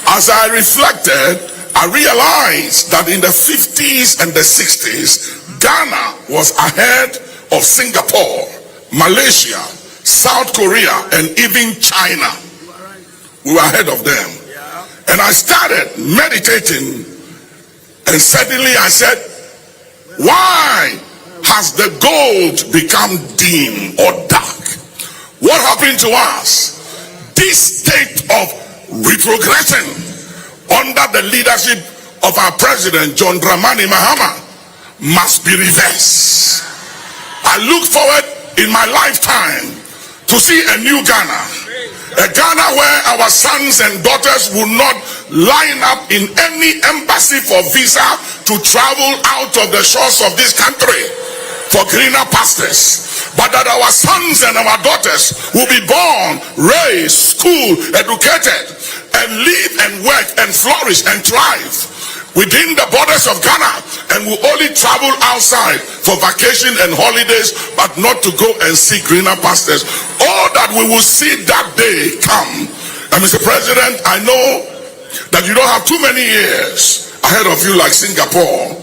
As I reflected, I realized that in the 50s and the 60s, Ghana was ahead of Singapore, Malaysia, South Korea, and even China. We were ahead of them. And I started meditating, and suddenly I said, why has the gold become dim or dark? What happened to us? This state of retrogression under the leadership of our president John Dramani Mahama must be reversed. I look forward in my lifetime to see a new Ghana, a Ghana where our sons and daughters will not line up in any embassy for visa to travel out of the shores of this country for greener pastures, but that our sons and our daughters will be born, raised, schooled, educated, and live and work and flourish and thrive within the borders of Ghana, and will only travel outside for vacation and holidays, but not to go and see greener pastures. All that we will see that day come. And Mr. President, I know that you don't have too many years ahead of you like Singapore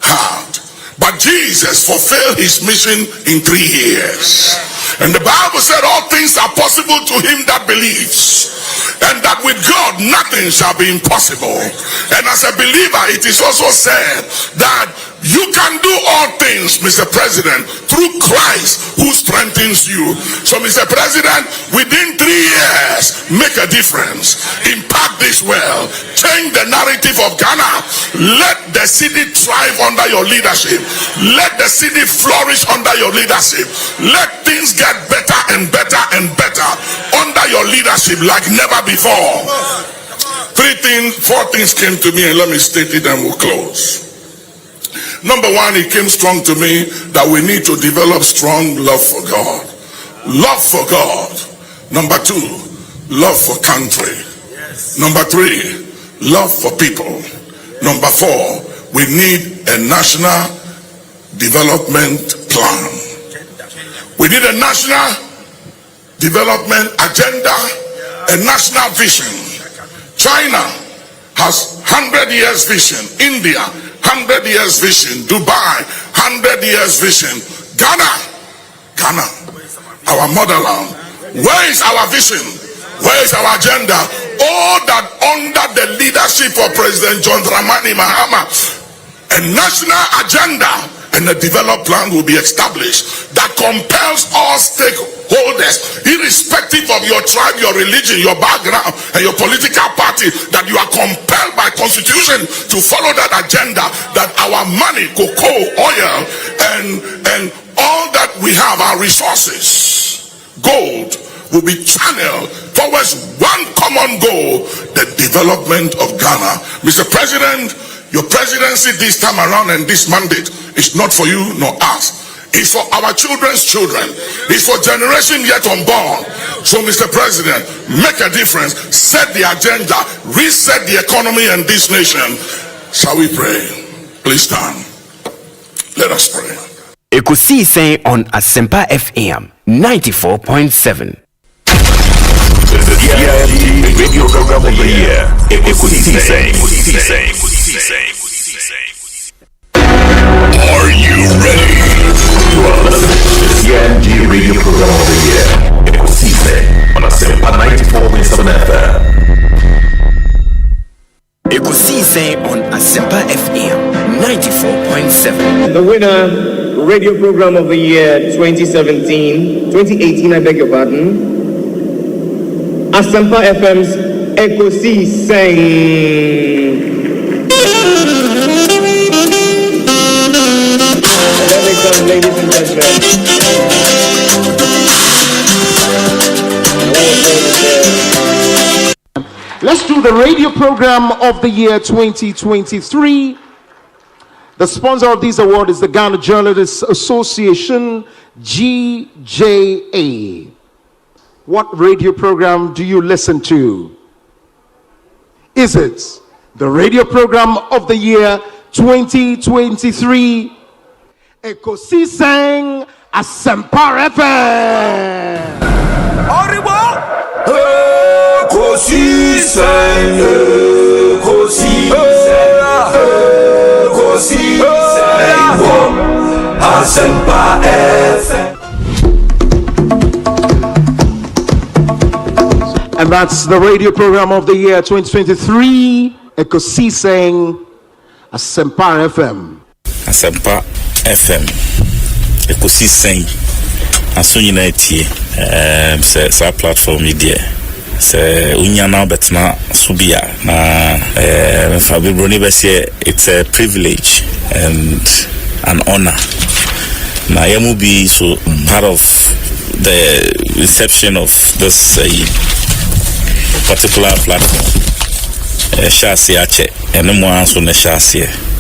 had. But Jesus fulfilled his mission in 3 years. And the Bible said all things are possible to him that believes. And that with God nothing shall be impossible. And as a believer, it is also said that you can do all things, Mr. President, through Christ who strengthens you. So, Mr. President, within 3 years, make a difference. Impact this well. Change the narrative of Ghana. Let the city thrive under your leadership. Let the city flourish under your leadership. Let things get better and better and better under your leadership like never before. 4 things came to me, and let me state it and we'll close. Number one, it came strong to me that we need to develop strong love for God. Love for God. Number two, love for country. Number three, love for people. Number four, we need a national development plan. We need a national development agenda, a national vision. China has 100 years vision. India, 100 years vision. Dubai, 100 years vision. Ghana, our motherland. Where is our vision? Where is our agenda? All that under the leadership of President John Dramani Mahama, a national agenda and a development plan will be established that compels all stakeholders, irrespective of your tribe, your religion, your background, and your political party, that you are compelled by constitution to follow that agenda, that our money, cocoa, oil, and all that we have, our resources, gold, will be channeled towards one common goal, the development of Ghana. Mr. President, your presidency this time around and this mandate is not for you nor us. It's for our children's children. It's for generation yet unborn. So, Mr. President, make a difference. Set the agenda. Reset the economy and this nation. Shall we pray? Please stand. Let us pray. Ekosiisen On Asempa FM 94.7. The radio program of the year. Ekosiisen. Are you ready? You are listening to the CNG radio program of the year. Ekosiisen on Asempa 94.7 FM. Ekosiisen On Asempa FM 94.7. The winner, radio program of the year 2018, I beg your pardon. Asempa FM's Ekosiisen. Ladies and gentlemen, let's do the radio program of the year 2023. The sponsor of this award is the Ghana Journalists Association, GJA. What radio program do you listen to? Is it the radio program of the year 2023? Ekosiisen Asempa FM. Ekosiisen. Asempa FM. And that's the radio program of the year 2023, Ekosiisen Asempa FM. Asempa FM. Ekosiisen aso nyina etie sa platform media se unya na betna subia na Fabibroni be it's a privilege and an honor. Now, I will be so part of the reception of this particular platform.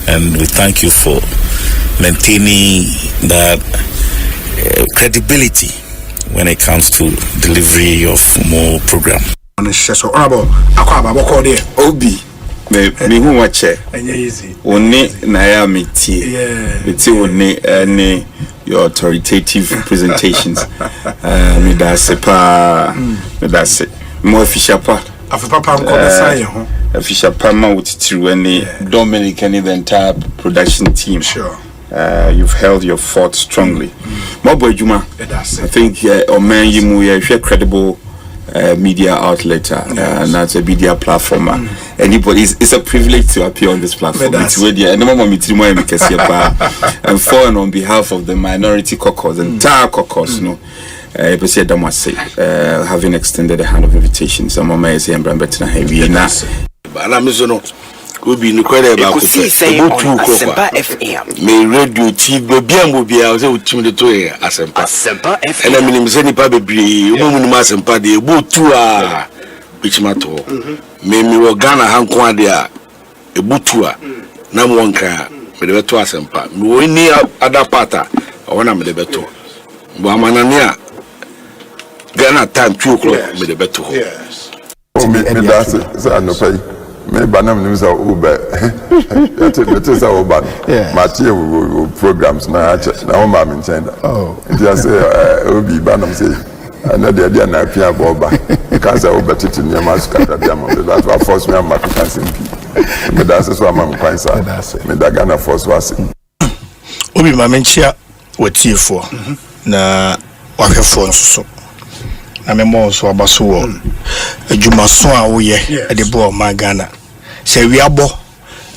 And we thank you for maintaining that credibility when it comes to delivery of more program. Obi. Me who watch it. Only Naya Miti. It's only any your authoritative presentations. Me that's it. More fisher pa. A fisher palma with through any Dominic and the entire production team. Sure. You've held your fort strongly. More boy Juma. I think Oman you are credible media outlet and that's a media platform. Anybody, it's a privilege to appear on this platform. It's really and for and on behalf of the minority caucus, entire caucus, having extended a hand of invitation. Some of my say better heavy now. Obi no kwere ba ko fe obutu Asempa FM. Me radio TV biambo bia o se utim de to Asempa FM. Ena minim se nipa bebre omumu ni Asempa de ebutu a bichimato me wo Ghana hanko ade a ebutu a na mo nka me de beto Asempa me wo ni ada pata wona me de beto bo amanane a Ghana time 2 o'clock me de beto Yes. Me that's it no pay. Me banam news are Uber. It is our ban. Matthew programs na na o ma me ntenda. Oh. Just say Obi banam say na dey na pia boba. Because Uber titi ni ma skata dia mo. That's why force me am African simple. Me that's so am kwan sa. Me da Ghana force was. Obi ma me nchia watifo na wahwefo nso. Na me mo so abaso wo adwumaso a wo ye e de bo ma Ghana se wi abo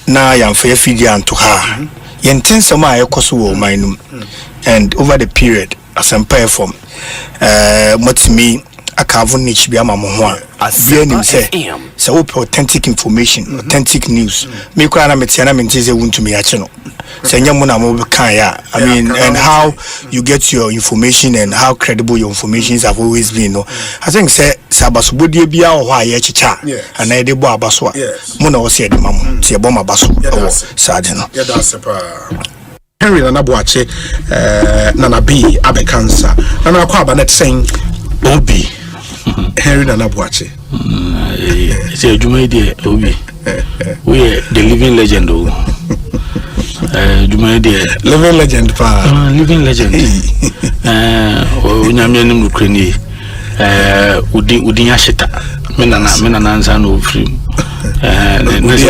na yamfa ya fidi anto ha yentensem a yekoso wo manum and over the period Asempa FM motimi akavo niche bi ama mo ho a bia nim se wo authentic information authentic news me kwa na metia na menteze wuntumi ya che no se nyamo na mo kan ya I mean and how you get your information and how credible your informations have always been no I think say sabasobodie bia o ho a ye chicha and e de bo abaso a mo na wo se de mamo se bo mabaso o sade no ya da sepa Henry na Nabuache Nana B abekansa na akwa aba net saying Obi Henry na Nabuache say Juma dey Obi we the living legend o Juma dey living legend pa living legend onyame nim Ukraine udi yashita mena na nza no free udi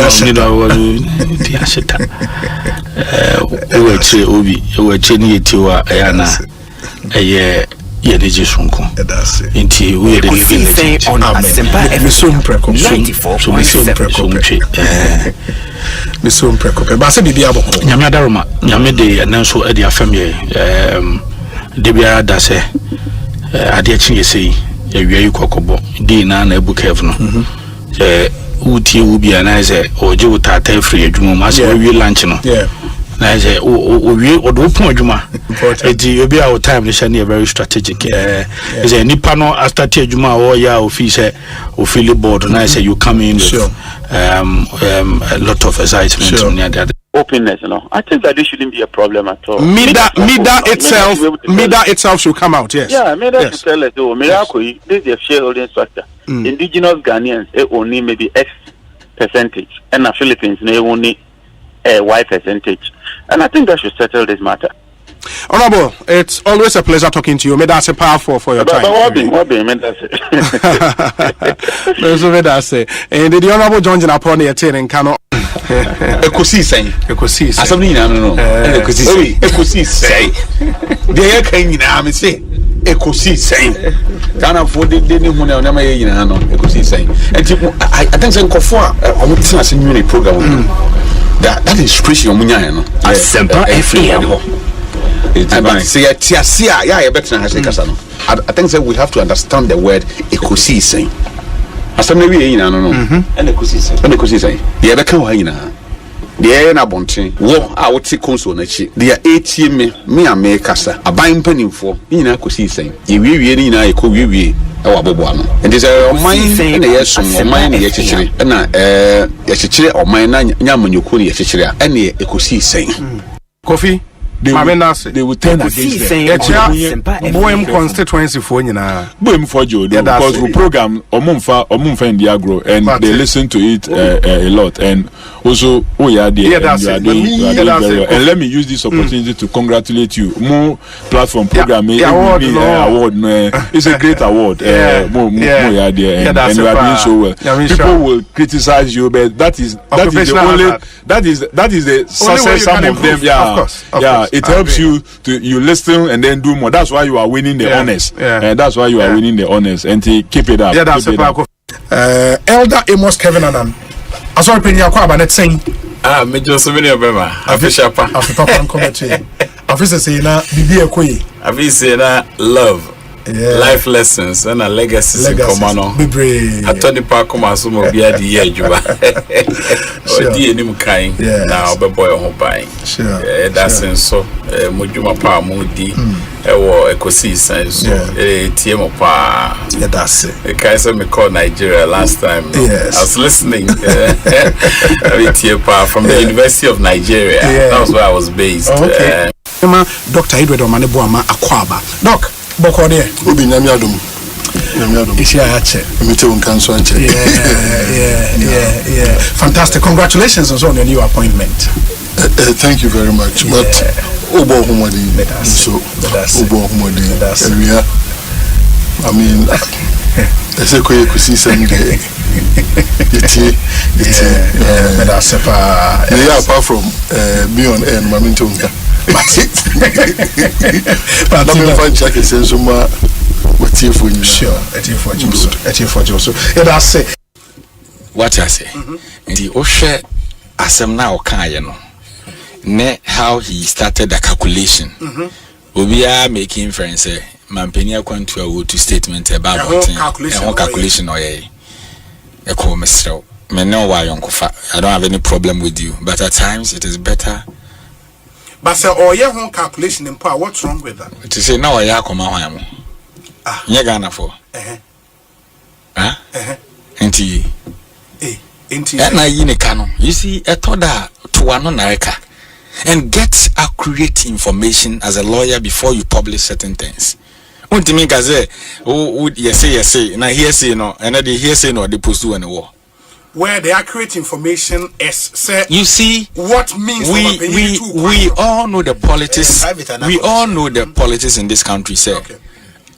yashita Obi ewe ni etiwa yana eye yeneje sunko inti we the living legend on Asempa FM 94.7 Miso mpreko ba se bibia boko nyame adaroma nyame de nanso e de afam ye de bia da se ade achi sei ewia yi kokobo de na ebu kev no uti ubia na ze oje utata free adwuma ma se wi lunch no na ze wi odo pon adwuma edi obi a time ni shane very strategic is a nipa no after ti adwuma o ya office o feel board na say you come in with a lot of excitement on the openness, you know. I think that this shouldn't be a problem at all. Mida itself should come out, yes. Yeah, Mida should tell us, oh, Miracle, this is a shareholding structure. Indigenous Ghanaians, only maybe X percentage, and the Philippines, they only Y percentage. And I think that should settle this matter. Honorable, it's always a pleasure talking to you. May that's a powerful for your time. And the Honorable John Jinapon here in Kano. Ekosiisen. Asabni nyina no. Ekosiisen. Dey kan nyina me say Ekosiisen. Ghana for the ni hu na na may nyina no Ekosiisen. I think say nkofo a omo tina se nwene program. That inspiration omunya no. Asempa FM. I think that we have to understand the word Ekosiisen. Asabni we nyina no. And Ekosiisen. Dey be kan ho nyina. The na bonten wo a wote console na chi the ATM me amekasa aban panimfo nyina Ekosiisen ye wiewie ni nyina ekọ wiewie e wa bobo ano and is oman na yeso oman na ye chichire na ye chichire oman na nyamanyoko na ye chichire a na Ekosiisen Kofi they will turn against them. Boem constituency for nyina. Boem for Joe because we program omumfa in the agro and they listen to it a lot and also you are doing very well. And let me use this opportunity to congratulate you. More platform program award. It's a great award. More you are there and you are doing so well. People will criticize you, but that is the success some of them. Yeah. It helps you to listen and then do more. That's why you are winning the honors. And that's why you are winning the honors. And keep it up. Yeah, that's Elder Amos Kevin Anan. I saw Penya Kwaba net saying. Me just so many of them. Official pa. Official say na bibi ekoyi. Official na love. Life lessons and a legacies in common. I told the park come as some of the idea juba. Or the enemy kind now, but boy on buying. That's in so Mujuma Pa Moody, Ekosiisen, so TM Pa. That's it. The Kaiser me called Nigeria last time. I was listening. From the University of Nigeria. That was where I was based. Dr. Edward Omaneboama Akwaba. Doc. Bokode obi nyamiadum Ishia ache emite unkanso ache yeah fantastic. Congratulations on your new appointment. Thank you very much. But obo humadi so obo humadi area I mean I say ko Ekosiisen apart from me on air maminto nka but I'm going to check it since what you sure for you so that's it what I say the Osei asem na okan no ne how he started the calculation obia making inference mampeni akwantu a to statement about calculation oye eko mesrew me no wa yonkofa I don't have any problem with you but at times it is better. But say oh yeah one calculation in power. What's wrong with that? To say now I akoma hwan mo. Nye Ghana for. Enti. Na yine kano. You see etoda to one nareka and get accurate information as a lawyer before you publish certain things. Unti me gaze yes say na hearsay no and the hearsay no the post do any war. Where the accurate information is said. You see what means we all know the politics. We all know the politics in this country, sir.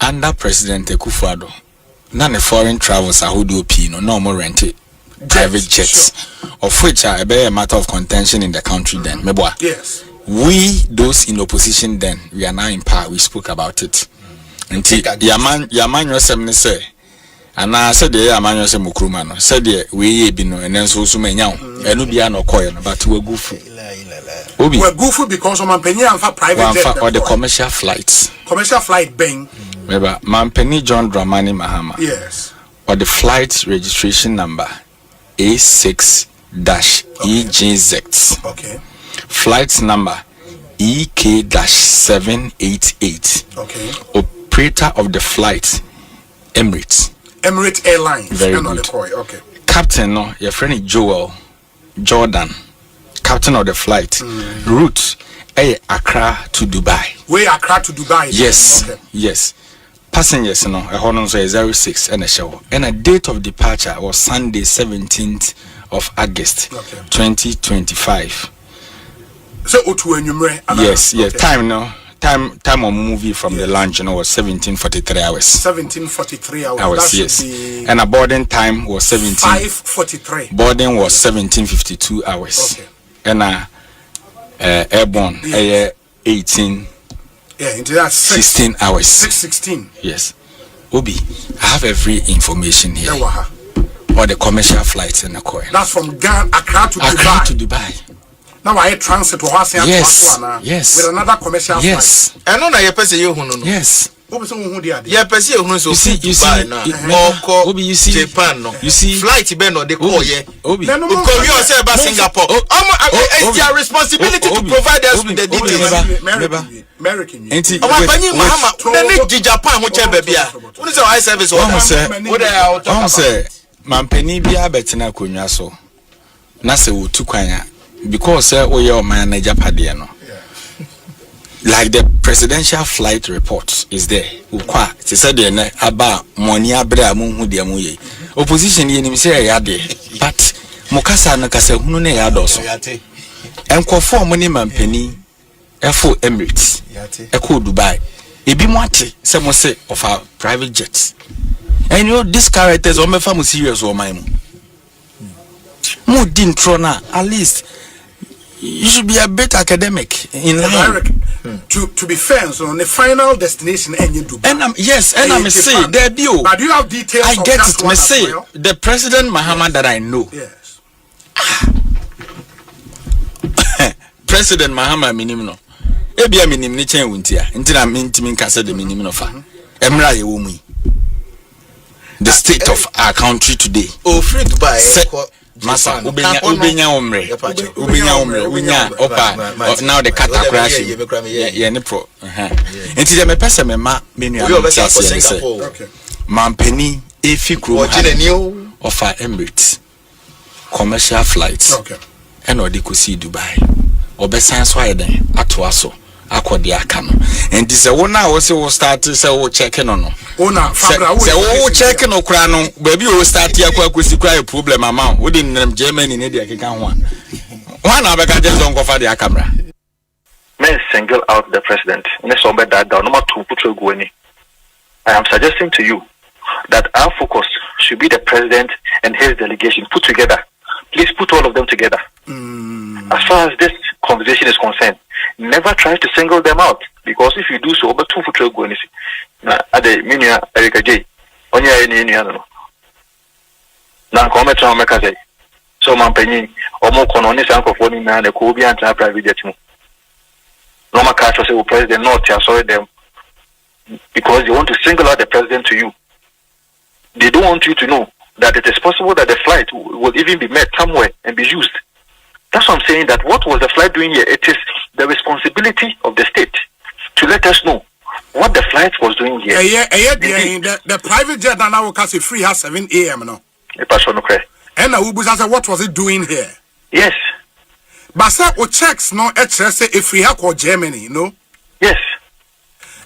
Under President Akufo-Addo, none of foreign travels are who do no more rented private jets, of which are a matter of contention in the country then. Yes. We those in opposition then, we are now in power, we spoke about it. Until Yaman Yosem say and I said the Yaman Yosem Mukruma no said we be no and then so many and no be no coin, but we're goofy. We're goofy because of Mampeni and for private jet or the commercial flights. Commercial flight bang. Remember Mampeni John Dramani Mahama. Yes. Or the flight registration number A6-EJZ. Okay. Flight number EK-788. Okay. Operator of the flight Emirates Airlines. Very good. Okay. Captain no your friend Joel Jordan. Captain of the flight. Route Accra to Dubai. Way Accra to Dubai. Yes. Okay. Yes. Passengers no a horn so 06 and a show. And a date of departure was Sunday 17th of August 2025. So yes, yes. time of movie from the launch, was 1743 hours. 1743 hours. Yes. And a boarding time was 5:43. Boarding was 1752 hours. Okay. And airborne 18. Yeah, into that 16 hours. 6:16. Yes. Obi, I have every information here. Or the commercial flights in the coin. That's from Accra to Dubai. Now I transit to Asempa. Yes. With another commercial flight. I know you person you no. Yes. Yeah, person you so. You see Japan no. You see flight be no they call ye. Obi. Because you say about Singapore. It's their responsibility to provide us with the details. American. Mahama. Then Japan ho che baby a. Who say high service or say mampani bia betina konwa so. Na se wo tu kwan a because we are manager padie no. Like the presidential flight report is there. Ukwa se said the aba money abra mu hu de mu ye. Opposition ye nim say ya de. But mukasa no kasa hunu na ya do so. Enkofo mo ni mampani efo Emirates. Eko Dubai. Ebi mo ate se mo say of our private jets. And you know these characters o me fa mo serious o man mu. Mo din trona at least you should be a bit academic in line. To be fair, so on the final destination and Dubai. And I'm say there be. But do you have details? I get it. Me say the President Muhammad that I know. Yes. President Muhammad minim no. Ebia minim ni chen wuntia. Ntina mintimi nkase de minim no fa. Emra ye wo mu. The state of our country today. Oh, free Dubai. Masa ubenya omre unya opa now the kata crash yeah ne pro enti de me pese me ma menu amtiase mampeni efi kru of our Emirates commercial flights and odi ko see Dubai obesan so ayeden ato aso akodi aka no and this wona wo se wo start se wo check no no ona fabra se wo check no kra no baby wo start akwakosi kra problem ama wo di nem Germany ne de akeka ho a na be ka je zo nkofa de camera may single out the president ne so be that down no to put go any. I am suggesting to you that our focus should be the president and his delegation put together. Please put all of them together. As far as this conversation is concerned, never try to single them out, because if you do so, over 2 foot go anything. Na ade minia Erika J. Onya any no. Na comment on make say. So mampeni omo kono ni sanko fo ni na ne ko bi anta private jet mu. No ma catch say the president not sorry them because they want to single out the president to you. They don't want you to know that it is possible that the flight will even be met somewhere and be used. That's what I'm saying, that what was the flight doing here? It is the responsibility of the state to let us know what the flight was doing here. The private jet now can say free at 7 a.m. no. And what was it doing here? Yes. But sir, checks no say if we have called Germany, no? Yes.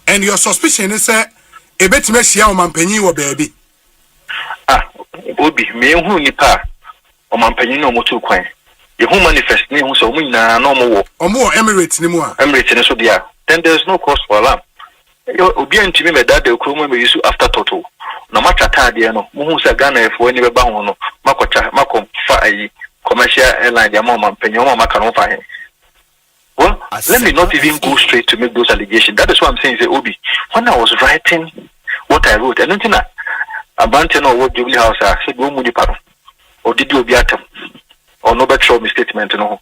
And your suspicion is a bit messy or mampeni or baby. Obi me hu nipa o mampanyin no motu kwan ye hu manifest ne hu so mu nyina no mo wo Emirates ni mu a Emirates ne so dia then there is no cause for alarm obi antimi me dada okromo me yusu after toto na matata de no mu hu sa Ghana efo ni be ba ho no makocha makomfa ayi commercial airline ya mampanyin o maka no fa he. Well, let me not even go straight to make those allegations. That is what I'm saying. Say Obi, when I was writing what I wrote, and nothing Abante no what Jubilee House said go mu dipa or did you be atom or no better misstatement no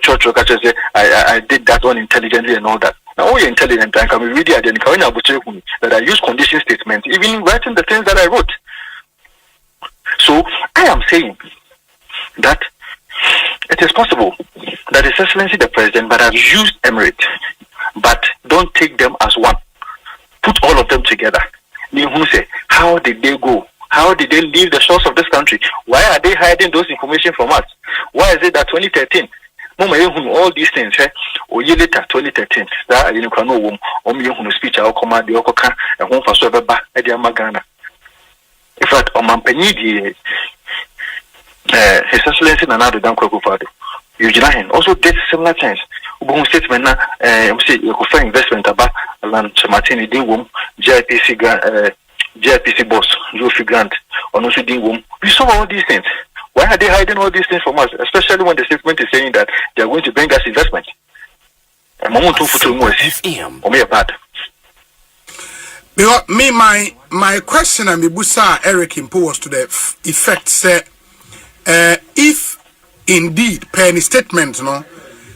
church say I did that unintelligently and all that. Now all you're intelligent and can be really identical that I use condition statement even writing the things that I wrote. So I am saying that it is possible that His Excellency the President but have used Emirates, but don't take them as one. Put all of them together. How did they go? How did they leave the shores of this country? Why are they hiding those information from us? Why is it that 2013? All these things, or year later, 2013, that you know, speech, I'll command the Okoka, and home for Sober back at the Amagana. In fact, on Mampani, His Excellency Nanado Danko Fado, Eugene also did similar things. Ubun statement na say Ecofa investment about land Martin din wom JPC boss Jofi grant on also din wom. We saw all these things. Why are they hiding all these things from us? Especially when the statement is saying that they are going to bring us investment. Because me, my question and Mibusa Eric Impo was to the effect say, if indeed penny statement no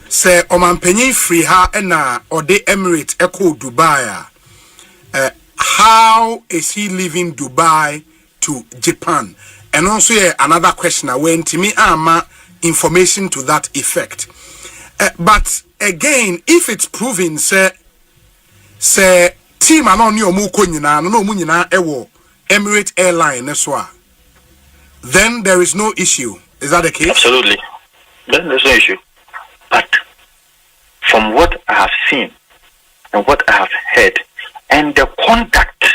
say oman penny free ha ena or the Emirates Echo Dubai, how is he leaving Dubai to Japan? And also another question I went to me ama information to that effect. But again, if it's proven say team anon ni omu ko nyina no omu nyina ewo Emirates airline neswa, then there is no issue. Is that the case? Absolutely. Then there's no issue. But from what I have seen and what I have heard and the conduct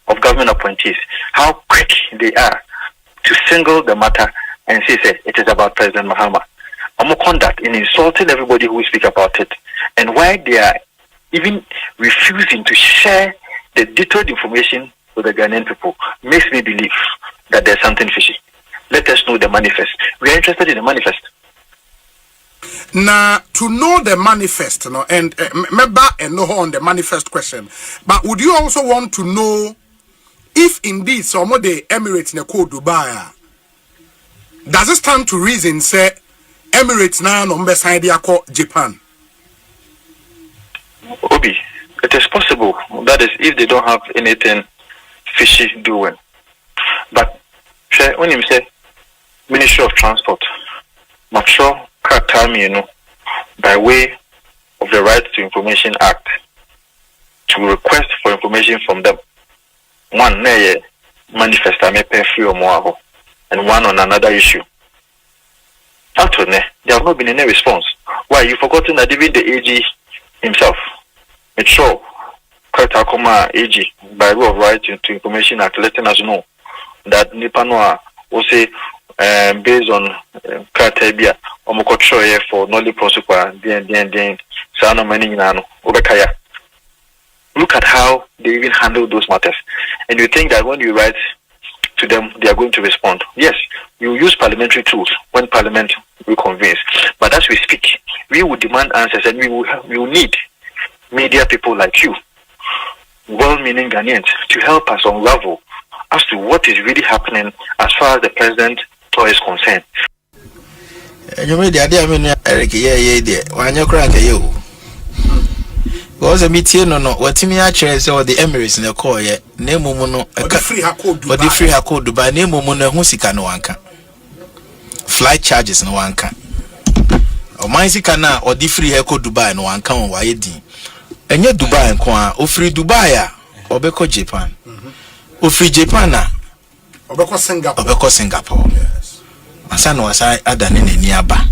of government appointees, how quick they are to single the matter and say it is about President Mahama. Conduct in insulting everybody who speak about it, and why they are even refusing to share the detailed information with the Ghanaian people makes me believe that there's something fishy. Let us know the manifest. We are interested in the manifest. Now, to know the manifest, and remember and know on the manifest question, but would you also want to know if indeed some of the Emirates in Dubai, does it stand to reason say Emirates now no sign Japan? Obi, it is possible. That is if they don't have anything fishy doing. But when you say Ministry of Transport, I'm sure by way of the Right to Information Act to request for information from them. One manifest may pay free or more, and one on another issue. After there have not been any response. Why? You've forgotten that even the AG himself, it's sure, Kratakoma AG, by way of Right to Information Act, letting us know that Nipanoa will say, based on Kratabia, Omokotroye for Noli Prosupa, Sano Maninano, Obekaya. Look at how they even handle those matters. And you think that when you write to them, they are going to respond. Yes, you use parliamentary tools when Parliament reconvenes. But as we speak, we will demand answers, and we will need media people like you, well-meaning Ghanaians, to help us unravel as to what is really happening as far as the president is concerned. Because a meeting no what me actually say the Emirates in the call ye name no free hako Dubai name no hu sika no wanka flight charges no wanka o man sika na o di free hako Dubai no wanka won waye din enye Dubai nko a o free Dubai a obeko Japan o free Japan na obeko Singapore yes asa no asa adane nani aba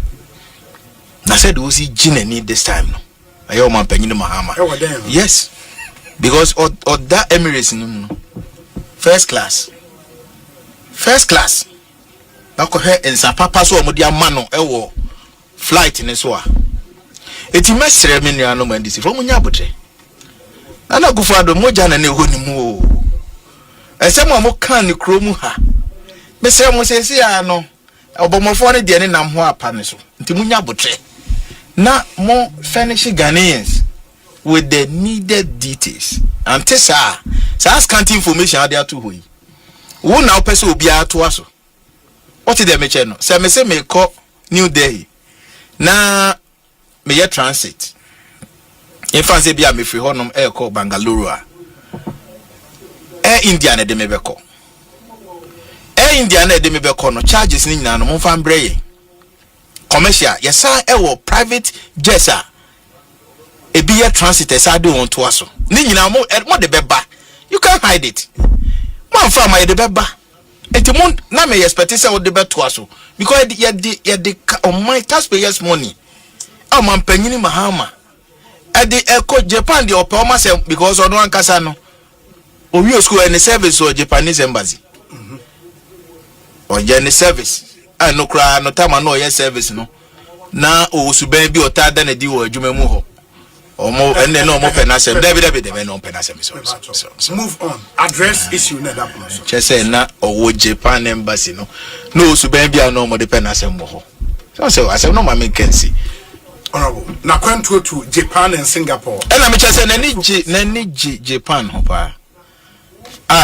na said we see jinani this time no Mahama. Yes, because or that Emirates first class. Bako he en sa papa so omodi amano ewo flight ni so a. Eti mesere me nua no man disi from nya botre. Ana gufado moja na ne ho ni mu o. Esem mo kan ni kromu ha. Mesere mo sesi ya no obomofo ne de ne nam ho apa ne so. Nti mu nya botre. Now, more furnishing Ghanaians with the needed details. And Tessa, scanty information out there too. Who now person will be out to us. What is the mechano? Say, me say me call New Delhi. Now, me yet transit. In France, be a me free honum air call Bangalore. Air Indiana de Mebeko. Air Indiana de Mebeko no charges in no monfan bray. Commercial, yes, sir, private jessa. A beer transit as I do on to us. Nina more the beba. You can't hide it. One farmer the beba. And to month, now may expect to the bed to us because the on my taxpayers' money. I'm on Penny Mahama. At the Eco Japan, the Opoma because on one Casano. Or you school any service or Japanese embassy. Or any service. I no cry no time I know your service no. na o suban bi otada na di wo adwuma mu ho omo enne no mo penasem David no penasem so move on address issue na that one so chese na owo Japan embassy no suban bi no mo de penasem mo ho so asem no ma me kensi honorable na kwanto to Japan and Singapore ena me chese na ni Japan ho pa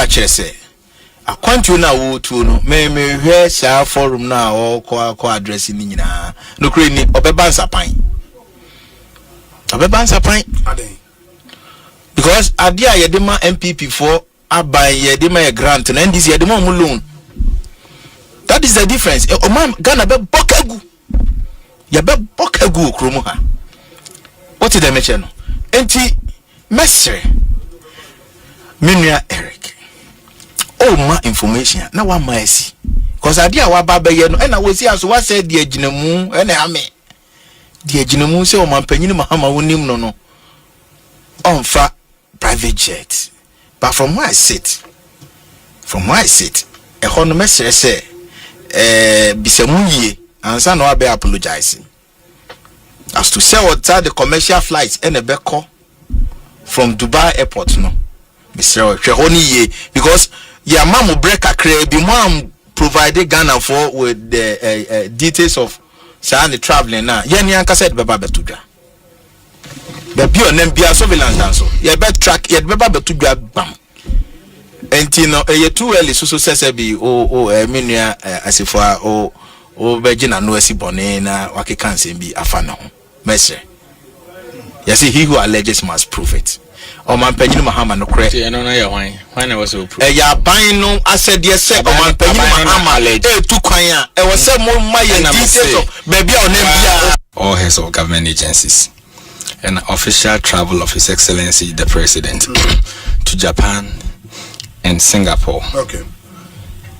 chese akwantu na wo tuo no me hwe sha forum na o ko address ni nyina no kure ni obeba nsapan because adia yedema MPP for aban yedema a grant na ndisi yedema mo loan. That is the difference. O man Ghana be bokagu ya be bokagu kromo ha what is the meche no enti mesre minua Eric ma information na wa maesi cause adia wa ba ye no na we si aso wa say de aginamu na ame de aginamu say o man panyini mahama wonim no onfa private jet but from where I sit e hono mesre say bisamu yie ansa no abe apologize as to say what the commercial flights and a beko from Dubai airport no Mr. Hwehoni because your mom will break a crib be mom provided Ghana for with the details of the traveling now yani anka said baba betuja the bio nem bia surveillance danso ye bet track ye baba betuja bam entino ye too early so say be menua asifo o begina no asibone na wakeka nsem bi afa na ho message yes he who alleges must prove it o man panyini mahama no kre no na ya hwan na was so prove ya ban no ased ye say o man panyini mahama tu kwan a e wo say mo ma ye details of baby o nem bia all heads of government agencies and official travel of His Excellency the President to Japan and Singapore. Okay.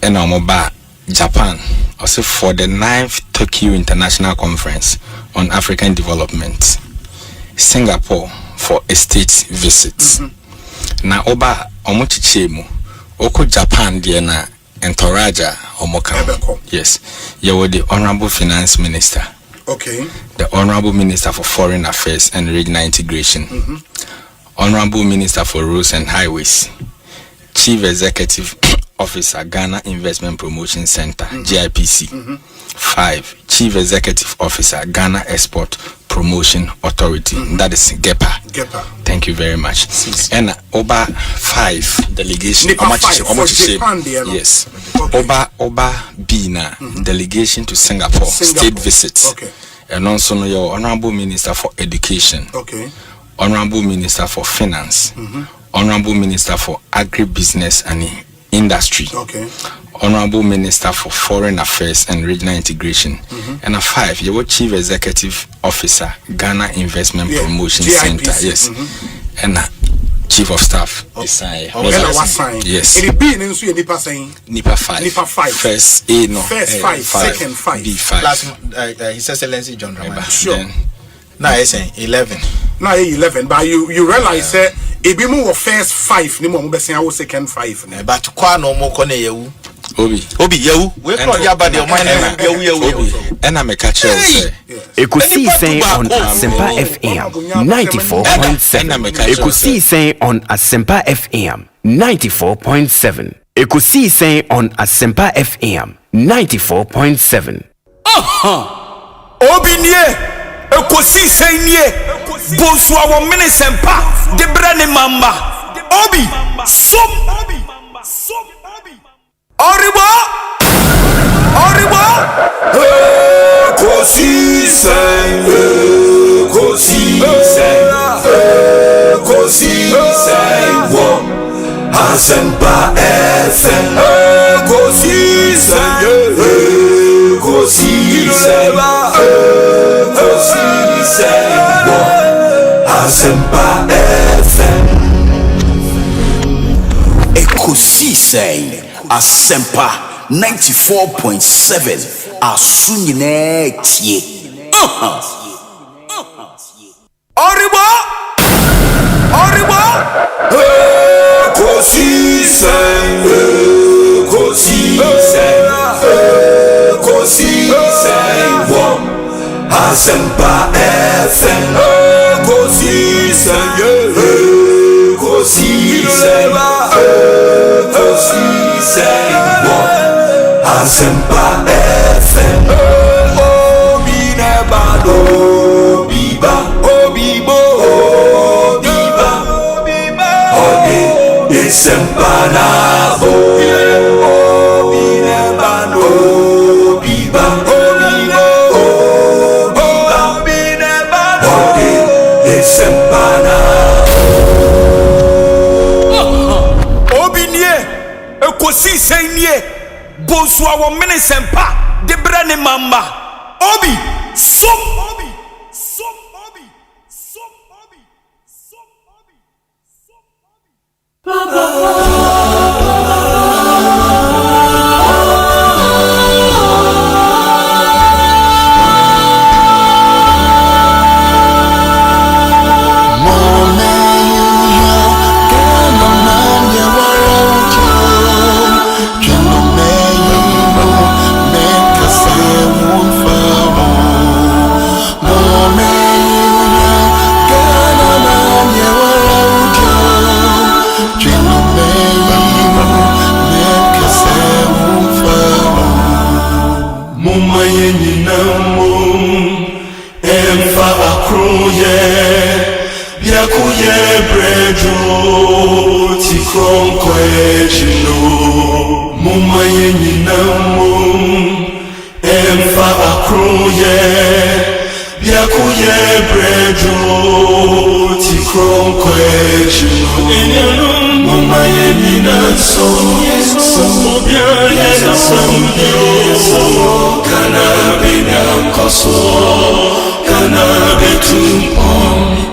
And Omoba Japan also for the 9th Tokyo International Conference on African Development. Singapore for a state visit. Na oba omochichemu oko Japan dia na entoraja omoka. Yes. You were the Honorable Finance Minister. Okay. The Honorable Minister for Foreign Affairs and Regional Integration. Honorable Minister for Roads and Highways. Chief Executive Officer Ghana Investment Promotion Center GIPC. 5 Chief Executive Officer Ghana Export Promotion Authority that is GEPA. Thank you very much. And Oba 5 delegation yes. Okay. Oba Bina delegation to Singapore. State visits. Okay. And also your Honorable Minister for Education. Okay. Honorable Minister for Finance. Honorable Minister for Agribusiness and Industry. Okay. Honorable Minister for Foreign Affairs and Regional Integration. And a 5 your Chief Executive Officer Ghana Investment Promotion GIPC. Center. Yes. And Chief of Staff. Yes. Nipa 5. First A no. First 5. Second 5. B5. Last His Excellency John Ramani. Sure. Then, now I say 11. Now 11, but you realize that if you move first 5, ni mo be say our second 5. But kwa no mo kone yewu. Obi yewu. We call ya ba de o man yewu. And I'm a catcher. Ekosiisen On Asempa FM 94.7. Ekosiisen On Asempa FM 94.7. Ekosiisen On Asempa FM 94.7. Obi nie Ekosiisen nie Bonsu awo minisempa de brane mamba Obi som Oribo Ekosiisen wo Asempa FM Ekosiisen Asempa FM Ekosiisen Asempa 94.7 Asunyine tie Oribo Ekosiisen wo Asempa FM Ekosiise Asempa FM Obi nebado Obibo Ode Asempa nabo Obi nebado Ekosiise nie Bonsu awo mene sempa de brane mamba obi som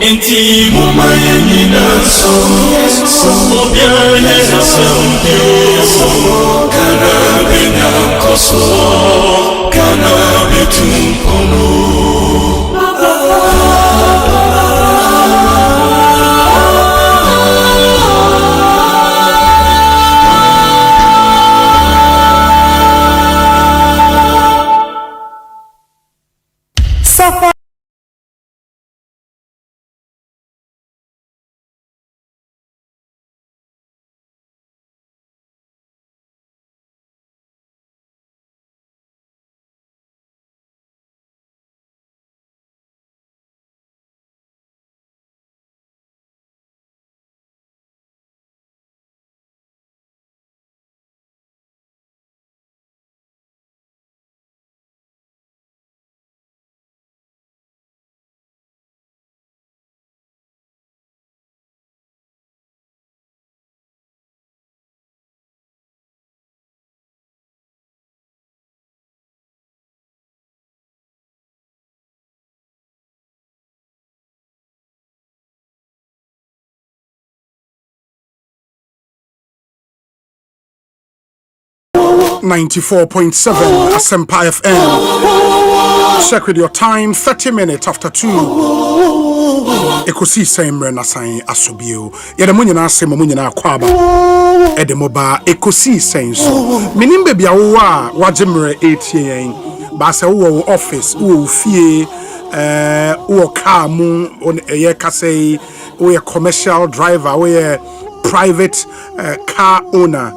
Inti mumaye nina so obianye so kana benya koso kana betumpono Asempa FM. Check with your time, 30 minutes after 2. Ekosiise mrena san asobio. Yede munye na asem munye na akwaba. Edemoba ekosiise so. Minimbe bia wo a wagimre 8 yen. Ba se wo office, wo fie, wo car mu ye kase, wo commercial driver, wo private car owner,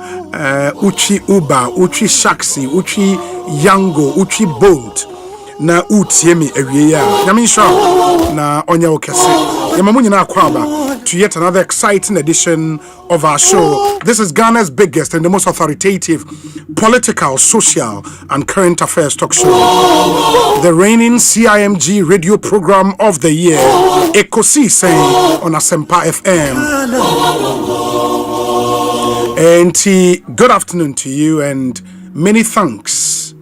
uchi Uber, uchi Shaxi, uchi Yango, uchi Bolt, na utiemi ewiya. Yaminsha na onya okese. Yamamunyi na kwaba to yet another exciting edition of our show. This is Ghana's biggest and the most authoritative political, social, and current affairs talk show. The reigning CIMG radio program of the year, Ekosiise on Asempa FM. And good afternoon to you, and many thanks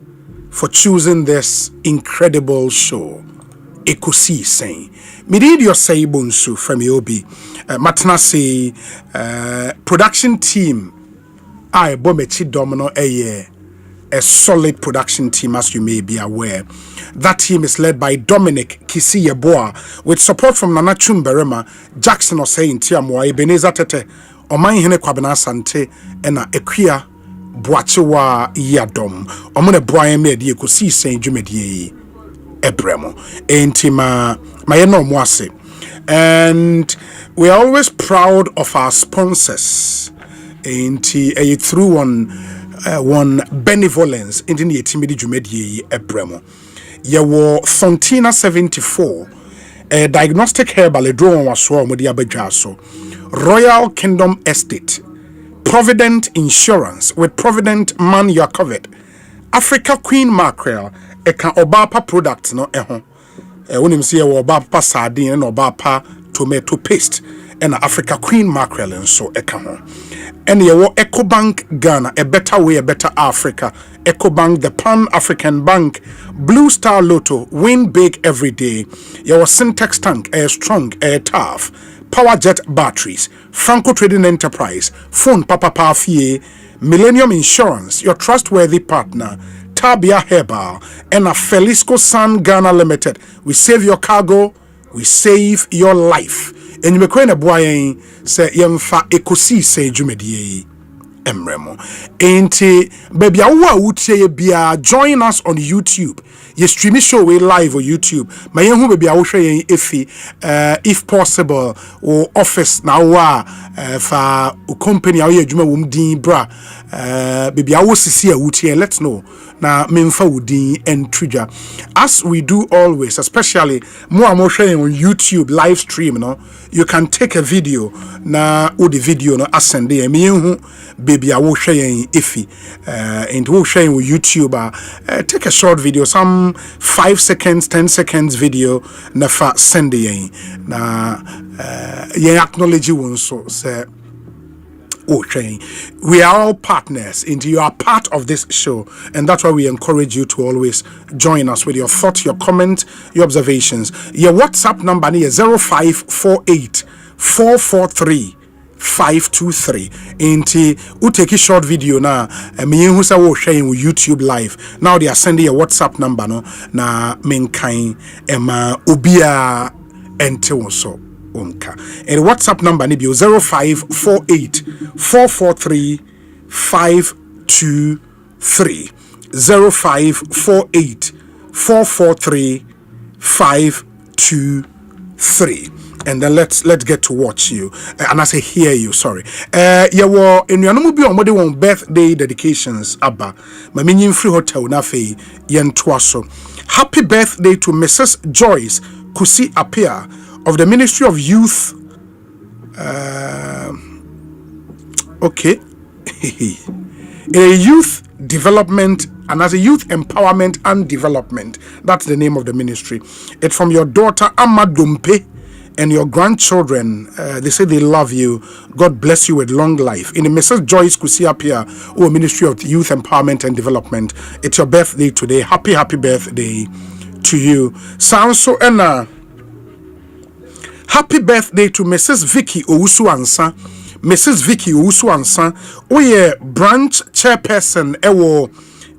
for choosing this incredible show, Ekosiise. Midid your say Bonsu from Yobi, Matanasi production team. I Bomechi Domino a solid production team, as you may be aware. That team is led by Dominic Kisiyeboa, with support from Nana Chumberema, Jackson Osei Ntiamwa, Ebenezer Tete, Oman Hene Kwabena Sante, Ena Ekwia Boachewa Yadom, Omune Boye Medi Ekosiise Jumedie. ebremo entima mayeno mwase. And we are always proud of our sponsors through one benevolence in the Yetimidi Jumedi ebremo. Yewo Fontina 74 diagnostic herbal drone was so Royal Kingdom Estate, Provident Insurance. With Provident Man you are covered. Africa Queen Mackerel eka obapa products no unim see obapa sardine and obapa tomato paste and Africa Queen Mackerel and so eka ho. And yewo EcoBank Ghana, a better way, a better Africa. EcoBank, the Pan-African Bank, Blue Star Lotto, win big every day. Yewo Syntex Tank, air strong, air tough. Power Jet Batteries, Franco Trading Enterprise, Phone Papa Pafie, Millennium Insurance, your trustworthy partner, Tabia Herbal, and a Felisco San Ghana Limited. We save your cargo, we save your life. And you may quite a boy say yemfa Ekosiise Jumedie Emremo. Enti baby awa utie bia join us on YouTube. Ye stream show we live on YouTube. My young baby I will show you if possible or office now for company our juma din bra baby I will see a utie let's know na memfa wudi and trigger as we do always, especially more sharing on YouTube live stream no you can take a video na the video no ascend there me baby I will share ifi and we'll share on YouTube take a short video, some 5 seconds 10 seconds video na fa send na acknowledge you so say okay. We are all partners and you are part of this show, and that's why we encourage you to always join us with your thoughts, your comments, your observations. Your WhatsApp number is 0548 443 523. And we take a short video now. Me who say we sharing with YouTube live. Now they are sending a WhatsApp number no na menkain ema ubia ente so. And WhatsApp number ni 0548 443 523 0548 443 523. And then let's get to watch you and I say hear you. Sorry. Yeah, well, in your be on one birthday dedications. Abba, my minion free hotel na fe yen twaso. Happy birthday to Mrs. Joyce Kusi Apia of the Ministry of Youth. Okay. A youth development and as a youth empowerment and development. That's the name of the ministry. It's from your daughter Amadumpe and your grandchildren. They say they love you. God bless you with long life. In the Mrs. Joyce Kusiapia, Ministry of Youth Empowerment and Development. It's your birthday today. Happy birthday to you. Sounds so happy birthday to Mrs. Vicky Owusu Ansa. Mrs. Vicky Owusu Ansa. Oye branch chairperson ewo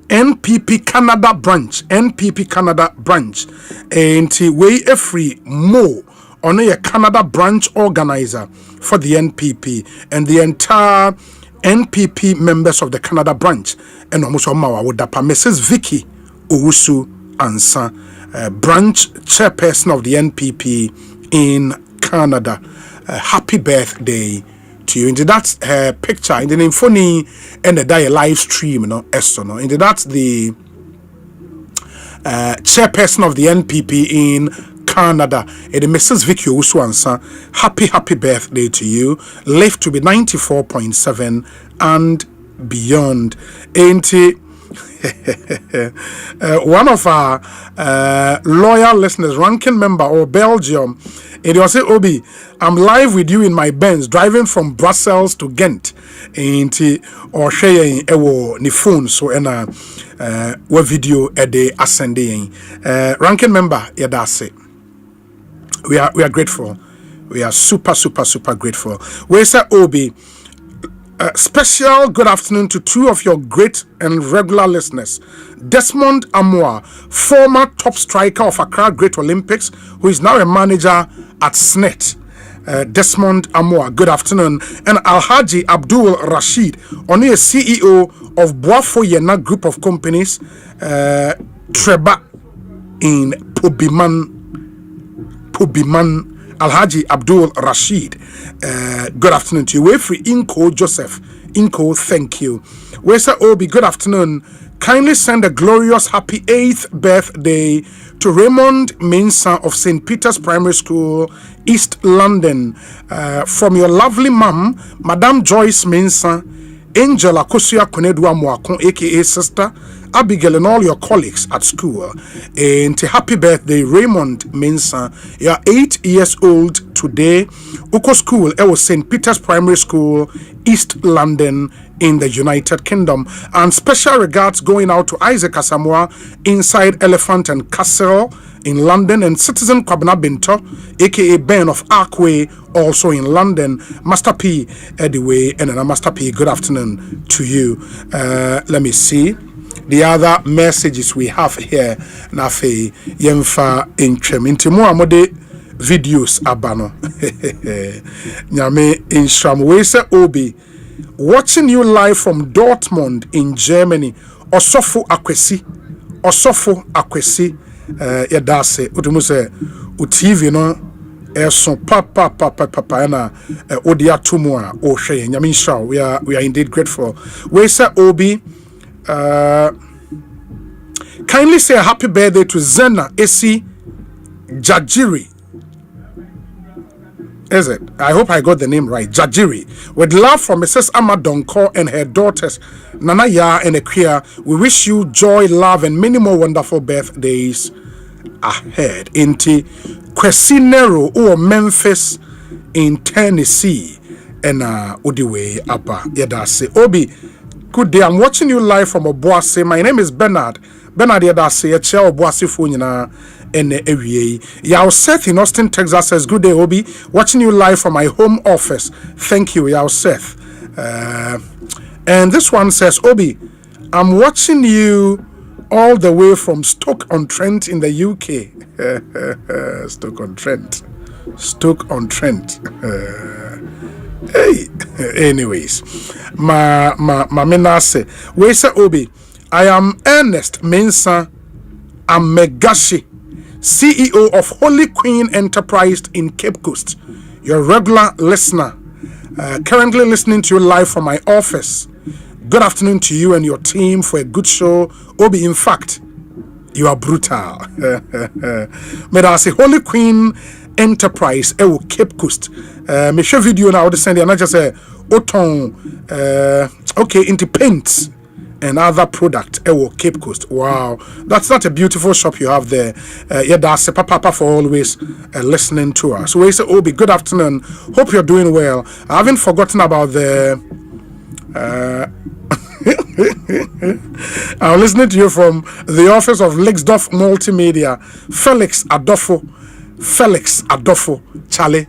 NPP Canada branch. NPP Canada branch. And we free more on a Canada branch organizer for the NPP and the entire NPP members of the Canada branch. And almost Mawa would Mrs. Vicky Owusu Ansa, branch chairperson of the NPP in Canada. Happy birthday to you. And that's her picture in the name funny and the live stream, you know, and that's the chairperson of the NPP in Canada. And Mrs. Vicky Uswansa, happy birthday to you. Live to be 94.7 and beyond. Ain't it? One of our loyal listeners, ranking member of Belgium, it was say, Obi, I'm live with you in my Benz, driving from Brussels to Ghent. Or sharing ni phone so what video at the ascending ranking member yadase. We are grateful. We are super grateful. We say Obi. Special good afternoon to two of your great and regular listeners. Desmond Amoa, former top striker of Accra Great Olympics, who is now a manager at SNET. Desmond Amoa, good afternoon. And Alhaji Abdul Rashid, only a CEO of Boafo Yena Group of Companies, Treba in Pubiman Alhaji Abdul Rashid. Good afternoon to you. We're free Inko Joseph. Inko, thank you. Wesa Obi, good afternoon. Kindly send a glorious happy 8th birthday to Raymond Mensah of St. Peter's Primary School, East London. From your lovely mum, Madame Joyce Mensah, Angela Kosia Konedua Mwakon, aka Sister Abigail, and all your colleagues at school. And happy birthday, Raymond Mensah. You are 8 years old today. Uko School, it was St. Peter's Primary School, East London, in the United Kingdom. And special regards going out to Isaac Asamoah inside Elephant and Castle in London, and Citizen Kwabena Binto, aka Ben of Arkway, also in London. Master P Ediway, and then Master P, good afternoon to you. Let me see the other messages we have here. Nafe Yemfa Intrem into more amode videos abano. Nyame Inshram Wese Obi, watching you live from Dortmund in Germany. Osofo Akwesi. Yadase utumuse uTV no so papa na odia tumwa o hwe nyame nshra. We are indeed grateful. We say Obi, kindly say a happy birthday to Zena Esi Jajiri. Is it? I hope I got the name right. Jajiri. With love from Mrs. Amadonko and her daughters, Nana Ya and Ekia, we wish you joy, love, and many more wonderful birthdays ahead. Inti Quesinero or Memphis in Tennessee. And Udiwe Abba Yadase. Obi, good day. I'm watching you live from Obuasi. My name is Bernard. Bernard Yadase, a chair Obuasi Funina. Yao Seth in Austin, Texas says, good day, Obi. Watching you live from my home office. Thank you, Yao Seth. And this one says, Obi, I'm watching you all the way from Stoke-on-Trent in the UK. Stoke-on-Trent. Hey, anyways, ma menase. We say, Obi, I am Ernest Mensah Amegashi, CEO of Holy Queen Enterprise in Cape Coast, your regular listener, currently listening to you live from my office. Good afternoon to you and your team for a good show. Obi, in fact, you are brutal. May I say Holy Queen Enterprise, Cape Coast. Me show video now, the send and I just say, Oton, okay, into paints and other product Cape Coast. Wow, that's not a beautiful shop you have there. Yeah, that's a papa for always listening to us. So we say, Obi, good afternoon. Hope you're doing well. I haven't forgotten about the I'm listening to you from the office of Lexdorf Multimedia. Felix Adolfo Charlie.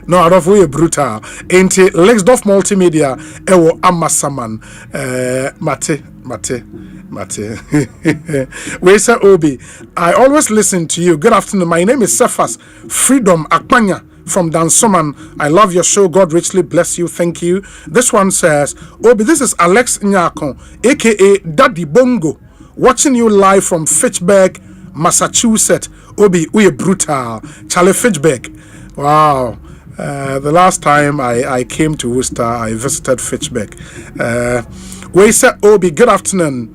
No, Adolfo, you're brutal. Ain't it? Lexdorf Multimedia, Ewo Amasaman. Mate. We say, Obi, I always listen to you. Good afternoon. My name is Cephas Freedom Akpanya from Dansoman. I love your show. God richly bless you. Thank you. This one says, Obi, this is Alex Nyako, aka Daddy Bongo, watching you live from Fitchburg, Massachusetts. Obi, we are brutal. Charlie Fitchburg. Wow. The last time I came to Worcester, I visited Fitchburg. We say, Obi, good afternoon.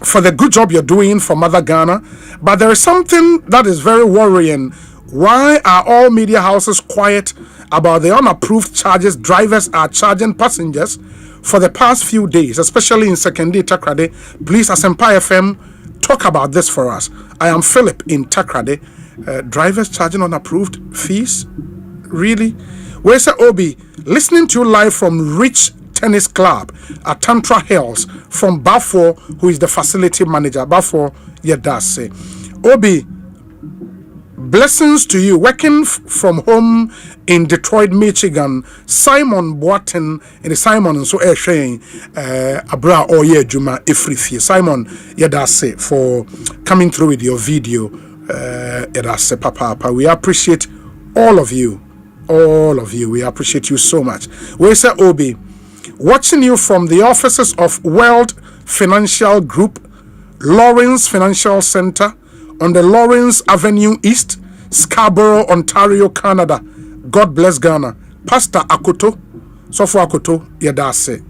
For the good job you're doing for Mother Ghana, but there is something that is very worrying. Why are all media houses quiet about the unapproved charges drivers are charging passengers for the past few days, especially in Secondary Takrade? Please, Asempa FM, talk about this for us. I am Philip in Takrade. Drivers charging unapproved fees? Really? Where's the Obi? Listening to you live from Rich Tennis Club at Tantra Hills from Bafo, who is the facility manager. Bafo Yadase. Obi, blessings to you. Working from home in Detroit, Michigan. Simon Boaten in the Simon and so saying Abra Oye Juma Ifrifie. Simon Yadase for coming through with your video. Yadase Papa. We appreciate all of you. We appreciate you so much. We say, Obi, watching you from the offices of World Financial Group, Lawrence Financial Center, on the Lawrence Avenue East, Scarborough, Ontario, Canada. God bless Ghana. Pastor Akoto, Sofo Akoto, Yadase,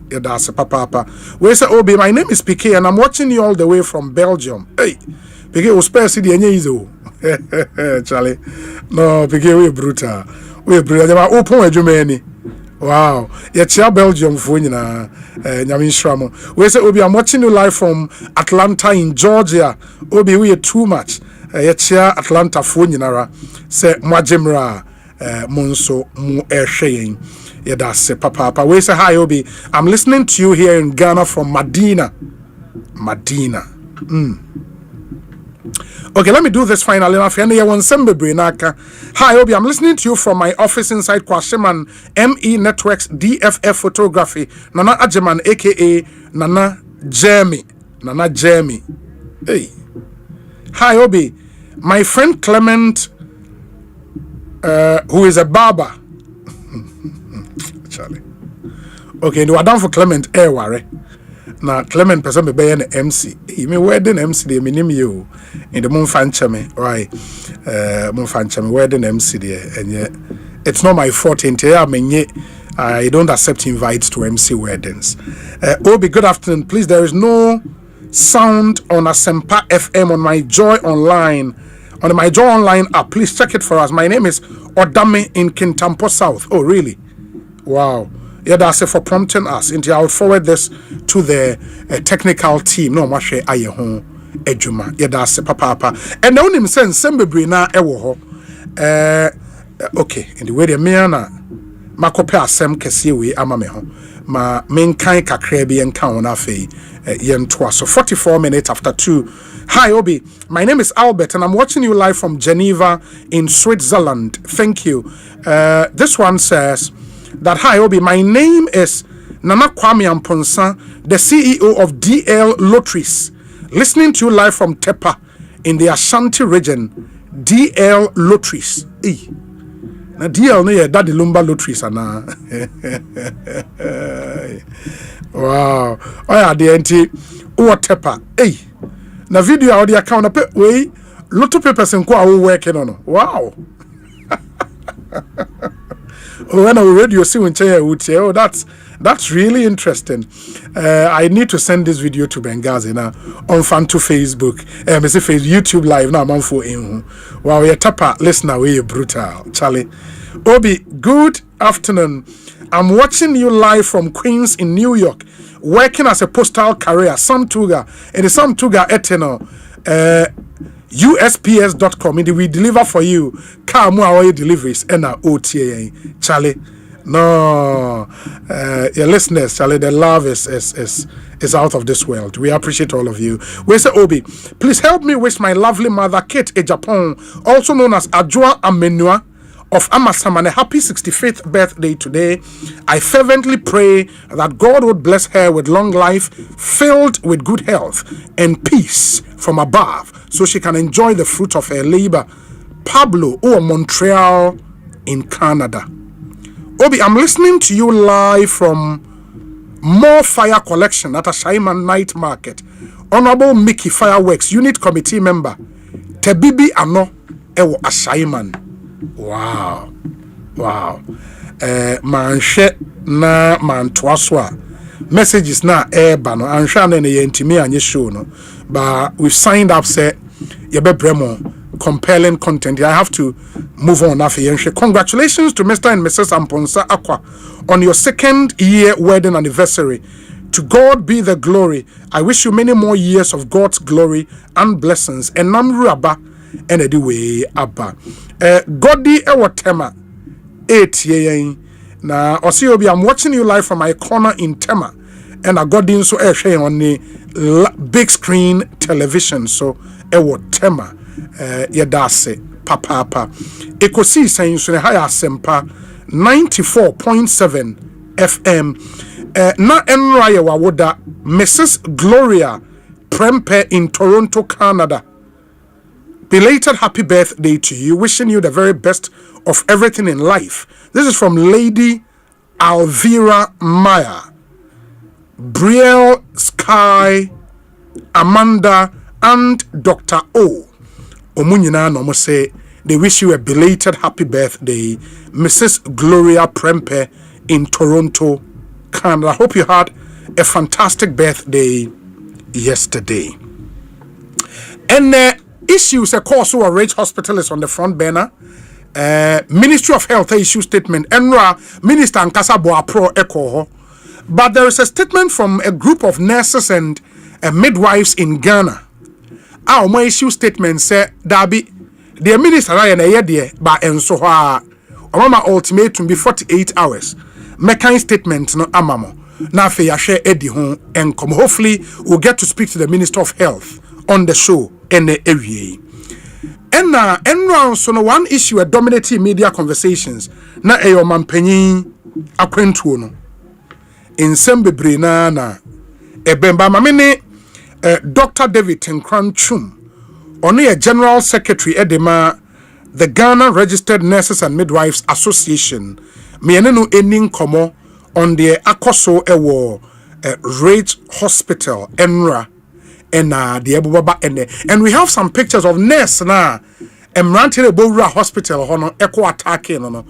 Papa. We say, Obi, my name is PK and I'm watching you all the way from Belgium. Hey, PK, we spare city and easy. Charlie, no, PK, we brutal. We brutal. Open a Germany. Wow, yeah, Belgium for you na Nyamin Shramo. We say, Obi, I'm watching you live from Atlanta in Georgia. Obi, we are too much. Yeah, Atlanta for you na say Mwajimra Monso Mu Shein. Yeah, that's Papa. We say hi, Obi. I'm listening to you here in Ghana from Medina. Okay, let me do this finally. Hi, Obi. I'm listening to you from my office inside Kwashiman ME Networks DFF Photography. Nana Ajeman, aka Nana Jeremy. Hey. Hi, Obi. My friend Clement, who is a barber. Charlie. Okay, no, I'm down for Clement. Worry. Now Clement person me be an MC. He me wedding MC dey me name you in the moon fancha me, right? Moon fancha me wedding MC there, and yet it's not my fault. I don't accept invites to MC weddings. Obi, good afternoon. Please, there is no sound on Asempa FM on my Joy Online. On my Joy Online app, please check it for us. My name is Odame in Kintampo South. Oh, really? Wow. Yeah, that's it for prompting us. And I'll forward this to the technical team. No, Mashe Ayeho Ejuma. Yeah, that's it, Papa. And the only sense, Sembebri na ewo. Okay, in the way the Miana Makope Asem Kesiwe Amameho. Ma menkai kakrebi and count afe yen twa. So 44 minutes after 2. Hi, Obi. My name is Albert and I'm watching you live from Geneva in Switzerland. Thank you. This one says that, hi, Obi, my name is Nana Kwame Amponsa, the CEO of DL Lotteries. Listening to you live from Tepa in the Ashanti region. DL Lotteries. Na DL no ye Daddy Lumba Lotteries ana. Wow. Oya de enti o Tepa. Na video audio account na pe we lotto papers nko a wo working on. Wow. When I radio see when oh, that's really interesting. I need to send this video to Benghazi now on fan to Facebook. YouTube live now. Man for in wow, you tapa listener we brutal Charlie. Obi, good afternoon. I'm watching you live from Queens in New York, working as a postal carrier. Samtuga and the Samtuga Eternal. USPS.com. We deliver for you. Car more deliveries and OTA. Charlie. No, your listeners, Charlie, the love is out of this world. We appreciate all of you. We say, Obi, please help me wish my lovely mother, Kate Ejapon, also known as Ajua Amenua of Amasamane, happy 65th birthday today. I fervently pray that God would bless her with long life, filled with good health and peace from above, so she can enjoy the fruit of her labor. Pablo or Montreal in Canada. Obi, I'm listening to you live from More Fire Collection at Ashaiman Night Market. Honorable Mickey Fireworks Unit Committee member Tebibi Ano Ewo Ashaiman. Wow. Manche na mantwaswa messages na eba no ansha na ye ntimi anye show no, but we've signed up say yebe bremo compelling content. I have to move on now. Congratulations to Mr. and Mrs. Amponsa Aqua on your 2nd year wedding anniversary. To God be the glory. I wish you many more years of God's glory and blessings. And Namru Abba and Ediwe Abba. Godi Ewatema 8 years. Na Osei, I'm watching you live from my corner in Tema. And I got in so share on the big screen television. So Ewatema. Yadase Papa Ekosiisen On Asempa 94.7 FM. Na enraya wawoda Mrs. Gloria Prempe in Toronto, Canada. Belated happy birthday to you. Wishing you the very best of everything in life. This is from Lady Alvira Maya, Brielle Sky, Amanda, and Dr. O. Omunyina no say they wish you a belated happy birthday, Mrs. Gloria Prempe in Toronto, Canada. I hope you had a fantastic birthday yesterday. And issues a course or Rage Hospital is on the front burner. Ministry of Health issue statement. Enra Minister Nkasa Boapro Ekoho. But there is a statement from a group of nurses and midwives in Ghana. Our my issue statement say Dabi the minister na ye de ba enso ho a mama ultimatum be 48 hours. Making statement no amamo. Na fe ya share edi ho enkom. Hopefully we'll get to speak to the Minister of Health on the show in the area. And so no one issue a dominating media conversations na eyo mampanyin akwentuo no. In Sembebre na ebemba mamene Dr. David Tenkranchum only a General Secretary edema the Ghana Registered Nurses and Midwives Association mienenu enin komo on the akoso ewo Rage Hospital Enra and the Ebubaba and we have some pictures of nurse na emrante Ebura Hospital hono echo attack no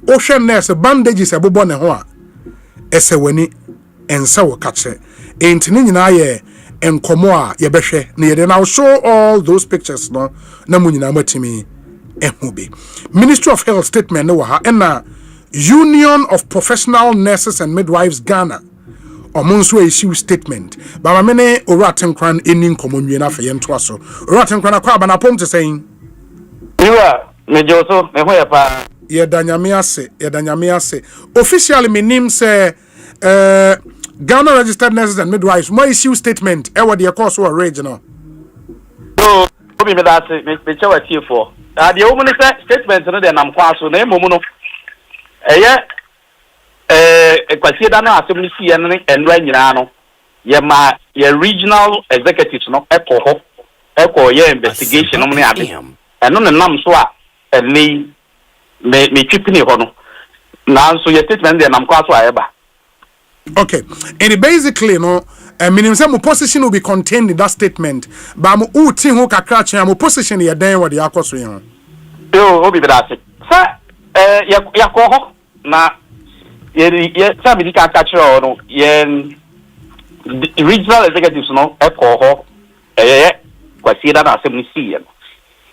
ocean nurse bandages ebobo ne ho a eseweni ensa wo kache entini nyina ye enkomo a yebehwe na yede now show all those pictures no na munyina matimi ehube. Ministry of Health statement no ha na Union of Professional Nurses and Midwives Ghana omonso issue statement ba mamene oratenkran enin komonwie na fe yento aso oratenkran akwa ba na pom te saying iwa mejoso me ho ya pa yedanyame ase officially menim say Ghana Registered Nurses and Midwives my issue statement e what the course or regional so obi me that me chewa tie for the woman statement no de nam kwa so na emomu no Ekwasi da na asem ni sie ne enra nyina no ye ma ye regional executives no eko ye investigation no ne ade eno ne nam so a eni me twipini ho no na so ye statement de nam kwa so ayeba. Okay, and basically no meaning say mo position will be contained in that statement but mo uti ho kakra chen mo position ye den what the akoso yen yo obi be that say yakoho na ye somebody can catch no ye regional executives no ekoho kwasi da na asem ni see no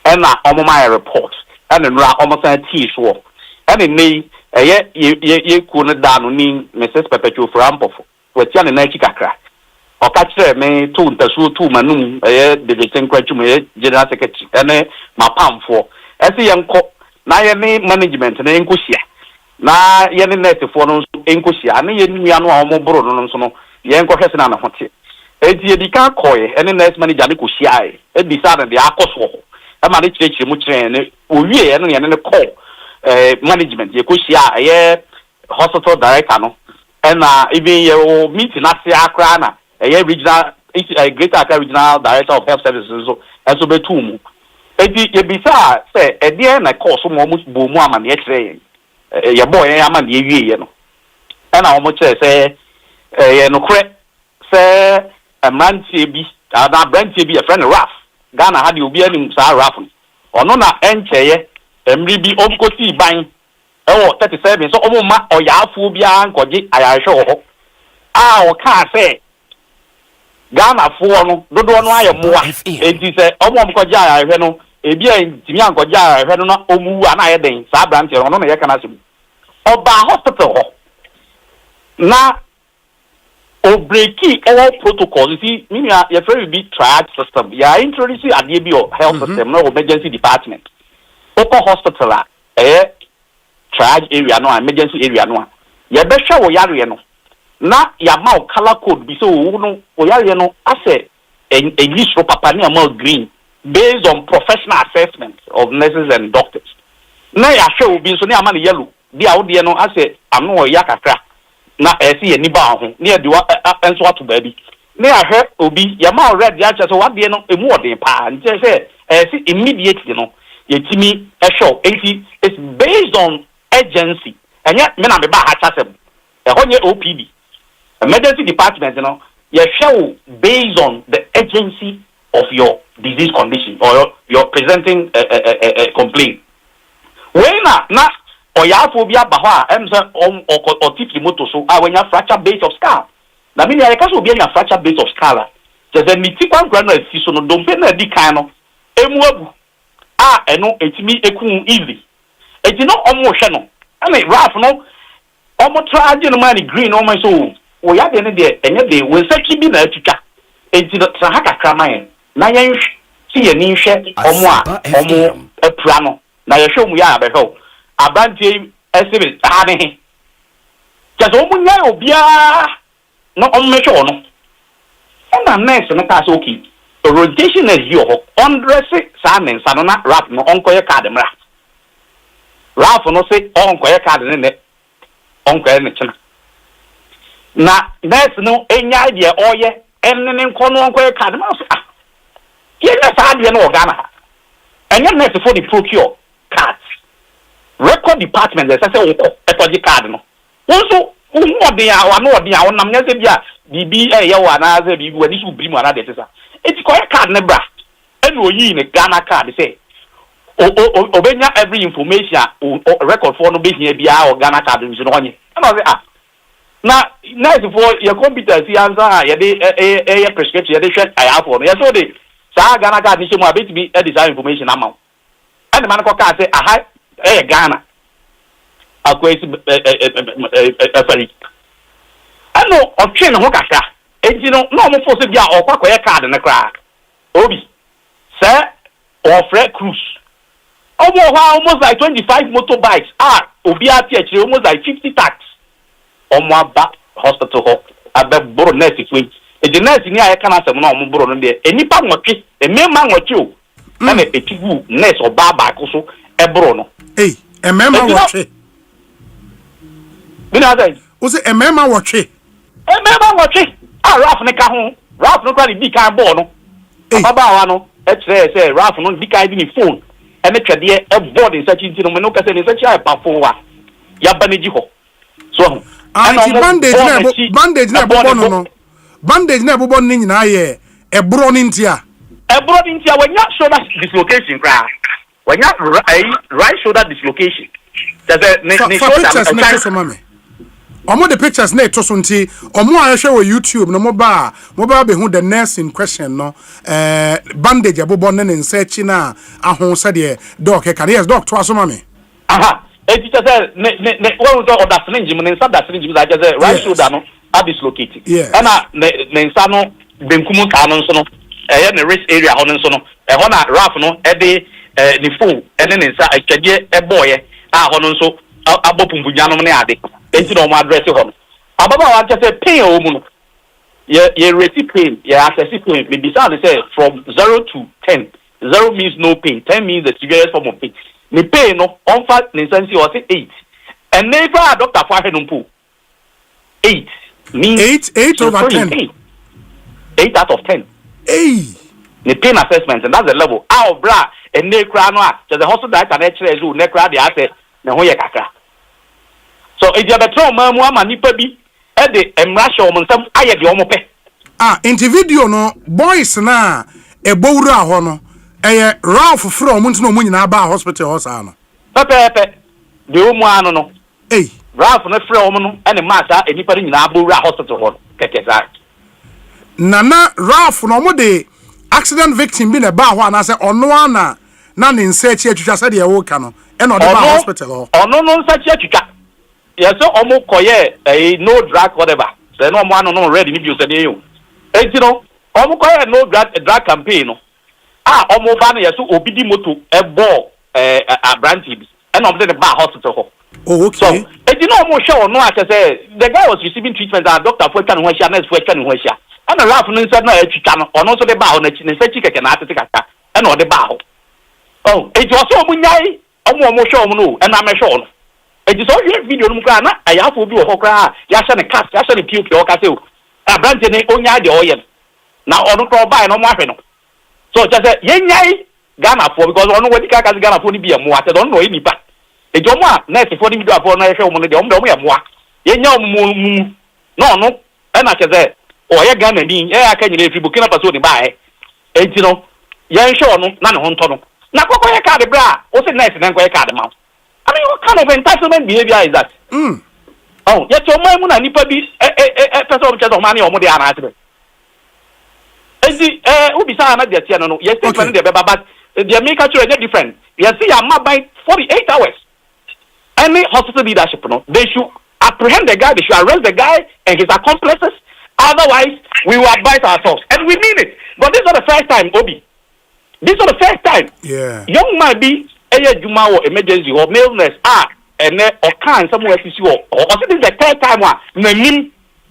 and na omo my report and nra omo san tea so and me ye ku no da no ni Mrs. Perpetual Frampofo wetia ne na chi kakra o ka kire me to ntasu to manum de tenkwanchum general secretary ene mapamfo ese ye nko na ye ne management na enkohia na ye ne net fo no enkohia na ye nua no a omobro no so no ye enkohwese na na hote edi edika koye ene net manager ne kohia e decide de akoso ho e ma ne kirechire mu kire ne owie ene ye ne call management ye kohia ye hospital director no and even ye meeting na se akra na ye regional Greater Accra Regional Director of Health Services so and so betumu edi ye bisa say e dey na course mo bo mu ama na ye kire ye boy ye ama na ye wie ye no and na mo kire say ye no kre say amantie bi na brantie bi a friend Raf Ghana had obi anim sa Raf ono na enche ye emri bi omkoti ban ewo 37 so omo ma oyaafo bia nkoje ayahwe ho o ka say Ghana for no dodo no ayemoa enti se omo nkoje ayahwe no ebi antimi ankoje ayahwe no na omu ana ayeden sa branch no no ye kana sim oba hospital ho na o breaki all protocols see me ya very big triage system ya introduce ade bi o health system no emergency department oko hospital a triage area no emergency area no ya be hwe wo yare no na ya ma o color code bi so wo no o yare no ase English ro papa ni ama green based on professional assessment of nurses and doctors na ya hwe obi so ni ama ni yellow dia wo de no ase anu o ya kakra na esi ye ni ba ho na ye de wa enso ato ba bi na ya hwe obi ya ma red ya che so wa de no emu odin pa nje se esi immediately no yetimi show it's based on agency and yet me na me ba ha chasem honye OPD emergency department no ye show based on the agency of your disease condition or you're presenting a complaint. When na oyaphobia bahwa emse or tip moto so when you fracture base of skull. Na mean ya kaso obi anya fracture base of skull. Just the miti kwan kwan na si so no dompe na di kan no emu agu eno etimi ekun easy. Eti no omo hwe no. Ani raf no omo traje no man green omo so wo ya de ne de enye de we saki bi na atwika. Eti no tra haka kraman na yen si ye ni hwe omo omo apura no na ye hwe mu ya abehwe abrantie esebe ane just omo nya obia no omo hwe no na nurse no ka so okay rotation is your undress sanen sanona rap no onkoye card mra rap no say onkoye card ne onkoye ne china na nurse no enya idea oye enne nko no onkoye card ma so ye na sa de no Ghana enya nurse for the procure cards record department they say onko ekodi card no wonso umode ya wa no ode ya wonam nya se bia bibi ye wa na ze bibi wani su biri mu ana de tesa eti koye card ne bra enu oyi ne Ghana card say obenya every information record for no be here bia o Ghana card nso no onye na say na nice for your computer si answer ye de prescription ye de hwe aya for no ye so de sa Ghana card ni se mu abeti bi e design information amount and man ko ka say aha Ghana akwesi fari ano otwe ne ho kaka enti no na omo force bia okwakoye card ne kra obi say offer cruise almost like 25 motorbikes obi ati akire almost like 50 tax omo aba hospital ho abeboro nurse fwe the nurse ni ayeka na asem na omo boro no de enipa nwotwe emema nwotwe o na na etigu nurse oba ba ko eboro no emema nwotwe bina dai o se emema nwotwe Ralph ne ka ho Ralph no kwali bi kan ball no baba wa no e kire say Ralph no bi kan bi ni phone e me twede e board in search into no me no ka say ni search ai pa phone wa ya baneji ho so bandage na bobo no bandage na bobo ni nyina ye e bro ni ntia wanya shoulder dislocation cra wanya right shoulder dislocation that ne shoulder omo the pictures na eto so nti omo a hwe wo YouTube no moba be hu the nurse in question no bandage abobo ne nsechi na ahon se de doc e can yes doc to aso mame eti say ne wo do order syringe mo nsa da syringe bi say right shoulder no are dislocated na ne nsa no benkum ka no nso no ne wrist area ho nso no ho na raf no de ni phone ne nsa atwade boye ho no nso abopumbunya no ne ade enti no mo address ho ababa wa say pain o mu no ye rate pain ye assess pain me decide say from 0 to 10 0 means no pain 10 means the severest form of pain me pain no on fact ne sense o say 8 and never doctor for him po 8 means 8 over 10 8 out of 10 the pain assessment and that's the level bra and ne kra no just the hospital that na chere zo ne kra dey ase ne ho ye kakra. So if you better mamu ama nipa bi e de emrasha o nsam aye de o mo pe into video no boys na e bowura ho no Ralph from muntu no munyina ba hospital hosa no pepe de o mu anu no Ralph na frɛ o mu no ene mata enipa ni nyina bowura hospital ho keke za nana Ralph no mo de accident victim bi na ba ho ana se ono ana na ne nsechi atwitwa se de e wo ka no e no de ba hospital ho ono no nsechi atwitwa yes so omo koye no drug whatever say no mo no ready ni bi o se dey you enti no omo koye no drug campaign no omo ba no yes so obi di moto e ball abranti bi e no dey ba hospital ho okay so enti no omo hwe no say the guy was receiving treatment and doctor for kan ho hia nurse for kan ho hia and Ralph no said na atwitwa no ono so dey ba ho na chi ne sechi keke na atete kaka e no dey ba ho enti o so omo nyai omo hwe omo no e na me hwe no enti so you video no kra na ayafo bi wo kra ya hye ne cast ya hye ne piu o ka se o abrante ne onya de oye na ono kro bai no mo ahwe no so just say yenyai Ghana for because ono wadi ka Ghana for ni bi emo ate don no e nipa enti omo a nurse for ni video for na hwe omo no de omo ye mo a yenya omo mu no no e na che say o ye Ghana ni e aka nyire fi Burkina Faso ni bai you know, young show no, none on tono. Na koko ye card bra, o say nice na ko card ma. I mean, what kind of entitlement behavior is that? Oh, yet your man na nipa bi person of just money or more dey anate. Ezi obi sa na dey tia no, yes statement dey beba but the make actually different. You see am by 48 hours. Any hospital leadership no, they should apprehend the guy, they should arrest the guy and his accomplices. Otherwise, we will advise ourselves. And we mean it. But this is not the first time, Obi. This is not the first time. Yeah. Young man be a juma or emergency or illness and then or can somewhere to see or this is the third time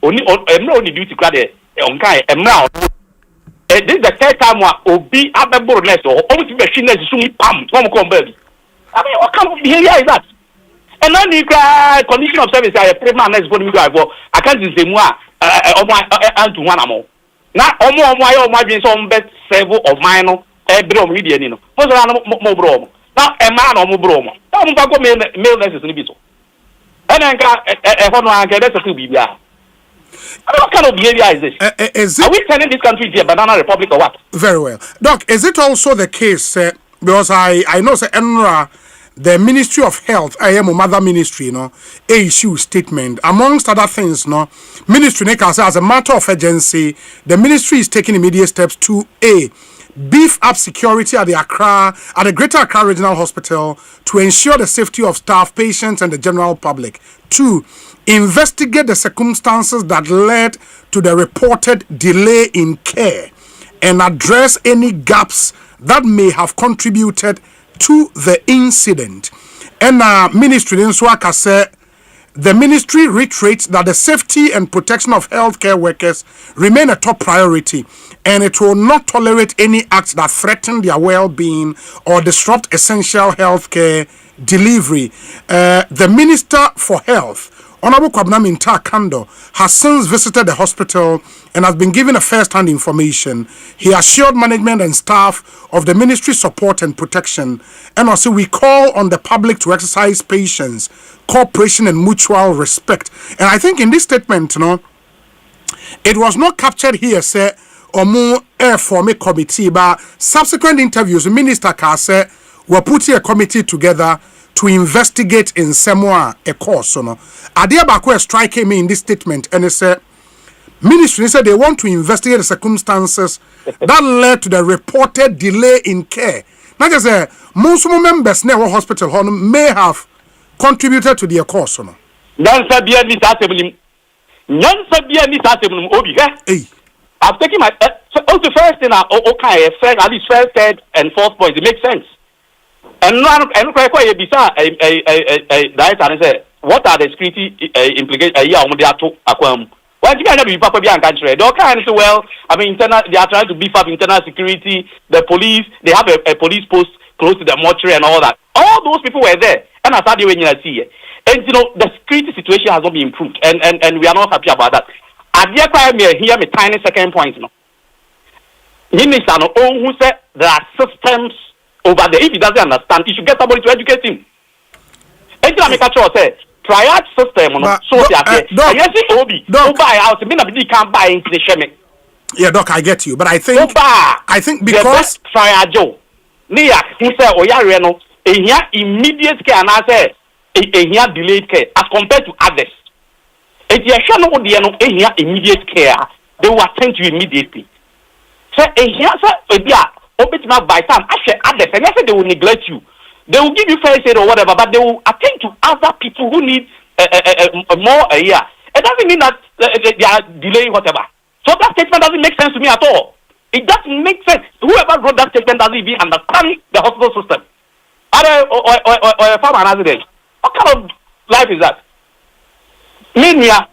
only duty credit on kind and now. This is the third time Obi Abeborness or almost machine is soon pam come baby. I mean, what kind of behavior is that? And then the condition of service I pray man is going to go. I can't say more. To one among. Now, my being some best several of mine, bro, median. Was more bro. Now, a man or more bro. Now, I'm going to mail messages in the bill. And then, that's a 2 BBR. What kind of behavior is this? Are we turning this country into a banana republic or what? Very well. Doc, is it also the case, because I know, Enra, the Ministry of Health, I am a mother ministry, issue statement. Amongst other things, ministry as a matter of urgency, the ministry is taking immediate steps to beef up security at the Greater Accra Regional Hospital to ensure the safety of staff, patients, and the general public. 2, investigate the circumstances that led to the reported delay in care and address any gaps that may have contributed to the incident. And ministry in Swaka said the ministry reiterates that the safety and protection of healthcare workers remain a top priority, and it will not tolerate any acts that threaten their well-being or disrupt essential healthcare delivery. The Minister for Health, Honorable Kwabena Minta Kando, has since visited the hospital and has been given a first-hand information. He assured management and staff of the ministry support and protection, and also we call on the public to exercise patience, cooperation, and mutual respect. And I think in this statement, it was not captured here, say, or air form a committee, but subsequent interviews, the minister said, we're putting a committee together to investigate in Samoa a course. Adia Bakwe striking me in this statement, and they said, ministry said they want to investigate the circumstances that led to the reported delay in care. Not just most members in our hospital may have contributed to the course. I've taken my the first thing at least first, third, and fourth point. It makes sense. And what are the security implications? Well, I mean, they are trying to beef up internal security. The police, they have a police post close to the mortuary and all that. All those people were there, and I started when you see it. And the security situation has not been improved, and we are not happy about that. I hear me tiny second point. Minister who said there are systems over there. If he doesn't understand, he should get somebody to educate him. And I make a choice. Triage system, yeah, Doc, I get you, but I think because triage, who said, immediate care and I say, delayed care as compared to others. If you are immediate care, they will attend to you immediately. So, by time, others, and they will neglect you. They will give you first aid or whatever, but they will attend to other people who need more a year. It doesn't mean that they are delaying whatever. So that statement doesn't make sense to me at all. It doesn't make sense. Whoever wrote that statement doesn't even understand the hospital system. Or a farmer has what kind of life is that? Meanwhile,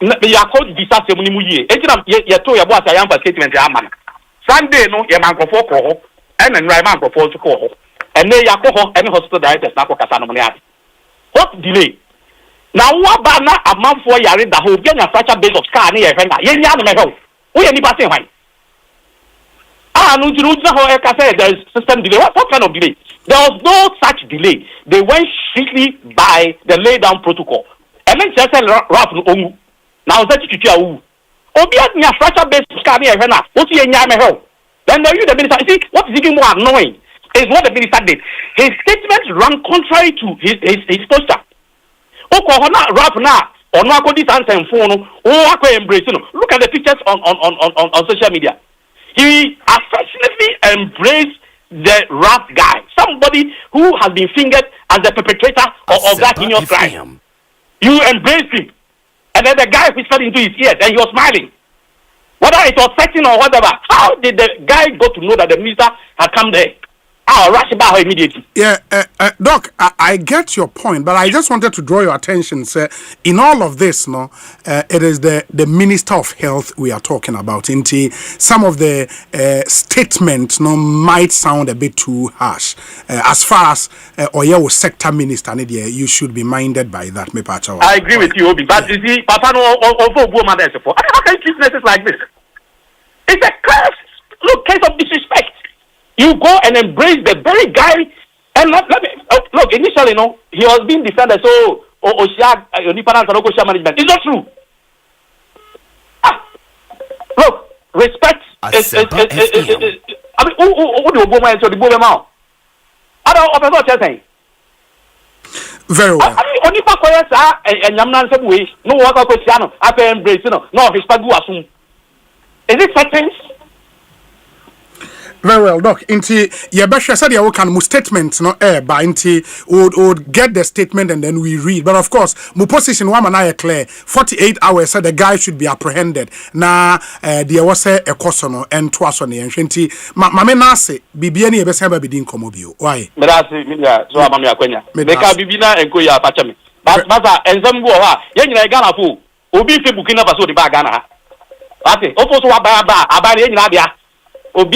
you are called disaster. You told your boss I am a statement. Sunday, no, you're man for and then right man for call. And then Yakoho and hospital directors now what delay? Now what banner a month for Yari the whole get a such a base of scar near Henry. We are passing why? There is system delay. What kind of delay? There was no such delay. They went strictly by the lay down protocol. And then just Ralph Omu. Now that you Obiat near fracture base scar near Henry. What's your name? Then you the minister. See, what is even more annoying is what the minister did. His statements ran contrary to his posture. Rap now. Or no, this answer and phone. Embrace. Look at the pictures on social media. He affectionately embraced the rap guy, somebody who has been fingered as the perpetrator of that heinous crime. You embraced him, and then the guy whispered into his ears, and he was smiling. Whether it was setting or whatever, how did the guy go to know that the minister had come there? I'll rush about her immediately. Yeah, Doc, I get your point, but I just wanted to draw your attention, sir. In all of this, it is the Minister of Health we are talking about. Some of the statements might sound a bit too harsh. As far as Oyo sector minister, you should be minded by that. I agree with you, Obi, but you see, Papa no how can you treat nurses like this? It's a case of disrespect. You go and embrace the very guy, and look. Initially, he was being defended. So, management. It's not true. Look, respect. I mean, who do you go and the out? I don't know saying. Very well. I mean, only for and Yamnan said, "We no work out Cristiano. I can embrace no respect. Is it certain?" Very well, Doc. Yabasha said you can statement would get the statement and then we read. But of course, my position one man clear. 48 hours said the guy should be apprehended. Now there was a Ekosono and twice on the ancient. Mame nase bibiani ebeseba bidin komobio. Why? So amami akwenya. Meka bibina enko ya pachami. Basa enzambu ha. Yenyi Ghana fu. Obi fe Burkina Faso di ba Ghana ha. Ati opo so wa ba abari yenyi na bia. Doc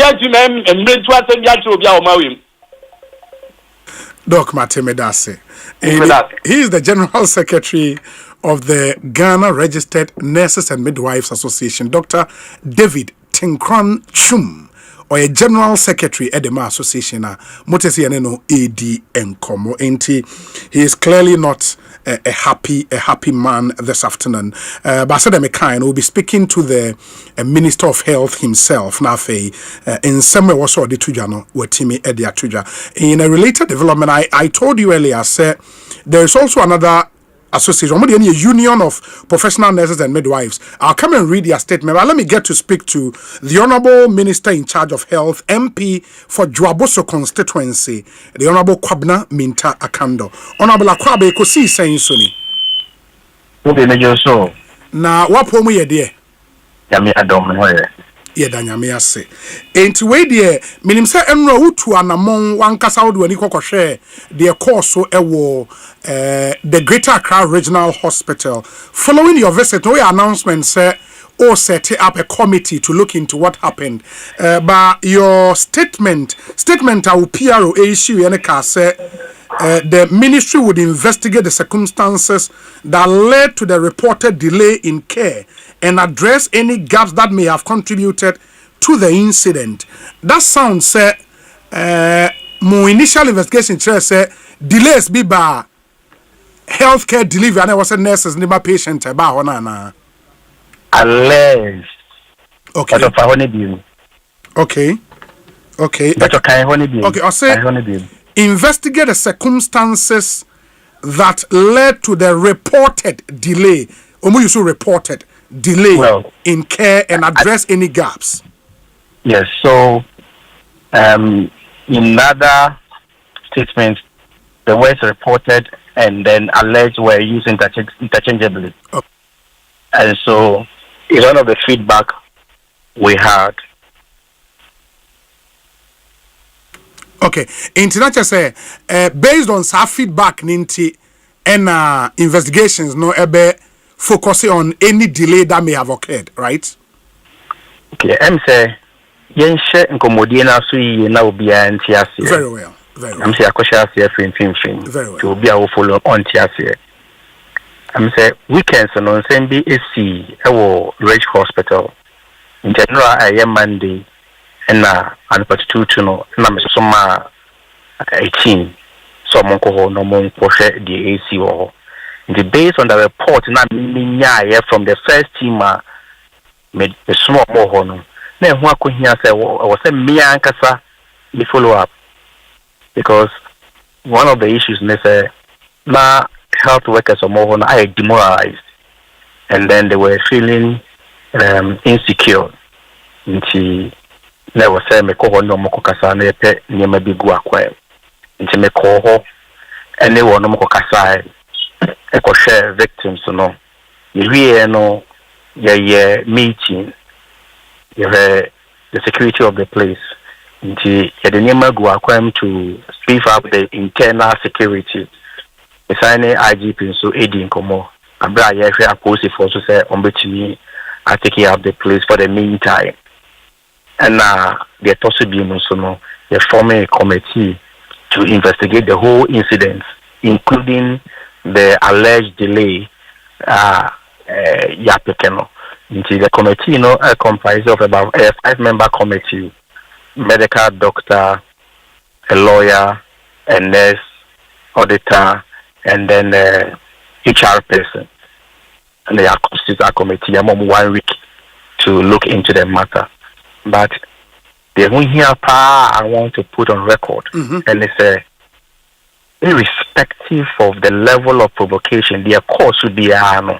Matemedase. He is the General Secretary of the Ghana Registered Nurses and Midwives Association, Dr. David Tinkran Chum, or a General Secretary at the Association, Motesi Aneno AD Nkomo. He is clearly not a happy man this afternoon. Basada Mekai will be speaking to the Minister of Health himself. Nafe in some way also the Tujano Wetimi Edia Tuja. In a related development, I told you earlier, sir, there is also another association, a union of professional nurses and midwives. I'll come and read their statement, but let me get to speak to the Honorable Minister in charge of Health, MP for Dwaboso constituency, the Honorable Kwabna Minta Akando. Honorable Akwabe Ekosiisen Soni. Na wapo mu ye de? Yami adom no ye. Ye da nyame ase. Enti we de minim se enro wutu anamon wankasa wodo ani kokohwe de course ewo the Greater Accra Regional Hospital. Following your visit, no announcement say set up a committee to look into what happened. But your statement our PRO issue and say the ministry would investigate the circumstances that led to the reported delay in care and address any gaps that may have contributed to the incident. That sounds more initial investigation say delays be by healthcare delivery and I was a nurses never patient about na. Alleged. Okay. Okay. Okay, I'll say investigate the circumstances that led to the reported delay. You should reported delay in care and address any gaps. Yes, so in other statements, the words reported and then alleged were used interchangeably. Okay. And so, in one of the feedback we had. Okay, international say based on some feedback ninti and investigations no ebe focusing on any delay that may have occurred, right? Okay, say yen share nkomodie na so yi na obi an tiase. Very well. Very well. Say akosha ase fin. Very well. To obi a wo follow on tiase. Say weekends no nsem bi esi ewo Reg Hospital. In general I Monday and anpatutu no na me so ma 18 so mon ko no mon ko the AC wo. Based on the report na me from the first team me small more no na ho akohia say wo say me ankasa me follow up, because one of the issues they say na health workers are more demoralized, and then they were feeling insecure. Nti na wo say me ko ho no moko kasa na epe nyema bi gu akwa. Nti me ko ho ene wo no moko kasa e ko share victims no. Ye no ye meeting the security of the place. Nti ye the nyema gu akwa to beef up the internal security. The sign IGP so aiding komo. Abra ye hwe aposi for so say ombetimi are taking up the place for the meantime. And they're possibly no, they're forming a committee to investigate the whole incident, including the alleged delay. Yapekeno. The committee, comprises of about a 5-member committee, medical doctor, a lawyer, a nurse, auditor, and then HR person. And they are constituted a committee among 1 week to look into the matter. But the one here I want to put on record, and it's irrespective of the level of provocation, their cause should be no.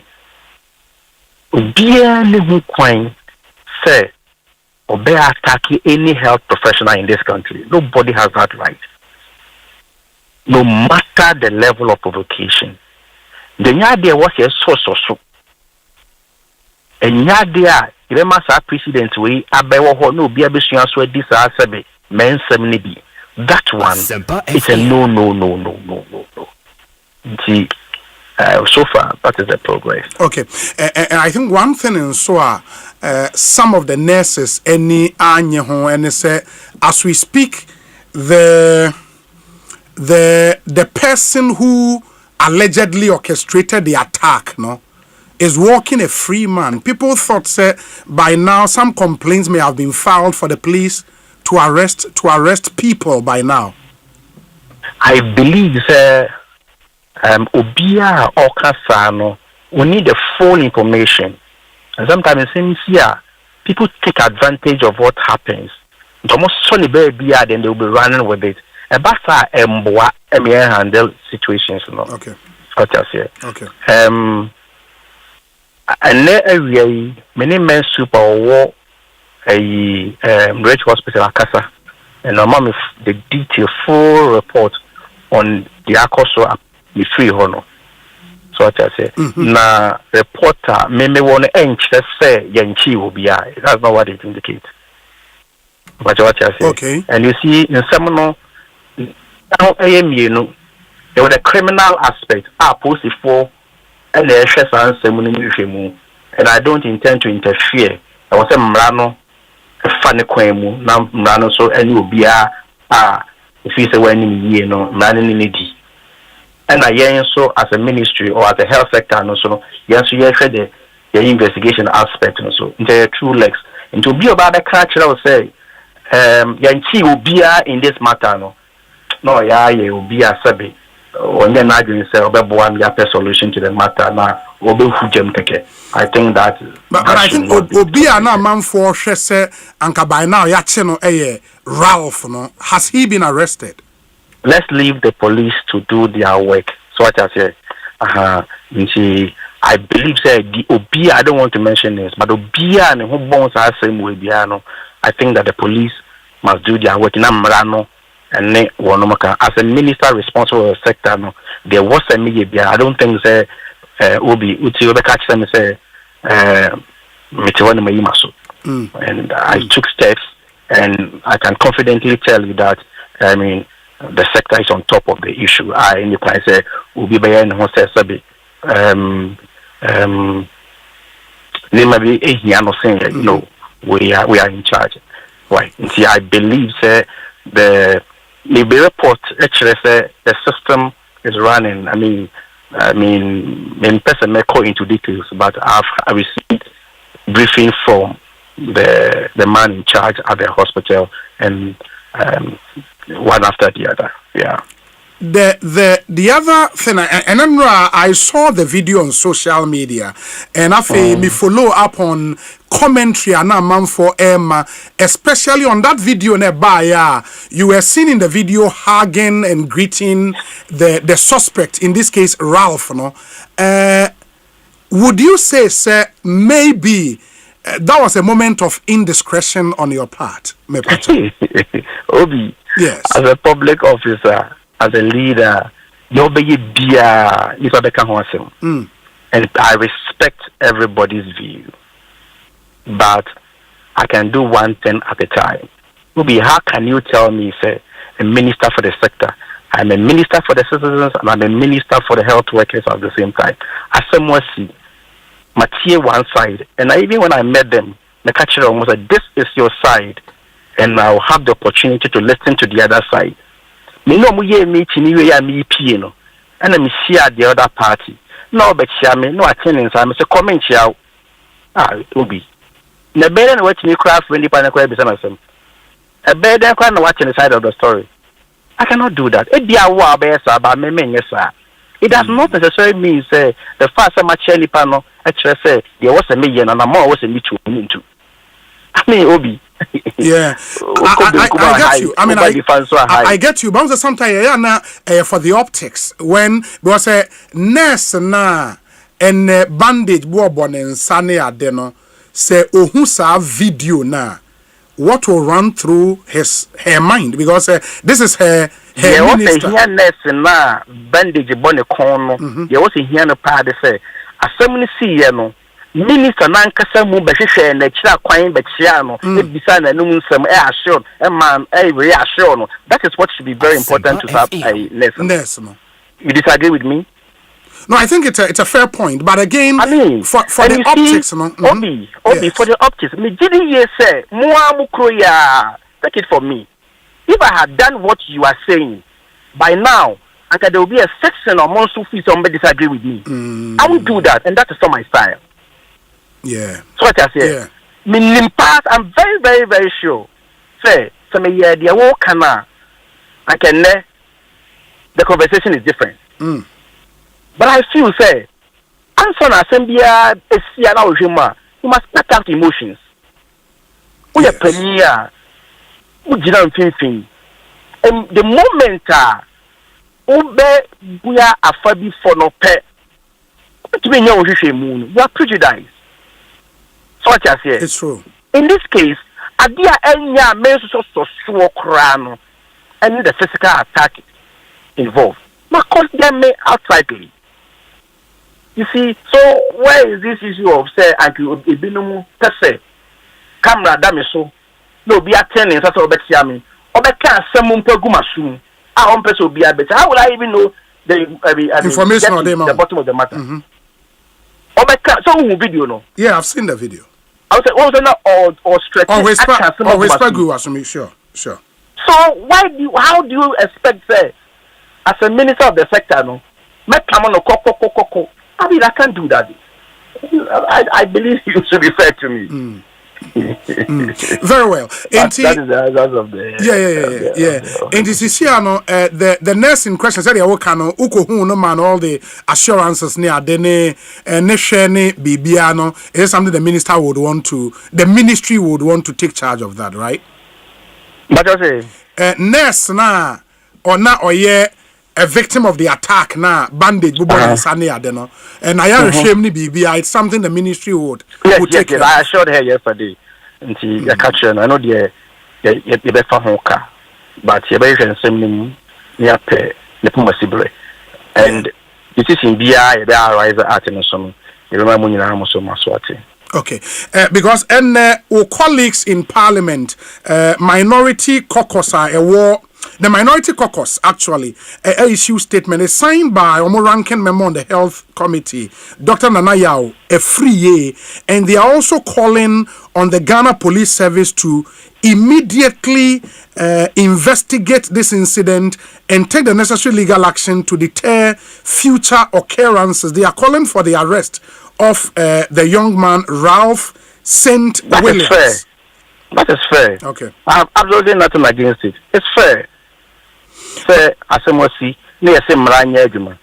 Barely who coin say or be attacking any health professional in this country. Nobody has that right. No matter the level of provocation. The idea was a so. And idea remember our precedent way abewo ho no bia besua so adi sa sebe men sem ne bi. That one it's a no. So far that is the progress. Okay, and I think one thing in some of the nurses any anye ho and say as we speak the person who allegedly orchestrated the attack is walking a free man. People thought by now some complaints may have been filed for the police to arrest people by now. I believe Obia or Kasano, we need the full information. And sometimes it seems people take advantage of what happens. Almost solely baby, then they'll be running with it. And that's handle situations. Okay. Okay. And area many men super war a Red Hospital Akasa, and I'm the detailed full report on the Akoso the free honor. So what I say na reporter me want to say Yanchi will be that's not what it indicates. But what I say. Okay. And you see in some now there was a criminal aspect posted for and I don't intend to interfere. I was a Mrano, a funny quemu, now Mrano, so any will be if you say when Mrano. And I so as a ministry or as a health sector, so yes, you the investigation aspect, so there are two legs. And to be about the culture, I will say, Yanchi will be in this matter, no, you will be a sabi. When you're not doing so, one solution to the matter now. I think that. But I think Obia na man for say anka by now yacheno Ralph has he been arrested? Let's leave the police to do their work. So what I say, I believe the Obia. I don't want to mention this, but Obia and who bones are same way. I think that the police must do their work. And as a minister responsible for the sector, there was a media. I don't think Obi catch them say and I took steps, and I can confidently tell you that the sector is on top of the issue. I in the place say Obi Bayan Hose Sabi no, we are in charge. Why? See, I believe the report actually say the system is running. In person may go into details, but I received briefing from the man in charge at the hospital, and one after the other. Yeah. The other thing, and I saw the video on social media, and I me follow up on commentary and a man for Emma, especially on that video nearby. You were seen in the video hugging and greeting the suspect, in this case Ralph. No, would you say, sir, maybe that was a moment of indiscretion on your part? Obi, yes, as a public officer, as a leader, you'll be and I respect everybody's view, but I can do one thing at a time. Obi, how can you tell me, say, a minister for the sector? I'm a minister for the citizens and I'm a minister for the health workers at the same time. As someone see, Mathieu one side, and even when I met them, the catcher almost said, "This is your side," and I'll have the opportunity to listen to the other side. Me no mu ye me chini we ya me pie no, and me share the other party. No, but share me no attendance. I say comment share. Obi. Na better na watch me craft when the panel kwa be some. A better kwa na watching the side of the story. I cannot do that. It be a wa be sa ba me yes. It does not necessarily mean say the fact that my cherry panel actually say there was a million and more was a mutual into. I mean, Obi. Yeah, I get you. I mean, I get you. But sometimes for the optics, when there was a nurse na and bandage boobon and sunny adeno say ohusa video na, what will run through her mind, because this is her minister. Here nurse na bandage bonne corner. There was a here no part say assembly see no. Minister nankasa mu behwehwe na kira kwan betia no ebisa na num nsem assure man reassure no. That is what should be very important to have a lesson. No. You disagree with me? No, I think it's a fair point, but again, I mean, for the optics, no. Obi, yes. For the optics, me didn't hear say muamukroya. Take it from me. If I had done what you are saying by now, and there will be a section or most who somebody disagree with me. I won't do that, and that is not my style. Yeah. So what I say, yeah. I'm very, very, very sure. Say, some year the walk kana, I can the conversation is different. But I feel say, answer na sembia esia na ojuma. You must not have emotions. We are penia. We jina mfinfin. And the moment ube buya afabi for no pe. You are prejudiced. So what I say? It's true. In this case, adia enya meso so krano and the physical attack involved. But cause them me outrightly. You see, so where is this issue of say anti ibinumu pese camera damiso no be attending so obetia me obeka asem mpagumasum a on pese obi abeta. How will I even know the information on the bottom of the matter? Obeka so video no. Yeah, I've seen the video. I was also not or stretch. Always me, sure. So how do you expect say as a minister of the sector no make come on koko? I mean, I can't do that. I believe you should be fair to me. Very well. That is the answer of the yeah. And this is here the nurse in question said uko no man all the assurances near dene ne share ne bibiano is something the minister would want to, the ministry would want to take charge of that, right? But I say nurse na or na or yeah a victim of the attack na bandage and sunny adeno and I am ashamed BBI. It's something the ministry would take care. I assured her yesterday and she catch her. I know the better honka, but you better send near pay the Pumasibre and it is in BI the rise at some. You remember when you are so much okay, because and our colleagues in Parliament, minority caucus are a war. The minority caucus actually issue statement is signed by Omo ranking member on the health committee, Dr. Nanayao, a free, and they are also calling on the Ghana Police Service to immediately investigate this incident and take the necessary legal action to deter future occurrences. They are calling for the arrest of the young man Ralph St. Williams. Fair. That is fair. Okay. I have absolutely nothing against it. It's fair. Fair, as I must see, near some Ranya.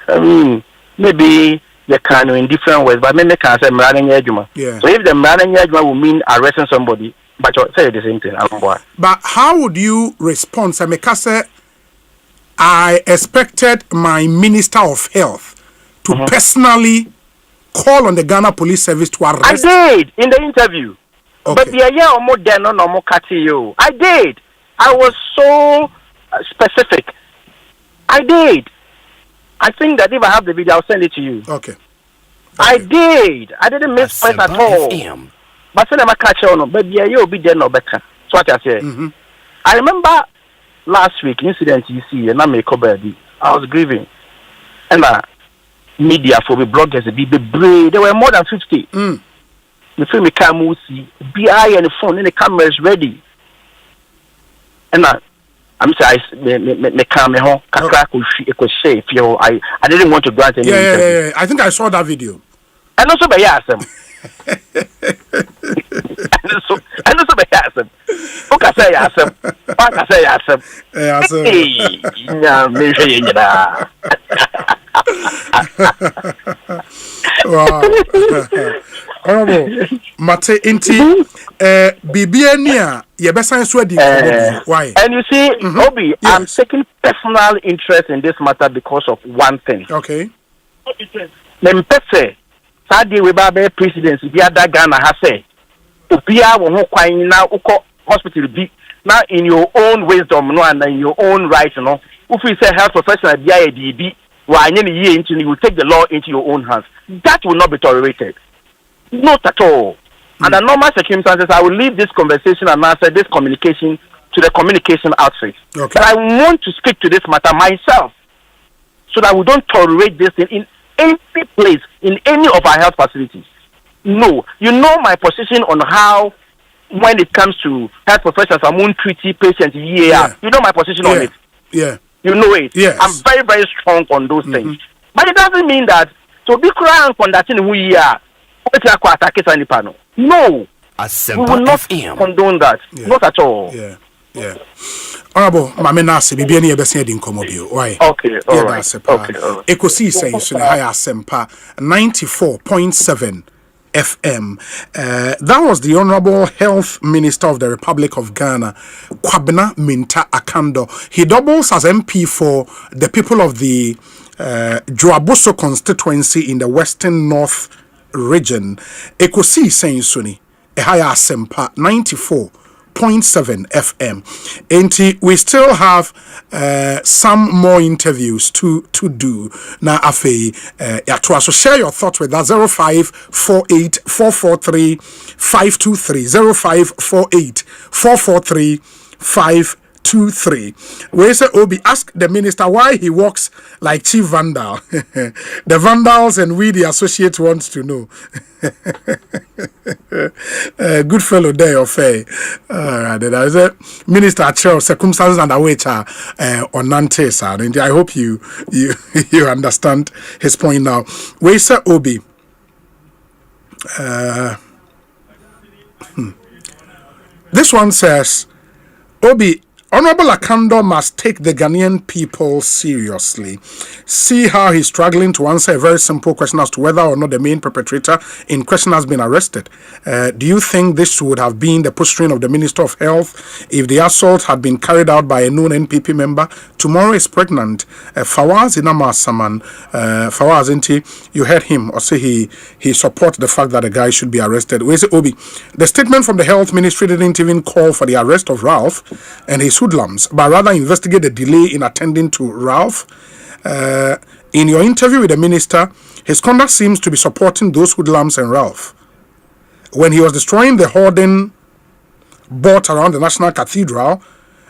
I mean, maybe you can in different ways, but maybe can say running ejuma. Yeah. So if the running ejuma will mean arresting somebody, but you say the same thing. But how would you respond? Say, I expected my Minister of Health to personally call on the Ghana Police Service to arrest. I did in the interview. Okay. But the year or more than no more you. I did. I was so specific. I did. I think that if I have the video, I'll send it to you. Okay. I did. I didn't miss points at all. But then I catch on. But yeah, you'll be there no better. So what I say. I remember last week incident you see, and I make I was grieving, and media for the bloggers, the brave. There were more than 50. The film come see BI and the phone and the camera is ready. And I'm sorry, me come home. I didn't want to grant any. Yeah. I think I saw that video. And also by Asem. And also by Asem. Okay, say Asem. Okay, say Asem. Yeah, maybe wow. Honorable Mate Inti Bibiania Yebesan Swedi. Why? And you see, Obi, yes. I'm taking personal interest in this matter because of one thing. Okay. Nempese Sadi Webabe presidency Biada Ghana has said Upia won't quite now hospital be now in your own wisdom no and in your own right, you know. If we say health professional BIADB, why you will take the law into your own hands. That will not be tolerated. Not at all. Under normal circumstances, I will leave this conversation and answer this communication to the communication outfit. Okay. But I want to speak to this matter myself so that we don't tolerate this thing in any place, in any of our health facilities. No. You know my position on how, when it comes to health professionals, I won't treat patients. Yeah. You know my position on it. Yeah. You know it. Yes. I'm very, very strong on those things. But it doesn't mean that to be crying on that thing we are. No. We will not condone that. Yeah. Not at all. Yeah. Honorable Mamenase, Bibiani Ebesia Dinkomobio. Why? Okay, all right. Ekosiisen On Asempa 94.7 FM. That was the Honorable Health Minister of the Republic of Ghana, Kwabena Minta Akando. He doubles as MP for the people of the Joaboso constituency in the Western North region. Ekosiisen On Asempa 94.7 FM. And we still have some more interviews to do. Now, so share your thoughts with us. 0548 443 523 0548 443 523. Where say Obi ask the minister why he walks like chief vandal. The vandals and we the associate wants to know. Good fellow there of there is a minister chair circumstances under which on Nantes and I hope you understand his point now. Where say Obi this one says Obi Honorable Akando must take the Ghanaian people seriously. See how he's struggling to answer a very simple question as to whether or not the main perpetrator in question has been arrested. Do you think this would have been the posturing of the Minister of Health if the assault had been carried out by a known NPP member? Tomorrow is pregnant. Fawaz Inama Saman. Fawaz, you heard him or say he supports the fact that a guy should be arrested. Where's it, Obi? The statement from the Health Ministry didn't even call for the arrest of Ralph and his hoodlums, but rather investigate the delay in attending to Ralph. In your interview with the minister, his conduct seems to be supporting those hoodlums and Ralph. When he was destroying the hoarding bought around the National Cathedral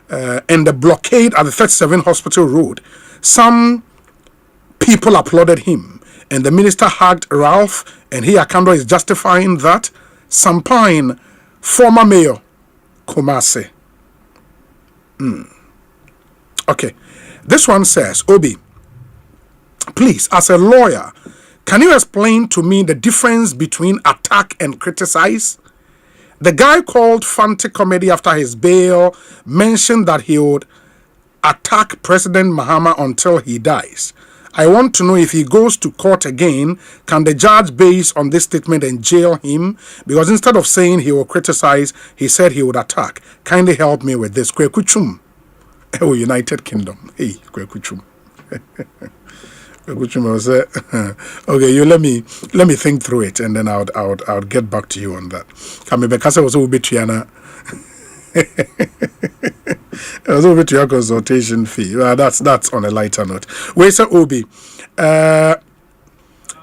and the blockade at the 37 Hospital Road, some people applauded him, and the minister hugged Ralph, and here Akando is justifying that. Sampine, former mayor, Kumasi. Okay, this one says, Obi, please, as a lawyer, can you explain to me the difference between attack and criticize? The guy called Fante Comedy after his bail mentioned that he would attack President Mahama until he dies. I want to know if he goes to court again, can the judge base on this statement and jail him? Because instead of saying he will criticize, he said he would attack. Kindly help me with this. Kwekuchum. Oh, United Kingdom. Hey, Kwekuchum. Kwekuchum was okay, you let me think through it, and then I'll get back to you on that. Kami Bekasa was a bit Triana. It was over to your consultation fee. That's on a lighter note. Where's Obi?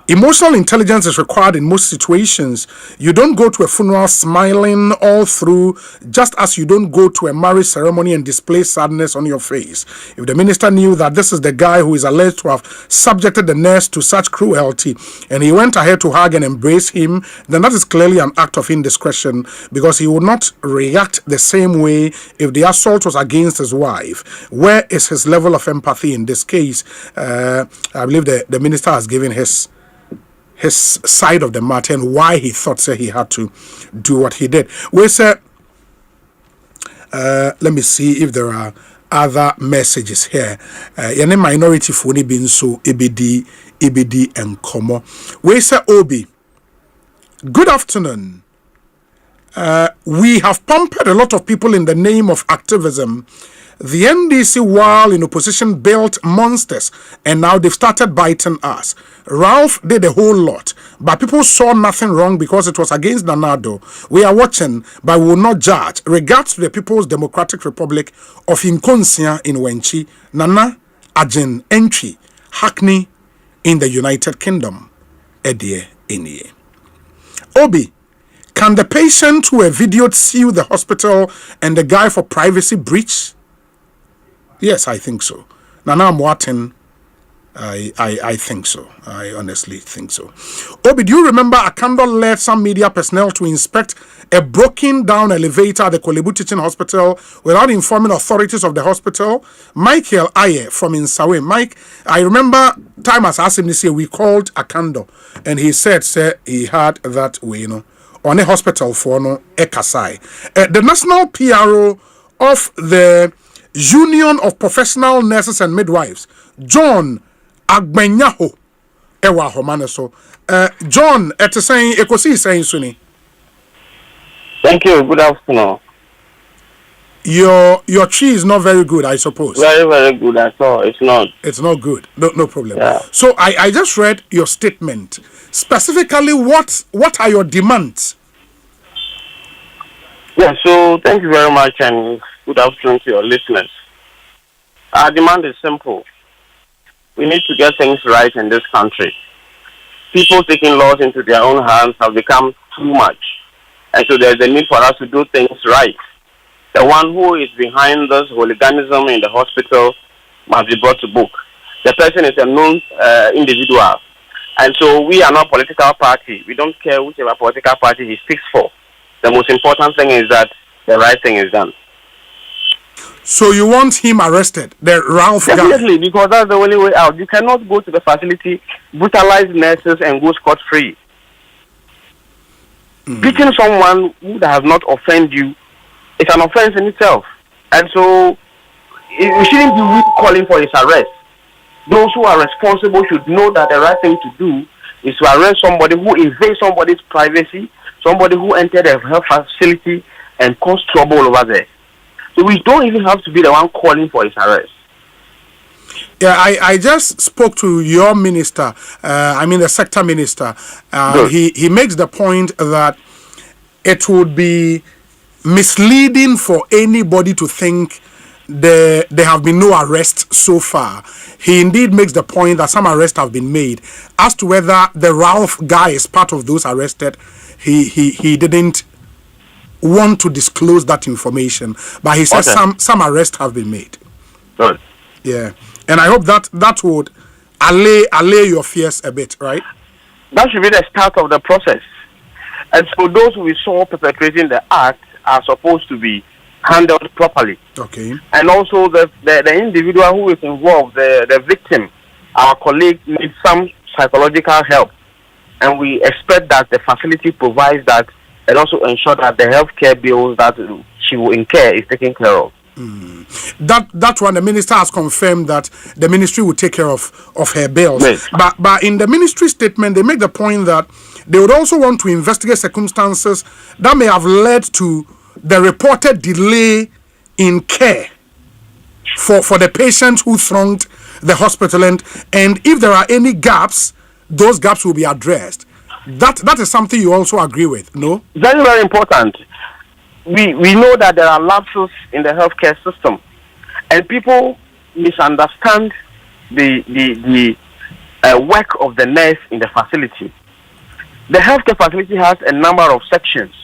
Emotional intelligence is required in most situations. You don't go to a funeral smiling all through, just as you don't go to a marriage ceremony and display sadness on your face. If the minister knew that this is the guy who is alleged to have subjected the nurse to such cruelty, and he went ahead to hug and embrace him, then that is clearly an act of indiscretion, because he would not react the same way if the assault was against his wife. Where is his level of empathy in this case? I believe the minister has given his side of the matter and why he thought he had to do what he did. We said, let me see if there are other messages here. Any minority for any being so EBD and Como. We say Obi. Good afternoon. We have pumped a lot of people in the name of activism. The NDC, while in opposition, built monsters, and now they've started biting us. Ralph did a whole lot, but people saw nothing wrong because it was against Nanado. We are watching, but we will not judge. Regards to the People's Democratic Republic of Inkonsia in Wenchi, Nana, Ajen, Entry, Hackney in the United Kingdom. Edie, Enie. Obi, can the patient who were videoed sue the hospital and the guy for privacy breach? Yes, I think so. Nana Mwatan, I think so. I honestly think so. Obi, do you remember Akando led some media personnel to inspect a broken down elevator at the Kolebu Teaching Hospital without informing authorities of the hospital? Michael Aye from Insawe. Mike, I remember time as asked him this year, we called Akando and he said, he had that way, on a hospital for Ekasai. The national PRO of the Union of Professional Nurses and Midwives, John Agbenyaho, Ewa Homaneso. John, saying Ekosiise Suni. Thank you. Good afternoon. Your tree is not very good, I suppose. Very, very good. I saw it's not. It's not good. No problem. Yeah. So I just read your statement. Specifically, what are your demands? Yeah. So thank you very much and good afternoon to your listeners. Our demand is simple. We need to get things right in this country. People taking laws into their own hands have become too much. And so there's a need for us to do things right. The one who is behind this hooliganism in the hospital must be brought to book. The person is a known individual. And so we are not a political party. We don't care whichever political party he speaks for. The most important thing is that the right thing is done. So you want him arrested, the Ralph guy? Definitely, because that's the only way out. You cannot go to the facility, brutalize nurses, and go scot-free. Beating someone who has not offended you is an offense in itself. And so we shouldn't be calling for his arrest. Those who are responsible should know that the right thing to do is to arrest somebody who invades somebody's privacy, somebody who entered a health facility and caused trouble over there. So we don't even have to be the one calling for his arrest. Yeah, I just spoke to your minister, the sector minister. He makes the point that it would be misleading for anybody to think there have been no arrests so far. He indeed makes the point that some arrests have been made. As to whether the Ralph guy is part of those arrested, he didn't want to disclose that information, but he says some arrests have been made. Good. Yeah, and I hope that would allay your fears a bit, right? That should be the start of the process. And so those we saw perpetrating the act are supposed to be handled properly. Okay. And also the individual who is involved, the victim, our colleague, needs some psychological help. And we expect that the facility provides that and also ensure that the healthcare bills that she will incur is taken care of. That one, the minister has confirmed that the ministry will take care of her bills. Yes. But in the ministry statement, they make the point that they would also want to investigate circumstances that may have led to the reported delay in care for the patients who thronged the hospital, and if there are any gaps, those gaps will be addressed. That is something you also agree with, no? Very, very important. We know that there are lapses in the healthcare system, and people misunderstand the work of the nurse in the facility. The healthcare facility has a number of sections.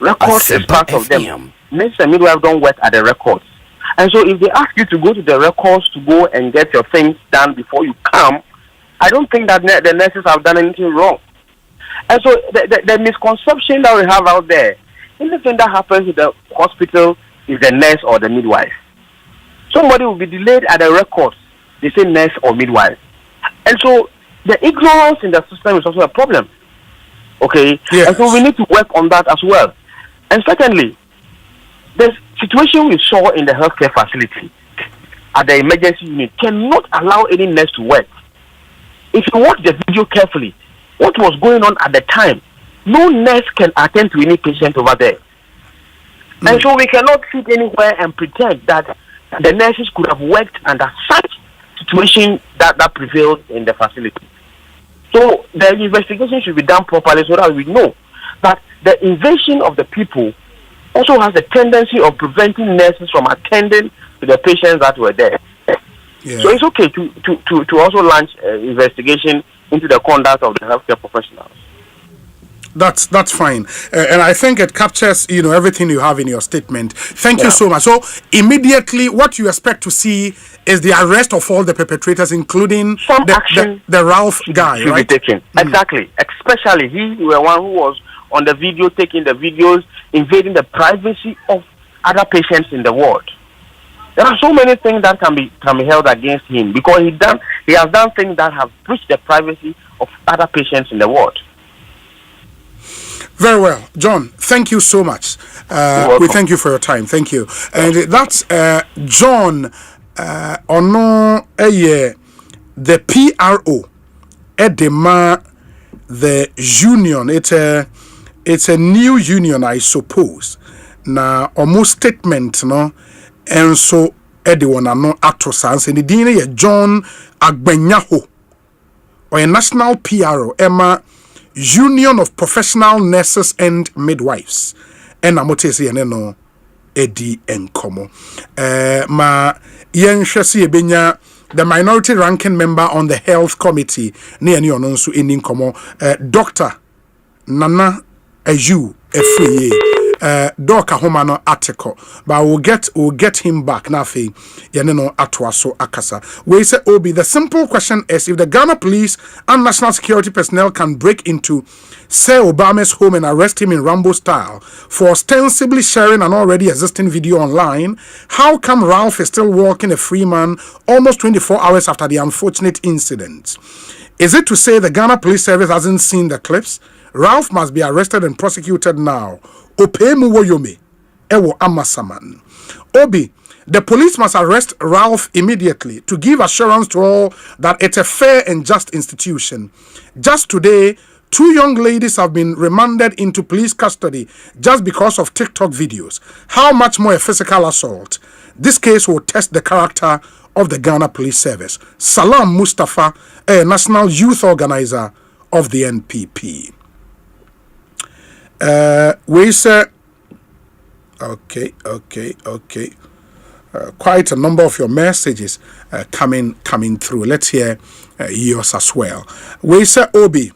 Records is part of them. Nurse and midwife don't work at the records. And so if they ask you to go to the records to go and get your things done before you come, I don't think that the nurses have done anything wrong. And so the misconception that we have out there, anything that happens in the hospital is the nurse or the midwife. Somebody will be delayed at the records, they say nurse or midwife. And so the ignorance in the system is also a problem. Okay? Yes. And so we need to work on that as well. And secondly, the situation we saw in the healthcare facility at the emergency unit cannot allow any nurse to work. If you watch the video carefully, what was going on at the time, no nurse can attend to any patient over there. And so we cannot sit anywhere and pretend that the nurses could have worked under such situation that prevailed in the facility. So the investigation should be done properly so that we know that the invasion of the people also has a tendency of preventing nurses from attending to the patients that were there. Yeah. So it's okay to also launch investigation into the conduct of the healthcare professionals. That's fine, and I think it captures everything you have in your statement. Thank you so much. So immediately, what you expect to see is the arrest of all the perpetrators, including the Ralph guy, right? Be taken. Exactly, especially he was one who was on the video, taking the videos, invading the privacy of other patients in the ward. There are so many things that can be held against him because he has done things that have breached the privacy of other patients in the ward. Very well, John. Thank you so much. We thank you for your time. Thank you. And that's John Ono the PRO Edema, the union. It's a new union, I suppose. Na almost statement no, and so Edwona no atosanse. And the dine John Agbenyaho or a national PRO Emma. Union of Professional Nurses and Midwives. And I'm no Eddie Enkomo. Ma yenshesi ebenya the minority ranking member on the health committee near ni ononsu in Enkomo. Dr. Nana Ayu Efriye. Doka Homano article, but we'll get him back. Nafi Yaneno Atwaso Akasa. We say Obi, the simple question is if the Ghana police and national security personnel can break into Sir Obama's home and arrest him in Rambo style for ostensibly sharing an already existing video online, how come Ralph is still walking a free man almost 24 hours after the unfortunate incident? Is it to say the Ghana Police Service hasn't seen the clips? Ralph must be arrested and prosecuted now. Opemu woyome ewo amasaman. Obi, the police must arrest Ralph immediately to give assurance to all that it's a fair and just institution. Just today, 2 young ladies have been remanded into police custody just because of TikTok videos. How much more a physical assault? This case will test the character of the Ghana Police Service. Salam Mustafa, a national youth organizer of the NPP. We say, okay. Quite a number of your messages coming through. Let's hear yours as well. We say, Obi,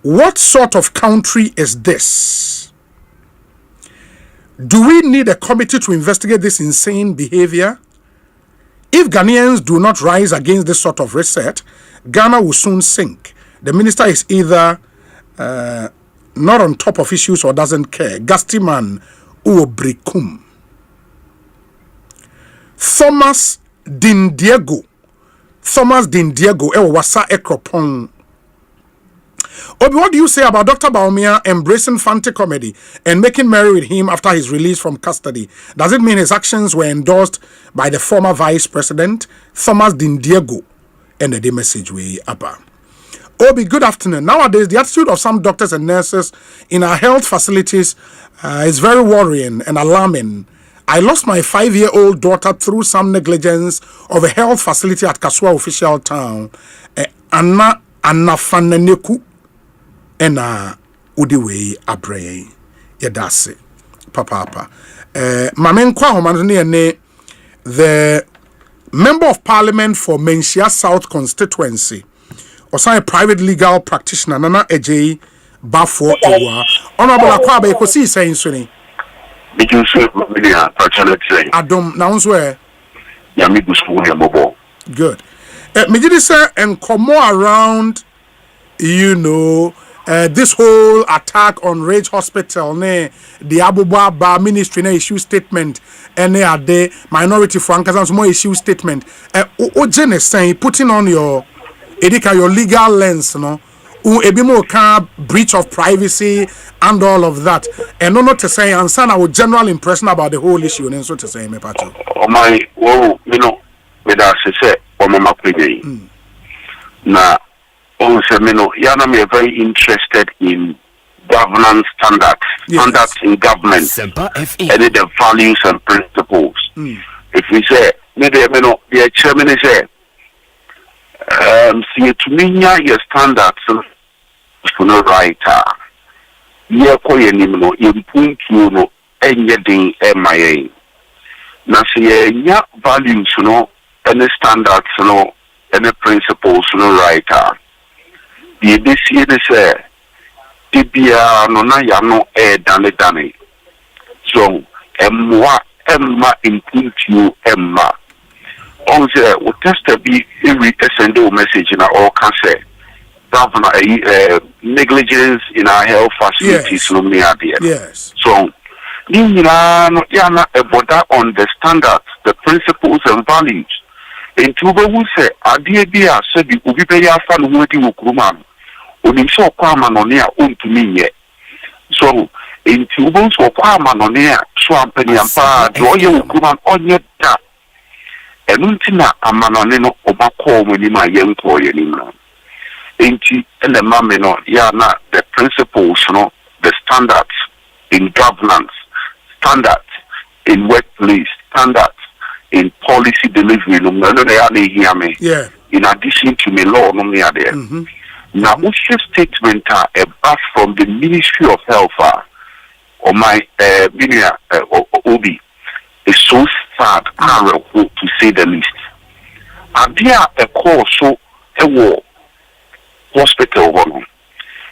what sort of country is this? Do we need a committee to investigate this insane behavior? If Ghanaians do not rise against this sort of reset, Ghana will soon sink. The minister is either not on top of issues or doesn't care. Gastiman Uobrikum. Thomas Dindiego. Wasa Ekropong. Obi, what do you say about Dr. Baumia embracing Fante comedy and making merry with him after his release from custody? Does it mean his actions were endorsed by the former Vice President, Thomas Dindiego, and the message way up? Obi, good afternoon. Nowadays, the attitude of some doctors and nurses in our health facilities is very worrying and alarming. I lost my 5-year-old daughter through some negligence of a health facility at Kasua official town. Anna Fananeku ena udiwe abre yedase papa mamenkwa homane ne the member of parliament for Menchia South constituency Osei private legal practitioner Nana Ejei Bafo Ewa honorable Akwabe Ekosiise saying suni Adom naunzwe Yami busku ya bobo good Mijidi say and come around this whole attack on Rage Hospital, the Abubaba ministry issue statement, and the minority Frankers more issue statement. Ojene saying putting on your legal lens, ebimo breach of privacy and all of that, and not to say and send our general impression about the whole issue. And so to say, me pato. Oh my, with us say, mama na. Also, I'm very interested in governance standards, standards in government, and the values and principles. If we say, the chairman is see to me, your standards, no writer, you point to anything MIA. Now, see, values, any standards, any principles, no writer. This year, Tibia no ya no dane. So, Emma include you, Emma. On the what test to be every send message in our cancer. Governor negligence in our health facilities, no me idea. Yes. So, yana a border on the standards, the principles and values. In Tuba who say, Adia Bia said the Ubibaya fan working with Kuman. When so Kwaman on air own to me yet. So in Tubos or Kwaman on air, Swampany and Pa, Joya Kuman on yet that. And Untina a manonino Obako when my young boy anymore. And the mamino, yana, the principles, the standards in governance, standards in workplace, standards in policy delivery, yeah. In addition to the law, there. Now, what's your statement back from the Ministry of Health or my Obi is so sad, to say the least. And there a call so a war hospital one.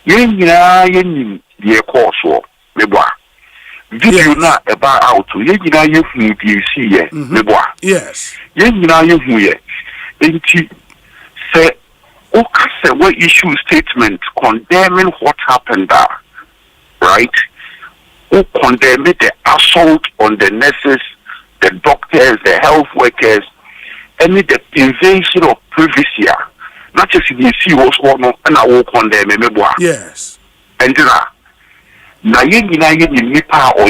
Yen the course war, Meboa. Video na about out to yen you see ye, Meboa. Yes. Yen you here. Say, okay, what issue statement condemning what happened there, right? Who condemned the assault on the nurses, the doctors, the health workers, and the invasion of privacy. Not just if you see what's going on, and I will condemn me. Yes. And na yen nipa or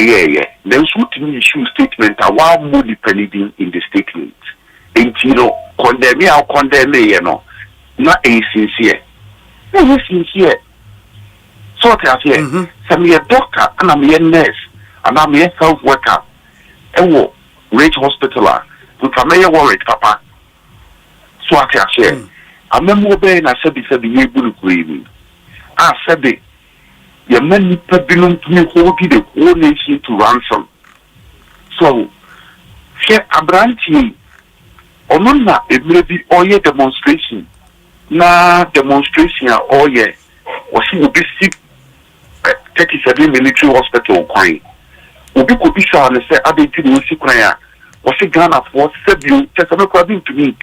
then what issue statement are one more depending in the statement. And condemn me, not a sincere. No, sincere. So I say, I'm a doctor and I'm a nurse and I'm a health worker. And Rage Hospital, we can make worried, Papa. So I say, I'm a mobile and I said, be able to grieve. I said, your many people to me holding the whole nation to ransom. So, here a branching. Onona it may be all your demonstration. Na demonstration all year. Was he will be sick 37 military hospital coin. Ubi could be sure and say, I didn't know sick. Was he Ghana for Sebu? Just according to me,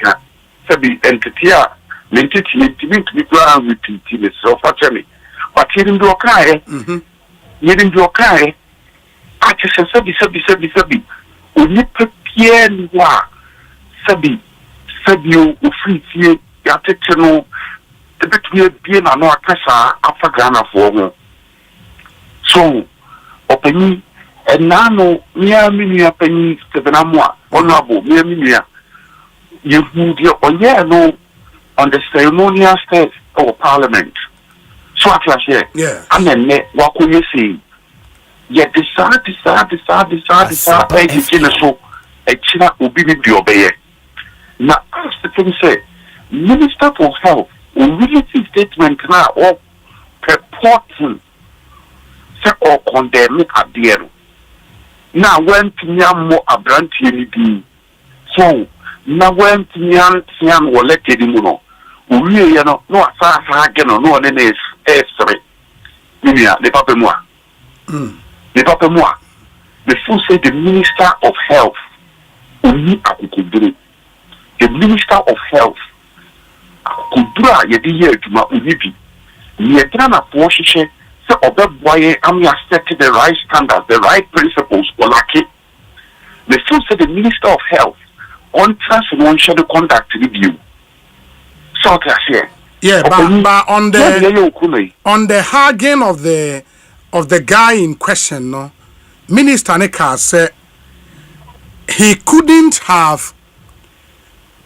Sebi entity, mentity, to be ground with it. So for me. But he didn't do a cry. He didn't do a cry. I just said, Sebi. Only prepare Sabi, Sabio, Ufriti, Yatechano, a bit being a no akasa afa Ghana for ho so openi enano miya penny sebenamwa honorable miya you onye no on the ceremonial stage of parliament so at here and then what could you see yet decide so a china ubi bi obeye na as the thing say Minister for Health will really see statement now or purporting say or condemn at the end. Now when Tinyam more abranti so now when Tinyam will let it know. We no asa again no one is sorry. Mimia the papa moi. The papa moi. The full say the Minister of Health only akukudure. The Minister of Health kudura yedi ye adwuma onibi ye trana po hihye se obeboye am ya set the right standards, the right principles olake the full say the Minister of Health on transnational conduct review so here but on the hagging of the guy in question no Minister Nika said he couldn't have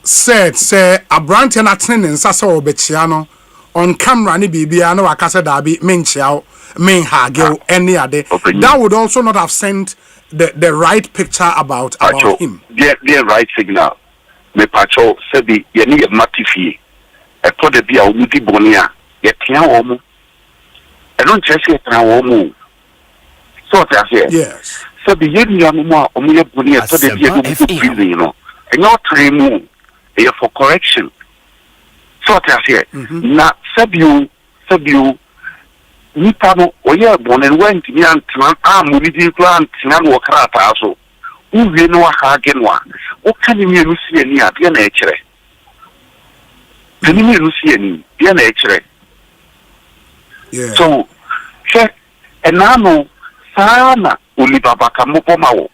said say Abranti na training sasa obechiano on camera ni bibia na wakase dabi menchiao men hagel any other that would also not have sent the right picture about him the right signal me pacho said the yeni matifie e to de bia omudi bonia ye tia omo e don't just ye tia omo so that here yes so the yeni omo omo ye bonia to de bia omudi prison you know and not train for correction. So that's here. Na sabiu nipa no oye bonen went me antena amudi plant na no krata so uwie no ha genwa o kan mi enu sie ni a bia na ekire tani mi enu sie ni bia na ekire so check enano sana ulibaba kamopo mawo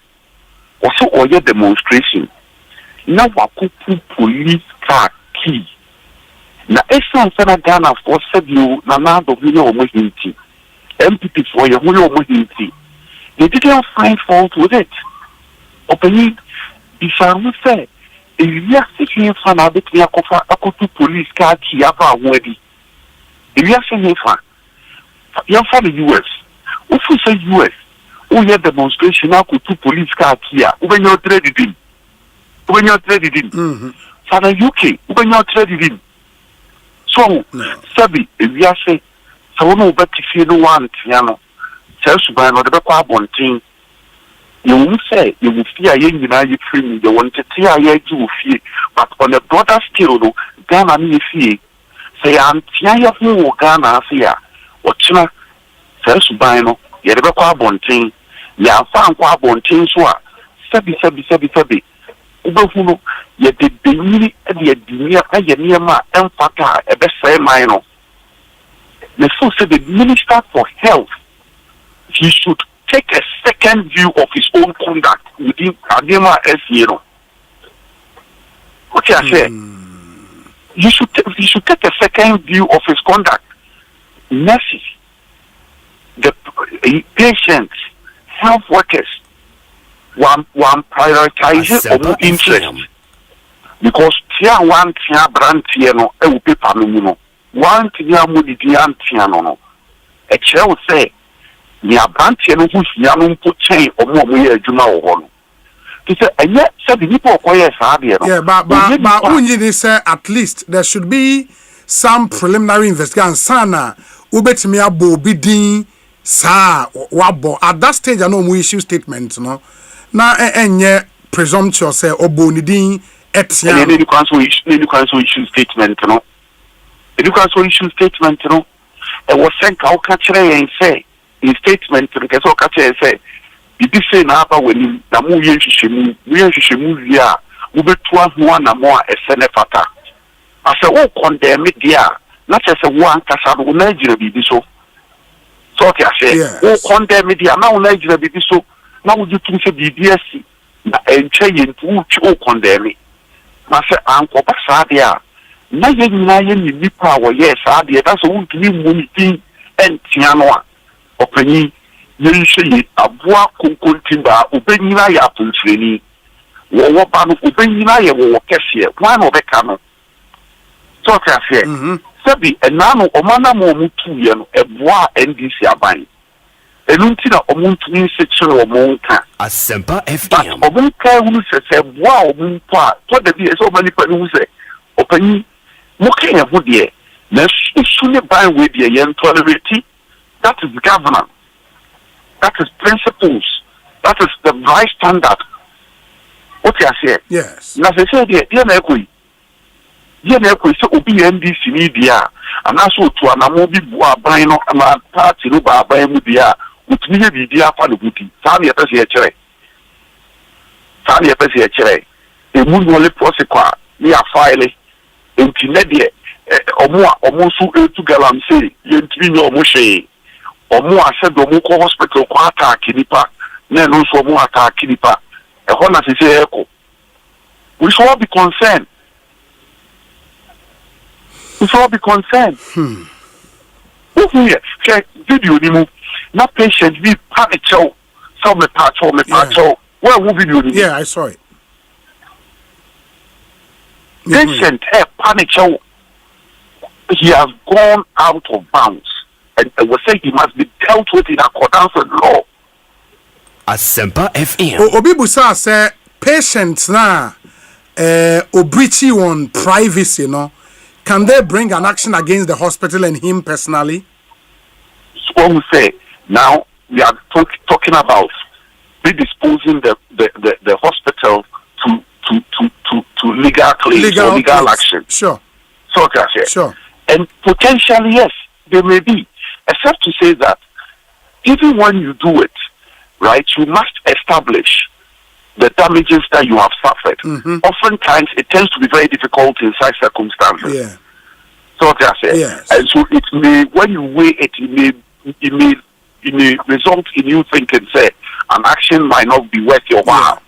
oso oye demonstration na wakupu police car key na essence na Ghana for sabiu na do bi na omo hinti MPP for ye hu na omo hinti they didn't find fault with it opinion isamu say if you are seeking for na bit ya kofa akotu police car key aba wodi if you are seeking for you for the US ufu say US o ye demonstration akotu police car key a ubenyo trade deal when you're trading for the UK, when you're trading so Sabi, if you say so no better if you want piano, self by not the carbon thing. You will say you will fear you free you want to tear you fear, but on a broader scale though, Ghana me fear. Say I'm tia who Ghana fear. What China self by no, you the carbon thing, ya found carbon thing so Sabi. Ubefuno ye de benini e de dunia aye niema emfata e be say mine no the so say the Minister for Health he should take a second view of his own conduct within Adema SE. What I say you should take a second view of his conduct. Nurses, the patients, health workers one prioritize omu interest because tia one tia brand tia no e will paper no one tia mu di tia no e chere say ni brand tia no hu tia no mpo chen omu ye adwuma wo ho no to say enye say the people okoye sa de no yeah but unyi dey say at least there should be some preliminary investigation sana ubetimi abo obi din sa wabo at that stage I know we issue statement no na enye presumptuous say obonidin etia any issue statement no issue statement no e was sent ka okachire yen say in statement no ke so okachire say bibi say na aba wani na mu ye hwehwemu wi a wo betu aho na mo a esene fata ase wo condemn dia na chese wo ankasa no na ejira bibi so okay I say wo condemn dia na wo na ejira bibi so na wo jutu se BBS na enche yentu uchi o condemn na se anko pasade a na ye nyina ye ni nipa wo yes ade that's who ntumi muniti entia no a opanyi ye nhye aboa konkontimba obenyina ya apontreni wo ba no obenyina ye wo kese wan no beka no so tafie sabi enano omana mo mutu ye no eboa NDC aban enunti na omuntumi se kire wo monka Asempa FM omunka hunu se eboa omunpa to da bi so mani pa nu se opanyi muke ya hudie na su ne ban we die ye tolerate. That is governance, that is principles, that is the right standard. What you say? Yes. Na se say die na ekoi so obi NDC ni dia anaso to anamo bi bu aban no na party no ba aban mu dia utumi ye bi dia fa no buti sa na pese ye kire emu no le prosequa ni afile enti ne de omo su etu galam say ye ntimi no omo hwe omo ase do mo ko hospital ko attack nipa na no so omo attack nipa e ho na se say eko. We should all be concerned. We should all be concerned. Check video ni mu na patient be panic show so me patrol where will video ni? Yeah, I saw it. Patient panic show. He has gone out of bounds, and we say he must be dealt with in accordance with law. Asempa FM. Obi busa say patients na breaching on privacy, can they bring an action against the hospital and him personally? So we say now we are talking about predisposing the hospital to legal claims or legal action. Sure. So sure. And potentially, yes, there may be. Except to say that even when you do it, right, you must establish the damages that you have suffered. Oftentimes, it tends to be very difficult in such circumstances. Yeah. So yes. And so it may, when you weigh it, it may result in you thinking, say, an action might not be worth your while.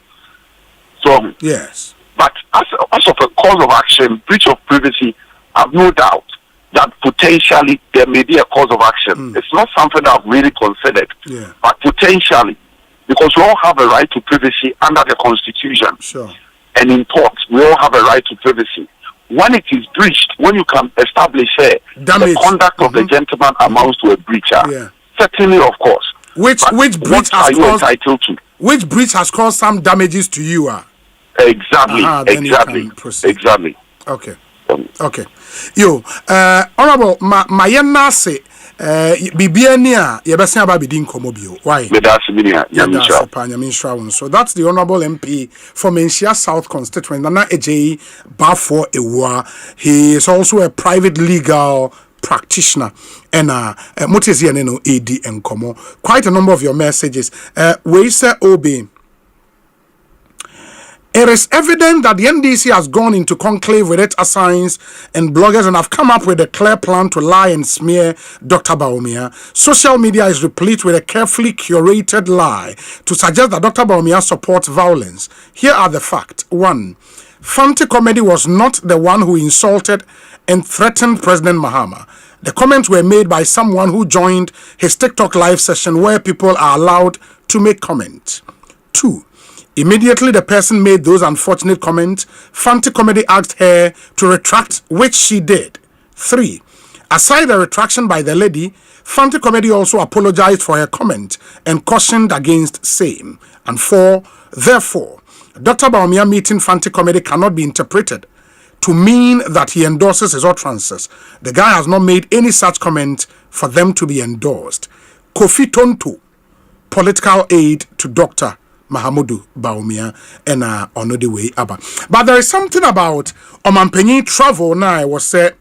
So yes. But as of a cause of action, breach of privacy, I have no doubt that potentially there may be a cause of action. It's not something that I've really considered, but potentially, because we all have a right to privacy under the Constitution. Sure. And in tort, we all have a right to privacy. When it is breached, when you can establish the conduct of the gentleman amounts to a breach, certainly, of course. Which breach are you entitled to? Which breach has caused some damages to you? Exactly. Exactly. Okay. Okay. Yo, honorable, my say, Bibiania, Yabasia Babidin Comobio. Why? So that's the Honorable MP from Menchia South Constituent, Nana Ejei Bafo Ewa. He is also a private legal practitioner and Mutesianeno AD and Como. Quite a number of your messages. We say Obi. It is evident that the NDC has gone into conclave with its assigns and bloggers and have come up with a clear plan to lie and smear Dr. Bawumia. Social media is replete with a carefully curated lie to suggest that Dr. Bawumia supports violence. Here are the facts. 1. Fanti Comedy was not the one who insulted and threatened President Mahama. The comments were made by someone who joined his TikTok live session where people are allowed to make comments. 2. Immediately the person made those unfortunate comments, Fanti Comedy asked her to retract, which she did. 3. Aside the retraction by the lady, Fanti Comedy also apologized for her comment and cautioned against same. And 4. Therefore, Dr. Bawumia meeting Fanti Comedy cannot be interpreted to mean that he endorses his utterances. The guy has not made any such comment for them to be endorsed. Kofi Tonto, political aid to Dr. Mahamudu Bawumia and on the way aba. But there is something about Omampenyi travel now. I was said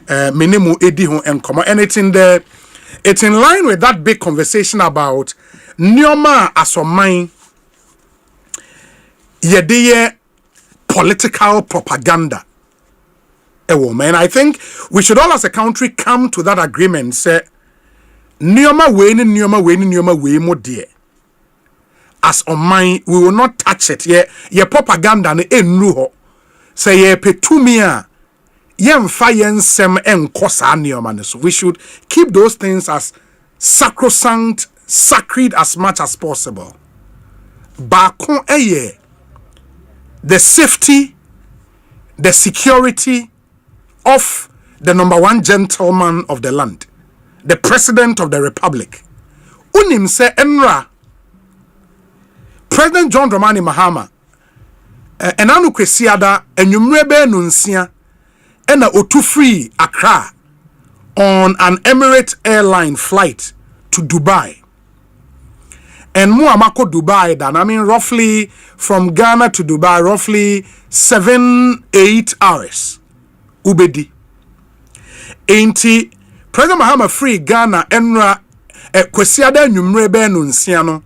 Menemu Ediho and Koma, and it's in line with that big conversation about Nyoma Asomai Yedeye political propaganda. A woman, and I think we should all as a country come to that agreement. Say Nyoma we mo dear. As on mine, we will not touch it. Ye propaganda ne enru ho. Say ye petumia yemfa enko saa nneoma ne so. We should keep those things as sacrosanct, sacred as much as possible. Baako eye the safety, the security of the number one gentleman of the land, the president of the republic. Unim se enra President John Dramani Mahama enanu kwesiada enwumre be no nsia ena otu free Accra on an Emirates airline flight to Dubai. And Muamako Dubai, then I mean roughly from Ghana to Dubai, roughly 7-8 hours. Ubedi. Ain't President Mahama free Ghana enra kwesiada nyumre be no nsia no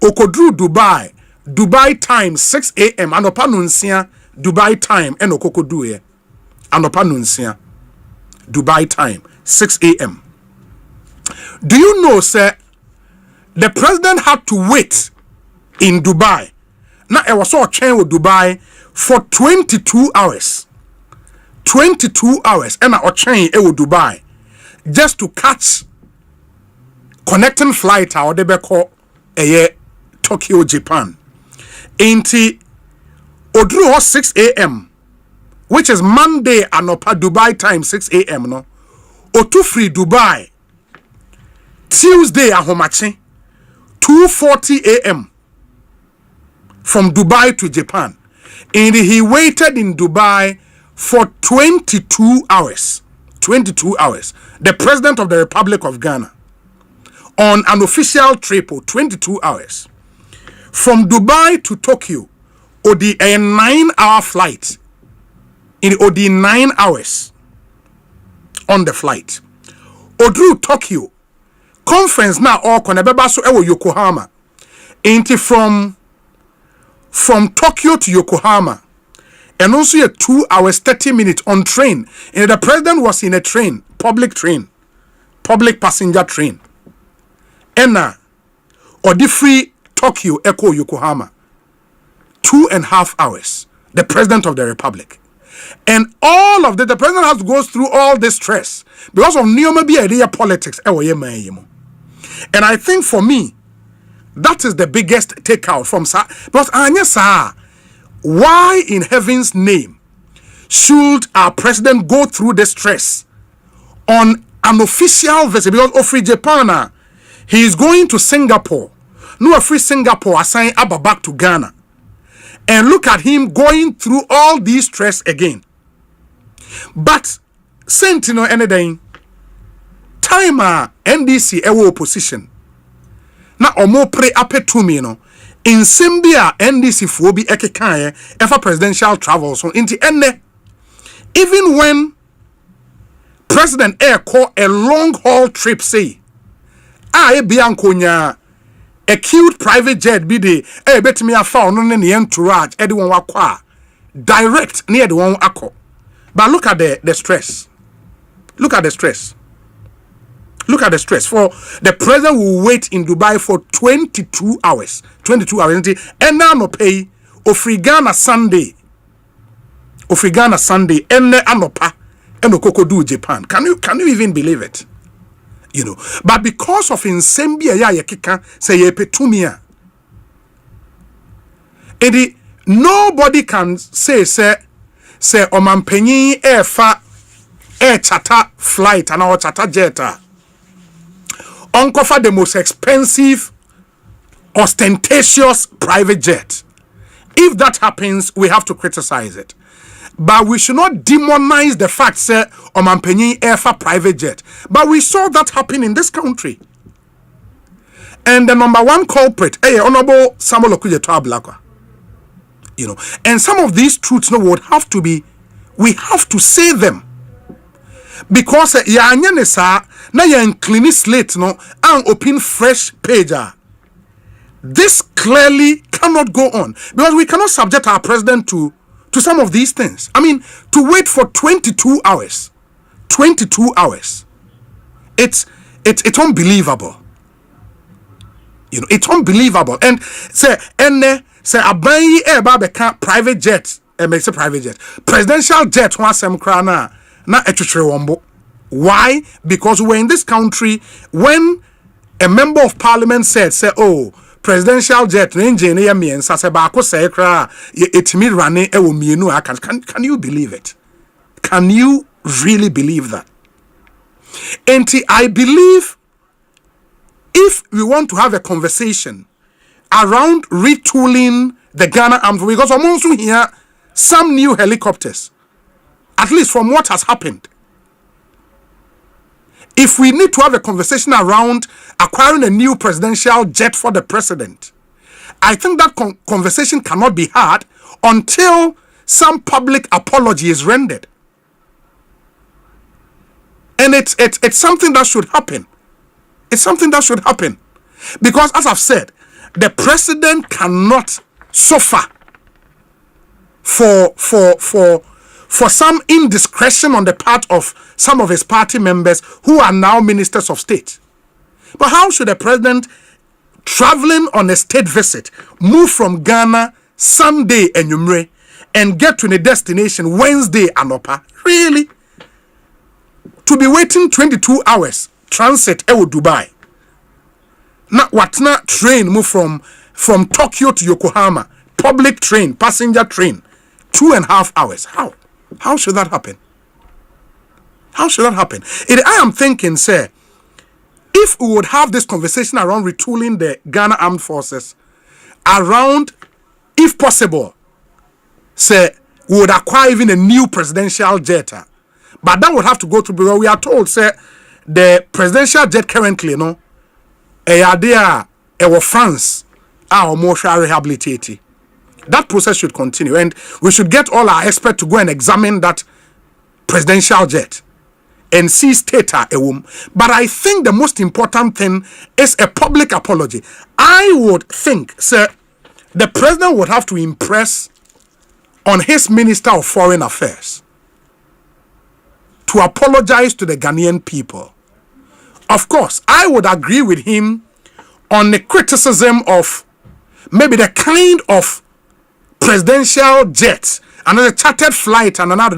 okodru Dubai time 6 a.m. anopa no nsia Dubai time eno kokodu ye anopa no nsia Dubai time 6 a.m. Do you know, sir, the president had to wait in Dubai. Now, I was so chain with Dubai for 22 hours. 22 hours. And I chain with Dubai just to catch connecting flight out the Beko Tokyo, Japan. Ain't Odru 6 a.m., which is Monday anopa Dubai time 6 a.m. no. Otu free Dubai Tuesday ahomachi 2:40 a.m. from Dubai to Japan. And he waited in Dubai for 22 hours. 22 hours. The president of the Republic of Ghana on an official trip of 22 hours. From Dubai to Tokyo, Odi a 9-hour flight. In Odi 9 hours on the flight. Odru Tokyo conference now all konebeba so ewo Yokohama. Ain't from Tokyo to Yokohama. And also a 2 hours 30 minutes on train. And the president was in a train, public passenger train. Ena Odi free Tokyo Echo Yokohama. 2.5 hours. The president of the republic. And all of the president has to go through all this stress because of neoma politics. And I think for me, that is the biggest takeout from Sa. Because why in heaven's name should our president go through the stress on an official visit? Because of Japan, he is going to Singapore. No, free Singapore assign Abba back to Ghana. And look at him going through all these stress again. But Sentinel anything timer NDC ewo opposition. Na omo pre apetumi no. In Simbia NDC fobi ekekaye ever presidential travel so inti enne. Even when President Air call a long haul trip say bianconya a cute private jet be the betimi afa no ne entourage e de won wakwa direct near the one akọ. But look at the stress. Look at the stress. Look at the stress. For the president will wait in Dubai for 22 hours. 22 hours. And now no pay Ofrigana Sunday. Ofrigana Sunday. And anopa. And Okokodu Japan. Can you even believe it? You know. But because of insembia ya yakika say yepetumia. Edi nobody can say omampenyi air charter flight and our charter jet uncover the most expensive ostentatious private jet. If that happens, we have to criticize it. But we should not demonize the fact omampenyi air for private jet. But we saw that happen in this country. And the number one culprit, Honorable Samuel Okujeto Ablakwa. You know, and some of these truths would have to be, we have to say them. Because ya nyanesa na ya clean slate no and open fresh page. This clearly cannot go on because we cannot subject our president to some of these things. I mean, to wait for 22 hours. 22 hours. It's unbelievable. You know, it's unbelievable. And say abayi beka private jet makes a private jet. Presidential jet one sem krana na etwetwe wombo. Why? Because we're in this country when a member of parliament said, say, oh, presidential jet engine ya miensa se ba ko say kra etimi rane e wo mienu aka. Can you believe it? Can you really believe that? And I believe if we want to have a conversation around retooling the Ghana Armed Forces, because I'm also here some new helicopters, at least from what has happened. If we need to have a conversation around acquiring a new presidential jet for the president, I think that conversation cannot be had until some public apology is rendered. And it's something that should happen. It's something that should happen. Because as I've said, the president cannot suffer for some indiscretion on the part of some of his party members who are now ministers of state. But how should a president traveling on a state visit move from Ghana Sunday enyumre and get to the destination Wednesday anopa? Really? To be waiting 22 hours transit ewo Dubai. Na watna train move from Tokyo to Yokohama, public train, passenger train, 2.5 hours. How should that happen? How should that happen? I am thinking, sir, if we would have this conversation around retooling the Ghana Armed Forces, around, if possible, say, we would acquire even a new presidential jet. But that would have to go through, because we are told, say, the presidential jet currently, France, our motion rehabilitated. That process should continue, and we should get all our experts to go and examine that presidential jet and see state But I think the most important thing is a public apology. I would think, sir, the president would have to impress on his Minister of Foreign Affairs to apologize to the Ghanaian people. Of course, I would agree with him on the criticism of maybe the kind of presidential jet, another chartered flight, and another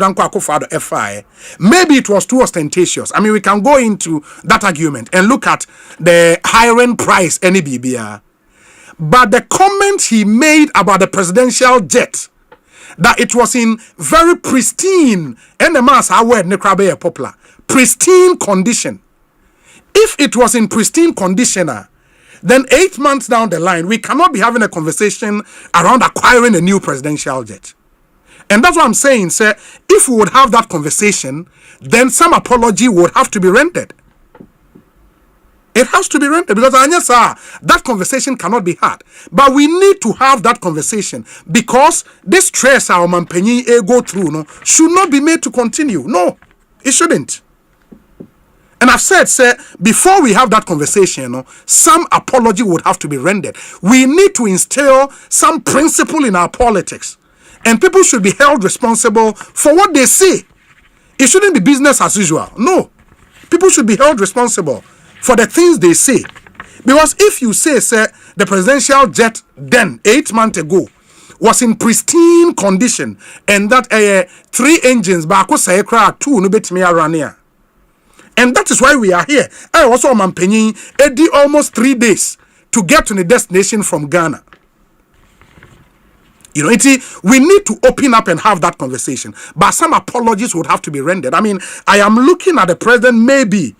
FI. Maybe it was too ostentatious. I mean, we can go into that argument and look at the hiring price, any BBR. But the comment he made about the presidential jet, that it was in very pristine, and the mass our word nekrabe popular, pristine condition. If it was in pristine condition, then 8 months down the line, we cannot be having a conversation around acquiring a new presidential jet. And that's what I'm saying, sir. If we would have that conversation, then some apology would have to be rendered. It has to be rendered, because that conversation cannot be had. But we need to have that conversation, because this stress our Mampenyi go through should not be made to continue. No, it shouldn't. And I've said, sir, before we have that conversation, some apology would have to be rendered. We need to instill some principle in our politics. And people should be held responsible for what they say. It shouldn't be business as usual. No. People should be held responsible for the things they say. Because if you say, sir, the presidential jet then, 8 months ago, was in pristine condition, and that 3 engines, bako sayekra 2 no betimi arania. And that is why we are here. I also am paying almost 3 days to get to the destination from Ghana. We need to open up and have that conversation. But some apologies would have to be rendered. I mean, I am looking at the president maybe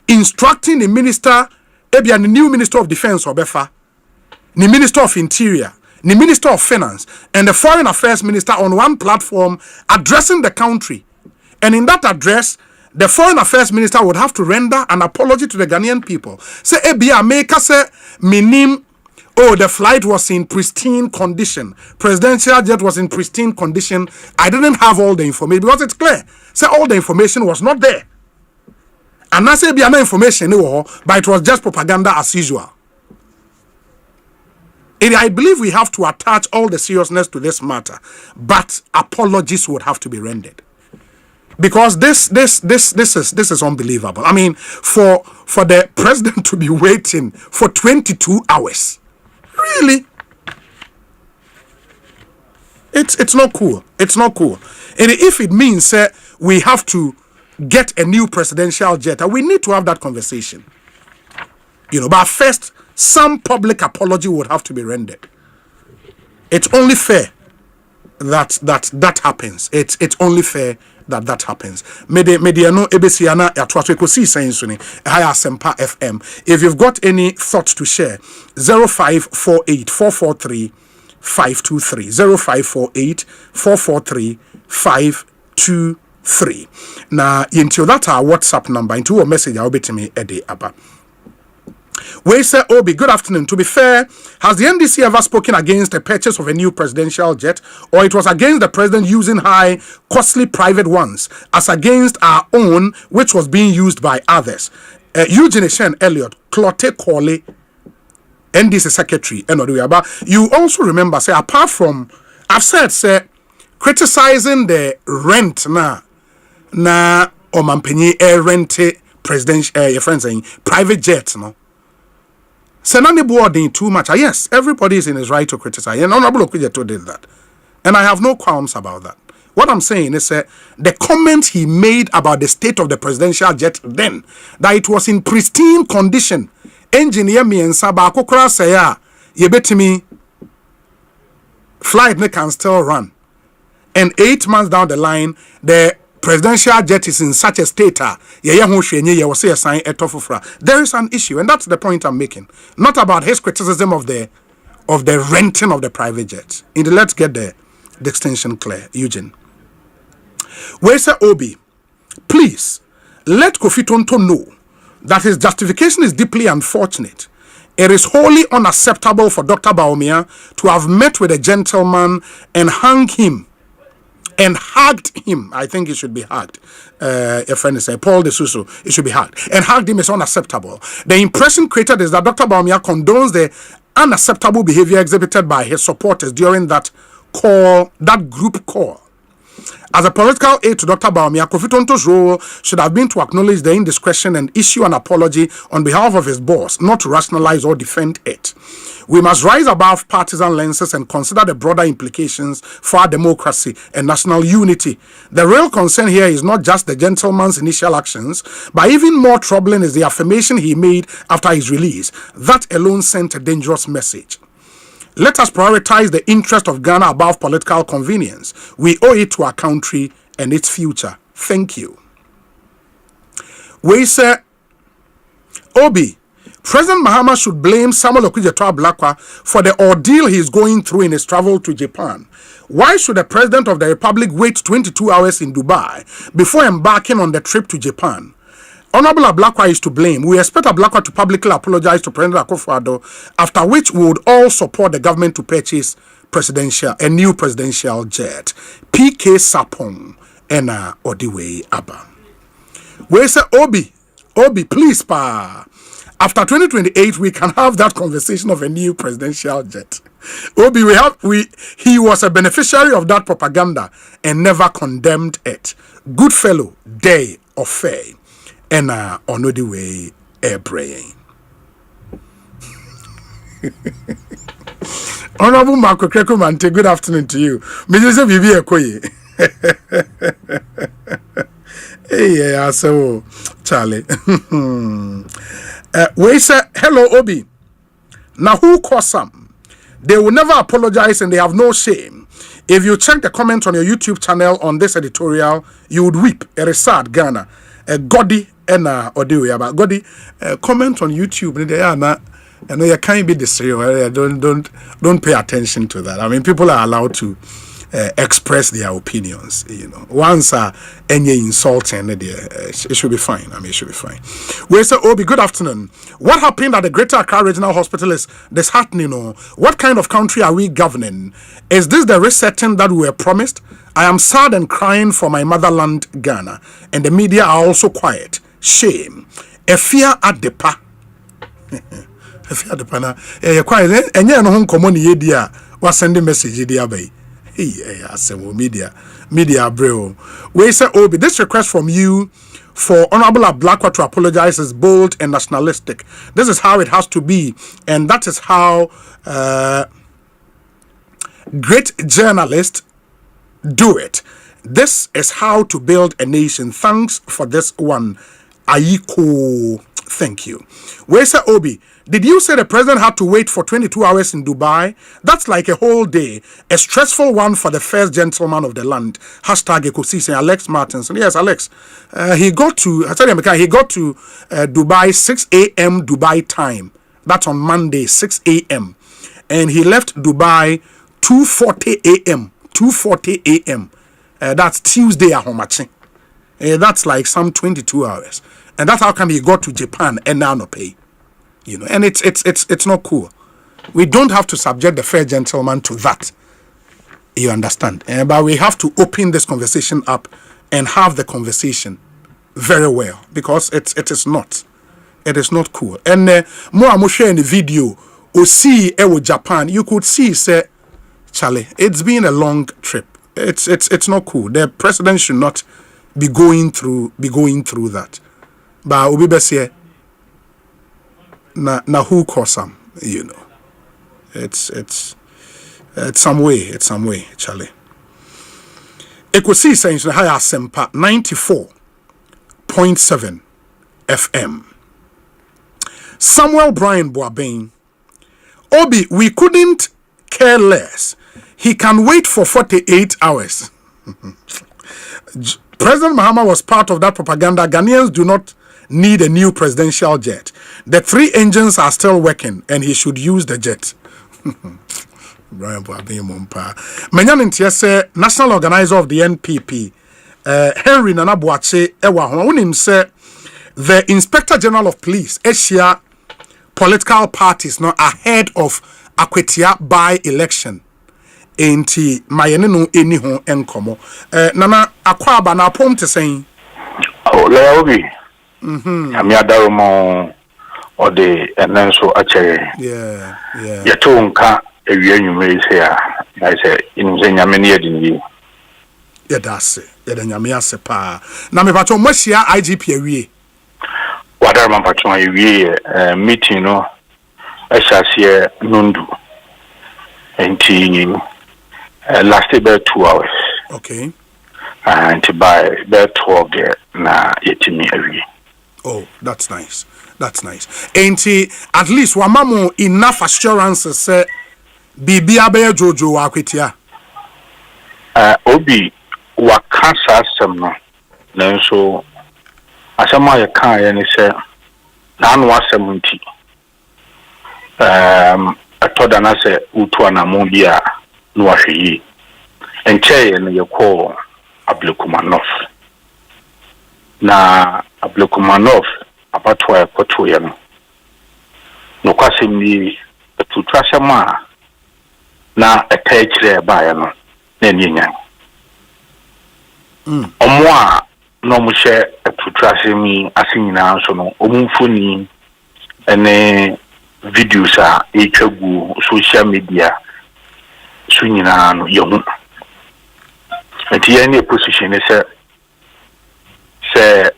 instructing the minister, maybe the new Minister of Defense or Befa, the Minister of Interior, the Minister of Finance, and the Foreign Affairs Minister on one platform addressing the country. And in that address, the Foreign Affairs Minister would have to render an apology to the Ghanaian people. Say, the flight was in pristine condition. Presidential jet was in pristine condition. I didn't have all the information, because it's clear. Say, all the information was not there. And I say, no information, but it was just propaganda as usual. And I believe we have to attach all the seriousness to this matter, but apologies would have to be rendered. Because this is unbelievable. I mean, for the president to be waiting for 22 hours, really, It's not cool. It's not cool. And if it means we have to get a new presidential jet, we need to have that conversation. But first, some public apology would have to be rendered. It's only fair that happens. It's only fair that happens. Mediano ebesiana atwato Ekosiise suni high Asempa FM. If you've got any thoughts to share, 0548 443 523 0548 443 523. Now into that our WhatsApp number into a message I'll be to me Eddie Abba. We say, Obi, good afternoon. To be fair, has the NDC ever spoken against the purchase of a new presidential jet, or it was against the president using high, costly private ones, as against our own, which was being used by others? Eugene Shen Elliott, Clote Corley, NDC secretary, and but you also remember, say, apart from, I've said, say, criticizing the rent na Omampenye rent presidential, your friends saying private jets, no. Senani boarding too much. Yes, everybody is in his right to criticize. And Honorable Okudzeto did that. And I have no qualms about that. What I'm saying is the comment he made about the state of the presidential jet then, that it was in pristine condition. Engineer me and Saba Kokra say, you bet me, flight can still run. And 8 months down the line, the presidential jet is in such a state there is an issue, and that's the point I'm making. Not about his criticism of the renting of the private jets. Let's get the distinction clear, Eugene. Where say Obi, please let Kofi Tonto know that his justification is deeply unfortunate. It is wholly unacceptable for Dr. Bawumia to have met with a gentleman and hugged him. I think it should be hugged. A friend is saying, Paul de Suso, it should be hugged. And hugged him is unacceptable. The impression created is that Dr. Bawumia condones the unacceptable behavior exhibited by his supporters during that group call. As a political aide to Dr. Bawumia, Kofi Tonto's role should have been to acknowledge the indiscretion and issue an apology on behalf of his boss, not to rationalize or defend it. We must rise above partisan lenses and consider the broader implications for our democracy and national unity. The real concern here is not just the gentleman's initial actions, but even more troubling is the affirmation he made after his release. That alone sent a dangerous message. Let us prioritize the interest of Ghana above political convenience. We owe it to our country and its future. Thank you. We say, Obi, President Mahama should blame Samuel Okudzeto Ablakwa for the ordeal he is going through in his travel to Japan. Why should the President of the Republic wait 22 hours in Dubai before embarking on the trip to Japan? Honorable Ablakwa is to blame. We expect Ablakwa to publicly apologize to President Akufo-Addo, after which we would all support the government to purchase a new presidential jet. PK Sapong Ena Odiwe Abba. We say, Obi, please, pa. After 2028, we can have that conversation of a new presidential jet. Obi, he was a beneficiary of that propaganda and never condemned it. Good fellow, day of fair. And on the way, air praying. Honorable Marco Krekomante, good afternoon to you. Mr. Bibi Ekoye. Hey, so Charlie. We say, hello, Obi. Now, who caused some? They will never apologize and they have no shame. If you check the comment on your YouTube channel on this editorial, you would weep. It is sad, Ghana. Godi and Odiwe, but Godi, comment on YouTube. I know you can't be disrespectful. Don't pay attention to that. I mean, people are allowed to express their opinions. Once any insulting, it should be fine. I mean, it should be fine. We say, Obi, good afternoon. What happened at the Greater Accra Regional Hospital is disheartening. What kind of country are we governing? Is this the resetting that we were promised? I am sad and crying for my motherland, Ghana, and the media are also quiet. Shame. Efia adepa. Efia adepa na. Quiet. Enye no hon common ye dia. Was sending message dia bay. Hey, media bro. We say, Obi, this request from you for Honorable Ablakwa to apologize is bold and nationalistic. This is how it has to be, and that is how Great journalists do it. This is how to build a nation. Thanks for this one, Aiko. Thank you. Where's Obi? Did you say the president had to wait for 22 hours in Dubai? That's like a whole day. A stressful one for the first gentleman of the land. Hashtag Ekosiisen, Alex Martinson. Yes, Alex. He got to Dubai 6 a.m. Dubai time. That's on Monday, 6 a.m. And he left Dubai 2:40 a.m. 2:40 a.m. That's Tuesday at Homachi. That's like some 22 hours. And that's how come he got to Japan and now no pay. You know, and it's not cool. We don't have to subject the fair gentleman to that. You understand? But we have to open this conversation up and have the conversation very well, because it is not cool. And more I'm sharing the video Osei ewo Japan, you could see say Charlie, it's been a long trip. It's not cool. The president should not be going through that. But Obi Besie na who cause them, you know. It's some way, Charlie. Ekosiisen On Asempa 94.7 FM. Samuel Brian Boabeng. Obi, we couldn't care less. He can wait for 48 hours. President Mahama was part of that propaganda. Ghanaians do not need a new presidential jet. The 3 engines are still working, and he should use the jet. Brian Boabeng Mompa. Menyan Ntiese, national organizer of the NPP, Henry Nana Boakye ewa ho. Unim say the Inspector General of Police Asia political parties now ahead of Akwetia by-election. Enti mayene no eni ho enkomo. Nana akwaba na pom te sen. Oh, Obi. Ami adaromo ode enenso ache. Yeah. Yeto nka ewie nwume ise a. Na ise inze nyame ne yedini. Yedase. Yeda nyame ase pa. Na me pato mwashia IGP awie. Wadarma pato awie meeting no ehyasie nundu. Enti lasted about 2 hours. Okay. And to buy about 12 there na yetimi awie. Oh, that's nice. Ain't at least wamamo enough assurances say bibi abe jojo wa kwetia. Obi wakansa asem no nanso asema ye kan ye ne se na anu asem nti atoda na se utu anamo bia no ahwe enche no ye call Abdulkumanov na Abdulkumanov abatwa ekoto ye no kwasem ni tutrasema na etechre ba ye no na ninya omwa no mushe tutrasemi asinyina so no omumfoni ene videos a etwagu social media sunyina no yehu enti ye ne position se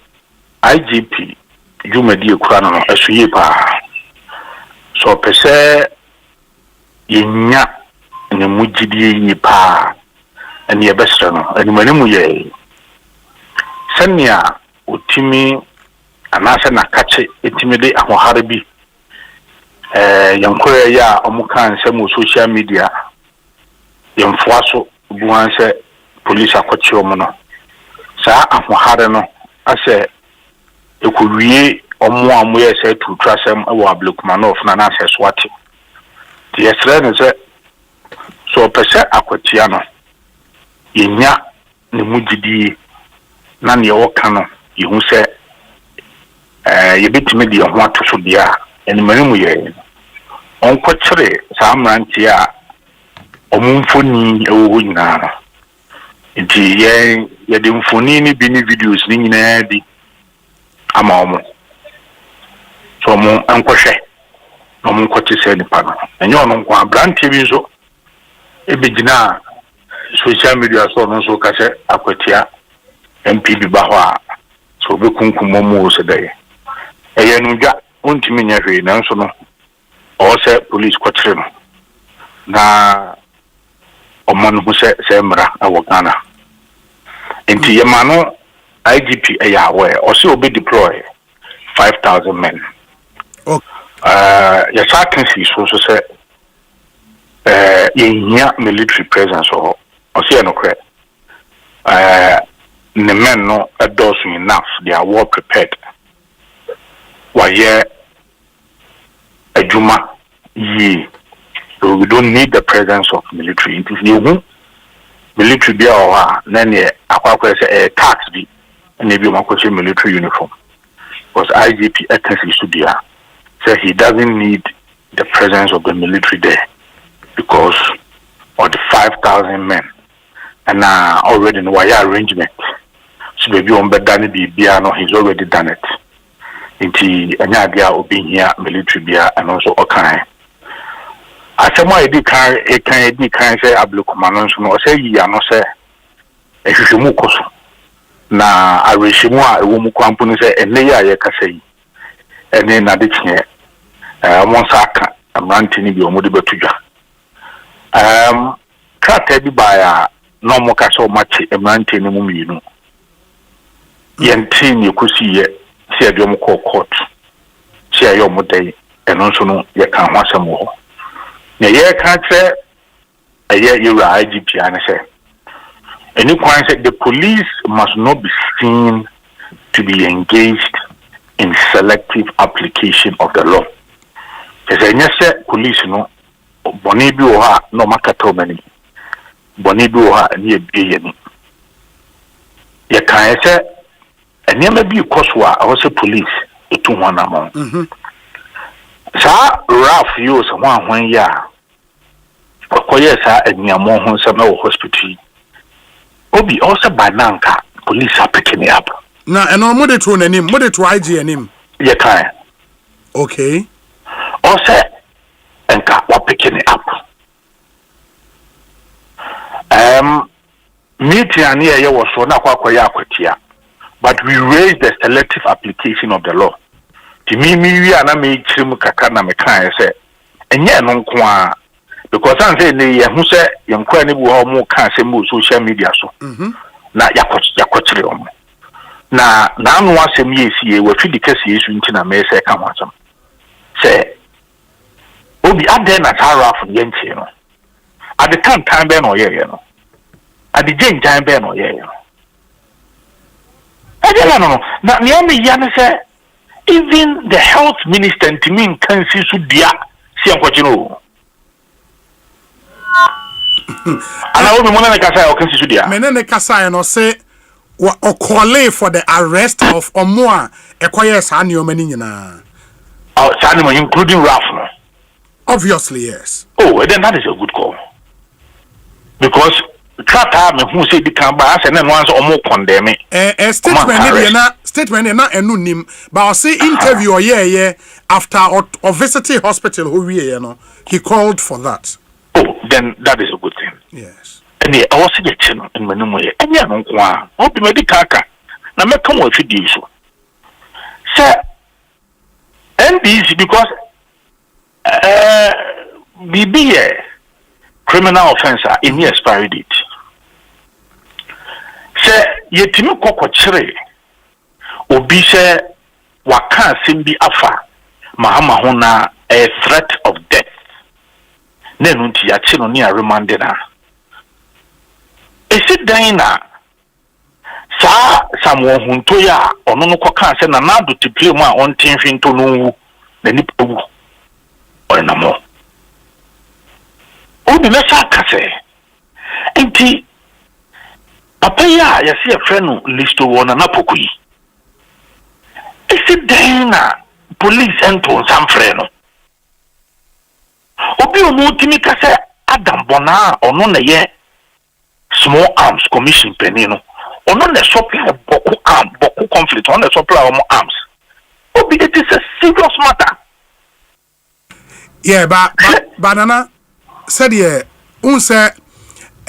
IGP jumadi ekura no asuye pa so pese yenya ne mujidi yi pa ene yebesra no ene manimu ye sanya utimi anase na kache etimi de ahohare bi yankore ya omukan se mu social media yemfoaso buanse police akwachi omono sa ahohare no ase ekuwie omo amoye se tutrasem ewo Abdulkumanov na na se swati ti yesre ne se so pese akwachi ano yenya ne mujidi na ne woka no yehu se yebetime de ho atoso dia enimanimu ye onko kire sa mranti a omumfoni ewo nyina no nti ye de mfoni ni bi ni videos ni nyina di ama omo so mo ankohwe no mo nkote se nipa no enyo no nko abranti bi nso ebegina social media so no so ka se akwatia MPB bahwa so be kunkumomo so dey eyenudwa ontimi nyahwe nanso no o se police kwatre no na omon hu se mra awogana enti yemano IGP eya we o se obi deploy 5,000 men ya sakensi so se yenya military presence o se no kre the men no adults enough, they are well prepared. Why a Juma ye, so we don't need the presence of military. If you military be or then a tax be and maybe military uniform. Because IGP Ekosiisen Studio said he doesn't need the presence of the military there because of the 5,000 men and already in wire arrangement. So maybe on bedani biano he's already done it. Inti anyadia obi here military bia and also okai. Asema edi kan say ablukumanon so no say ya no say ehwehwemu koso. Na areshimu a ewo mu kwampo no say ene ya ye kasa yi. Ene na de tie monsa aka amranti ni bi omode betudwa. Krata bi baya no mo kasa o machi amranti ni mu mienu. Yenti ni kusi ye si adom ko court. Si ayom dey eno so no ye kan ho asem ho. Na ye kan tre aye yura IGP an say any point said the police must not be seen to be engaged in selective application of the law. Say nyese police no boni bi o ha no makato mani. Boni bi o ha ni ebiye ni. Ye kan say enema bi koswa I was a police etu one among. Sa Ralph you so one ya. Okoye sa enyamo ho se na hospital. Obi also bananka police are picking it up. Na eno mo de to nanim, mo de to IG anim. Ye kan. Okay. Also enka wa picking it up. Meeting and here was so na kwa ya kwatia. But we raised the selective application of the law. To me we are na me chim kaka na me kan say enye no nko because I'm saying ye hu say ye nkwa ni bu ho mo kan say mo social media so. Na yakochire omo. Na anu asem ye sie we fi dikase yesu nti na me say ka ho asem. Say obi ade na taraf ye nti no. At the time be no ye no. At the time be no ye no. No. Now, say even the health minister to me can see so dear. See, I'm what you know. And I will be one of the Kasai or can see so dear. Menene Kasai no say or call for the arrest of Omoa Ekosiisen Sanyo Menina. Oh, Sanyo, including Ralph. Obviously, yes. Oh, then that is a good call. Because Trata me who say the Kamba and then once or more condemn it. Statement na enunim but I say interview or after or visiting hospital who we he called for that. Oh, then that is a good thing. Yes. And I also get in Manumoye. And ya no kwa. Hope medical na me come with you so. Sir, and this because BB criminal offense in the expiry date. Say yetimi kokochire obi say waka simbi afa mahama ho na a threat of death na nunti ya chi no ne remanded na esi dan na sa samwo hunto ya ono no koka say na do to play mu a on tinhwinto no wu na ni pewu o na mo obi na sa kase enti Apaya ya see a friend listo wona na pokui. Isi dena police ento some friend. Obi omo timi ka say Adam Bona ono na ye small arms commission penino. Ono na supply boku conflict on the supply of arms. Obi it is a serious matter. Yeah, but banana said yeah, unse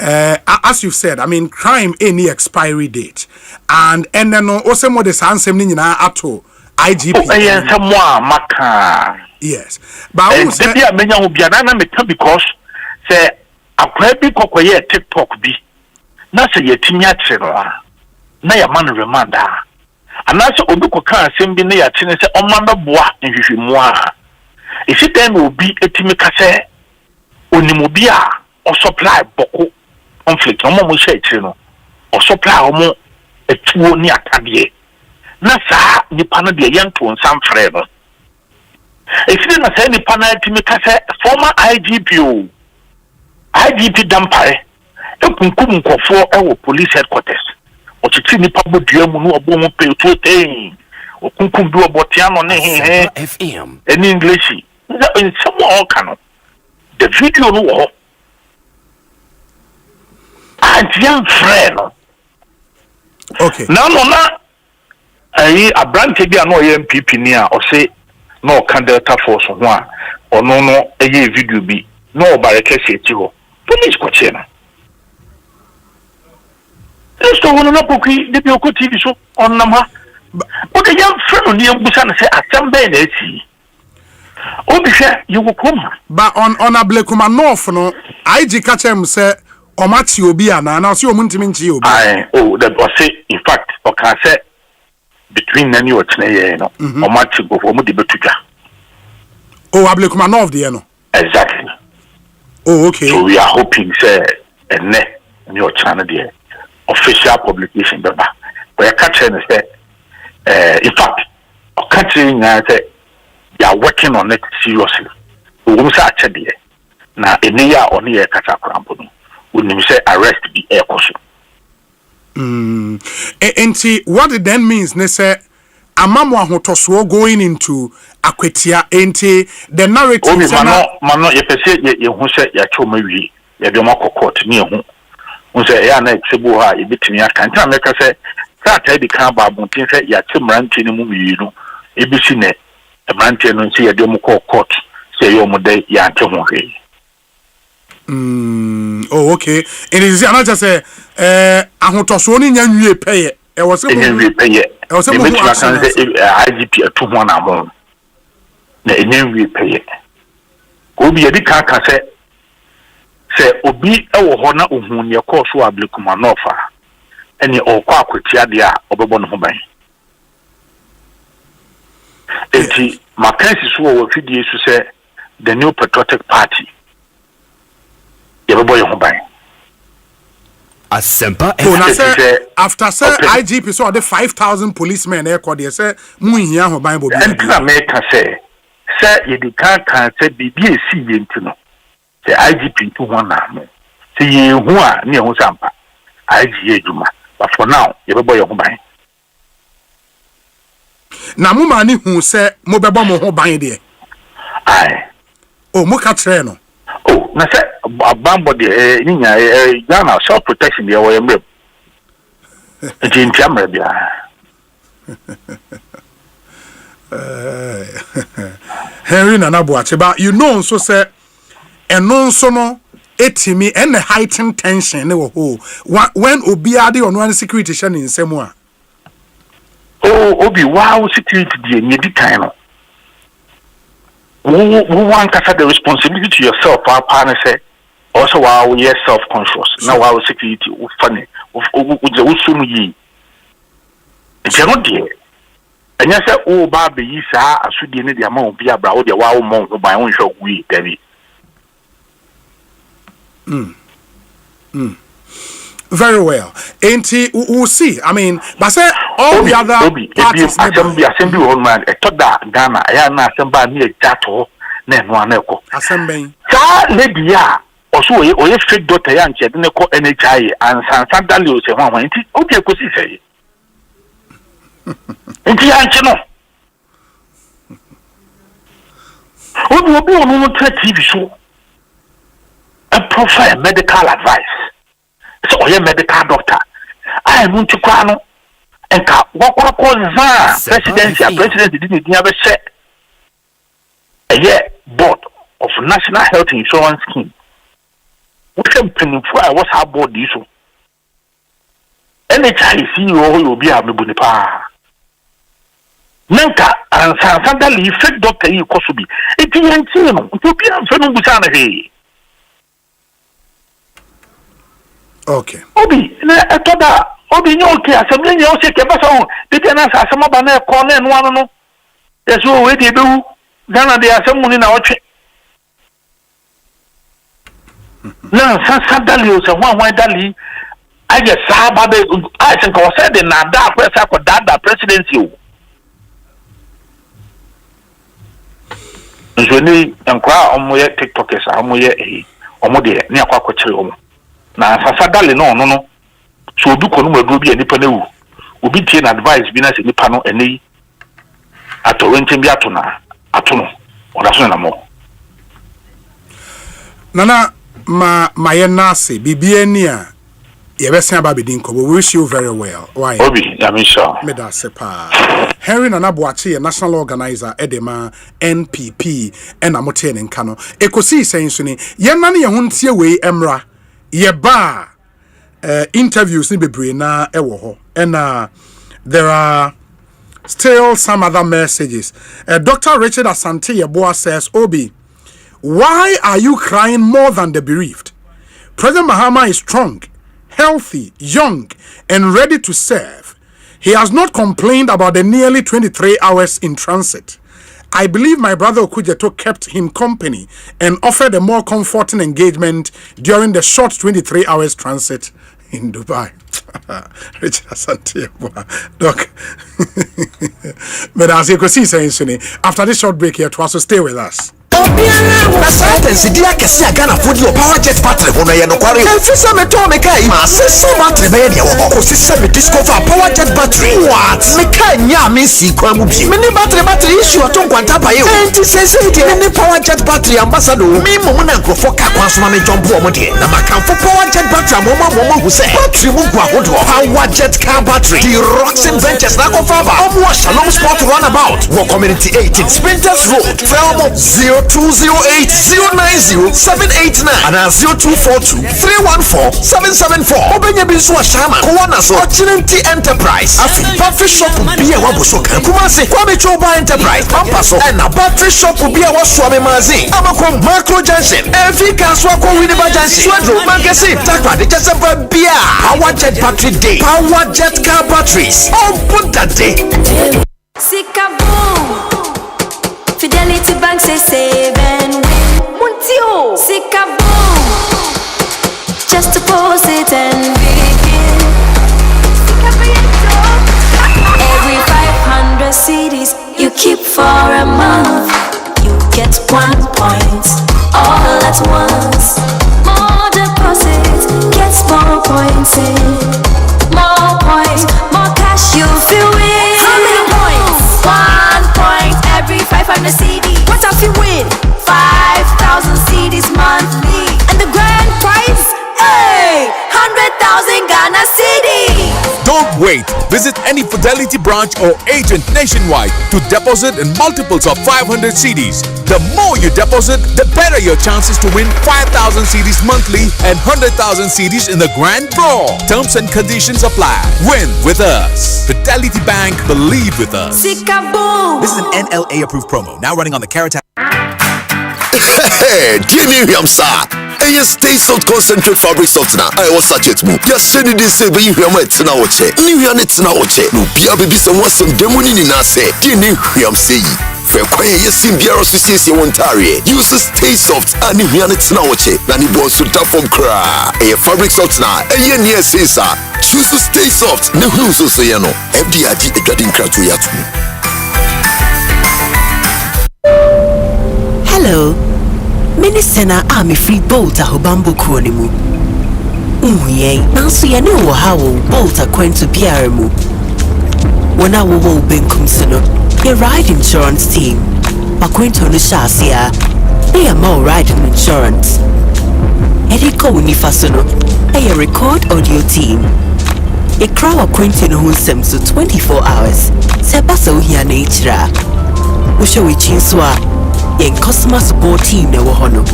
as you said, I mean, crime any expiry date, and then also more the answer ni na ato IGP. Maka. Yes, but because say akwa bi kokoye TikTok bi na se yetimi akire no na ya man remanda anase obi koka asem bi na ya tene se omma meboa nhwehwemu a isi time obi etimi kase onimobi a o supply boko conflict no mo share akire no o supply omo etuo ni atade na saa nipa no de yento nsam frɛ no isi na say nipa na etimi kase former IGP dampare ekunkum nkofo ewo police headquarters otiti nipa bodua mu no obo mo peto ten okunkum bi obotia no ne he FM in English in some kano the video no wo antian freno okay na ayi abrante bi ano ye MPP ni a o se no Delta Force ho a ono no eye video bi no bareke se ti ho police ko chena esto wono na poki de bi oko TV so on nama o de yam freno ni embusa na se Asempa na eti obi hwe you go come ba on ablekuma north no IG kachem se omati obi ana na se omuntimi nchi obi that was say in fact o can say between nani or tene no omati go for mu de betuja ablekuma north de no exactly okay so we are hoping say ene ni o channel there official publication baba we catch and say in fact o catching say they are working on it seriously we will say achede na ene ya oni e kata krampo no we say arrest be air caution enti what it then means ne say amamo ahotoso going into akwetia enti the narrative mano ye pese ye hu se ya choma wi ye de mako court ni hu unse ya na sebu ha ye bitimi aka ntia meka se ta di kan ba bontin se ya chimranti ni mu wi no ebisi ne mranti no se ye de mako court se yo mu de ya nke ho he okay it is another say ahotoso ni nyanwie peye e wo se nyanwie peye e wo se mu IGP atu ho na mo na nyanwie peye obi ye di kan ka se obi ewo ho na ohun ye ko so ablekuma nofa eni okwa akwatia de a obebo no ho ban enti makansi so wo fidie so se the new patriotic party yebebo ye ho ban Asempa after say IGP so the 5,000 policemen e ko de say mu hia ho ban bo bi na me ka say ye di kan say bibi esi ye ntino the IGP to one now. See you who are near Asempa. IG Juma. But for now, you have a boy of mine. Namumani who say Mobeba Moho by there. Aye. Oh, Mukatreno. Oh, na say a bambo de Ghana self protection the way I'm rib. A Jim Jamabia. Henry Nanabuache, but you know, so say. And non sono etimi and the heightened tension when obiade on one security shan in semwa obi wow security die ni di kan no who want to the responsibility to yourself our partner say also wow yes self conscious now wow security funny we sunu yi e no die anya say o ba be yi sa asudie ne dia ma obi abra wo de wow mo ba won hwe wi dabi very well. Ain't we'll see. I mean, but say all the other parties. Assembly on man. I thought that Ghana. I na Asempa ni chato ne no aneko. Asempa. Sa lady ya. Also we fake doctor ya nche ne ko NHI and San Dalio se ho nti obi Ekosiise say. Nti ya nche no. Obi onu TV show. A profile medical advice. So a medical doctor. I am to Kwano and what presidency didn't ever say a year board of National Health Insurance Scheme. What can penny for I was our board issue. NHI CEO will be a Mebunipa. Nanka and Sandali fake doctor you could be. It is to be unfriendly. Okay. Obi, na toda obi nyo okay asem nyo se ke basa on de na asem ba na ko na eno ano no. Yeso we de bewu Ghana de asem mu ni na otwe. Na sa dali o se wan dali aye sa ba be I think I said the na da kwesa ko da presidency o. Nzoni nkwa omoye TikTokers amoye omo de ne akwa kwechire omo. Na sasa dali no so obi ko no madu bi anipa na wu obi tie na advice bi na se nipa no eni ato wentem bi ato na ato no oda so na mo nana ma ye nase bibia ni a ye be sen ababedin ko we wish you very well why obi ya me sure me da sepa Henry Nana Boache ye national organizer edema NPP ena mote ne nka no Ekosiisen so ni ye nane ye ho ntie we emra ye ba interviews ni bebre na ewo ho and there are still some other messages. Dr. Richard Asante Yeboah says, Obi, why are you crying more than the bereaved? President Mahama is strong, healthy, young, and ready to serve. He has not complained about the nearly 23 hours in transit. I believe my brother Okujeto kept him company and offered a more comforting engagement during the short 23 hours transit in Dubai. Richard Asante Doc. But as you can see, after this short break here, to also stay with us. Consultancy dia kesi agana fodi o power jet battery hono ye no kware efisa meto mekai ma seso battery be ye wo ko sisa me discover power jet battery what mekai nya me si kwa mu bi mini battery issue to nkwanta pa ye enti sese de mini power jet battery ambassador mi mo na nkrofo ka kwa so ma me jump o mo de na makamfo power jet battery mo hu se battery mu gwa hodo power jet car battery the Roxin Ventures na ko fa ba o mo Shalom Sport runabout wo community 18 Sprinters Road Felmo 0208090789 and 0242314774. Obenya bisu wa shama kuona so Opportunity Enterprise afi battery shop bi e wa bosoka Kumasi Kwame Choba Enterprise pampaso na battery shop bi e wa Swami Mazi Amakom Macro Junction Efika so ko Winneba Junction Swedro Magazine Takwa de Chesefa bia Power Jet Battery Day Power Jet Car Batteries on put that day Sikaboom Fidelity Bank say save and win. Muntio, Sikaboom. Just deposit and begin. Every 500 CDs you keep for a month, you get 1 point all at once. More deposits, gets more points in. More points, more cash you feel win. How many points? 1 point every 500 CDs. What if you win? 5,000 CDs monthly. And the grand prize? Hey! 100,000 Ghana CDs. Don't wait. Visit any Fidelity branch or agent nationwide to deposit in multiples of 500 CDs. The more you deposit, the better your chances to win 5,000 CDs monthly and 100,000 CDs in the grand draw. Terms and conditions apply. Win with us. Fidelity Bank, believe with us. Sikaboom! This is an NLA approved promo. Now running on the Carrot. Hey, Jimmy Ramsa. Hey, stay soft concentrate fabric softener. I was such it move. Just send it say, but you hear my tina oche. New units now oche. No, Pia baby, someone some demoni in Nase. Didn't hear him say. For quiet, yes, in Biara Association Ontario. Use stay soft and new units now oche. Nani Bonsu from cry. A fabric softener. A year near Caesar. Choose to stay soft. No, who's so say, no. FDIG, a garden crack to yatu. Hello. Minisena army free bolt a hobambo kuonimu. Uye, nansu ya ne wo hawo bolt a kwento biara mu. Wana wo benkum sino. Ye ride insurance team. Makwento no shasia. They are ride insurance. Eriko unifasono. Ye record audio team. Ye krawa kwento no hunsem so 24 hours. Sebasa uhia na ichira. Usho wichinswa. Yen customer support team na wohono.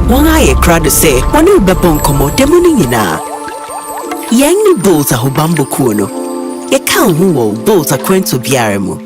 Wanga ye crowd say, wani ubebon komo demoni nyina. Yen ni bolt a hobambo kuono. Ye kan huwo bolt a kwento biare mu.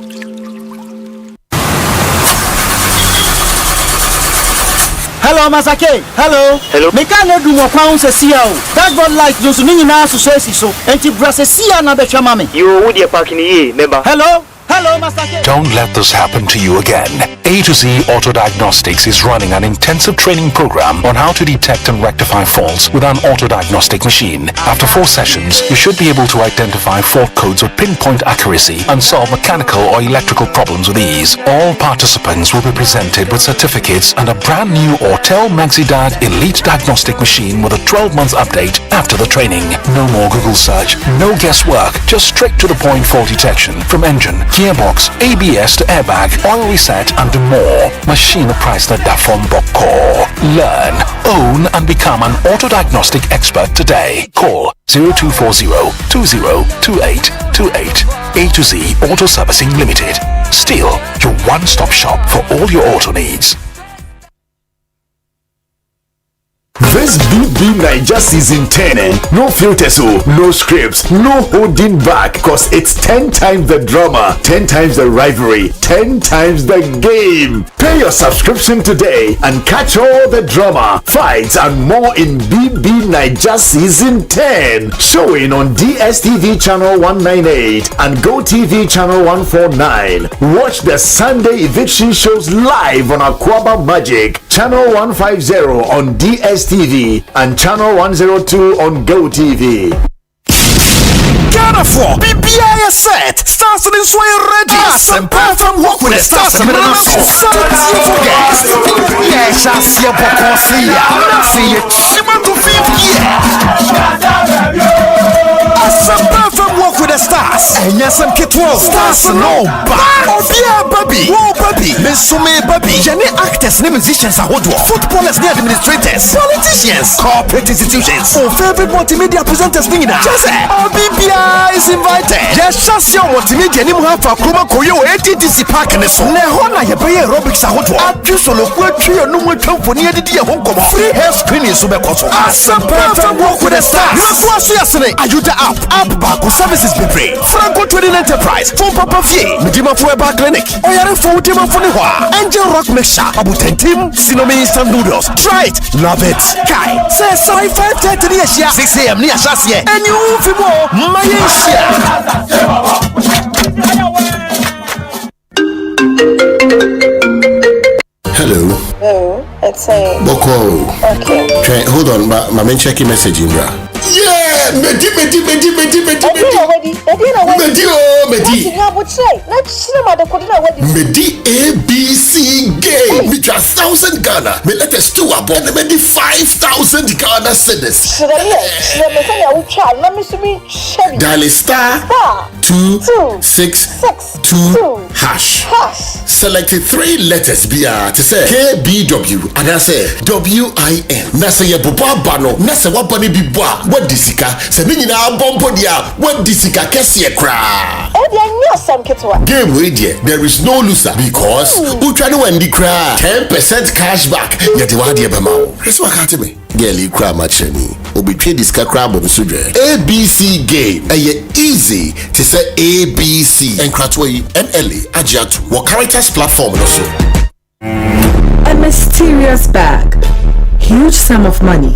Hello, Masake. Hello. Me can't do more pounds a CEO. That God like those minions to say so. And to brass a sea and a better mammy. You would be parking here, member. Hello. Hello, Masake. Don't let this happen to you again. A to Z Auto Diagnostics is running an intensive training program on how to detect and rectify faults with an auto diagnostic machine. After 4 sessions, you should be able to identify fault codes with pinpoint accuracy and solve mechanical or electrical problems with ease. All participants will be presented with certificates and a brand new Ortel MaxiDiag Elite Diagnostic Machine with a 12-month update after the training. No more Google search, no guesswork, just straight to the point fault detection from engine, gearbox, ABS to airbag, oil reset, and more. Machine priced at Dafon Boko. Learn, own, and become an auto diagnostic expert today. Call 0240-202828. A to Z Auto Servicing Limited. Still your one-stop shop for all your auto needs. This BB Niger season 10, no filters, no scripts, no holding back, cause it's 10 times the drama, 10 times the rivalry, 10 times the game. Pay your subscription today and catch all the drama, fights, and more in BB Niger season 10. Showing on DSTV channel 198 and GoTV channel 149. Watch the Sunday eviction shows live on Aquaba Magic, channel 150 on DSTV and channel 102 on GoTV. Ghana 4, BBI set. Stars in this way ready. Asempa from walk with the stars in the guest. Yes, I see a bokosia. See it. Shimatu 50. Asempa from walk with the stars. And yes, I'm Kitwell. Stars no back. Oh, yeah, baby. Whoa, baby. Messume, baby. Jane actors, musicians, footballers, administrators, politicians, corporate institutions. Oh, favorite multimedia presenters, Nina. Just oh, BBI is invited. Yes, just your multimedia. You have a Kuma Koyo, ATTC Park and so. Nehona, you pay aerobics. I want to abuse or look you no more company. Free hair screening. Asempa from walk with the stars. Ayuda app back services be free. Franco Trading Enterprise, Phone Papa Fee, Medima Fueba Clinic, Oyare Foutima Funiwa, Angel Rock Mixture, Abutentim, Sinome Instant Noodles. Try it, love it. Kai, say sorry 5:30 years, 6 a.m. near Shasia, and you will be more, Malaysia. Hello. Oh, it's a Boko. Okay. Try, hold on, my main checking message in bra. Yeah, Medi. ABC game. Me just 1,000 Ghana. Me let us do a bomb. Me 5,000 Ghana cedis. Dial star 262 hash. Select 3 letters BR to say KBW and I say WIN. Na say boba bano. Na say wabani bibwa. What disika? Se me nyina bombo dia. What disika kesi ekra. Game radio. There is no loser because Utrani wendi cry 10% cash back. Yeti wadi ebamao. That's what can't me. Girl, cry machine. Obi trade this crab on sudre. ABC game. Aye easy to say ABC and Kratway NLA Ajiatu. What characters platform also. A mysterious bag, huge sum of money,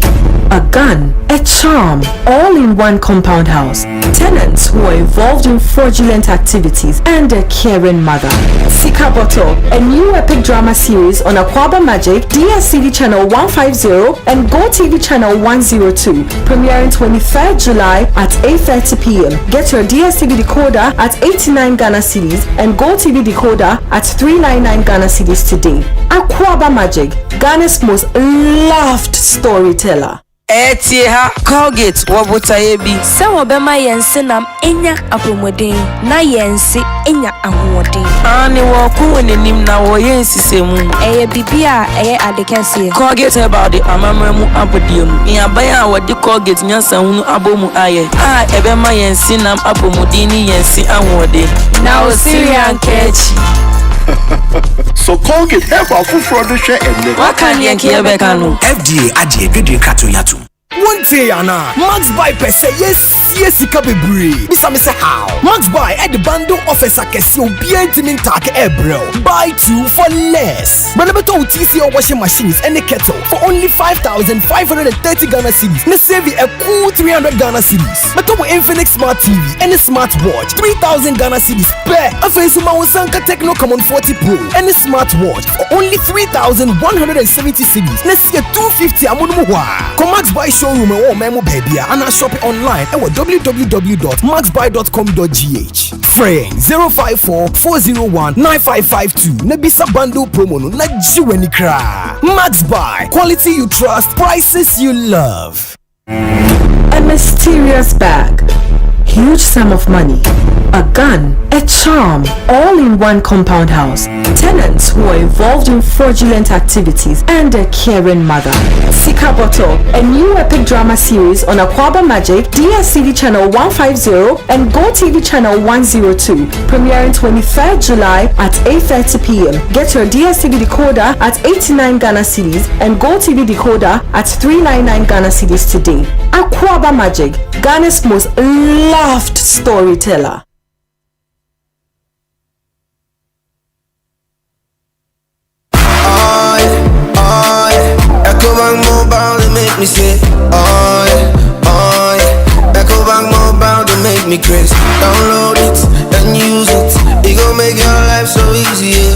a gun, a charm, all in one compound house. Tenants who are involved in fraudulent activities and a caring mother. Sika Bottle, a new epic drama series on Aquaba Magic, DSTV channel 150 and GoTV channel 102, premiering 23rd July at 8:30 p.m. Get your DSTV decoder at 89 Ghana cedis and GoTV decoder at 399 Ghana cedis today. Aquaba Magic, Ghana's most loved storyteller. Etieha Colgate wabuta yebi se wobema yense nam enya apomodin na yense enya ahoden ani wo ku nenim na wo yensi semu eye bibia eye adekese Colgate about the amamremu abodiem in abaya wodi Colgate nyansa hunu abomu aye ebema yense nam apomodin ni yense ahoden na o Syrian catch. So Colgate help our food production and what can you FDA adie gede kato yatum. One day Anna, Max buy per say yes die sika bebree. Bisa me say how? Max buy at the bundle offers akesi obi entimin take ebro. Buy 2 for less. Benebeto TC or washing machines and a kettle for only 5,530 Ghana cedis. Na save a cool 300 Ghana cedis. Beto Infinix Smart TV and a smartwatch 3,000 Ghana cedis per. Afesuma Sanka Techno Common 40 Pro and a smartwatch for only 3,170 cedis. Na see a 250 amunumuwa. Come Max buy showroom or memo baby and I shop it online at www.maxbuy.com.gh. Frame 054-401-9552. Nebisa bundle promo no na jiweni kra. Max Buy, quality you trust, prices you love. A mysterious bag, huge sum of money, a gun, a charm, all in one compound house. Tenants who are involved in fraudulent activities and a caring mother. Sika Bottle, a new epic drama series on Aquaba Magic, DSTV channel 150 and Go TV channel 102, premiering 23rd July at 8:30 p.m. Get your DSTV decoder at 89 Ghana cedis and Go TV decoder at 399 Ghana cedis today. Aquaba Magic, Ghana's most loved storyteller. Ecobank Mobile, they make me say, oh yeah. Ecobank Mobile, they make me crazy. Download it and use it. It gon' make your life so easy, yeah.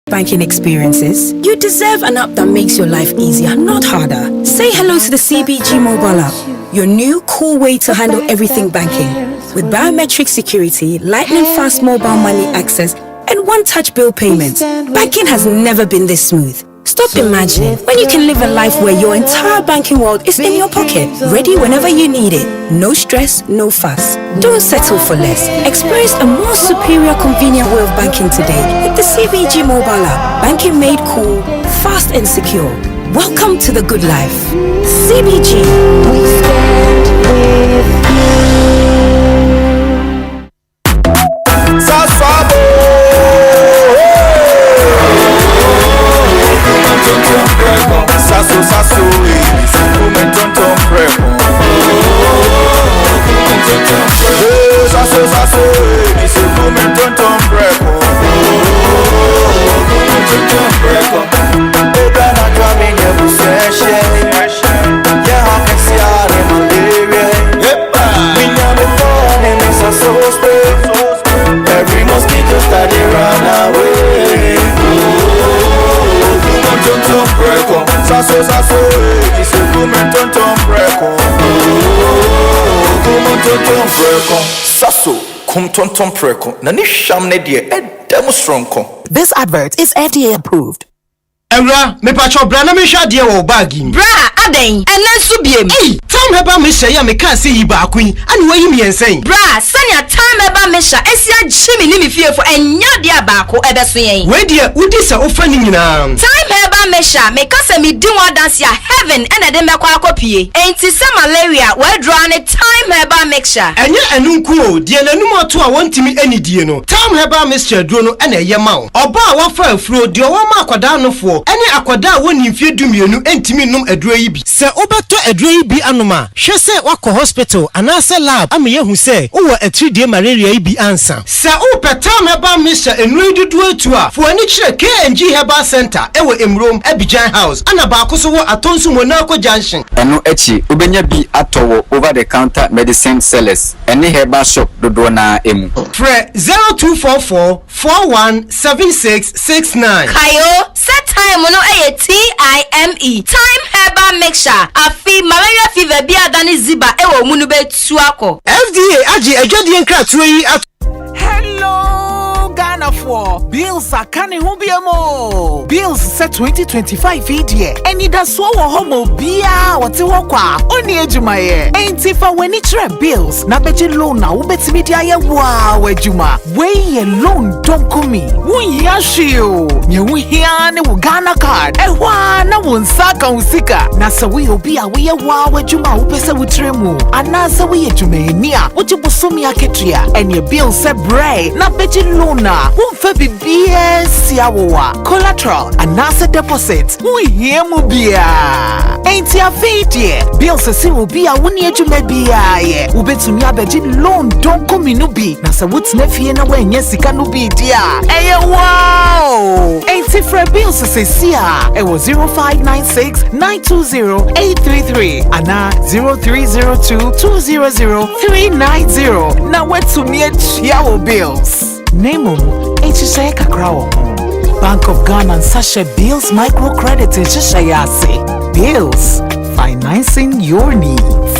Banking experiences, you deserve an app that makes your life easier, not harder. Say hello to the CBG mobile app, your new cool way to handle everything banking. With biometric security, lightning fast mobile money access, and one-touch bill payments, banking has never been this smooth. Stop imagining when you can live a life where your entire banking world is in your pocket, ready whenever you need it. No stress, no fuss. Don't settle for less. Experience a more superior, convenient way of banking today with the CBG mobile app. Banking made cool, fast and secure. Welcome to the good life. CBG. We stand with every mosquito started run away. This advert is FDA approved. Emra, me pacho brana me hwa de wo bagim. Bra, aden, enen so biem. Time heba me hye ya me kan se yi ba akun, ani wayi me ensen. Bra, sanya time heba me hya, esia gye me ni me fie fo enya de abako ebeso yen. We de udi se ofa ni nyina. Time heba me hya, me ka se me di one dance ya heaven ena de me kwa akopie. Enti se malaria, we draw ne time heba mixture. Enya enunku o, de nanum ato a wontimi anidie no. Time heba mixture duro no ena ye ma wo. Oba a wafa afuro de o wa ma akwada no fo. Ene akwada woni mfie dumienu entimi num aduro yi bi se obeto aduro bi anoma hwe se wako hospital anase lab ame yehu se wo atridie malaria bi ansa se upetam heba misha enuri dudu etu a fo ani kire KNG Herbal Center ewo Emrom Abidjan House ana ba akoso wo atonsu Monaco Junction eno echi ubenya bi atowo over the counter medicine sellers ene herbal shop dodo na emu Fre 0244 417669 Kayo set time no TIME time herbal mixture afi malaria fever bi adani ziba ewo munu betu ako FDA agi ejodie nkratuo yi Hello, Ghana for bills are canning hubiamo. Bills set 2025 year. And it does so homo bia what's walkwa. Only ejumaye. Ain't if I when it's bills. Na beji loan na ubeti media ya wow ejuma. Wey loan don't come me. Wun yashio. Nye wihiane wu Ghana card. Ewa na wunsaka unsika. Na sa we obia we ya wow ejuma upese witremu. Anasa we ejumenia. Ujibusumi ya ketria. And your bill set bray. Na beji lona. Wumfe bibie siawowa. Collateral. Anasa deposit. Wihiemu bia. Ain't ya fidye. Bill se si ubia wuni ejume bia ye. Ubetumi abeji loan don't come inubi. Na sa wut's nefie na wenye sika nubi dia. Eye wow. Ain't ifre bill se siya. Ewo 0596-920-833. Ana 0302-200-390. Na wetumi echiawo bills. Nemo HSA Kakrawo. Bank of Ghana and Sasha Bills Microcredit in Shishayase. Bills, financing your needs.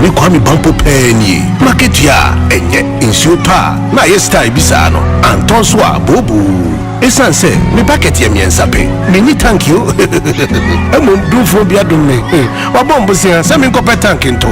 Me kwami bampo penny market ya enye insuta na yesta ibisano antonso abobu esanse me packet ya miensape me ni thank you emo do for bia do me wabombo sia se me kope tank into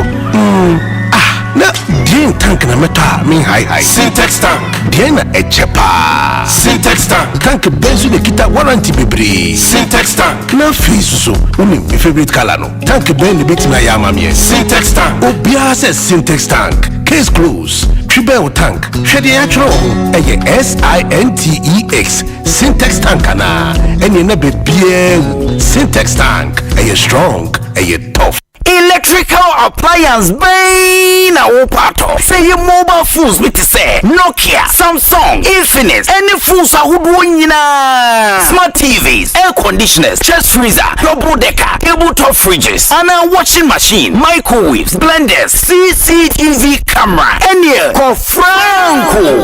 na din tank na meta me high Syntex tank din na echepa Syntex tank benzo de kita warranty bebre Syntex tank na fiso uni my favorite color no tank ben de bit na ya mamie Syntex tank obia se Syntex tank case close triple tank shede atro eye SINTEX Syntex tank na eni na be bie Syntex tank eye strong eye tough electrical appliance bem na opato. Say your mobile phones with say Nokia, Samsung, Infinix, any phones ahodoɔ nyinaa. Smart TVs, air conditioners, chest freezer, double decker, tabletop fridges, and a washing machine, microwaves, blenders, CCTV camera, any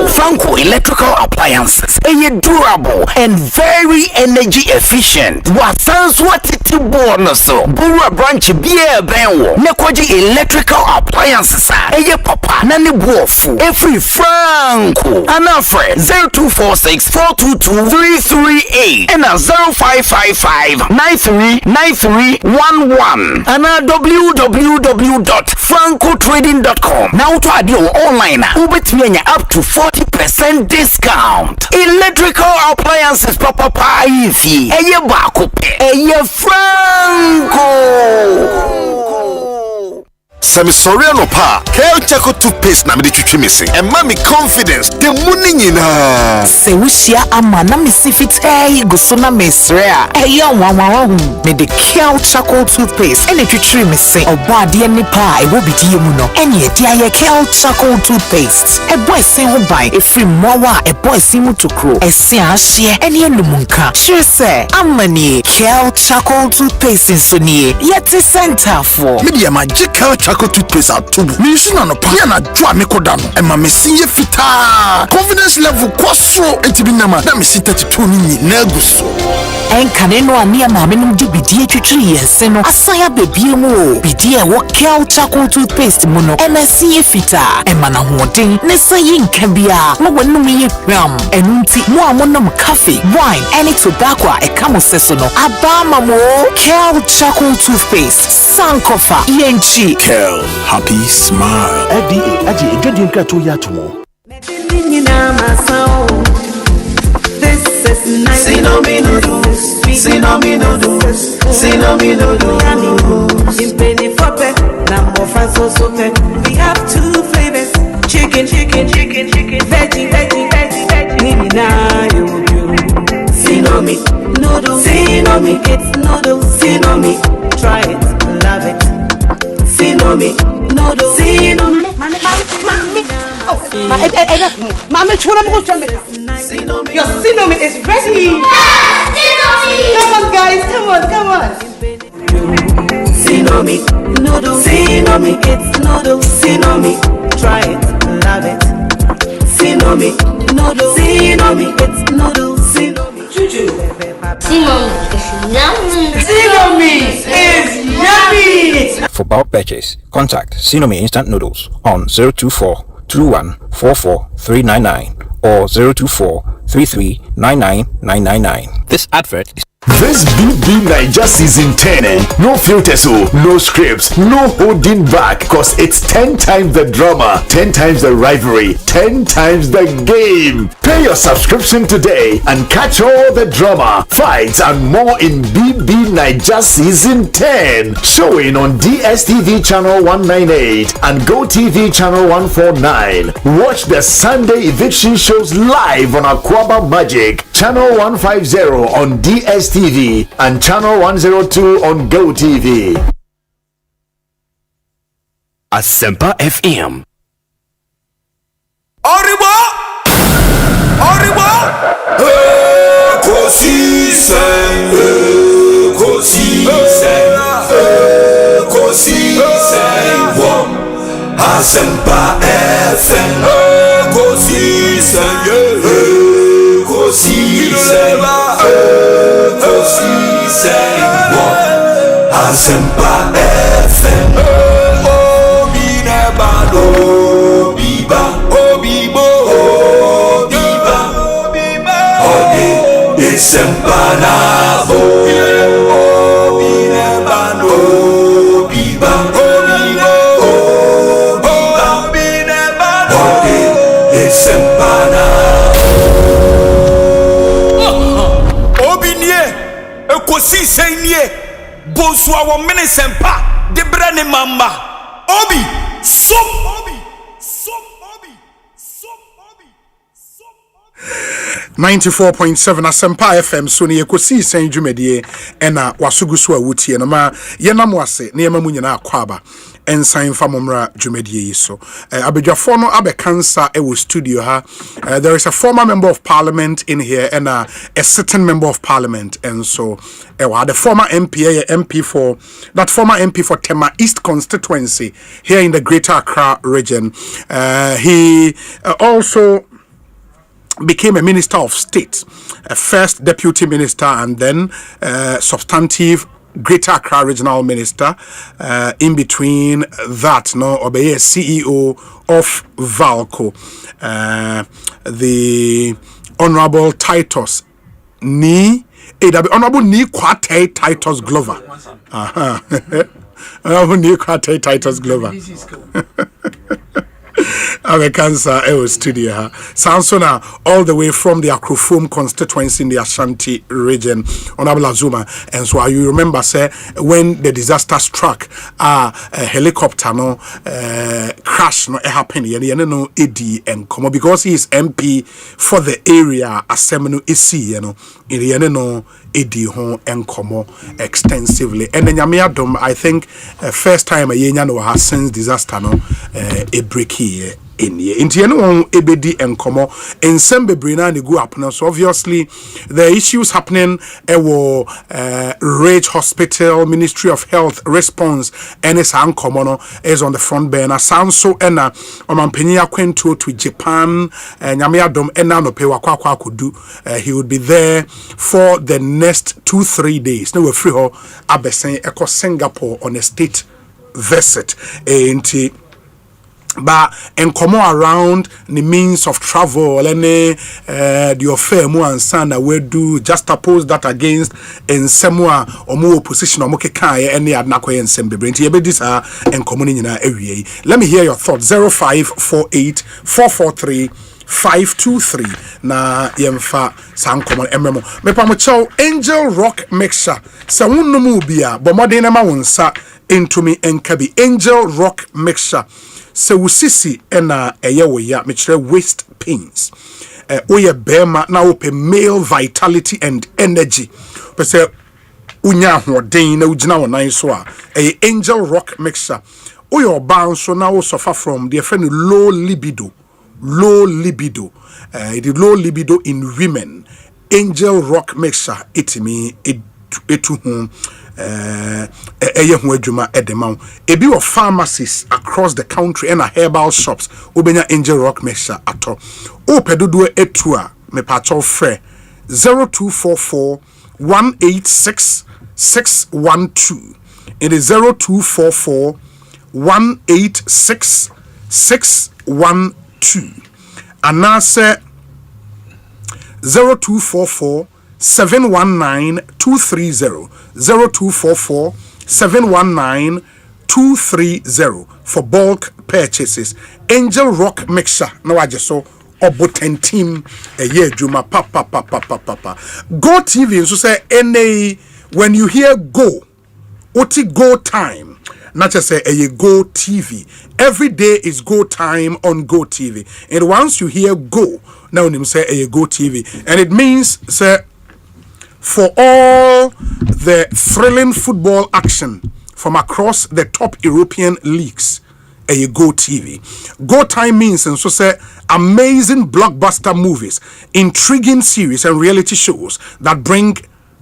Franco electrical appliances. Are durable and very energy efficient. What sounds what it bonus so. Bura branch beer benwo. Nekwaji electrical appliances. Eye papa nani buofu. Every Franco. Anafre 0246-422-338 and a 0555-939311 and a www.francotrading.com. Now to add your online. Ubetmenya up to 40% discount. Electrical appliances papa pa ifi. Eye bakope. Eye Franco. Semi sorry no pa. Kel Chaco toothpaste na me de twitwi me se. E ma me confidence. The money nyina. Se wushia ama na me si fit go so na me sre a. E ya wanwa me de Kel Chaco toothpaste. E twitwi me se. Obo ade ni pa e wo bidie mu no. Ene e dia ye Kel Chaco toothpaste. E boy se ho ban e free mowa e boy si mu tokro. E se ahye ene enumunka. Sure se amani Kel Chaco toothpaste so ni yeti center for. Media magic Kel Chaco toothpaste atubu. Me use na no pa. Ya na dwa me koda no. E ma me si ye fita. Confidence level kwaso etibi na ma. Na me si 32 ni na guso. En kaneno ani ma me num di bidie twitwi yense no. Asaya bebie mu. Bidie wo Kel Chaco toothpaste mu no. E na si ye fita. E ma na hoden ne sayi nka bia. Mo wonu me ye hwam. Enunti mo amonom coffee, wine, any tobacco e kamo seso no. Abama mo Kel Chaco toothpaste. Sankofa yenchi. Kel, happy smile. FDA aje edwedi nka to ya to mo. This is nice. Sinomi noodles. Sinomi noodles. Sinomi noodles. In penny for pet. Number five so pet. We have 2 flavors. Chicken. Veggie. Nini na you. Sinomi noodles. Sinomi. It's noodles. Sinomi. Try it. Love it. Sinomi noodles. Sinomi. Mommy, your Sinomi is ready. Come on, guys. Come on. Sinomi noodles. Sinomi. It's noodles. Sinomi. Try it. Love it. Sinomi noodles. Sinomi. It's noodles. Sinomi. Sinomi is yummy. For bulk purchase, contact Sinomi Instant Noodles on 024-2144-399 or 024-3399-999. This advert is... This BB Niger season 10, no filters, no scripts, no holding back, cause it's 10 times the drama, 10 times the rivalry, 10 times the game. Pay your subscription today and catch all the drama, fights, and more in BB Niger season 10. Showing on DSTV channel 198 and GoTV channel 149. Watch the Sunday eviction shows live on Aquaba Magic, channel 150 on DSTV and channel 102 on GoTV. Asempa FM. Oribo! Ekosiisen, Asempa FM. Asempa FM. Ekosiisen nie Bonsu awo mene sempa de brane mamba obi som 94.7 Asempa FM so ne Ekosiisen dwumedie ena wasugusu awutie no ma yenam wase ne yema munyina akwaba ensan famomra dwumedie yi so abedwafo no abekansa e wo studio ha. There is a former member of parliament in here and a sitting member of parliament, and so the former MP for that former MP for Tema East constituency here in the Greater Accra region. He also became a minister of state, a first deputy minister, and then substantive Greater Accra regional minister. In between that, Obey CEO of Valco, the Honorable Titus Honorable Kwate Titus Glover. Honorable Kwate Titus Glover. I'm a cancer studio. Sansona, all the way from the Akrofom constituency in the Ashanti region, Honorable Azuma. And so you remember, say, when the disaster struck, a helicopter crash happened. No AD and come because he is MP for the area. Asempa in no AD home and come extensively. And then Yamiadom, I think, first time a year has since disaster a break here in here. Into ebedi and komo in Sembe Brina and go up now. So obviously the issues happening Rage Hospital, Ministry of Health response and it's uncommon is on the front burner. Sounds so ena omampenia kwento to Japan Nyamiadom ena no pe wakwa could do. He would be there for the next 2-3 days. No, we're free ho abesen eko Singapore on a state visit. But and come around the means of travel any the affair and son that we do just oppose that against in semua or more opposition or mokeka any adnako and sembe this and common in area. Let me hear your thoughts. 0548 443 523 na yemfa san common ememo me pamocho Angel Rock mixture se wonno mu bia bomode na ma wonsa into me enkabi Angel Rock mixture se wusisi ena eye wo ya me kire waist pains oye bema na ope male vitality and energy pese unya hoden na ugina wonan so a Angel Rock mixture oye oba so na wo suffer from the friend low libido it is low libido in women. Angel Rock mixture itimi etu home ebi of pharmacies across the country and herbal shops obenya Angel Rock mixture ato o pedodo etua me pacho frɛ 0244 186 612. It is 0244 186 612. And now say 0244 719 230 0244 719 230 for bulk purchases. Angel Rock mixture no I just saw Oboten team a year Juma papa Go TV so say any when you hear go oti go time not just say a Go TV. Every day is Go time on Go TV. And once you hear go, now you say a Go TV. And it means say for all the thrilling football action from across the top European leagues, a Go TV. Go time means and so say amazing blockbuster movies, intriguing series and reality shows that bring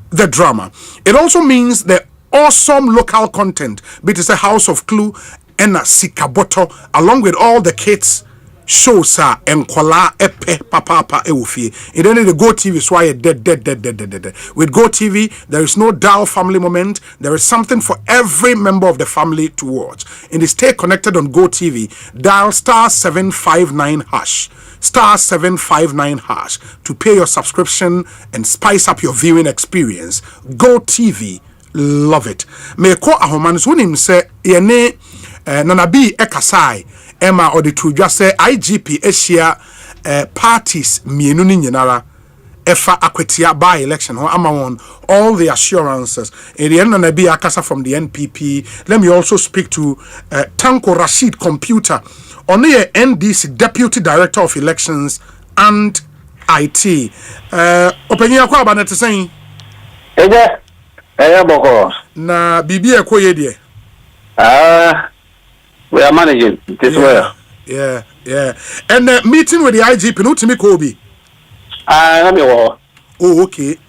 the drama. It also means the awesome local content, but it's a House of Clue and a Sikaboto, along with all the kids shows and kola epe papa ewufie. It only the Go TV is why dead. With Go TV, there is no dull family moment. There is something for every member of the family to watch. And stay connected on Go TV. Dial *759# *759# to pay your subscription and spice up your viewing experience. Go TV. Love it. Me ko ahoman so nim say ye ne nanabi ekasai Emma or the true just say IGP Asia parties mienu ni nyinara efa akwetia by election ho amawon all the assurances in the end nanabi akasa from the NPP. Let me also speak to Tanko Rashid Computer on the NDC Deputy Director of Elections and IT. Openya kwa banete saying Boko. Na bibi ekoye die. We are managing this well. Yeah. And meeting with the IGP no timi ko bi. Oh, okay.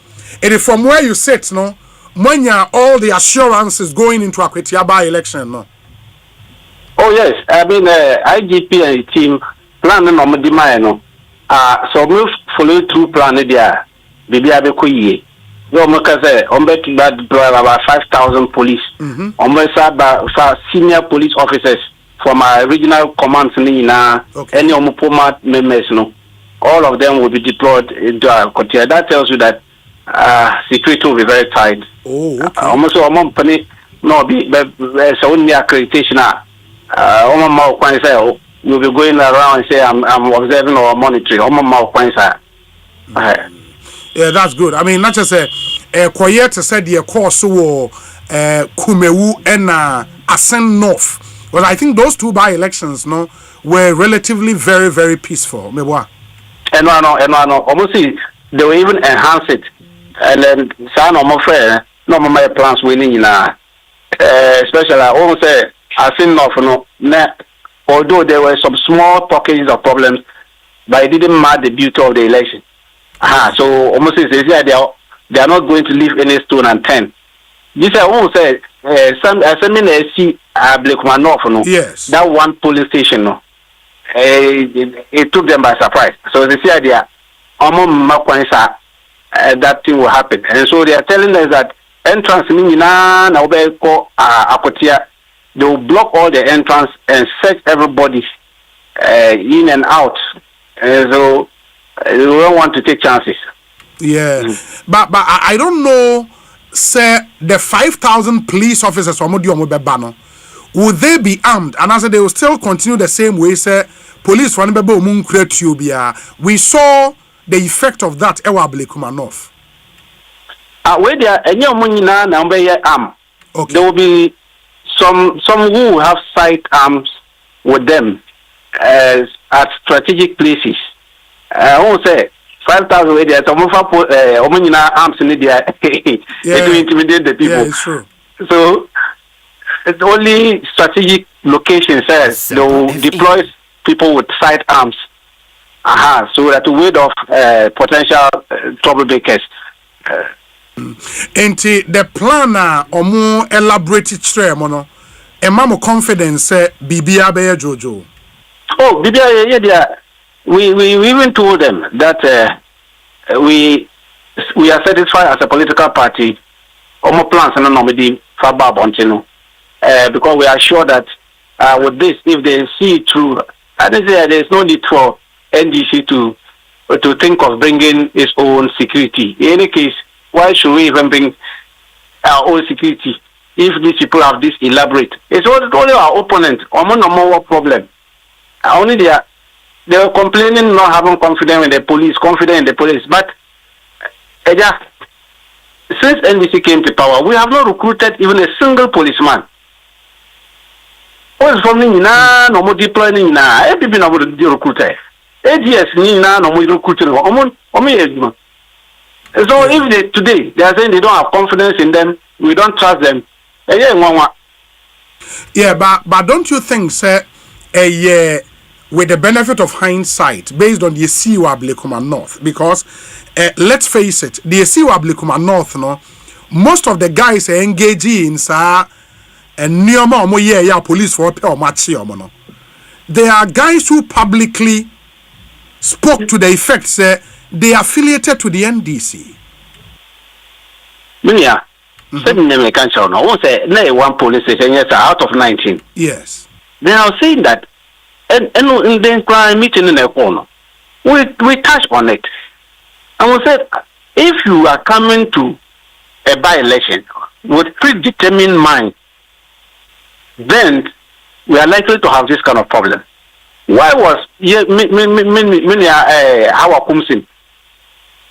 And from where you sit, no, when all the assurances going into Akwetia by election, no. Oh yes, I mean IGP and team plan no demand no. So we follow through plan there. Bibi abekoye. Yo makaze ombe to about 5,000 police. Senior police officers from our regional commands na any omopoma members no. All of them will be deployed into Kotia. That tells you that security will be very tight. Oh, okay. Almost a company no be so only accreditation you'll be going around and say, I'm observing or monitoring. Yeah, that's good. I mean, not just quiet said the course Kumewu and Asen North. Well, I think those two by-elections were relatively very, very peaceful. And no, almost they will even enhance it. And then some of my friends, no my plans winning especially I almost say Asen North, although there were some small packages of problems, but it didn't matter the beauty of the election. So almost they are not going to leave any stone unturned. This I won't say some see Blakema North, yes. That one police station, it took them by surprise. So they say that thing will happen, and so they are telling us that entrance they will block all the entrance and search everybody in and out, and so they don't want to take chances. Yeah, but I don't know. Say the 5,000 police officers will they be armed? And I said they will still continue the same way. Say police we saw the effect of that. Blakema North. Where there arm. Okay. There will be some who have sidearms with them at strategic places. I won't say 5,000 where there some arms in there to intimidate the people. Yeah, it's true. So it's only strategic locations they will deploy people with sidearms. So that to ward off potential troublemakers. And the plan or more elaborated stream more confidence Bibia Beya Jojo. Oh, Bibia, yeah. We even told them that we are satisfied as a political party. Our plans are not normally for Bontino, because we are sure that with this, if they see it through, I think there is no need for NDC to think of bringing its own security. In any case, why should we even bring our own security if these people have this elaborate? It's only our opponent. No more problem. Only they were complaining not having confidence in the police, but since NDC came to power, we have not recruited even a single policeman. What's from no more deploying everything about the recruiter. AGS no more recruiting. So if today they are saying they don't have confidence in them, we don't trust them. Yeah, but don't you think, sir, with the benefit of hindsight, based on the Esiwa Blakema North, because let's face it, the Esiwa Blakema North, most of the guys are engaging in police for they are guys who publicly spoke to the effect they are affiliated to the NDC. Minya, one police station out of 19. Yes. They are saying that, and in the crime meeting in the corner, we touch on it. And we said, if you are coming to a by-election with predetermined mind, then we are likely to have this kind of problem. Why was Hawa Kumsin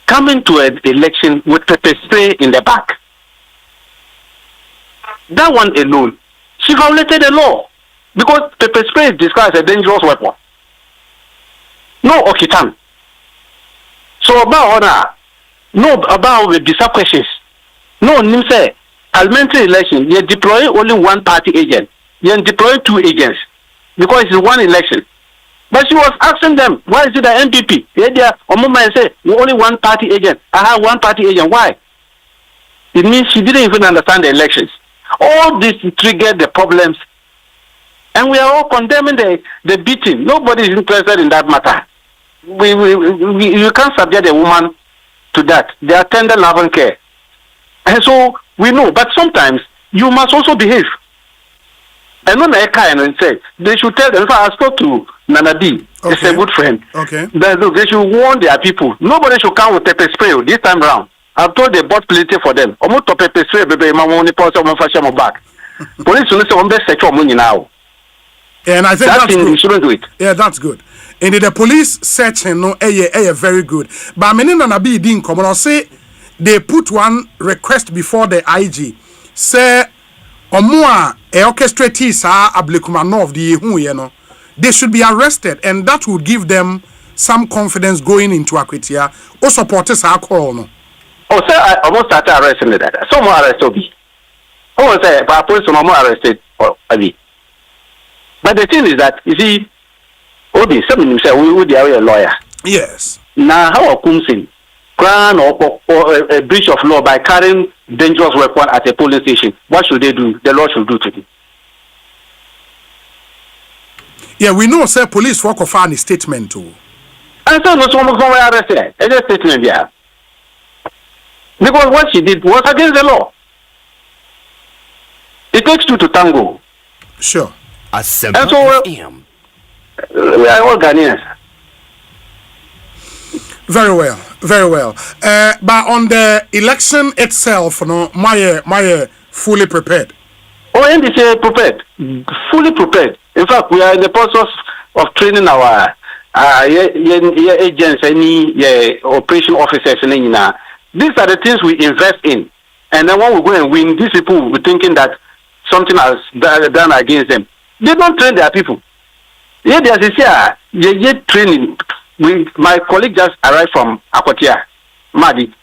coming to an election with pepper spray in the back? That one alone, she violated the law because pepper spray is described as a dangerous weapon. No okitan. So about honor, no about the bizarre questions. No, say parliamentary election, you deploy only one party agent. You deploy two agents because it's one election. But she was asking them, why is it the MPP? Say, only one party agent. I have one party agent. Why? It means she didn't even understand the elections. All this triggered the problems. And we are all condemning the beating. Nobody is interested in that matter. You can't subject a woman to that. They are tender love and care. And so we know. But sometimes you must also behave. And when I kind and say they should tell them. If I spoke to Nana D, it's a good friend. Okay. They should warn their people. Nobody should come with pepper spray this time round. I've told they bought plenty for them. Almost pepper spray, baby, my money, pass on my fashion back. Police will say, "I'm best set your money now." And I think that's good. You shouldn't do it. Yeah, that's good. And the police searching no very good. But many na be din come on say they put one request before the IG. Say omo a orchestrate sa ablekuma of the hu ye no. They should be arrested, and that would give them some confidence going into Akwetia. O supporters are call no. Oh, sir, I almost started arresting that. Some more arrested me. Oh, say, but police no more arrested or Abi. But the thing is that you see, Obi, some of them say we would be a lawyer. Yes. Now, how come sin, crime or a breach of law by carrying dangerous weapon at a police station? What should they do? The law should do to them. Yeah, we know, sir, police work of a statement too. And so, no one was arrested. It's a statement, yeah. Because what she did was against the law. It takes two to tango. Sure. Asempa and so FM. We are all Ghanaians. Very well, very well. But on the election itself, no, my fully prepared. Oh, NDC prepared, fully prepared. In fact, we are in the process of training our agents, any operation officers, and these are the things we invest in. And then when we go and win, these people will be thinking that something has done against them. They don't train their people. Yeah, there's this training. My colleague just arrived from Akwatia, Madi.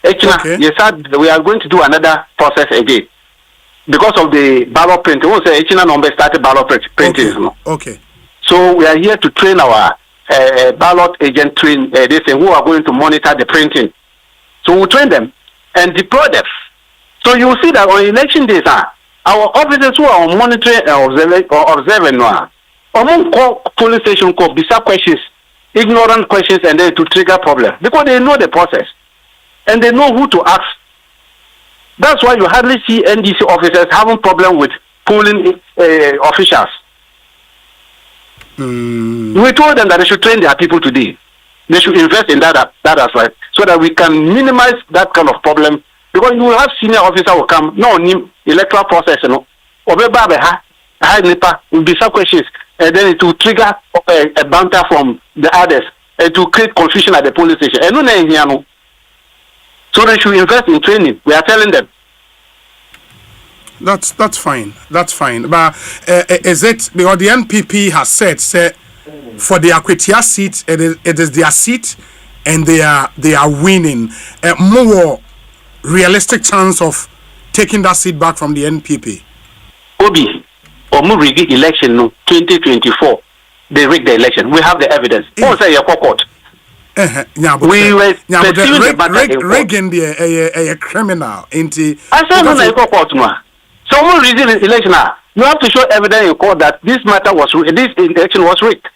Okay. Yes, we are going to do another process again because of the ballot printing. We say Echina number started ballot printing. Okay. So we are here to train our ballot agent who are going to monitor the printing. So we'll train them and deploy them. So you will see that on election days, our officers who are monitoring or observing call police station call bizarre questions, ignorant questions, and then to trigger problems because they know the process and they know who to ask. That's why you hardly see NDC officers having problem with polling officials. We told them that they should train their people today. They should invest in that aspect so that we can minimize that kind of problem. Because you will have senior officer will come, no electoral process, will be some questions, and then it will trigger a banter from the others, and to create confusion at the police station. And so they should invest in training. We are telling them. That's fine. That's fine. But is it because the NPP has said for the Akwetia seat, it is their seat, and they are winning. More realistic chance of taking that seat back from the NPP. Obi, rigged election 2024. They rigged the election. We have the evidence. Say your court. We were rigging the criminal into. I said no, court ma. So we rigged the election now. You have to show evidence in court that this election was rigged.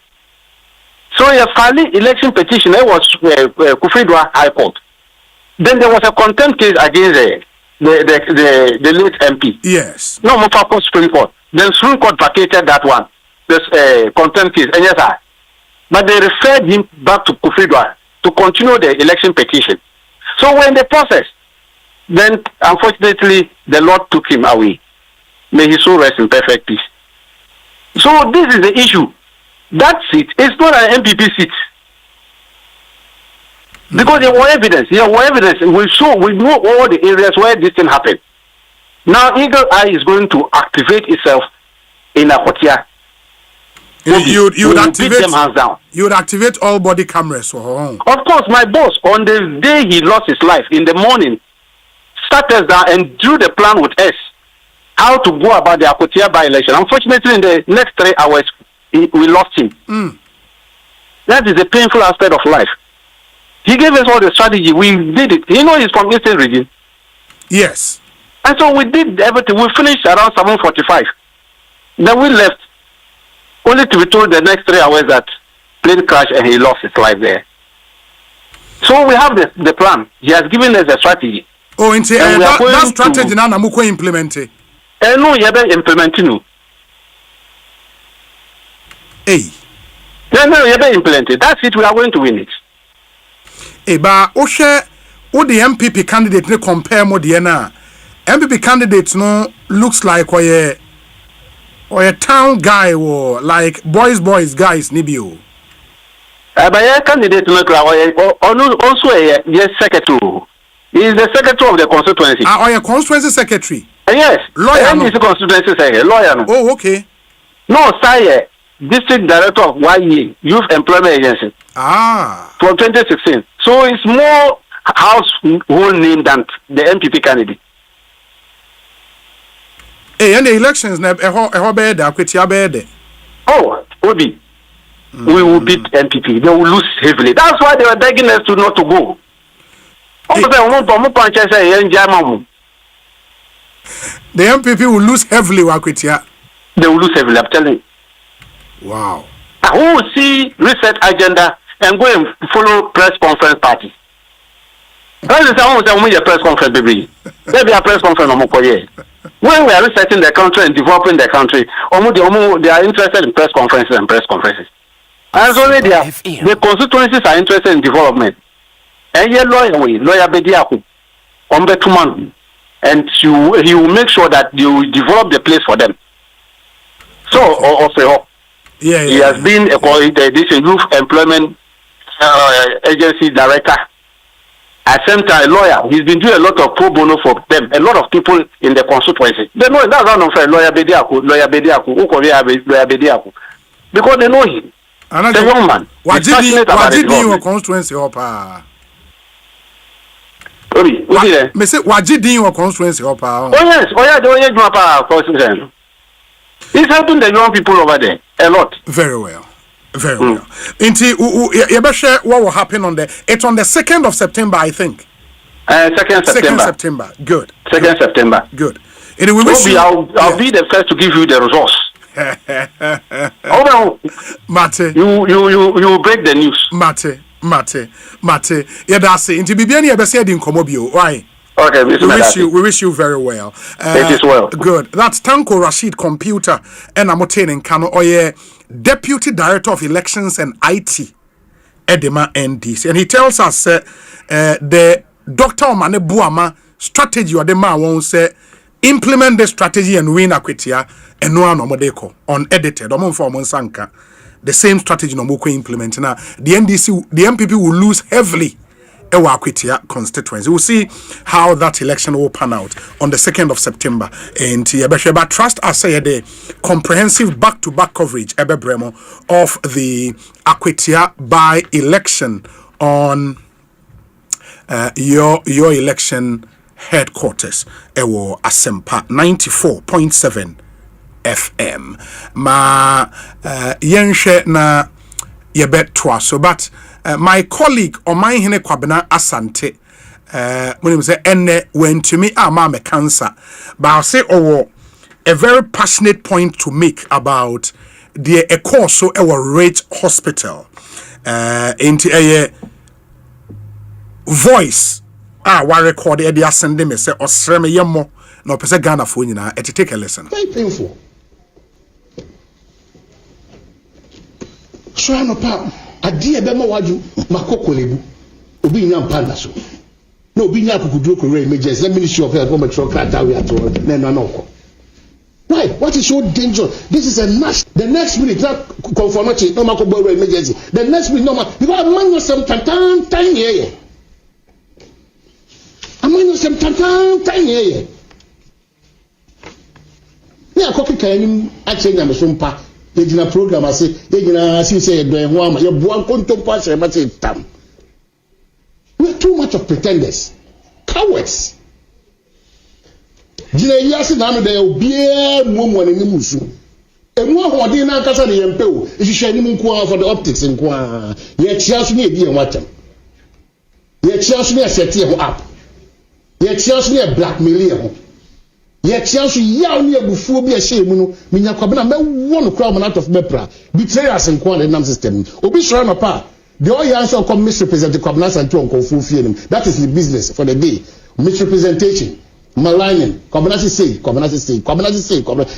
So a filing election petition was Kufidwa High Court. Then there was a contempt case against the late MP. Yes. No, Mufako Supreme Court. Then Supreme Court vacated that one. This contempt case. And yes, but they referred him back to Kufidwa to continue the election petition. So when the process, then unfortunately the Lord took him away. May his soul rest in perfect peace. So this is the issue. That seat is not an MPP seat. Because there were evidence. We know all the areas where this thing happened. Now Eagle Eye is going to activate itself in Akwatia. You would activate beat them hands down. You would activate all body cameras. Of course, my boss, on the day he lost his life, in the morning, sat us down and drew the plan with us how to go about the Akwatia by-election. Unfortunately, in the next 3 hours, we lost him. That is a painful aspect of life. He gave us all the strategy. We did it. You know he's from Eastern region. Yes. And so we did everything. We finished around 7:45. Then we left, only to be told the next 3 hours that plane crashed and he lost his life there. So we have the plan. He has given us the strategy. Oh, and that strategy now Namuko implemented. No, you have implementing. Hey. No, you have implemented. That's it. We are going to win it. But Osei, the MPP candidate ne compare more the MPP candidate no looks like or a town guy or like boys guys nibio. But a candidate also a yes secretary. He is the secretary of the constituency. Or a constituency secretary. Yes. Lawyer. And he's a constituency secretary. Lawyer. No. Oh, okay. No, sire. District director of YE Youth Employment Agency. From 2016. So it's more household name than the MPP candidate. Hey, and the elections Oh, Obi. We will beat MPP. They will lose heavily. That's why they were begging us to not to go. The MPP will lose heavily, Wakwitia. They will lose heavily, I'm telling you. Wow. Who will see reset agenda and go and follow press conference party? Press conference, baby. There be a press conference when we are resetting the country and developing the country, they are interested in press conferences and press conferences. And so the constituencies are interested in development. And your lawyer Bediaku, Ombetuman, and he will make sure that you develop the place for them. So, also, he has been this youth employment agency director. Asempa, a lawyer. He's been doing a lot of pro bono for them. A lot of people in the constituency. They know that's not unfair. Lawyer Bediaku, because they know him. The young man. What did you constituency or pa? Me say what did you constituency or pa? Oh yes, constituency. He's helping the young people over there a lot. Very well. Very well. Inti what will happen on it's on the 2nd of September, I think. 2nd September. 2nd September. Good. 2nd September. Good. Anyway, I'll be the first to give you the results. Mate. You break the news. Mate. Yeah, that's it. Inti bibiani ebese di nkomobio. Why? Okay, we wish you very well. It is well. Good. That's Tanko Rashid Computer and Amotene Kano Oye, Deputy Director of Elections and IT, Edema NDC. And he tells us the Dr. Omane Buama strategy or the man won't say implement the strategy and win Akwitia and no Nomodeko unedited. The same strategy no more implement. Now the MPP will lose heavily. Ekosiise constituency. We'll see how that election will pan out on the 2nd of September. And Yabesheba trust us say the comprehensive back-to-back coverage Bremo of the Ekosiise by election on your election headquarters. Ewo Asempa 94.7 FM. Ma yenshe na yebet twaso, but my colleague or my hene kwabena asante when him say enne went to me ama cancer, but I'll say a very passionate point to make about the Ekosiise our rate hospital into a voice wa record e dey asende me say osre me yemo na opese Ghana fo nyina e take a listen. Very painful. So no pa ade ebe ma waju makokolebu obi nya mpanda so na obi nya akukuduro ko re emergency ministry of health go metro krata we ato na no ko. Why? What is so dangerous? This is the next minute not conformity no makobo re emergency. The next minute no ma because man some tantan here. Among some tantan here. Me akoki kan ache nya me so mpa the program I say say do ho ama you boan kontompo asere ma say tam. We're too much of pretenders, cowards. Jina yasi na me dey obie mumu na nimu su emu ahode na akasa de yempe o ehihwe nimu nko for the optics nko a ye chia so na ebi en watam ye chia so na set ye ho up ye chia so na blackmail ye ho ye chia so yaw na ebufuo bi a hye mu no minya kwabena mewo no kra man out of mepra betrayers nko na nam system obi sure no pa the all answer come misrepresent kwabena santo onko fie nim. That is the business for the day. Misrepresentation, maligning, kwabena say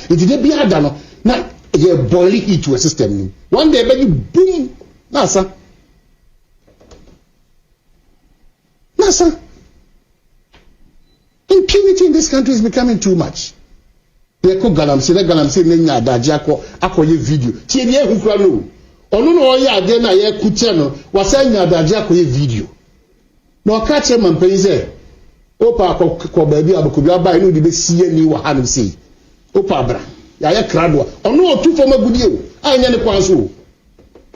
it dey be ada no na ye boil it to a system. One day baby boom nasa impunity in this country is becoming too much. ye ko galamse ne nya adaje akoye video tie ne ehu kura no ono no oye ade na ye kuche no wasa nya adaje akoye video no ka che man penze opa ko ba bi abakobi aba inu de be sie ni wa hanu sei opa bra ya ye krado ono otu fo magudi o anya ne kwanso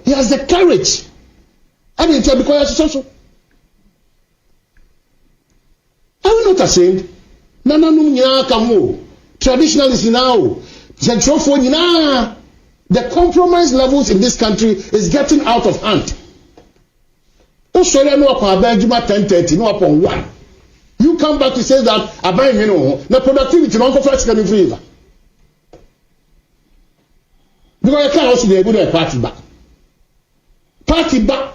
he has the courage and it's because so are we not ashamed nana num nya ka mo traditionalists now the compromise levels in this country is getting out of hand. Australia no upon 10:30 no upon 1. You come back to say that about the productivity no go first can free. Because you can't also be able to party back.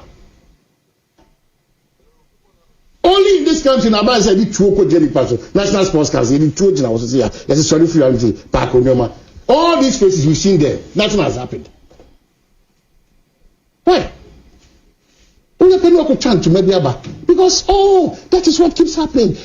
Only in this country now by say the true Jerry Paso National Sports Council the true I was say yes sorry for you park Onyoma. All these places you've seen there, nothing has happened. Why? Because that is what keeps happening.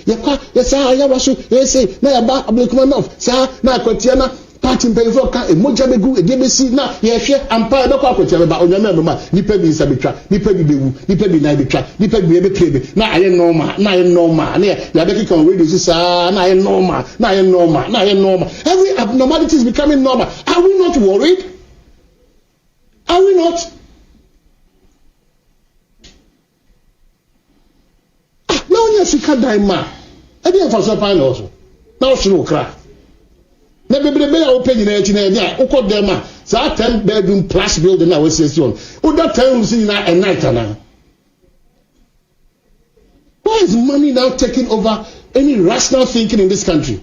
Party pay for ka emoja begu edebesi na ye hwe ampa be kwa kwatia ba onyame no ma nipa bi nsa betwa nipa bi bewu nipa bi na betwa nipa bi be play na aye normal na ya be kick on radio sisa na aye normal every abnormality is becoming normal. Are we not worried? Are we not? Now you Africa daima e dey for so pan also now she no cry. Na bebrebe ya open na echi na nya ukọ dem a sa 10 bedroom plus building na we say on o that 10 rooms na a night na. Why is money now taking over any rational thinking in this country?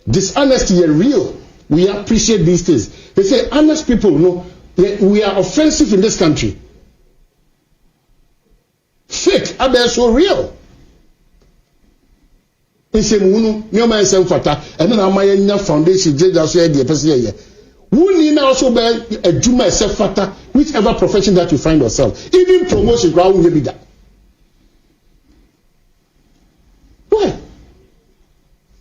Dishonesty is real. We appreciate these things. They say honest people we are offensive in this country. Fake are they so real? Isemunu nyoma esemfata ene na amaye nya foundation jeja so e de pese ye wuni na also be adwuma esemfata whichever profession that you find yourself, even promotion kwa wunye bida. Why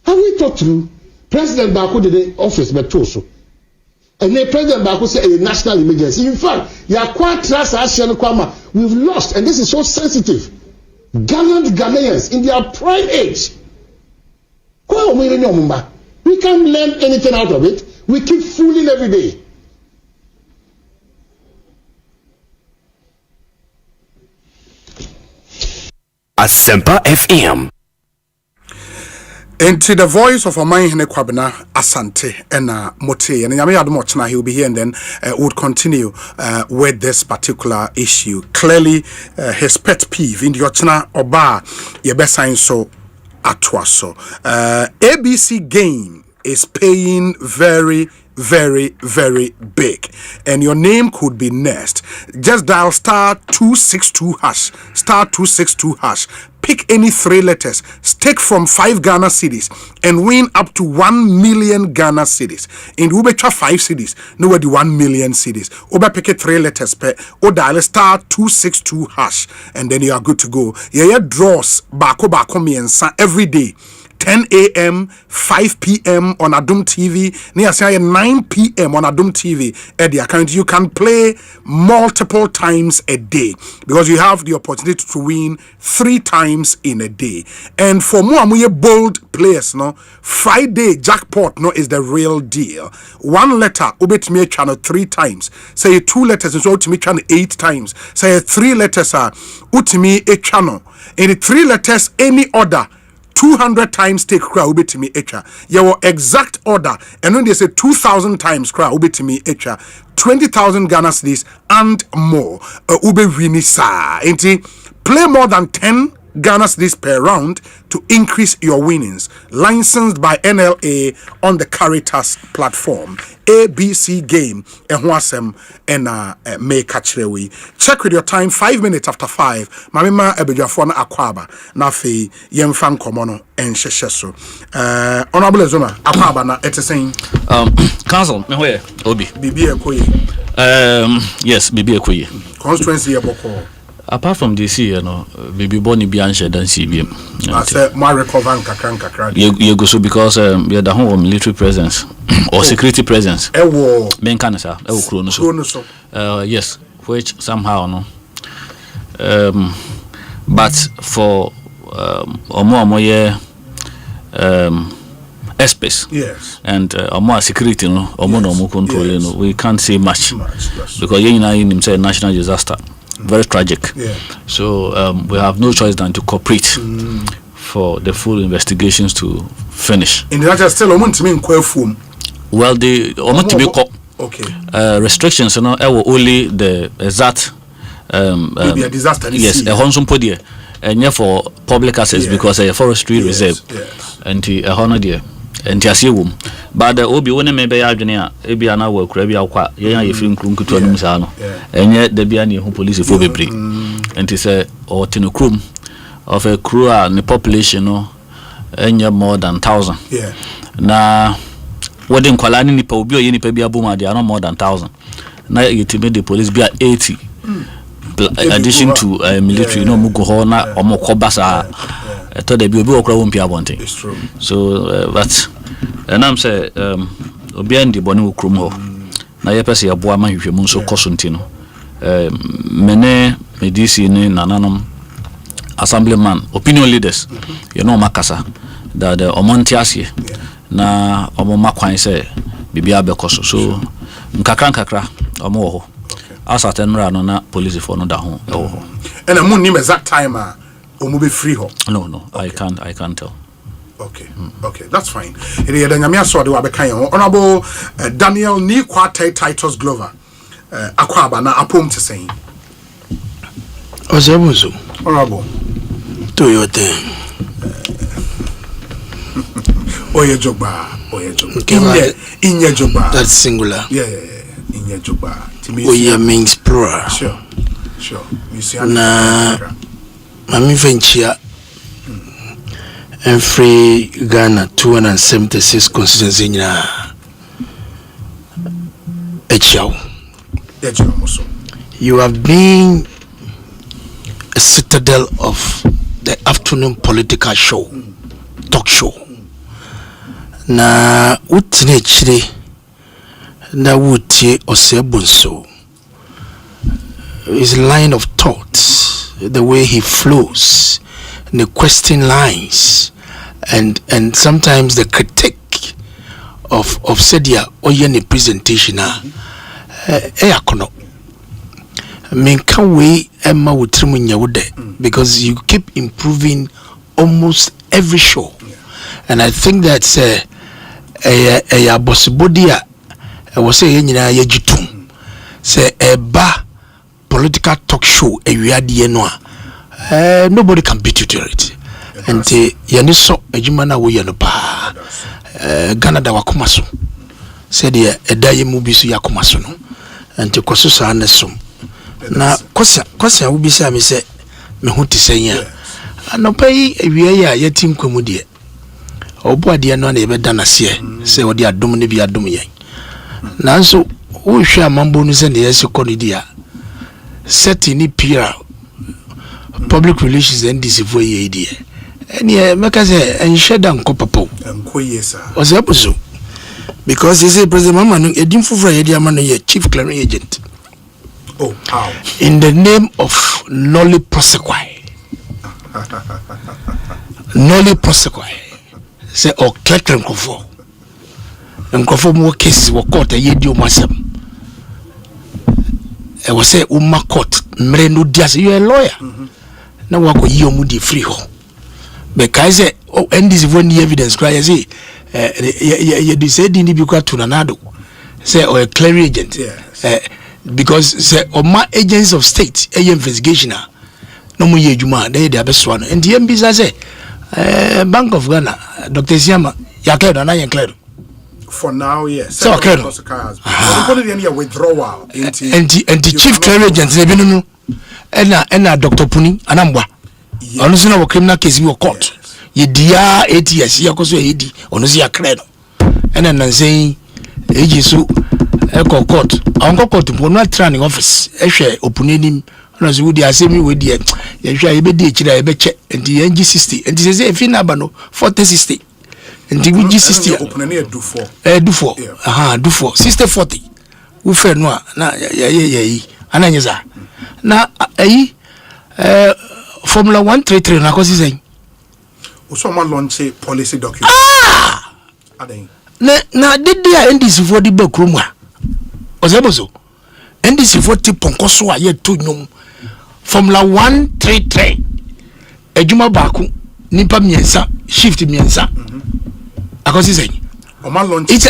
have we talked through president Bako did the office but so and the president Bako say a national emergency. In fact ya kwa trust action kwama we've lost, and this is so sensitive. Gallant Ghanaians in their prime age. We can't learn anything out of it. We keep fooling every day. Asempa FM. Into the voice of Omai Hene Kwabena Asante and Mote, and Yami Admochna, he will be here and then would continue with this particular issue. Clearly, his pet peeve in the Ochna Oba, Yebesain so Atwaso. ABC game is paying very, very, very big, and your name could be next. Just dial *262#, pick any 3 letters, stake from 5 Ghana cedis, and win up to 1 million Ghana cedis. In Ubecha 5 cedis, nobody 1 million cedis. Oba pick 3 letters per, or dial *262#, and then you are good to go. Yeah, draws bako miensa every day. 10 a.m., 5 p.m. on Adum TV, near 9 p.m. on Adum TV at the account. You can play multiple times a day because you have the opportunity to win 3 times in a day. And for more bold players, Friday jackpot is the real deal. 1 letter, ubet me channel 3 times. Say 2 letters, so to me channel 8 times. Say 3 letters, utimi a channel. In the 3 letters, any order. 200 times take crowd ube to me echa. Your exact order, and when they say 2,000 times crowd ube to me echa, 20,000 Ghana cedis and more. Ube wini sa. Play more than 10 Ghana cedis per round to increase your winnings. Licensed by NLA on the Caritas platform. ABC game ehwasem ena make catchrewe. Check with your time 5 minutes after 5. Mamima ebejafo na akwaba na fe yemfa nkomo no enhyehyɛ so. Honorable Zoma akwaba na etesen council me hoye obi bibi ekoye. Yes bibi ekoye. Constituency eboko. apart from DC, you know, baby Bonnie be answered than CBM. I said, my recover kakra. You go so because we had the home military presence or security presence. Ben Canasa, yes, which somehow no. But for more airspace, yes, and more security, no, or more control, yes. No, we can't say much because you know himself national disaster, very tragic. Yeah. So we have no choice than to cooperate for the full investigations to finish. In the United States, well, the okay. Restrictions, you know, only the exact disaster. Yes, a Honsum Podia, and for public access because a forestry reserve, and a honor dear. And Tiasium, but the Obi one may be Argenia, Ebiana work, Rebia, you think Kunkutuano, and yet the Biani who police for Bibri, and he said, or Tinocrum of a crew and the population, no, and you're more than 1,000. Yeah. Now, what in Kualani Pobio, Yeni Pebia Buma, they are no more than 1,000. Now you made the police be at 80. Addition to military, no Mugohona or Mokobasa. I thought they be a it's true. So that's and I'm say Obiandi Bonu Krumho. Na yepese ya boa ma hwehwemu so kosontino. Mene medisi ni nananom assemblyman opinion leaders you know makasa that the omontiasie na omoma kwan say bibia bekoso so nkakra omo ho asatenra no na police for no da ho e ho and amun nim exact time be free ho. No, okay. I can't tell. Okay. Okay, that's fine. It is nyamia so de wa bekan ho. Honorable Daniel ni kwate Titus Glover. Akwaba na apom te sen. Osebuzo. Honorable. Do your thing. Oye jogba. Inye jogba. That's singular. Yeah. Inye jogba. Oye means plural. Sure. You see na Mami Venchia and free Ghana 276 constituency in You have been a citadel of the afternoon political show, talk show. Na utine chire na wutie Osei Bonsu. His line of thoughts, the way he flows, the question lines, and sometimes the critique of Sedia Oyeni presentation. Eyakono. Minka we Emma wutrimunya because you keep improving almost every show, and I think that's a bossibodia. I was saying yejitum say eba political talk show nobody can beat you to it. And yaniso ejumana wo yanopa Ghana da wakomaso said ye edaye mubisu yakomaso no and koso sa anesom na kosa wo bisa me se me hu te senya anopa yi ewie ya yatim kwamu de obo ade no na yebeda na se se odi adom ne bi adom yen nanso wo hwa mambo no se ne yesi koni dia set ni pira public relations NDC for ye idea and make us and shed and copapo Osebuzo because he said President Mama no edim fufura ye dia man ye chief clearing agent how in the name of Nolly Prosequy say or clear and conform more cases were caught a year due myself. I was say Uma court Mreno Diaz, you a lawyer. Now what go you mudi free ho. Because and this one the evidence cry say you said in the tunanado say or a clear agent. Because say my agents of state a investigation no more ye juma they best one and the MPs say Bank of Ghana Dr. Siama ya clear na ya clear. For now, yes. So okay. Withdrawal. And the chief clearing agent, and Dr. Puni, Anambwa. Honestly, our criminal case we were caught. Ye dia 8 years, ya koso edi, honestly ya credo. And then saying, Ejisu, Eco court, Uncle Court, we're not training office, Eshe, opening no so we dey asemi we dey ye hwa ye be dey chira ye be che enti ye ngi 60 enti say if na ba no 40-60 enti we gi 60 open na do 4 do 4 do 4 60-40 we fe no na ye ananyeza na Formula 133 na kosi say so man launch policy document aden na did there NDC for the backroom ozebozo NDC for the ponkoso aye to nyom Formula 133 ejuma baako nipa miensa shift miensa akosi say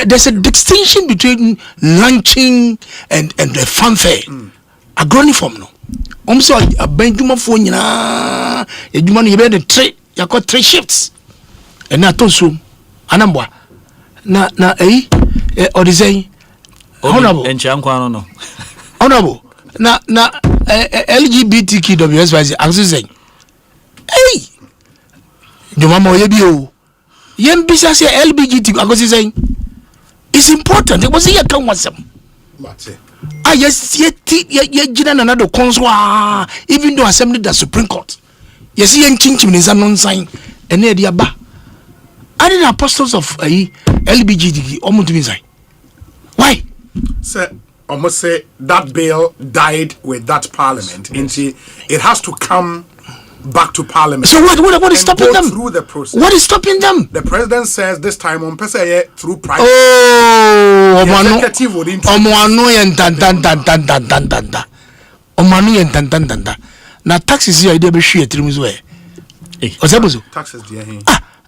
there's a distinction between launching and the fanfare agroniform no so abenjuma fo nyina ejuma no yebe the 3 yakọ 3 shifts na to so anambwa na or say honorable enchankwa no honorable na LGBTQWSY access say juma mo ye bi o yem bisa say LGBT access say it's important it was here kan wasam yes ye jina na do conswa even though assembly the Supreme Court yes ye nkinchim ni za non sign ene e dia ba are the apostles of LGBTQ omutumi sign why sir almost say that bill died with that parliament into it has to come back to parliament. So what is stopping them? Through the process. What is stopping them? The president says this time on pese through private. Oh, executive would na taxes here dey be share trims we. Osebuzo. Taxes there.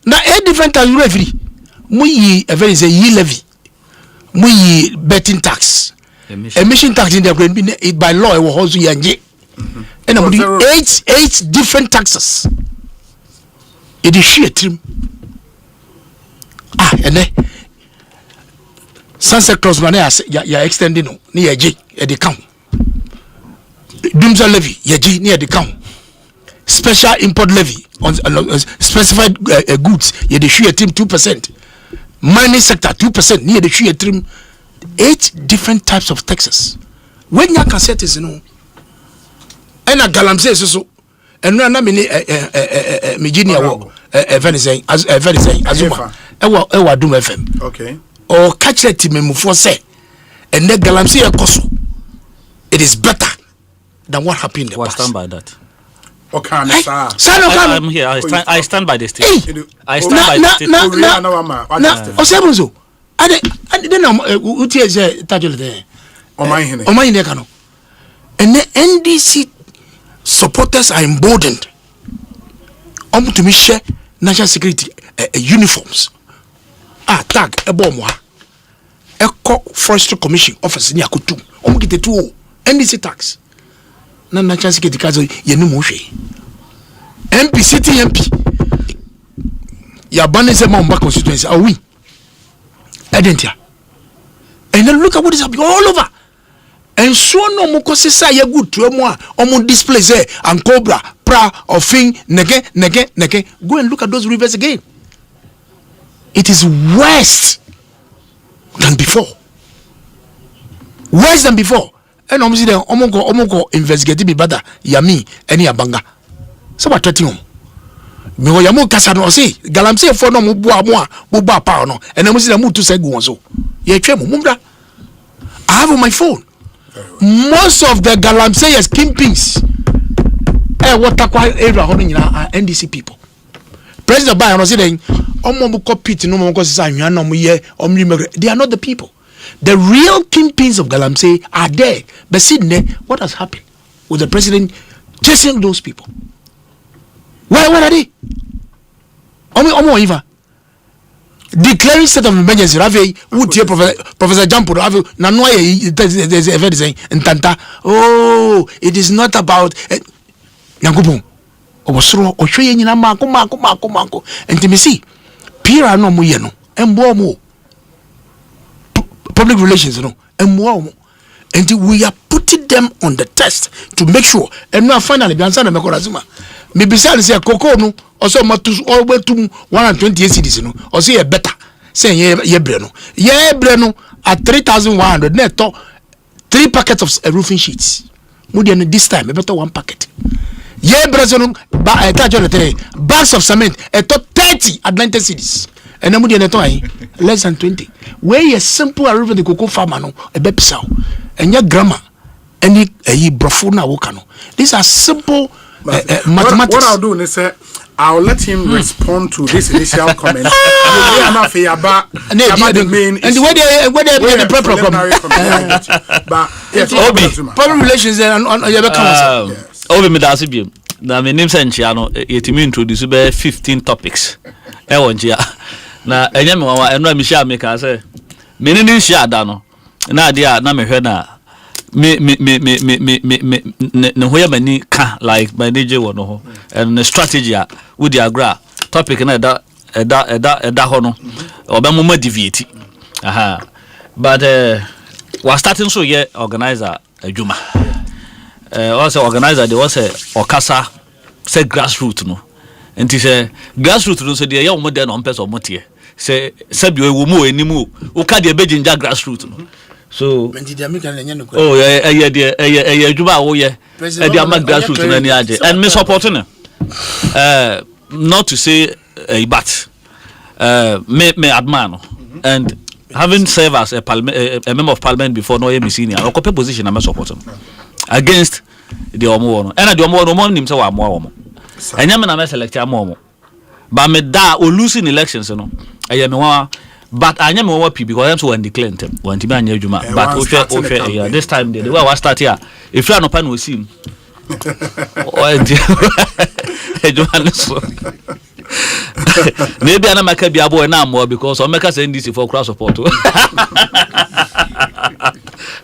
Na a different tax free. Muyi a very say ye levy. Muyi betting tax. Emission tax in the by law it was also yanje. And I'm doing 8 different taxes. It is sheer trim. And then sunset cross money you're extending near J at the count. Dumza levy, Yaji near the count. Special import levy on specified goods, you the sheer trim 2%. Mining sector 2% near the sheer trim. 8 different types of taxes. When you can set is and a galamse so and na me Virginia wo very saying azuma ewa dum FM okay or catch it me mufo say and the galamse ekoso it is better than what happened in the past. Stand by that. Okay, I'm here. I stand by the state. I stand by the state. Osebuzo ade then uti eze tajole there omahine kano and the NDC supporters are emboldened to me share national security uniforms tag ebomwa Eco Forestry Commission office ni akotu omukite tu NDC tax na national security kazo yenu mo hwe MP city MP ya bane se mamba constituency oui identia and then look at what is happening all over. And so no mo kosisa ye good to mo omo display say and cobra pra or thing nege go and look at those rivers again. It is worse than before. Worse than before. And omo see them omo go investigate be better yami any abanga. So what threatening him. Me wo yamo kasa no say galamse for no mo boa pa no and omo see them to say go so. Ye twa mo mumda. I have on my phone. Most of the galamseyers kingpins water area are NDC people. President Bayo say they are not the people. The real kingpins of galamsey are there. But Sydney, what has happened with the president chasing those people? What are they? Declaring state of emergency, Professor Jampo, there's a very saying, and Tanta, oh, it is not about Yangubu. Or show you Marco, and to me see, Pira no Muyano, and more public relations, no, and more. And we are putting them on the test to make sure. And now finally, Biansana Mekorazuma. Maybe say Coco no, also Matus all way to 120 cities, no, or say a better. Say ye breno at 3,100 net 3 packets of roofing sheets. Mudia this time, better one packet. Yeah, Brazil, bags of cement, a top 30 Atlantic cities. And then Mudia less than 20. Where you simple arrival the cocoa farmer, no, a bepsao, and your grammar, and ye brofuna wokano. These are simple mathematics. What I'll do is say, I'll let him respond to this initial comment. About the main and where they the proper but yes, public relations on Obi me dasi bi na me nim senchia no yetimi introduce be 15 topics e wonchia na enye me wa eno mi sha me ka say me ni sha da no na ade a na me hwe na me ne hoya mani ka like manage wo no ho and strategy a wo di agra topic na eda ho no obemo ma deviate aha but we starting so ye organizer adwuma also organizer they was okasa say grassroots no enti say grassroots no so dey ye wo dey no person motie say sabi wo mu enimu wo ka dey bejinja grassroots no so oh yeah adwuma wo ye e dey am grassroots na ni age and me supporting not to say but me admire no and having served as a member of parliament before no me senior or copy position am supporting against the omo no and the omo nim say wa mo enya me na me select am omo but me da o losing elections no eye me wa but anya me wa because I'm so when declare them want to be anya adwuma but o this time the way I start here if you are no pan we see maybe ana maka bia boy na more because o make say NDC for crowd support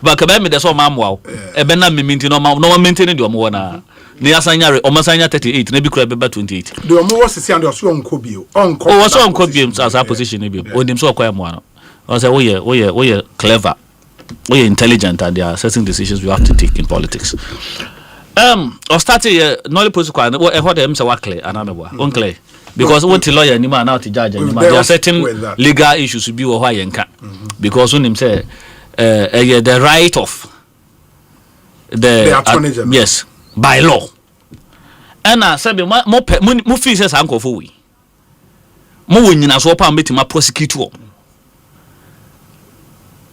but ka me dey so ma mo e be na me maintain no maintain the omo na ni asanya o masanya 38 na bi kura be 28 the omo was see and so onko bio onko o so onko bio as a position bi o dim so kwa mo no o say we clever we intelligent and there are certain decisions we have to take in politics or starting no political e ho dem say wa clear anamebo on clear because what the lawyer ni man now to judge ni man there are certain legal issues to be wo hwa yenka because when him say the right of the attorney general yes by law and say be mo feel say sankofo we mo wonyina so pa metima prosecute wo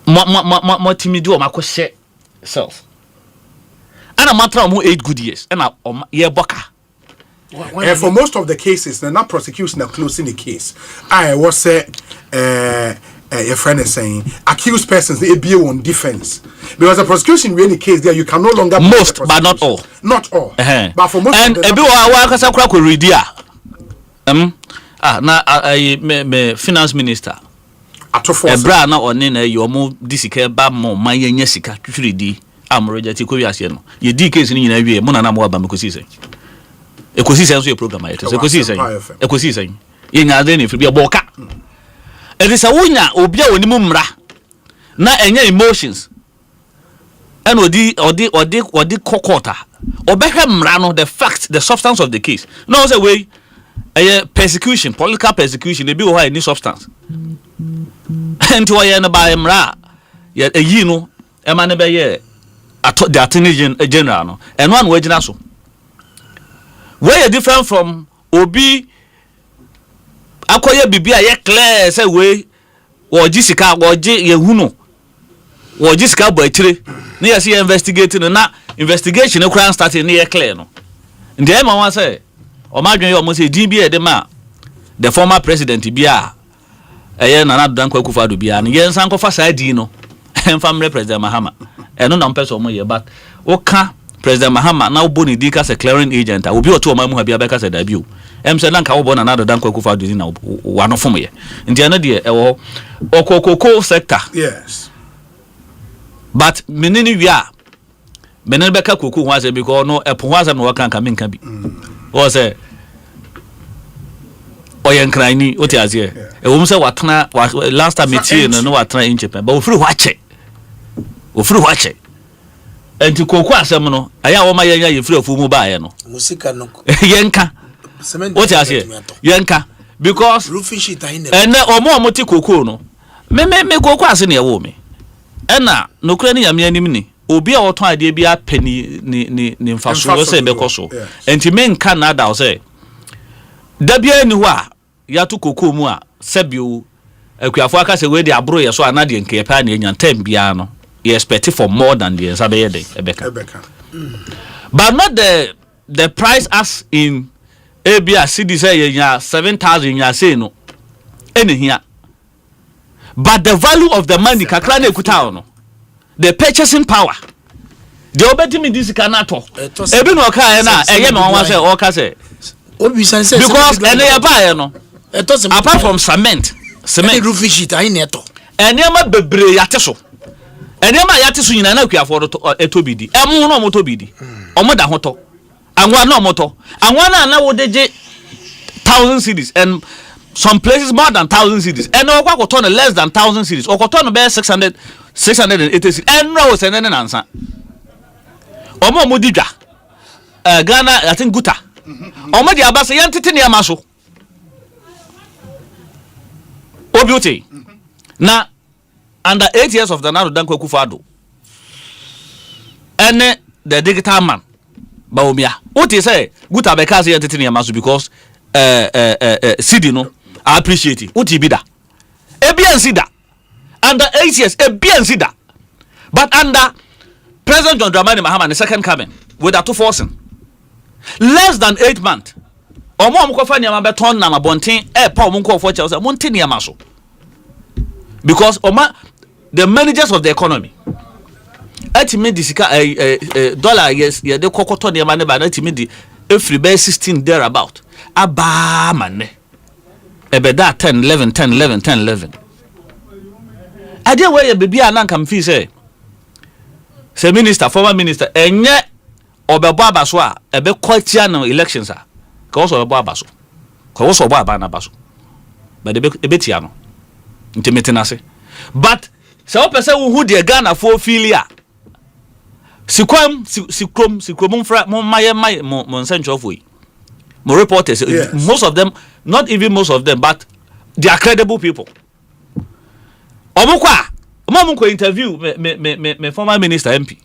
mo timidu o makose self and a matter of 8 good years and ye boka. For most of the cases, they're not prosecution, they're closing the case. I was say, your friend is saying, accused persons, they be on defense. Because the prosecution really case there, you can no longer most, but not all. Not all. But for most and of them. And finance minister. Ebra na oni na yomo disike ba mo manyenya sika twiridi amroja ti ko wiase no ye di case ni nyina wie mo na mo aba Ekosiisen so ye program ayete Ekosiisen ye nya de ni fi bia boka e dey say wonya obi a onimu mra na enya emotions and odi kokota obehwe mra no the fact the substance of the case no say we persecution political persecution e bi wo ha any substance and why na ba mra ye yi no e ma ne be ye the attorney general no and one we gina so where different from obi akoye bibia ye clear say we wo jisika wo je ye hunu wo jisika bo atire na ye say investigating na investigation e kran starting na ye clear no ndie ma wan say o ma dwen ye o mo say din bi e de ma the former president bia eye na dan kwa kufa do bia na ye nsan kofa sa din no family president Mahama eno na mpeso mo ye but o ka president Mahama na oboni di ka se clearing agent a obi oto o ma mu ha bia be ka se da bio say na nka wo bona na dan kwa kufa do din na wa no fom ye ntia na de e wo okokoko sector yes but menini wia menene be ka koku ho ase because no e po ho ase no wa kan ka menka bi o say oyenkrani oti azie e wo mse watena last time metie no watena in Japan but ofiri hwache enti koku asem no aya wo ma yenya ye firi afu mu ba ye no musika no yenka oti azie yenka because roofing sheet ahin ene omo ti koku no me koku ase ne ye wo me ena no kura ni yame anim ni obi a oton ade bia pani ni mfaso say be koso enti men Canada o say da bia ni ho a ya to kokko mu a sebio akuafo aka say we dey abro ye so anade nke pa na enya tem bia no you expect for more than the sabe dey ebeka but not the price as in abia city say enya 7,000 nya say no enihia but the value of the money kakra na ekuta no the purchasing power the obetimi this kanato ebi no ka na eye me wan say o ka say because ene ya ba no apart from cement roof sheet ai neto ene ma bebre yate so ene ma yate so nyina na akuafo etobidi emu no motobidi omoda hoto anwa na omoto anwa na wo deje 1,000 cities and some places more than 1,000 cities and no kwa koto less than 1,000 cities o koto no be 680 cities and no se nene nansa omo modidwa Ghana I think guta omo di abase yentete ne amaso obiuti na under 8 years of the Nana Dankwa Akufo-Addo and the digital man baomia what you say guta be ka say yentete ne amaso because CD no I appreciate it. What you be that? Ebian that. Under 8 years, Ebian that. But under President John Dramani Mahama, the second coming, with that 2 forcing, less than 8 months. Or more Mukofani Amabeton Nama Bontin, Paul Munko for Chelsea, Montini Amaso. Because the managers of the economy, dollar, yes, yeah, the Cocotoni Amaneba, every bay 16 thereabout. Aba man. Ebeda 10 11 10 11 10 11 ade where your baby anan kam fi say minister former minister enye obebo abaso a ebe kwatia no elections a ka so obebo abaso ka so obebo abana abaso but ebe tia no ntimete se but se o pese wo hu de Ghana for filia sikrom fra mo maye mo nsencho foi mo reporters most of them not even most of them but they are credible people omukwa interview me former minister MP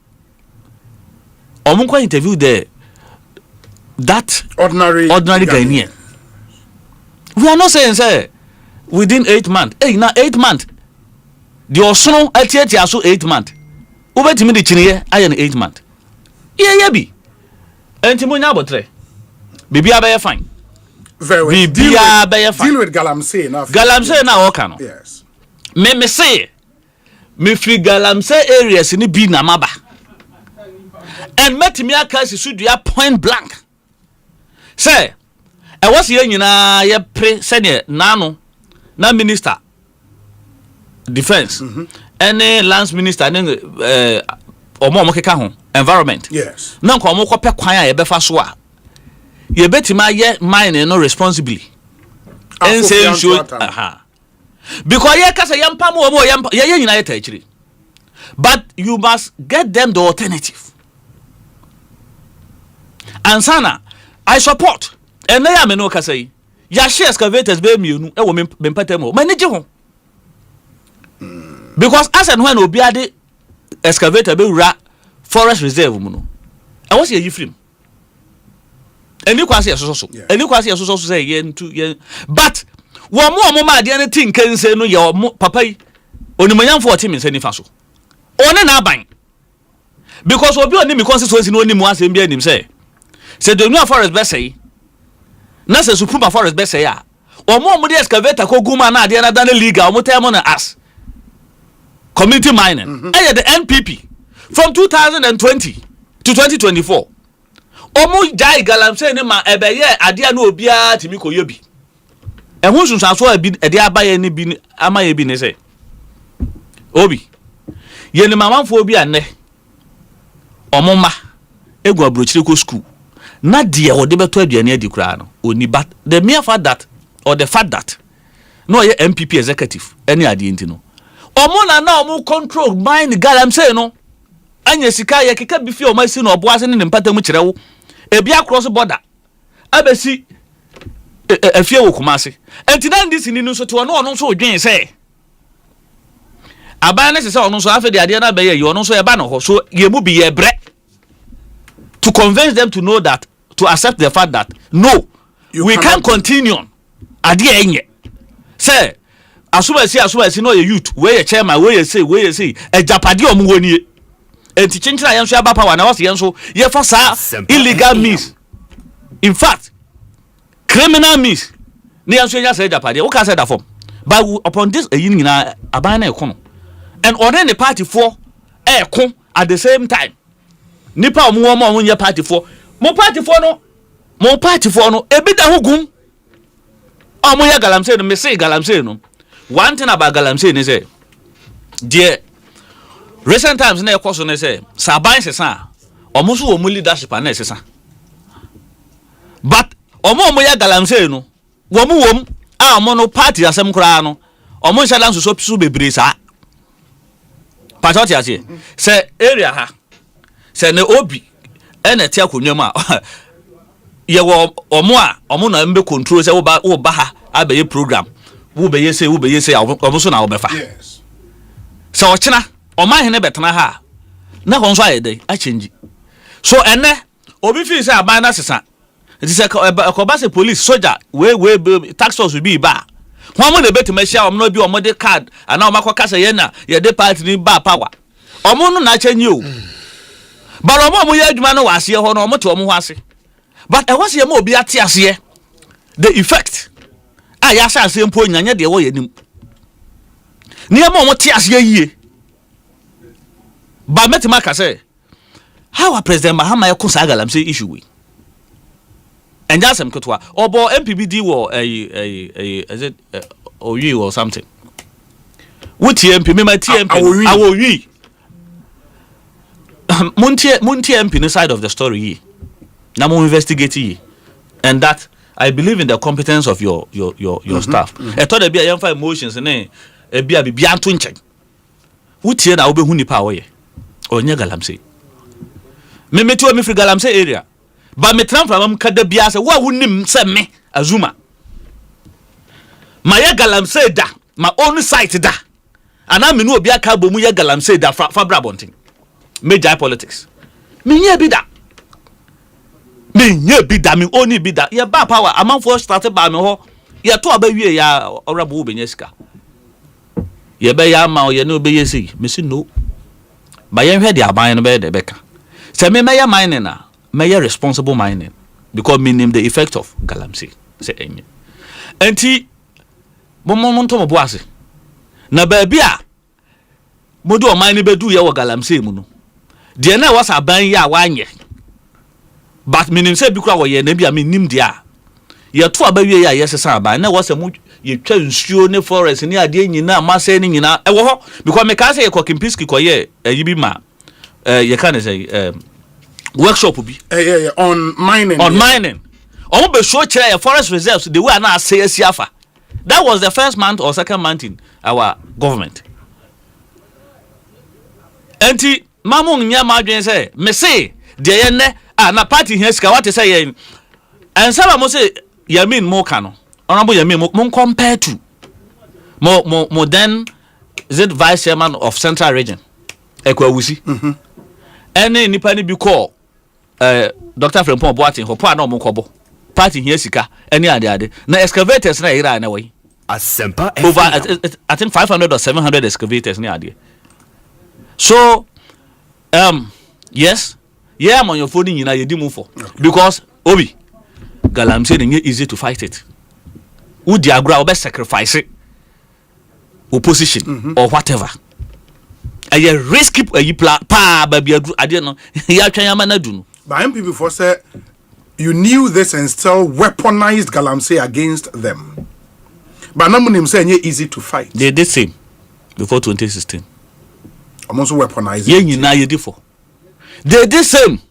omukwa interview that ordinary Ghanaian. We are not saying say within 8 months now 8 months the osono atiati aso 8 months ubetimi de chiniye aye na 8 months ye bi enti nya botre bibia be fine very well deal with galamsey now okay no yes me say me free galamsey areas ni bi na maba and metimi aka sisudua point blank say e was ye nyina ye pre senior nano na minister defense any lands minister ne omo keka ho environment yes na nko omo kopɛ kwan a ye befa so a ye betima ye mine no responsibly and say should because ye kasa yampa mo yampa ye nyina ye tachiri but you must get them the alternative and sana I support and na ya me no kasa yi ya share excavators be mienu e wo me mpatam manage ho because as and when obi ade excavator be wura forest reserve mu no e wo se yi film eni kwase so say ye ntu ye but wo mo ma ade ne tin kense no ye papa yi onimanyamfo oti mi nsani fa so one na aban because obi oni mi constituency no oni mu asem bi anim say the new forest be say na se supreme forest be say ya mo de excavator ko guma na ade na dan legal mo tell mo na as community mining the NPP from 2020 to 2024 omo jai galamsey ne ma ebeye ade na obia timi koyo bi ehun sunsanso e de abaye ne bi amaye bi ne say obi ye ne mamanfo obi anne omo ma egu abrochire ko school na de o de beto aduane adi kura no oni but the mere fact that or the fact that no ye MPP executive any ade enti no omo na omo control mine galamsey no anya sika ye keka bi fi o ma si no obo ase ne mpatam kire wo ebi across border abesi afie wo Kumasi enti na ndisi ni so to no so odwen say Abana se ono so afa de ade na be ye ono so e ba no ho so ye mu bi ye bre to convince them to know that, to accept the fact that no, we can't continue ade enye say asuma si no ye youth we ye chairman we ye say e japade omo woni enti chinchira yen so aba power na wose yen so ye for sa illegal means, in fact criminal means ne yen so yen say japade wo ka say that form. But upon this eyin nyina aban na ekono and on the party for eko at the same time nipa omo nye party for mo party for no ebi da hugum omo ya galamsey no me say galamsey no. One thing about galamsey ni say dear recent times na ekoso ne say saban sesa omo so omo leadership na sesa, but omo ya galamsey no wom a omo no party asem kura no omo nshala nso so bebre sa patoti ase se area ha se ne obi ene tia konwam a ye wo omo na mbe control se wo ba ha abaye program wo be yese omo so na wo befa se o kina o ma hene betena ha na ho nso ayede a change so ene obi fi se aban na sesa it is ko ba se police soldier we tax force bi ba ho mo na betima hia omo no bi omo de card ana omo akoka se ye na ye de party ni ba power omo no na change o but omo ye adwuma no wase ho no omo te omo ho ase, but e wase ye ma obi ate ase the effect ya sha ase mpo nyanya de wo ye nim ni e ma omo te ase yie ba metima ka say how a president Mahama ya kusa galamsey issue we and just some kotwa obo MPBD wo is it oyi or something what MP me my TMP awoyi munti MP no side of the story yi na mo investigate yi, and that I believe in the competence of your staff. I thought there be a emotions ne e bia anto nchen wutie na obehu nipa wo ye onye galamsey me metu me free galamsey area ba me transfer am kada bia se wa wunim se me azuma ma ye galamsey da ma own site da ana me no obi aka bomu ye galamsey da fa brabontin major politics me nye bi da me only bi da ye ba power amanfo start ba me ho ye to aba wie ya orabo obenya sika ye be ya ma ye no be yesi me si no ba ye hwe de aban no be de beka se me ya mining na me responsible mining because me name the effect of galamsey se enye enti monto mo boase na ba bia modu o mining bedu ye wo galamsey mu no de na was aban ya wanye, but me name say bi kura wo ye na bia me nim dia ye to aba wie ya yesesa aban na was mu ye twa nsuo ne forest ne ade nyina amase ne nyina e wo ho because me ka say ye kokimpiski koye ayibi ma ye can say workshop bi on mining omo be show kire your forest reserves the way na say asiafa. That was the first month or second month in our government. Enti mamu nya madwen say me say de ye ne na party here ska what say ye and some mo say yamin mo kano honorable yamin mo compare to mo then is it vice chairman of central region Ekosiise any nipa ni bi call Dr. Frempong Boatin ho pa na mo kobo party here sika any ade na excavators na ira na way Asempa over I think 500 or 700 excavators ni ade. So yes I'm on your phone nyina ye di mu for because obi galamsey dey easy to fight it. Who di agra obe sacrifice opposition or whatever. Aye risky pa ba bia ade no ya twan ya na du no. But MPP for say you knew this and still weaponized galamsey against them. But namunim say easy to fight. They did same before 2016. I'm also weaponizing. Ye nyina ye di for. They did same.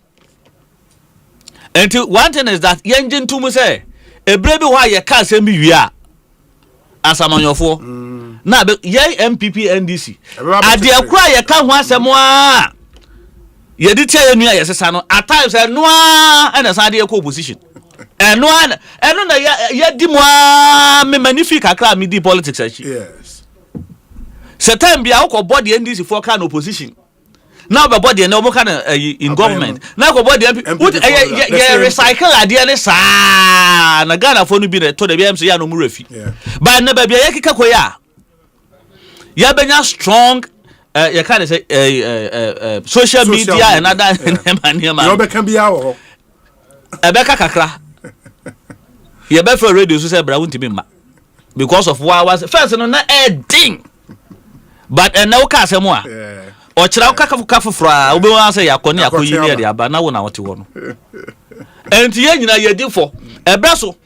And one thing is that yenjin to me say e brebi wa ye ka say mi wi a asamanyofo na be ye MPP NDC ade akura ye ka ho asem a ye di tie enu a ye sesa no at times enu a na sa de ko opposition enu na ye di mo a me magnifique akra me di politics achi. Yes. certain bia wo body NDC for kind opposition now be body na wo kind in government now go body recycle ade ne saa na Ghana for no bi to the BMC ya no mu refi but na ba bia yakeka koya ya benya strong you kind of say social media and other man you be can be awo ebeka kakra you be for radio so say bra won't be ma because of why was first no na ding but and now ka asemo a o kira ka fra obi wan say yakoni akoyi ne dia ba na wo na wote wo no enti ye nyina ye di for ebra so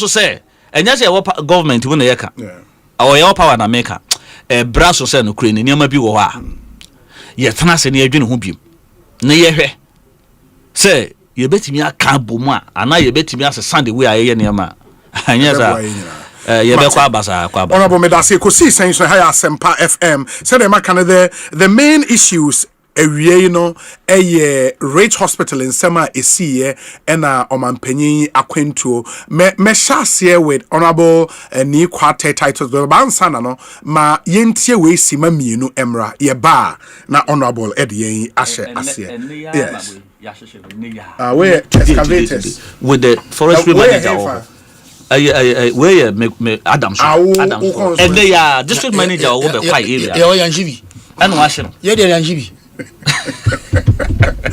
say enya say government wo na ye ka o ye power na maker ebra so say no kure ne niam bi wo ha ye tana se ne adwene ho biem na ye hwe say ye betimi aka bomu a ana ye betimi asesa de we aye niam anya za ye be kwa basa honorable medase Ekosiisen so high Asempa FM said the main issues ewie no rate hospital in Sema esiye ena omampanyin akwentuo me shase with honorable ni kwate titles the bansana no ma yentie we sima mienu emra ye ba na honorable ede ashe yes we excavators with the forestry manager where me Adams and they are district manager will be quite area and washing yeah they yanjibi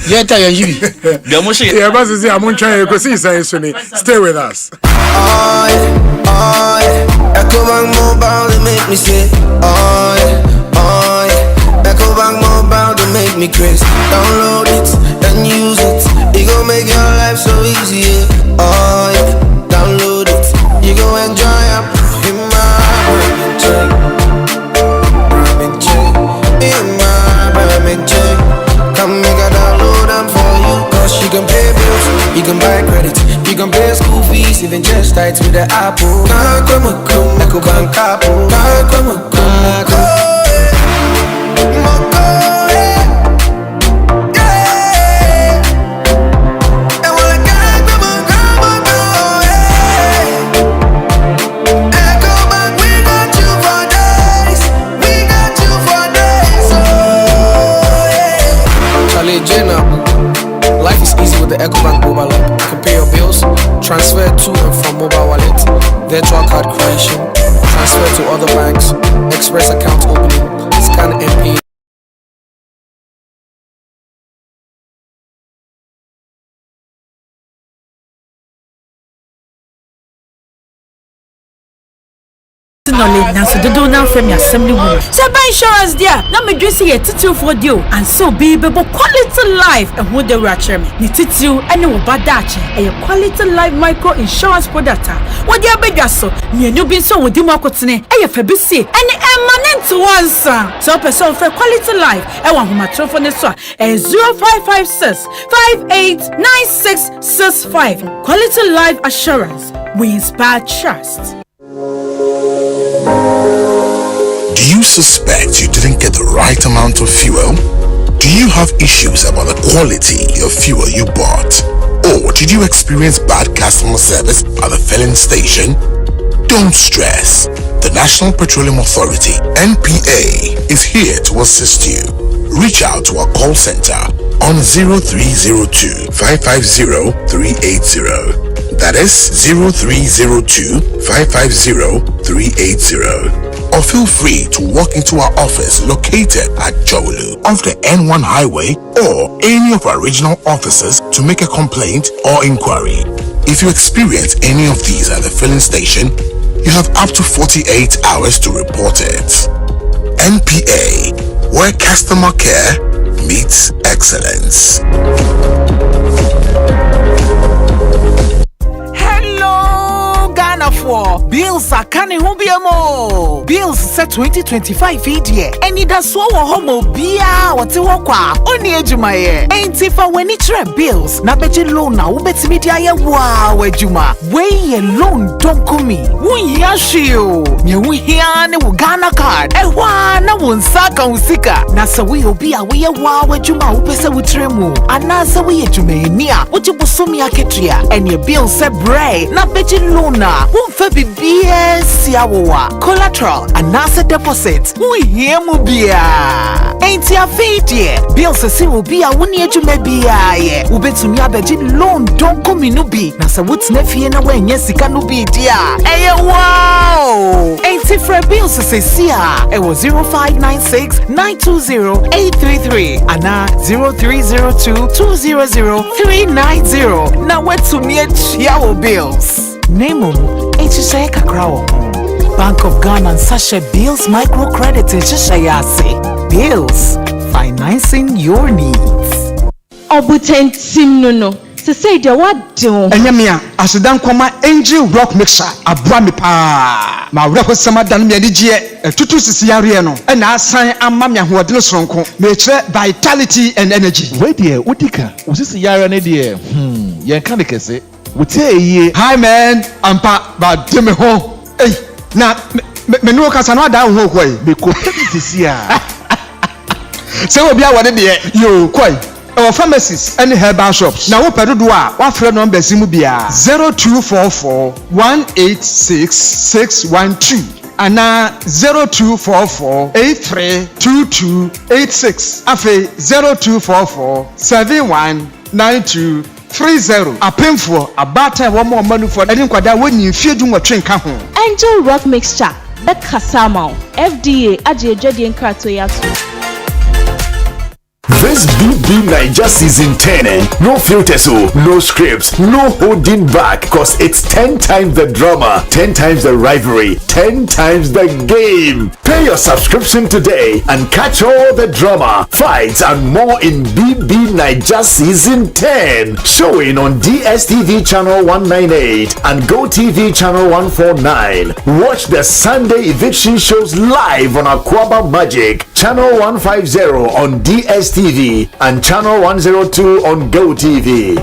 yeah ta yanjibi the moshi yeah but see amuncha Ekosiisen so ni stay with us Ecobank mobile they make me say Ecobank mobile they make me crazy download it and use it it gon' make your life so easy download it you go enjoy up in my check come make a download them for you cause you can pay bills you can buy credit you can pay school fees even just tight with the Apple Ecobank Apple life is easy with the Ecobank mobile app. You can pay your bills, transfer to and from mobile wallet, virtual card creation, transfer to other banks, express account opening, scan MP. knowledge now so do now from your assembly woman. So buy insurance there. Now me just say title for deal and so be quality life and who the ratchet me. Ni title and no badache. A quality life micro insurance product. What the abega so me no be so with the marketine. A febisi and emanent once. So person for quality life. I want my telephone so 0556 589665. Quality life assurance. We inspire trust. Do you suspect you didn't get the right amount of fuel? Do you have issues about the quality of fuel you bought? Or did you experience bad customer service at the filling station? Don't stress. The National Petroleum Authority, NPA, is here to assist you. Reach out to our call center on 0302 550 380. That is 0302 550 380. Or feel free to walk into our office located at Jolu off the N1 highway or any of our regional offices to make a complaint or inquiry. If you experience any of these at the filling station, you have up to 48 hours to report it. NPA, where customer care meets excellence. Bills are canning hubiamo. Bills set 2025 year. And it does so homo bia what you walk only ejumaye. Ain't if I when it's bills. Na beji loan na ubeti media ya wow ejuma. Way loan don't come me. Wun yashio. Nye wun hiane Ghana card. Ewa na wun saka usika. Na sa we obia we ya wow ejuma upese utremu. Anasa we ejume niya. Uji busumi ya ketria. And your bill se bray. Na beji loan na. Wun fe BS Yawa collateral and NAS anaasɛ deposit wohia mu biaa enti afei deɛ bills sɛ wo bi a wo ne adwuma biaa yɛ wobɛtumi abɛgye loan dɔnkɔminu bi na sɛ wotena fie na woanya sika no bi di a ɛyɛ wow enti frɛ bills sɛsi a ɛwɔ 0596 920 833 anaa 0302 200 390 na woatumi atua wo bills Nemo, HSA Kakrawo. Bank of Ghana and Sasha Bills Microcredit HSA Bills, financing your needs. Obutentim no. Se say de what do? Enyamia, asidan kwama Angel Rock Mixer, abua me pa. Ma wreho sama dan me anigye, tutu sisi yare no. E na asan ama me ahoɔden soronko. Me kire vitality and energy. We dey odika, usisi yare ne dey. Yen kan de kese. Hi man, ampa ba deme ho. Hey, na me no kasa no ada ho kwai. Me ko sisi a. Se obi a wode de yo kwai. Our pharmacies and herbal shops. Na wo pedodo a wa frɛ number simu bia 0244 186612 ana 0244 832286 afi 0244 7192 30 apemfo abata wo mo manufo eni nkwada woni fie du nwotwe nka ho Angel Rock Mixture Bekasama FDA ajejedie nkrato yato. This BB Niger season 10, no filters, no scripts, no holding back, cause it's 10 times the drama, 10 times the rivalry, 10 times the game. Pay your subscription today and catch all the drama, fights, and more in BB Niger season 10. Showing on DSTV channel 198 and GoTV channel 149. Watch the Sunday eviction shows live on Aquaba Magic, channel 150 on DSTV and channel 102 on GoTV.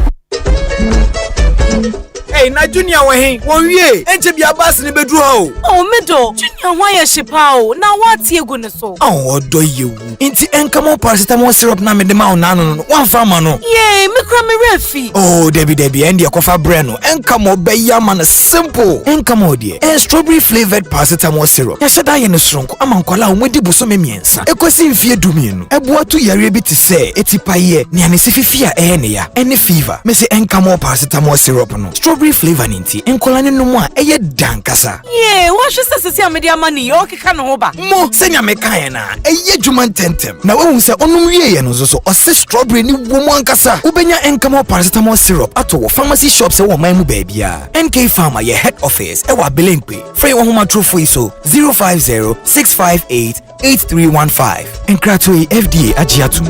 Hey, na Junior wahin, wonwie, enche bia bas ni bedru ha o. Oh, medo, Junior wan ye shipa o, na wati egu ne so. Oh, odo yewu. Inti enkamo paracetamol syrup na me de ma ona no, wan fa ma no. Ye, me kra me refi. Oh, debi, endi akofa bre no. Enkamo be yama na simple. Enkamo de, strawberry flavored paracetamol syrup. Ya sheda ye ne sronko, ama nkwala o modi boso me miensa. Ekosi mfie dumienu. Eboa tu yare bi ti se, etipaye, ni anesi fifia ne ya. Any fever. Me se enkamo paracetamol syrup no. Strawberry flavor ninti enkolane no mu a eye dankasa ye wo hwe sese amede amani yo keka no ho ba mo senya meka na eye dwuma tentem na wo hu se onum wie ye no so ose strawberry ni wo mu ankasa ubenya enkamo paracetamol syrup ato wo pharmacy shops e wo man mu ba bia NK Pharma ye head office e wa Belenkwe free wo homa trofo iso 050 658 8315 enkrato FDA agiatu.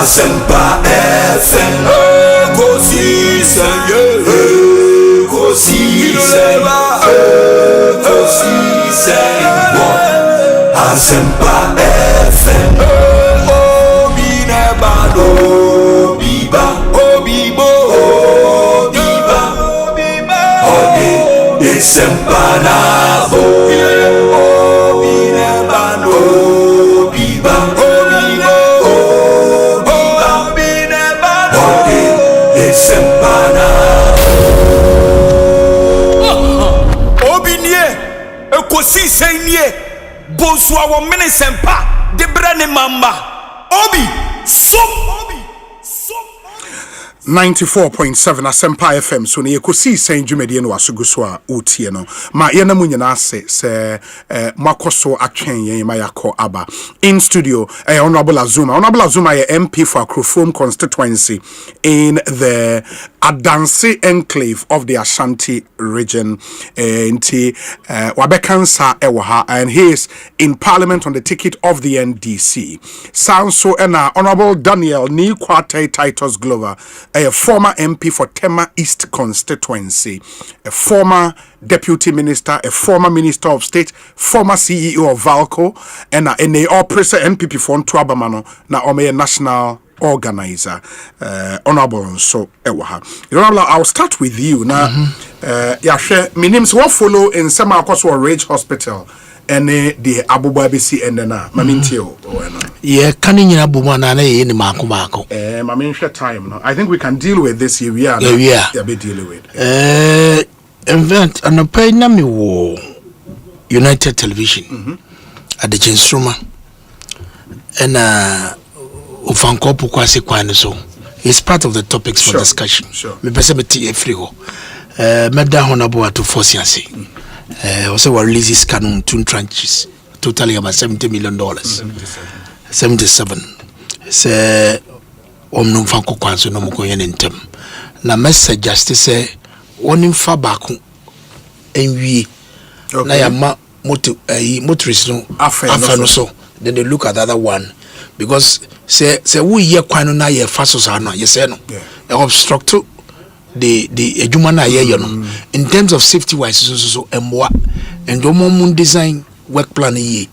Asempa FM, Ekosiisen, Asempa FM, Obi nebado, Biba, Obibo, Biba, Ode, Asempa nabo, Obi nebado, Biba, Ekosiisen nie Bonsu a wo mene sempa de brane mamba obi so 94.7 Asempa FM so ne Ekosiisen dwumade no wasoguso a utie no ma ye na munyina ase se makoso atwen yen ma yakọ aba in studio Honorable Azuma ye MP for Akrofom constituency in the Adansi enclave of the Ashanti region inti wabekansa ewa and he is in parliament on the ticket of the NDC. Sounds so Honorable Daniel Ni Kwate Titus Glover, a former MP for Tema East constituency, a former deputy minister, a former minister of state, former CEO of Valco, and a oppressor NPP for Ntuabamano na ome national organizer. Honorable so ewaha. Honorable, I'll start with you now. Yahweh minim so what follow in some akoso Rage Hospital and the Abubu ABC and na mamintio yeah kan nyina boma na ye ni mako maminhwe time no I think we can deal with this here we are be dealing with event and pay na me wo United Television at the Chinstruma and ufankopu kwase kwan so it's part of the topics for discussion me pese meti efrigo meda honorable to force yansi also we releases canon 2 tranches totally about $70 million 77 say omno fanko kwanso no mko yen ntem na message justice say wonim fa baako enwie na ya ma motorist no afa no so then they look at the other one because say we ye kwan no na ye fa so sa no ye say no obstruct the adwuma na ye no in terms of safety wise so emwa and omom design work plan ye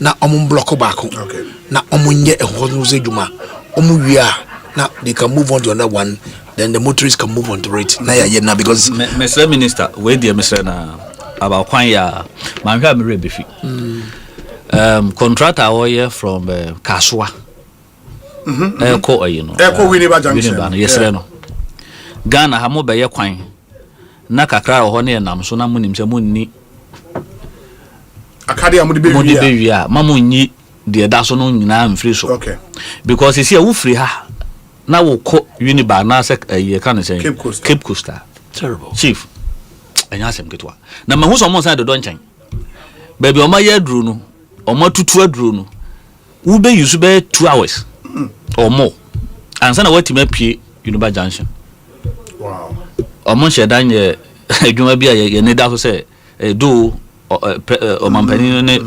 na omom block baako na omunye ehonu ze adwuma omuwia na they can move on to another one then the motorists can move on to it na ye na because Mr. Minister we dear Mr. na about kwan ya manhwa me rebefi contractor we from Kaswa Eko Winneba Junction yes no Ghana ha mo be ye kwan na kakra ho na enam so na munim se munni akade amudi be wia mamunyi de da so no nyina mfiri so okay because isi wo free ha na wo ko Winneba na se ye kan say Cape Coast terrible chief enya asem ketwa na mahu so mo san de don chen baby o ma ye aduru no o ma tutu aduru no wo be use be 2 hours or more ansa na wati mapie Winneba Junction. Wow. Omo shedan ye adwuma bia ye ne da so say do o mampani ne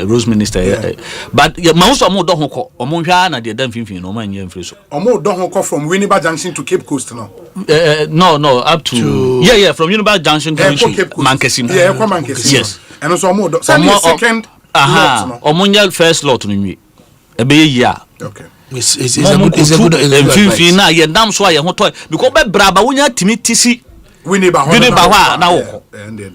Rose Minister but ma so mo do ho ko omo hwa na de dan finfin no man ye mfiri so omo do ho ko from Winneba Junction to Cape Coast no no up to yeah from Winneba Junction to Mankesi yeah kwa Mankesi yes and so omo do second omo nya first lot no nwi ebe ye ya okay it's a good advice na ye dam so aye ho toy because be braba wonya timi tisi Winneba ho na wo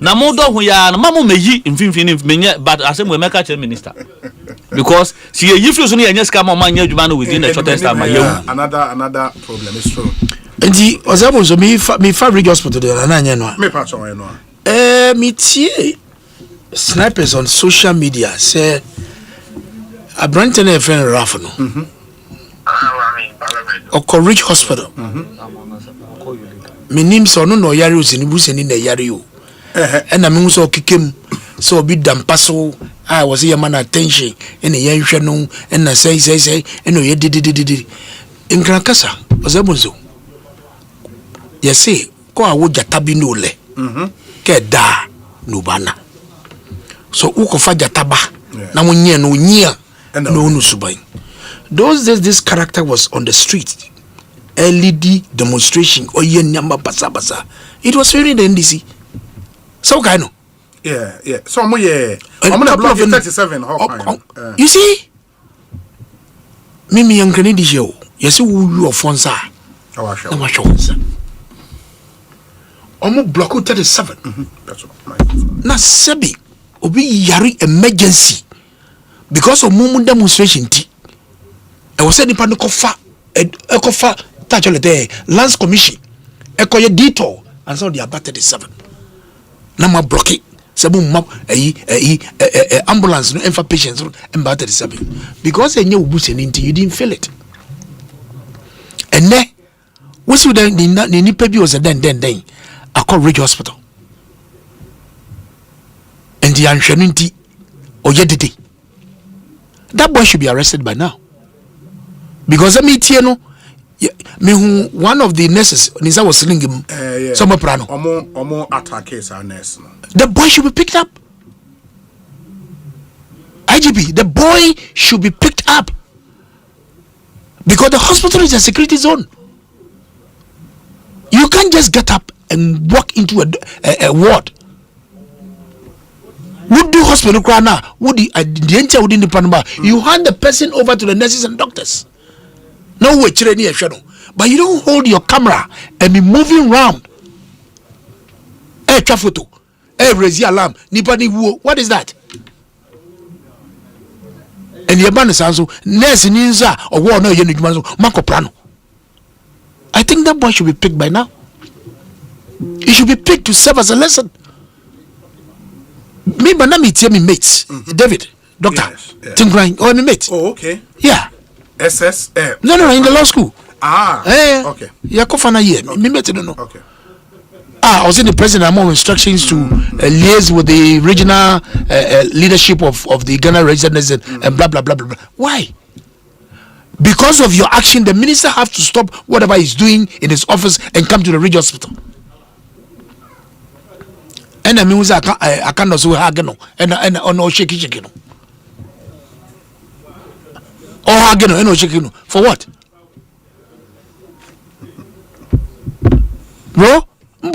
na mo do ho ya na mamo meyi mfimfini menye but asem we make a minister because si ye yifru so no ye nyesika ma nya adwuma no within the shortest time another problem is true enti ozabo so me Ridge Hospital de na anya no me pa so no me tie snipers on social media say a Brenton a friend Rafa no Ridge Hospital minim so no yare usini buseni na yare o na me so kikem so bi dampaso I was here man attention ene yenhwe no na say ene ye didididi inkrakasa ozabunzo ye say ko awo jata bi no le ke da no bana so ukofa jata ba na wonye no nyia no no suban those days this character was on the street LED demonstration or nyamba basa it was very the NDC so kind of yeah so mo yeah I'm on block 37 you see mimi yankani di show yes wu of fonsa na ma show omo block 37 that's right na sebi obi yari emergency because of mumu demonstration ti e was any pan kofa actually the Lands Commission ekoye detour and so they are battered 7 na ma block it sebu map ambulance no enfa patients and battered 7 because enye ubuseni nti you didn't feel it and then we see that the nipa bi was then akọ Ridge Hospital and the anhwenu nti oyedede that boy should be arrested by now because no one of the nurses Nisa was selling him some prano. Omo attack our nurse. The boy should be picked up. IGP, the boy should be picked up because the hospital is a security zone. You can't just get up and walk into a ward. Would do hospital crana? Would the enter within the panama? You hand the person over to the nurses and doctors. No way, but you don't hold your camera and be moving around twa photo raise alarm nipa ni wuo. What is that? And the man is also nurse ninja or war no Marco Prano. I think that boy should be picked by now. He should be picked to serve as a lesson. Me banami tell me mates, David, doctor, Tingran, or me mate. Oh, okay. Yeah. SS. No, in the law school. Okay. Yakofana here. Me mate don't know. Okay. I was in the president. I'm on instructions to liaise with the regional leadership of the Ghana residents and blah blah blah blah blah. Why? Because of your action, the minister have to stop whatever he's doing in his office and come to the regional hospital. And I mean, I can't also hageno and no shaky chicken. Or hageno and no chicken. For what? Bro? I'm a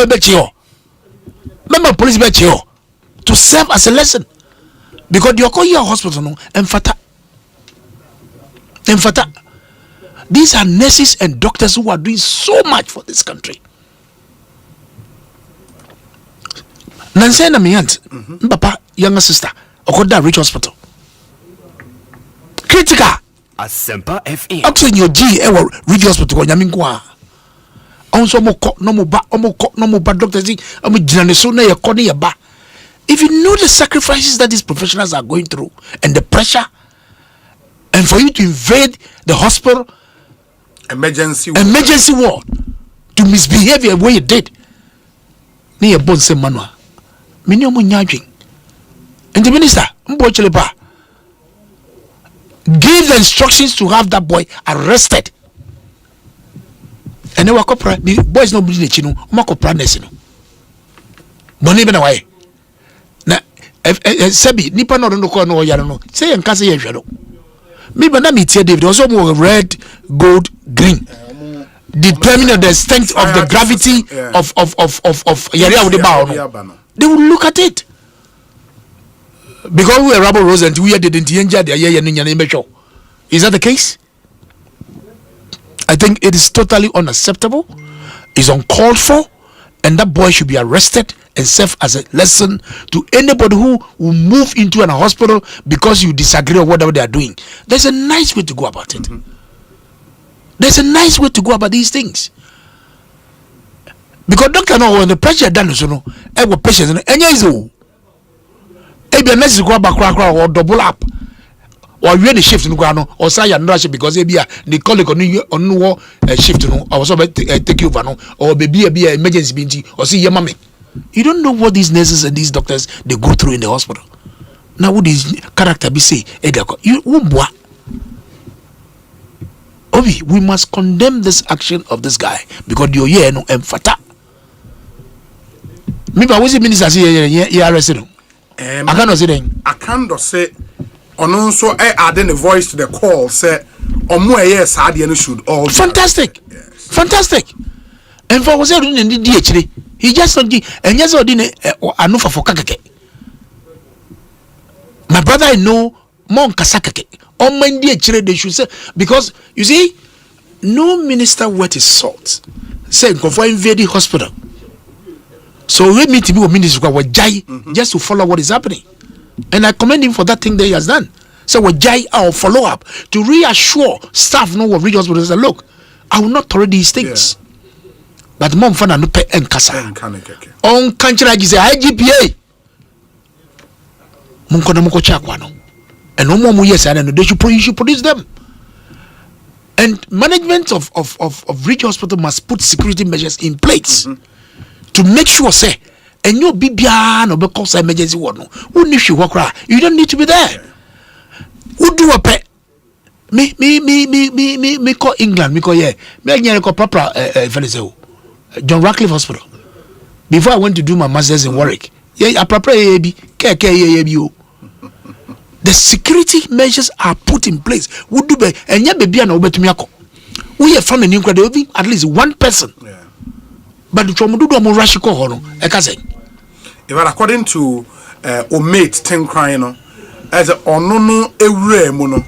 betio. Member police betio to serve as a lesson because you're calling your hospital no emphata. These are nurses and doctors who are doing so much for this country. Nancy na my aunt, papa, younger sister, Okoda Rich Hospital. Critical. Asempa FM. Oxygen your G, Rich Hospital, Yaminkwa. Also, no more doctors. If you know the sacrifices that these professionals are going through and the pressure, and for you to invade the hospital, emergency ward, to misbehave the way you did, near Bonsu Manua, minimum nyajing, and the minister, gave the instructions to have that boy arrested. And then boys no bleeding chino, Marco Pranesino. Money been away. Now, Sebi, Nipa no no yarano. Say and Casa Yano. Me banami tia David also more red, gold, green. Determining the strength of the gravity of Yaria with the bow. They will look at it. Because we are rubber rose and we didn't enjoy their year and show. Is that the case? I think it is totally unacceptable. It's uncalled for, and that boy should be arrested and serve as a lesson to anybody who will move into an hospital because you disagree or whatever they are doing. There's a nice way to go about it. There's a nice way to go about these things. Because doctor know when the pressure done so no, every patient and yes, maybe unless go back or double up. Or really shift in Guano or say another shift because they call it on no shift no or so take you no or be emergency binti or see your mommy. You don't know what these nurses and these doctors they go through in the hospital. Now what is character be say you Obi, we must condemn this action of this guy because you're here no emphata. Maybe I was the minister say arrested. I can't say and also adding a voice to the call say yes should all fantastic. And for was in the DHD he just and yes or didn't anufa for kakake. My brother I know mon kasakake on my DHD they should say because you see no minister worth his salt say go for invade the hospital. So we meet to be a minister just to follow what is happening. And I commend him for that thing that he has done. So we jai our follow up to reassure staff know what regional hospitals say, look, I will not tolerate these things. Yeah. But mom fana no pay enkasa. On kanchira gize IGPA. Munko na muko chakwa no. And no more yes and they should produce them. And management of regional hospital must put security measures in place to make sure say and you be no because emergency ward no. You don't need to be there. Who do a pet? Me call England, me call me call proper John Radcliffe Hospital. Before I went to do my master's in Warwick. Yeah, I prepare the security measures are put in place. Who do be and yeah baby and over to me. We have found an incredible at least one person. Yeah. But the trauma do more rashiko hono. According to Omate Ten Crying as a onono ewre mono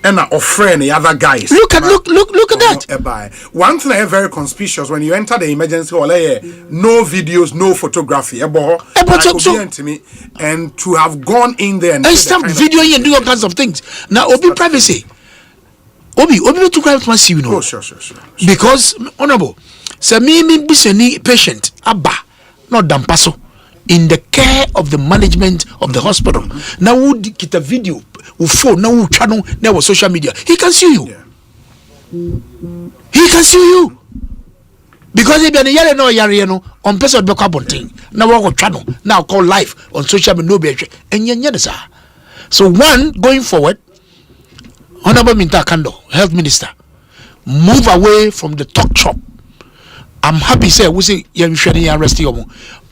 and a friend the other guys. Look at that. One thing I very conspicuous when you enter the emergency hall, no videos, no photography. And to have gone in there and start videoing and do all kinds of things. Now, Obi privacy. Obi to grab must you know. Oh, sure. Because honorable, so me be patient abba not dampaso in the care of the management of the hospital. Now would get a video phone now channel now social media. He can sue you. He can sue you. Because if you're no yariano on person be thing. Now walk channel now call live on social media and so one going forward, Honorable Minta Kando, Health Minister, move away from the talk shop. I'm happy say we say you should arrest you.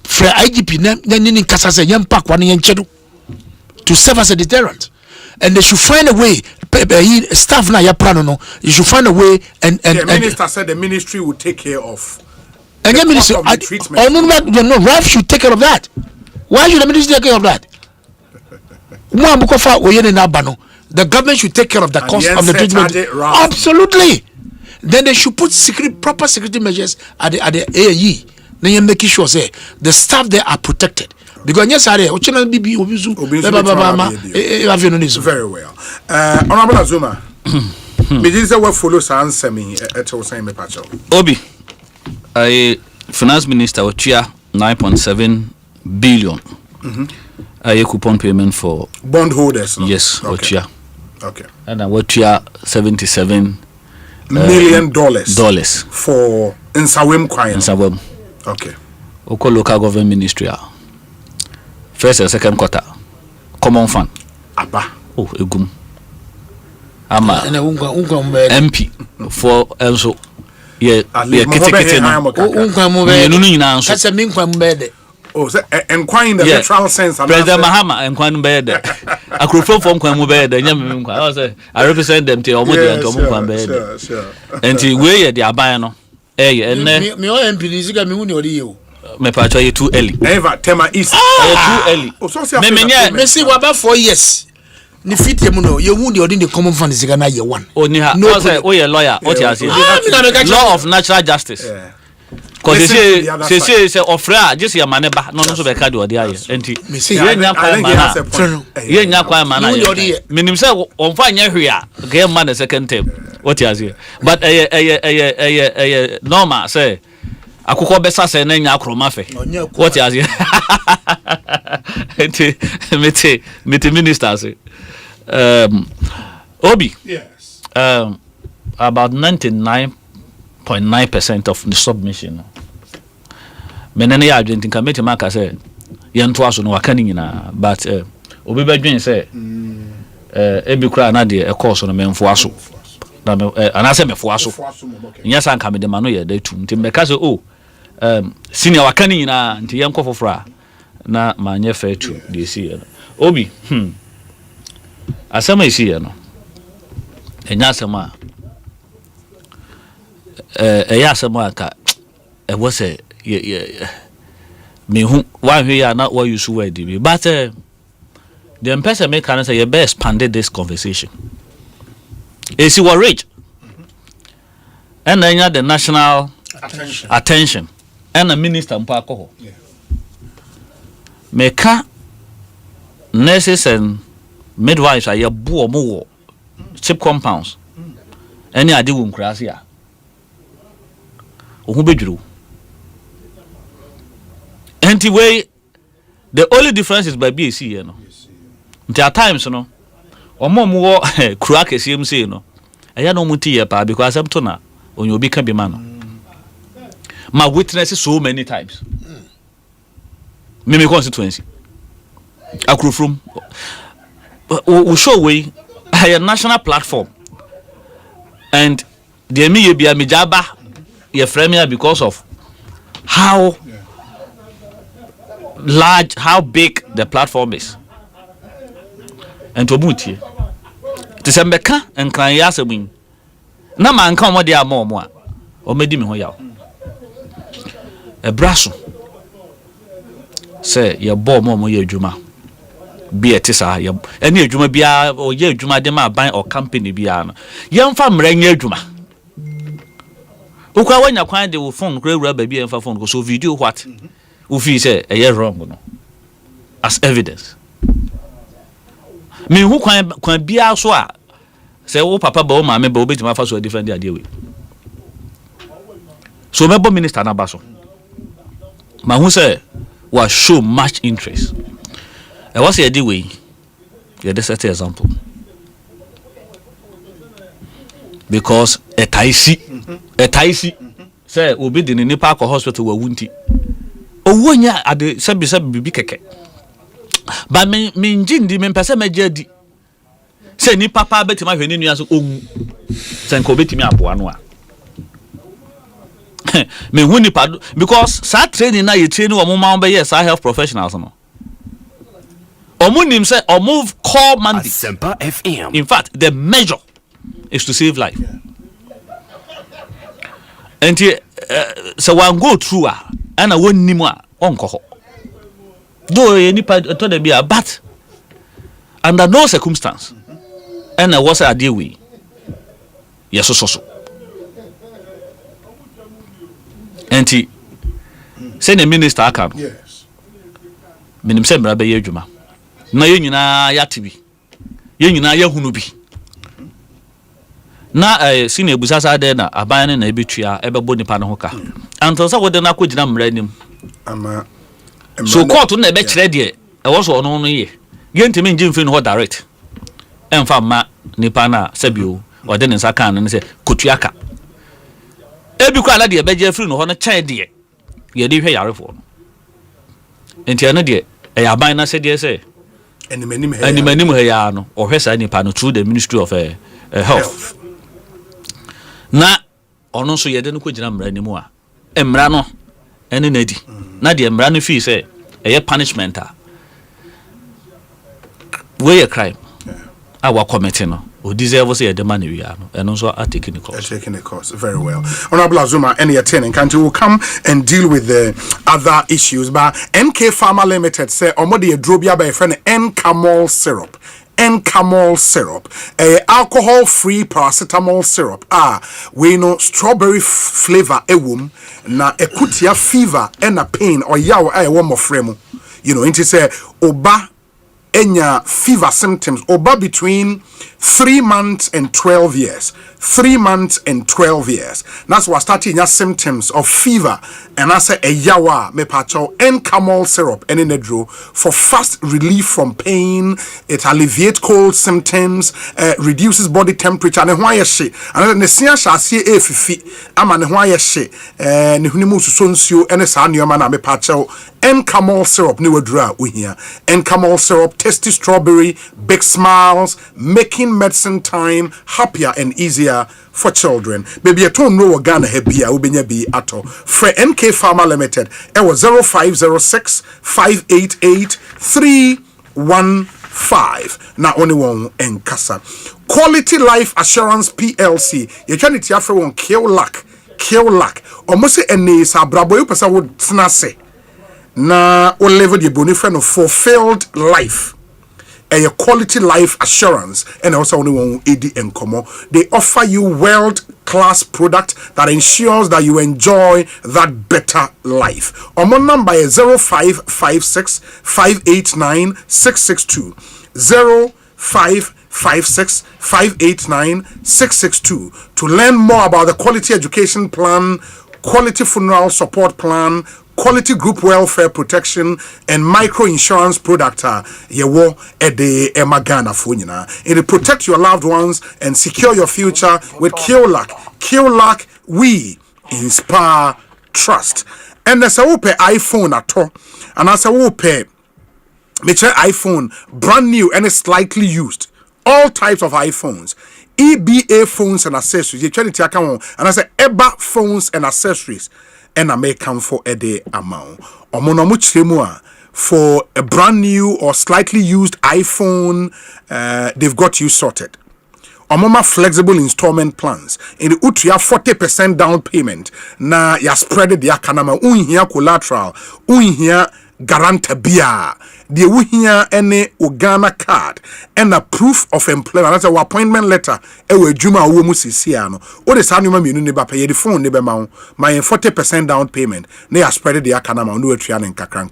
For IGP then in Kasa say yam pack one to serve as a deterrent. And they should find a way. Staff na ya plano no. You should find a way and the minister said the ministry will take care of. And the ministry treatment. No, Ralph should take care of that. Why should the ministry take care of that? The government should take care of the cost of the treatment. Absolutely. Then they should put proper security measures at the AAE. Then you make sure say the staff there are protected. Because yes, very well. Honorable Azuma, Mijisa will follow answer me at Osei Pacho. Obi, Finance Minister Ochia 9.7 billion. A coupon payment for bondholders. No? Yes, okay. Okay. And Ochia $77 million for Nsawem Kwai. Nsawem. Okay. Oko local government ministry. First and second quarter. Common fund. Abba. Oh, egum. Ama MP for also. Yeah, kete no. That's a mean kwambede. Oh, enquire in the literal sense. President Mahama enquire bed. I could from Kwambede. I represent them to almost sure. And we the Abano. Eh, and me MP is got me you. Me patch you too early. Never Tema is too early. Me see about 4 years. Ni fit you know you wound the common fund is gonna year one. Only no oh lawyer. What you say? Law of natural justice. Because they say offer just your money back. No, so be card or the eye. Enti. Ye nya kwa mana. Minim say on fanya hwea. Get man the second term. What you say? But normal say akukọ besa say na nya akroma fe. What you say? Enti mete minister say Obi. Yes. About 99.9% of the submission. Menene ya adwentin committee marker say yento aso no waka ni nyina but obi badwen say ebi kura na de course no memfo aso na anase mefo aso nya san ka me de ma no ye da tu nti me ka say senior waka ni nyina nti yenko fofora na ma nye fa tu de si obi asema isi ye no enya asema ya asema ka was a me who why we are not what you should wear DB. But the person make can say you best expanded this conversation. Is you were rich. And then you have the national attention. And the minister mpako. Yeah. Meka nurses and midwives are your boo more cheap compounds. Any idea won't crash here. Who be drew? Anyway, the only difference is by BAC, you know. There are times, you know, or more crack as you say, you know. I don't want to hear because I'm tona when you become a man. My witnesses so many times. Mimi constituency. I grew from we show way a national platform. And the me be a mijaba your premier because of how large, how big the platform is. And to muti to sembeka and can yasa win. Na man come what they are more or made him hoya. A brasso say your bomb more your juma. bi etisa ye ene adwuma bia o ye adwuma de ma ban or company bia no ye mfa mranya adwuma ukwa wanya kwan de wo phone kura wura ba bia mfa phone ko so video what wo fi say e wrong no as evidence me hu kwan bia so a say wo papa ba wo ma me ba wo betima fa so a different idea we so mebo minister na ba so ma hu say was show much interest. I was a way. Yeah, that's an example. Because a Taisi, say, will be in the Park hospital were wunty. Oh, one year at the Sabi Keke. But me jin di men pesa me jedi. Say ni papa beti ma hwene nua so owu. Senko beti me aboa me huni pad because sa training na ye training wo ma be yes health professionals no. Omu nim say omu call mandate Asempa FM. In fact, the measure is to save life. And so one go through and I won nim a onko ho. Though any part to the be but under no circumstance and I was a deal we. Yes so. And he send a minister account. Yes. Minim se mra be ye adwuma. Na ye nyina ya tibi. Ye nyina ya hunu bi. Na sine busasa de na aban na ebetua ebebo nipa no hoka. Anto so wode na kogina mra nim. Ama so court na ebe kire de e wo so ono no ye. Ye ntimi nje mfin ho direct. Emfa ma nipa na sabio wode ne nsa kan no se kotuaka. Ebi kwa na de beje free no ho no chen de ye de hwe yarefo no enti ana de e aban na se de se animanim he ya no o hwe sa nipa no through the Ministry of Health na ono so ye de no kogina mra nimu a emra no ene na di na de emra no fi se e punishment a we a crime our committee no o deserve say the money we are no and also are taking the course. Taking the course very well. Honorable Azuma, any attending country will come and deal with the other issues. But NK Pharma Limited say omodi drobia by a friend N-Camol syrup. N-Camol syrup, alcohol free paracetamol syrup. We know strawberry flavor ewum na ekutia fever and a pain or yaw one more frame. You know, into say oba enya fever symptoms oba between 3 months and 12 years. 3 months and 12 years. That's what starting your symptoms of fever. And I say a yawa me pacho N-Camol syrup and in a draw for fast relief from pain. It alleviates cold symptoms, reduces body temperature. And why she? And then the siya shall see a fifi. I'm an why she? And hunimu sunsio and a san your man me pacho N-Camol syrup new draw we here. N-Camol syrup, tasty strawberry, big smiles, making medicine time happier and easier for children. Baby, I don't know what Ghana have be. I will be ato. For NK Pharma Limited, it was 0506 588 315. Now only one in Casa. Quality Life Assurance PLC. You can it here for one kill luck. Almost a nice abrabo you person would snase. Na o level the bonifren of fulfilled life. A quality life assurance and also only one AD and Como. They offer you world-class product that ensures that you enjoy that better life. My number is 0556 589 662 0556 589 662 to learn more about the quality education plan, quality funeral support plan, quality group welfare protection and micro insurance product yewo ede emagana funyina. It protect your loved ones and secure your future with Kiolak we inspire trust. And as a open iPhone at all, and as a open iPhone brand new and slightly used, all types of iPhones, EBA phones and accessories, you try to take on, and I say EBA phones and accessories. And I may come for a day amount. For a brand new or slightly used iPhone, they've got you sorted. Omoma flexible installment plans. In the utria 40% down payment. Na ya spread the kanama unhia collateral. Unhia guarantor bia the wuhia any Ghana card and a proof of employment that's a appointment letter ewe adwuma wo mu sisia no o de sa nyoma mienu ne ba pay the phone ne be ma my 40% down payment na ya spread the akana ma no atua ne nkakra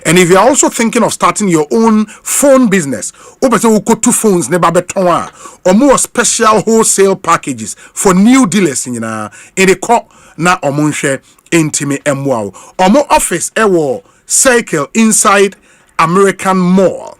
and if you are also thinking of starting your own phone business o be say wo two phones ne ba beton a or more special wholesale packages for new dealers nyina in the call na omunhwe intime emwa omo office ewo cycle inside American Mall.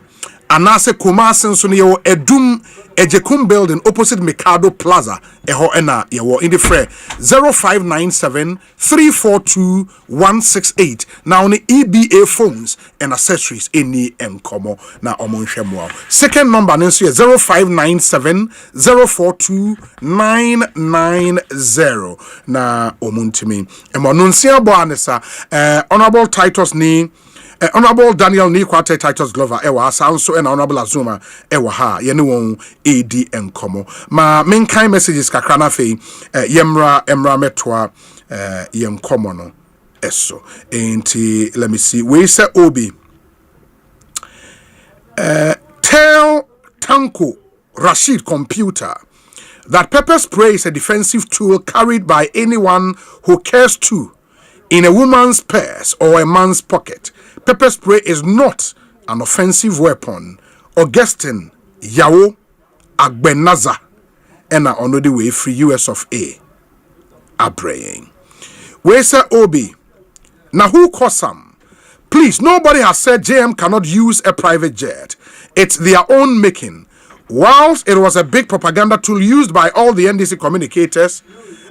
Anase Kumasi nso ne yewo Edum Ejekum building opposite Mikado Plaza eho ena yewo in the fre 0597 342 168. Now on the EBA phones and accessories any enkomo na omonhwemo. Second number nso 0597 042 990 na omuntimi. Emonunsia bo anesa honorable Titus ni Honorable Daniel Nikwate Titus Glover ewa also and Honorable Azuma ewa ha yene won AD enkomo ma menkai messages kakra na fe emra metwa yenkomo no eso enti let me see we say Obi tell Tanko Rashid Computer that pepper spray is a defensive tool carried by anyone who cares to in a woman's purse or a man's pocket. Pepper spray is not an offensive weapon. Augustine Yawo Agbenaza and on the way free US of A. Abraying. We say Obi. Now who Kosam? Please, nobody has said JM cannot use a private jet. It's their own making. Whilst it was a big propaganda tool used by all the NDC communicators,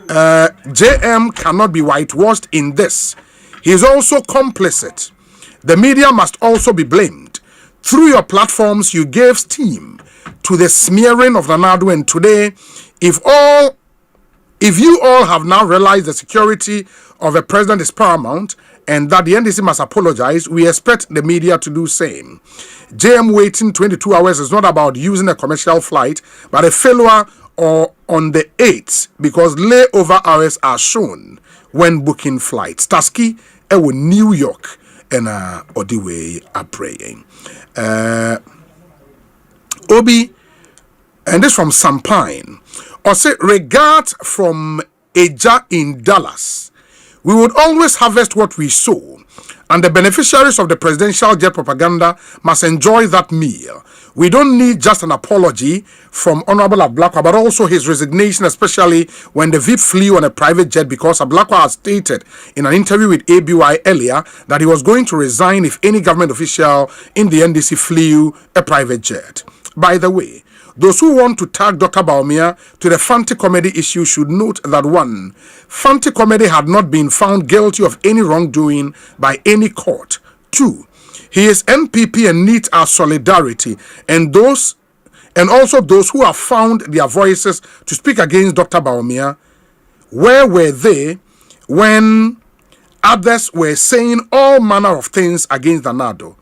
JM cannot be whitewashed in this. He is also complicit. The media must also be blamed. Through your platforms, you gave steam to the smearing of Ronaldo, and today, if you all have now realized the security of a president is paramount and that the NDC must apologize, we expect the media to do same. JM waiting 22 hours is not about using a commercial flight, but a failure or on the 8th because layover hours are shown when booking flights. Tasky ewo New York and Odiwe are praying. Obi, and this from Sampine. Osei, regard from Eja in Dallas. We would always harvest what we sow, and the beneficiaries of the presidential jet propaganda must enjoy that meal. We don't need just an apology from Honorable Ablakwa, but also his resignation, especially when the VIP flew on a private jet, because Ablakwa has stated in an interview with ABY earlier that he was going to resign if any government official in the NDC flew a private jet. By the way, those who want to tag Dr. Baumia to the Fanti Comedy issue should note that 1. Fanti Comedy had not been found guilty of any wrongdoing by any court. 2. He is NPP and needs our solidarity, and also those who have found their voices to speak against Dr. Baumia. Where were they when others were saying all manner of things against Danado,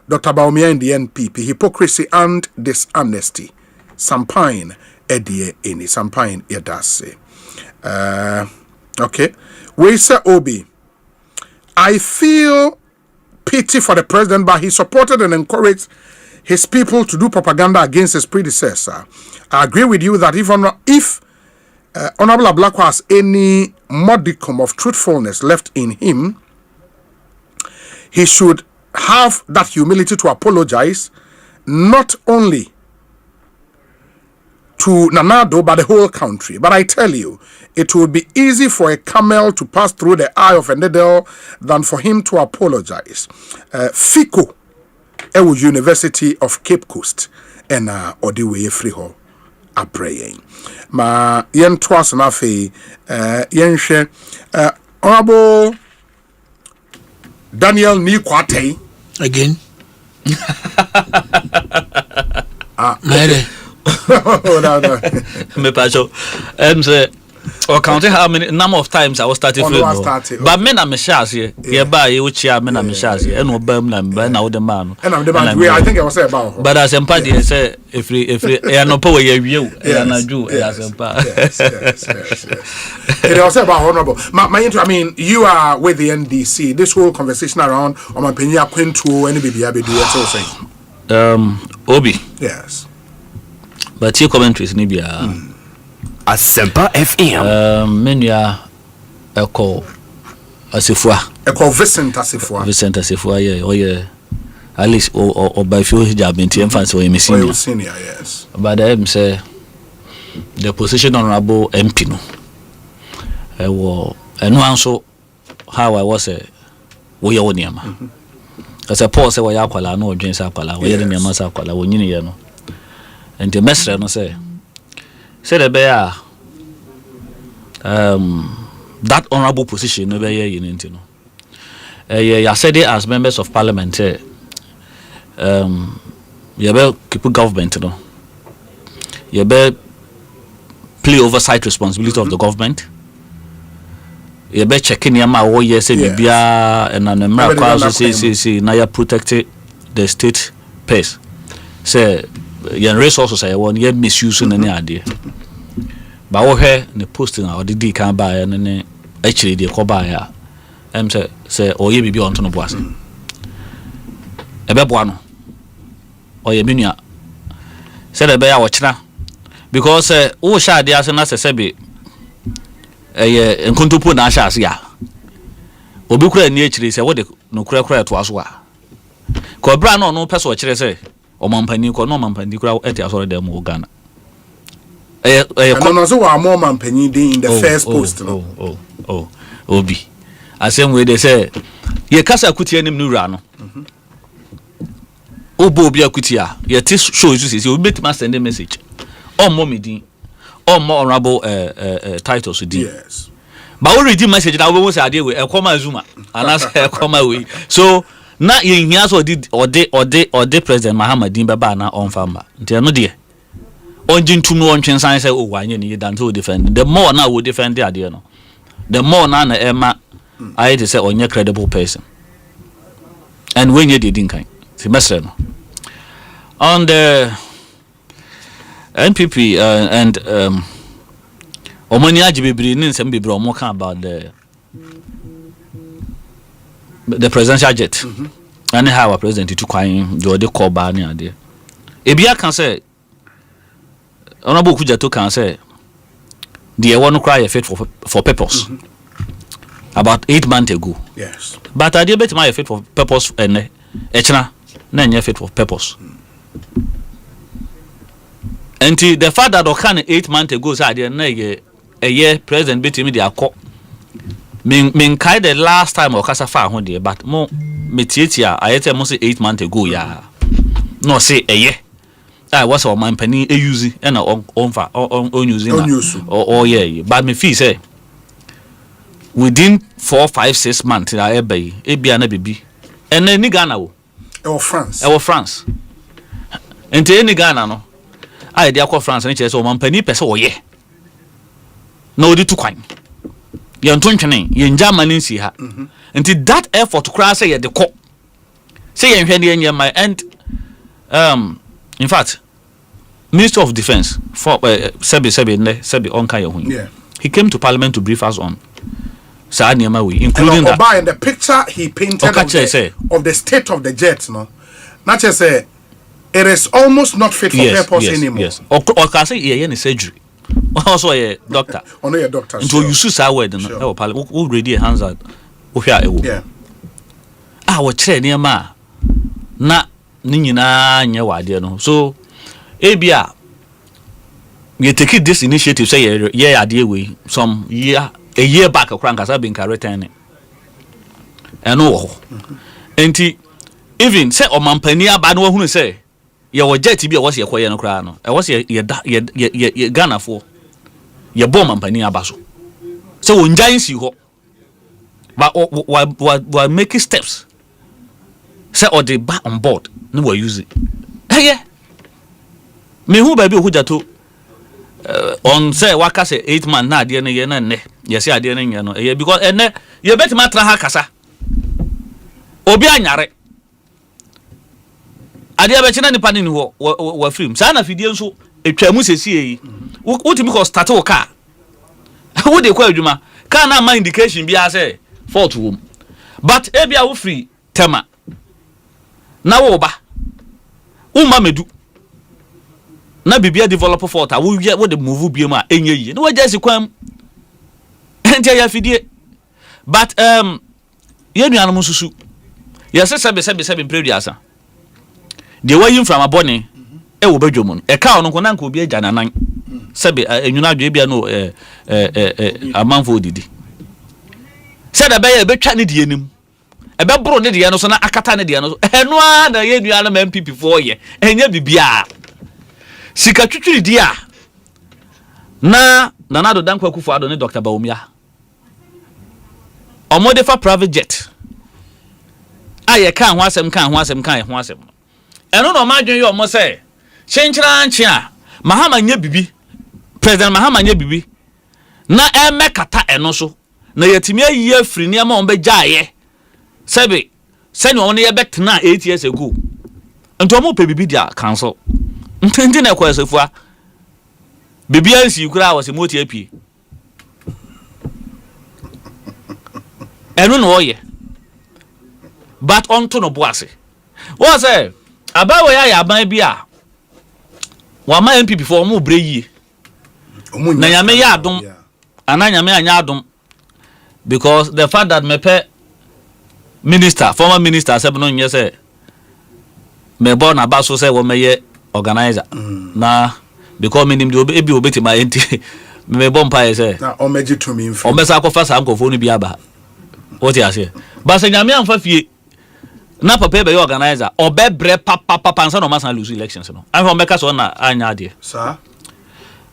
Dr. Baumia and the NPP? Hypocrisy and dishonesty. Sampine edie any Sampine edase. Okay. We say Obi. I feel pity for the president, but he supported and encouraged his people to do propaganda against his predecessor. I agree with you that if Honorable Ablakwa has any modicum of truthfulness left in him, he should have that humility to apologize, not only to Nanado, but the whole country. But I tell you, it would be easy for a camel to pass through the eye of a needle than for him to apologize. Fico, University of Cape Coast, and Odiwe Friho are praying. Ma yen twas na fe yen hwe Honorable Daniel Nikwate again. Me pacho. Say or counting how many number of times I was starting to but men are meshas here. Yeah, by you chair men are meshas here. And no Birmingham, and now the man. And I'm the man. I think I was about. But as Asempa say, if we no power you, and I do Asempa. Yes. It was about honorable. I mean, you are with the NDC. This whole conversation around my Penya Quinto, any baby, I be doing so. Obi. Yes. But your commentaries, Nibia. Asempa FM. Menya Eko Asifua. Eko Vincent Asifua. Vincent Asifua, yeah, oh yeah. At least or by few job in TM or you senior, yes. But them say the position honorable MP no. And no answer how I was we are niama. As a Paul say we akwala no James akwala we niama sa akwala we nyini ye no. And the mestre no say the bear that honorable position no be here in no. You said it as members of parliament you be keep government no. You be play oversight responsibility of the government. You be checking yama wo ye say bibia and an emra say na ya protect the state pace. Say your resources I want ye misuse any idea. But wo he ne posting or the D can buy and actually the ko buy ya. Say o ye bibi onto no boase. Ebe boa no. O ye menua. Say the be ya wo kira. Because wo sha dia se na se be nkontopo na asha ase ya obi kura ni akire se wo de no kura to aso a ko bra no peso akire se o mampani ko no mampani kura eti aso de mo Ghana no so wa more mampani din in the first post no obi asem we de say ye kasa akuti anim no wura no obo obi akuti a ye ti show you say obi betima send a message o mo medin or more honorable titles with yes. But we read the message that we say we Zuma and ask we. So now you hear so did or they President Muhammad Baba na on farmer. They no there. On jin to no on chance say oh why you than to defend. The more now we defend the idea no. The more now na Emma I to say on your credible person. And when you didn't kind. Semester no. On the NPP and Omani Ajibibri nin be bro more about the presidential jet. And how our president to quine do the call bar near there. Ebia can say Honorable Kujato can say the one cry a fit for purpose. About 8 months ago. Yes. But I did bet my fit for purpose and echna na fit for purpose. And the fact that Okan 8 months ago said a year president beat me the call. Min kai the last time Okasa found there, but more Metitia, I tell must 8 months ago, ya. No say a year. I was on my penny a using and on using or yeah. But me fee say within 4, 5, 6 months I be a be an baby. And then Ghana or France. And to any Ghana no. I dey akọ France and so mampani pese oye na odi to kwan ye ntontwene ye Germany nsi ha nti that effort to cross say ye de ko say ye hwede ye my and in fact Minister of Defense for Sebi onka ye hu he came to Parliament to brief us on sa niema we including that by the picture he painted of the state of the jet no not just say it is almost not fit for purpose anymore. Yes. Or can say any surgery. Also a doctor. Only a doctor. Until you use our word and already hands out. Yeah. Our chair near ma. Na nina nya no. So Abia you take this initiative say yeah idea we some a year back a crank as I've been returning. And no. Even say o mampania ba no hu say ye wo jet bi was ye koye no kra no e was ye Ghana for ye bom mampani aba so won giants ho but we making steps say or the back on board no we use it hey me hu ba bi ohuja to on say waka say 8 man na ade ne ye na ne ye say ade ne nye no because ene ye betima tra ha kasa obi anyare ade abechina nipa ni ho wa film sa na fidie nso etwamu sesie yi wotimi ko start wo car wo de kwa adwuma car na ma indication bia say fault wo but ebia wo free tema na wo ba umma medu na bibia develop fault a wo de move bia ma enye yi na waja sikwam entia ya fidie but ye nuanu mususu ye sebe previous de wayin from abone e wo badwomu no e ka ono ko nanka obi agya nanan sebe enwuna adwe bia no amanfo odidi se da be ye betwa ne die nim e be bro ne die no so na akata ne die no so eno a na ye nuanu ma MPP 4 ye enye bibia sika twitwiri dia na nanado dankwa kufu ado ne Dr. Baumia omodefa private jet aye kan ho asem eno no ma dwen yo mo se chenchira nche a mahama nya bibi president mahama nya bibi na emekata eno so na yetimi ayi afri ne ma on be gyaye sebe sene on ye betna 8 years ago nto mo pe bibi dia cancel ntenti na kwa sefua bibi ansi kura wose moti apie eno no oye but on to no boase wo say abawo ya aban bia wa ma MPP for mo breyi na yame ya adom ana yame anya adom because the fact that mepe minister former minister said no nye say me born about so say wo meye organizer na because me nim de ebi obeti ma enti me bon pa say na o meji to me info o mesa ko fa sa nkofo no bi aba what you say but say nyame amfa fie na papa be organizer obebre papa pansa no masan lose elections no am make so na anya de sir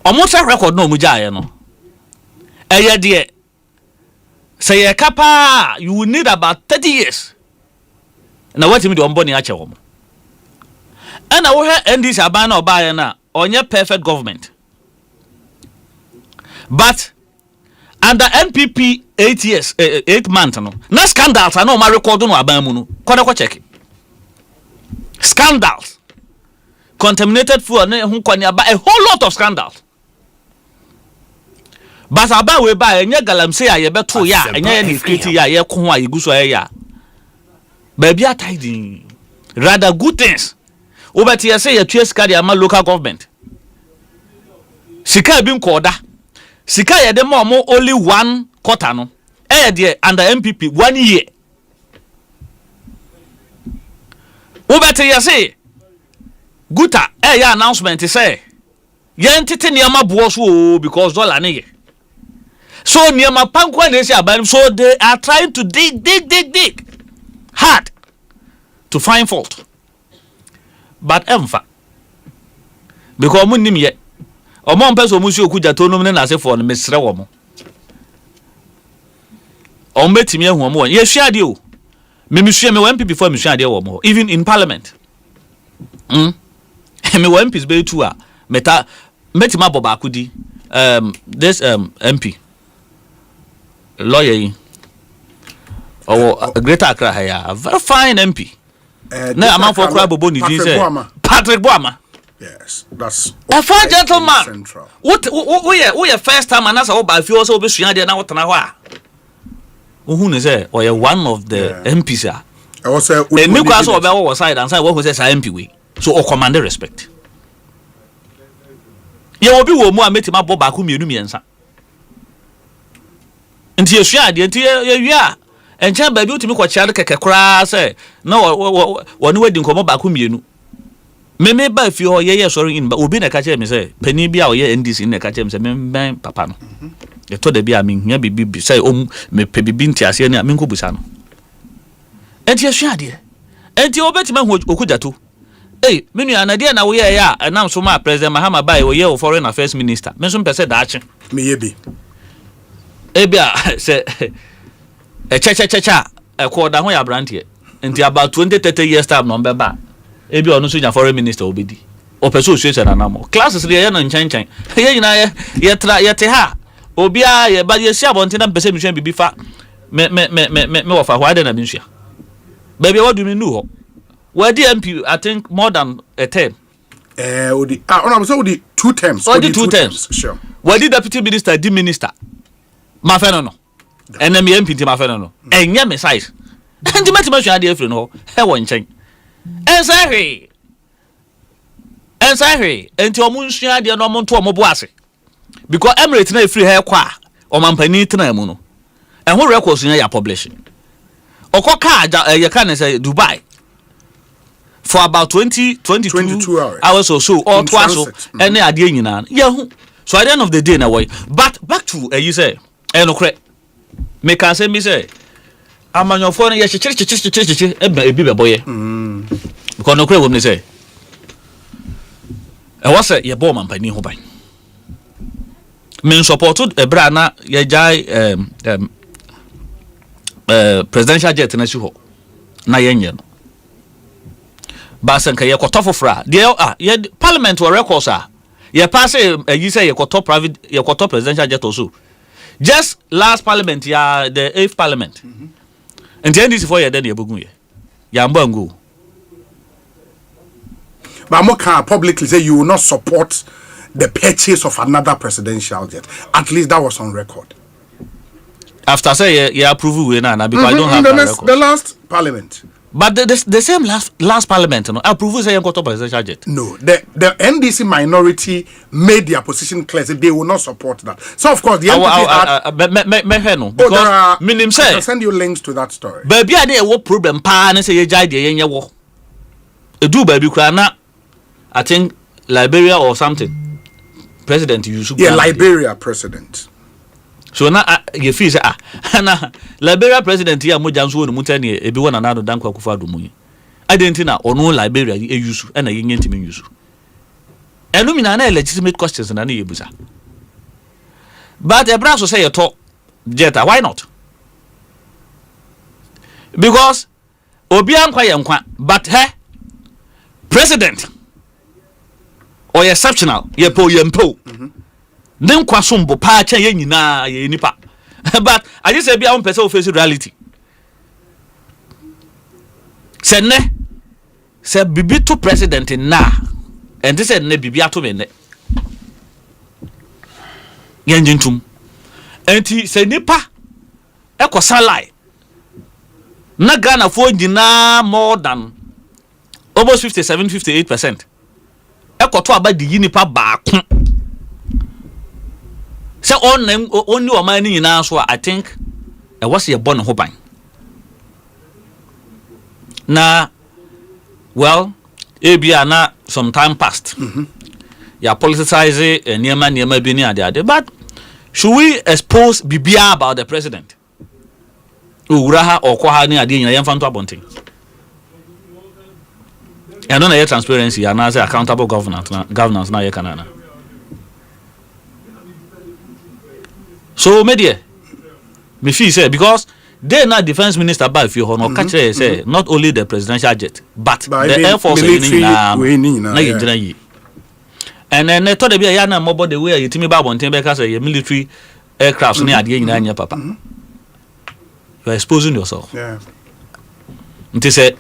omo track record no mu jaaye no eye de say ye kapa you will need about 30 years na what me de ombo ni ache wo ana wo he NDC aban na obaye na onye perfect government but under NPP 8 years 8 months no na scandals no ma record no aban mu no ko check scandals contaminated food na hu kwani aba a whole lot of scandals but aba we ba enye galamse ya ye beto ya enye ni create ya ye ko ho a yeguso ya ba bia tidy rather good things obati ya say ya tue sika dia ma local government sika bi nkoda sika ya de mo only 1 quarter no de under MPP 1 year obati ya say guta ya announcement say ye ntete niam abo so because dollar ne ye so niam pankwa na esi aban so they are trying to dig hard to find fault but emfa because mun nim ye omo mpeso mu si okuja to no na se for no mesre wo mo on betimi ehu omo ye hwia de o memisua me MPP before me hwia de wo mo even in parliament me wo MPs be tu a meta metima boba akudi this MP lawyer yi a Greater Accra here, a very fine MP. Na amount for crab bobo ni say Patrick Boama. Yes, that's a fine gentleman. What we first time and as I by few also be sua there na what na ho a. Who ne say or one of the MPs a. I was say me kwa so obe wo side and say what say MP we. So o command respect. Ye obi wo mu a metima boba ku mienu miensa. Nti esua de nti ye wia encha ba bi utimi kwa chiade keke kra say na woni wadi nkomo ba ku mienu meme ba fi ho ye sorry in ba obi na ka che me say pani bia o ye NDC na ka che me say me papa no e to da bia me hia bibi say me pe bibi nti ase ni a me nko busa no enti esua de enti obetima ho okujato menu anade na wo ye ya anam so ma president Mahama bai wo ye o foreign affairs minister me so pese da ache me ye bi ebia se cha ko da ho ya brantie nti about 20-30 years time no mbeba ebia onu so nya foreign minister obedi opeso suese na namo classes de ye no nchenchen ye nyina ye tra ye te ha obia ye ba ye sia bonte na mpese mihwe bibi fa me wo fa hwa de na minhua baby what do you mean no where the MP I think more than a term odi ona so odi 2 terms odi 2 terms sure where the deputy minister the minister ma fe no enem MP ti ma fe no enye me size ndi matima hwa de afri no he wo nchen ensahwe enti omunhua de no monto omo boase because Emirates na afri he kwa o mampani tena mu no ehun records ya publish okoka ye kan say Dubai for about 22 hours or so or twice any ade nyina yehu so at the end of the day na way but back to you say enokre me can say me say amanyofo no ye chichiri ebi beboye because nokre wo me say e was ye bo mampani ho ban me support ebra na ye jai presidential jet na shi ho na yenye no basan ka ye kwotofo fra de ye parliament or records ye pass you say ye kwotop private ye kwotop presidential jet also just last parliament ya the 8th parliament and the NDC for ye then ye bogun ye ya mbangu but mo can publicly say you will not support the purchase of another presidential jet. At least that was on record. After say you approve we na because I don't have the last parliament. But the same last parliament, no, approve say you got presidential jet. No, the NDC minority made their position clear that they will not support that. So of course the NDC no because minim say I can send you links to that story. Baby I dey what problem pa na say you jai dey yenye wo. Edu baby kra na I think Liberia or something. President you should Liberia president. So na you feel say na Liberia president ya mo janso no mutane e bi wona na do dankwa kufa do mu yi identina ono Liberia e use na yenye ntimi use enu mi na legitimate questions na ye busa but e bra so say you talk jeta why not because obi ankwa ye nkwa but president or exceptional ye po ye mpo then kwasumbo pa cha ye nyina ye nipa but I just say bia on person face reality say ne say bibi to president na and this ne bibi ato me ne ye njintum enti say nipa ekosan lie na Ghana fo nyina more than almost 58% ekoto abadi yinipa baako se only o man nyina so I think e was ye born ho ban na well ebia na some time passed ya politicize niema bi ni ade but should we expose bibia about the president uraha okwa ni ade nyina yemfa nto abonten and no na transparency and na say accountable governance na ye kanana so media me feel say because they na defense minister by fi ho no catch say not only the presidential jet but the air force na yinjina yi and then to the be ya na mobo the way yitimi ba bonten be ka say your military aircraft ni ade nyina anya papa you are exposing yourself nti say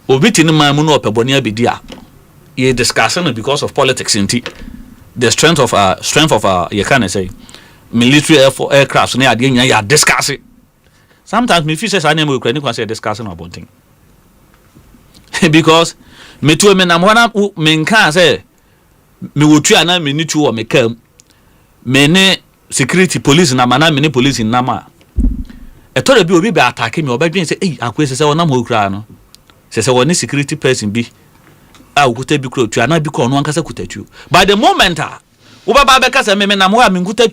obiti ni man mu no opeboni abedi a you discussing because of politics inti the strength of you can say military aircraft na ade nyina ya discuss it sometimes me feel say say na Ukraine kwa say discussing about thing because me to me na mwana me nka say me wotu ana me ni tu o me kam me ne security police na mana me ne police na ma etore bi obi be attack me obadwen say akwese say wona mo kura no say woni security person bi ukuta bi kura tu ana bi ko no ankasa kutatu by the moment wo baba be kasa me na mo a me nkuta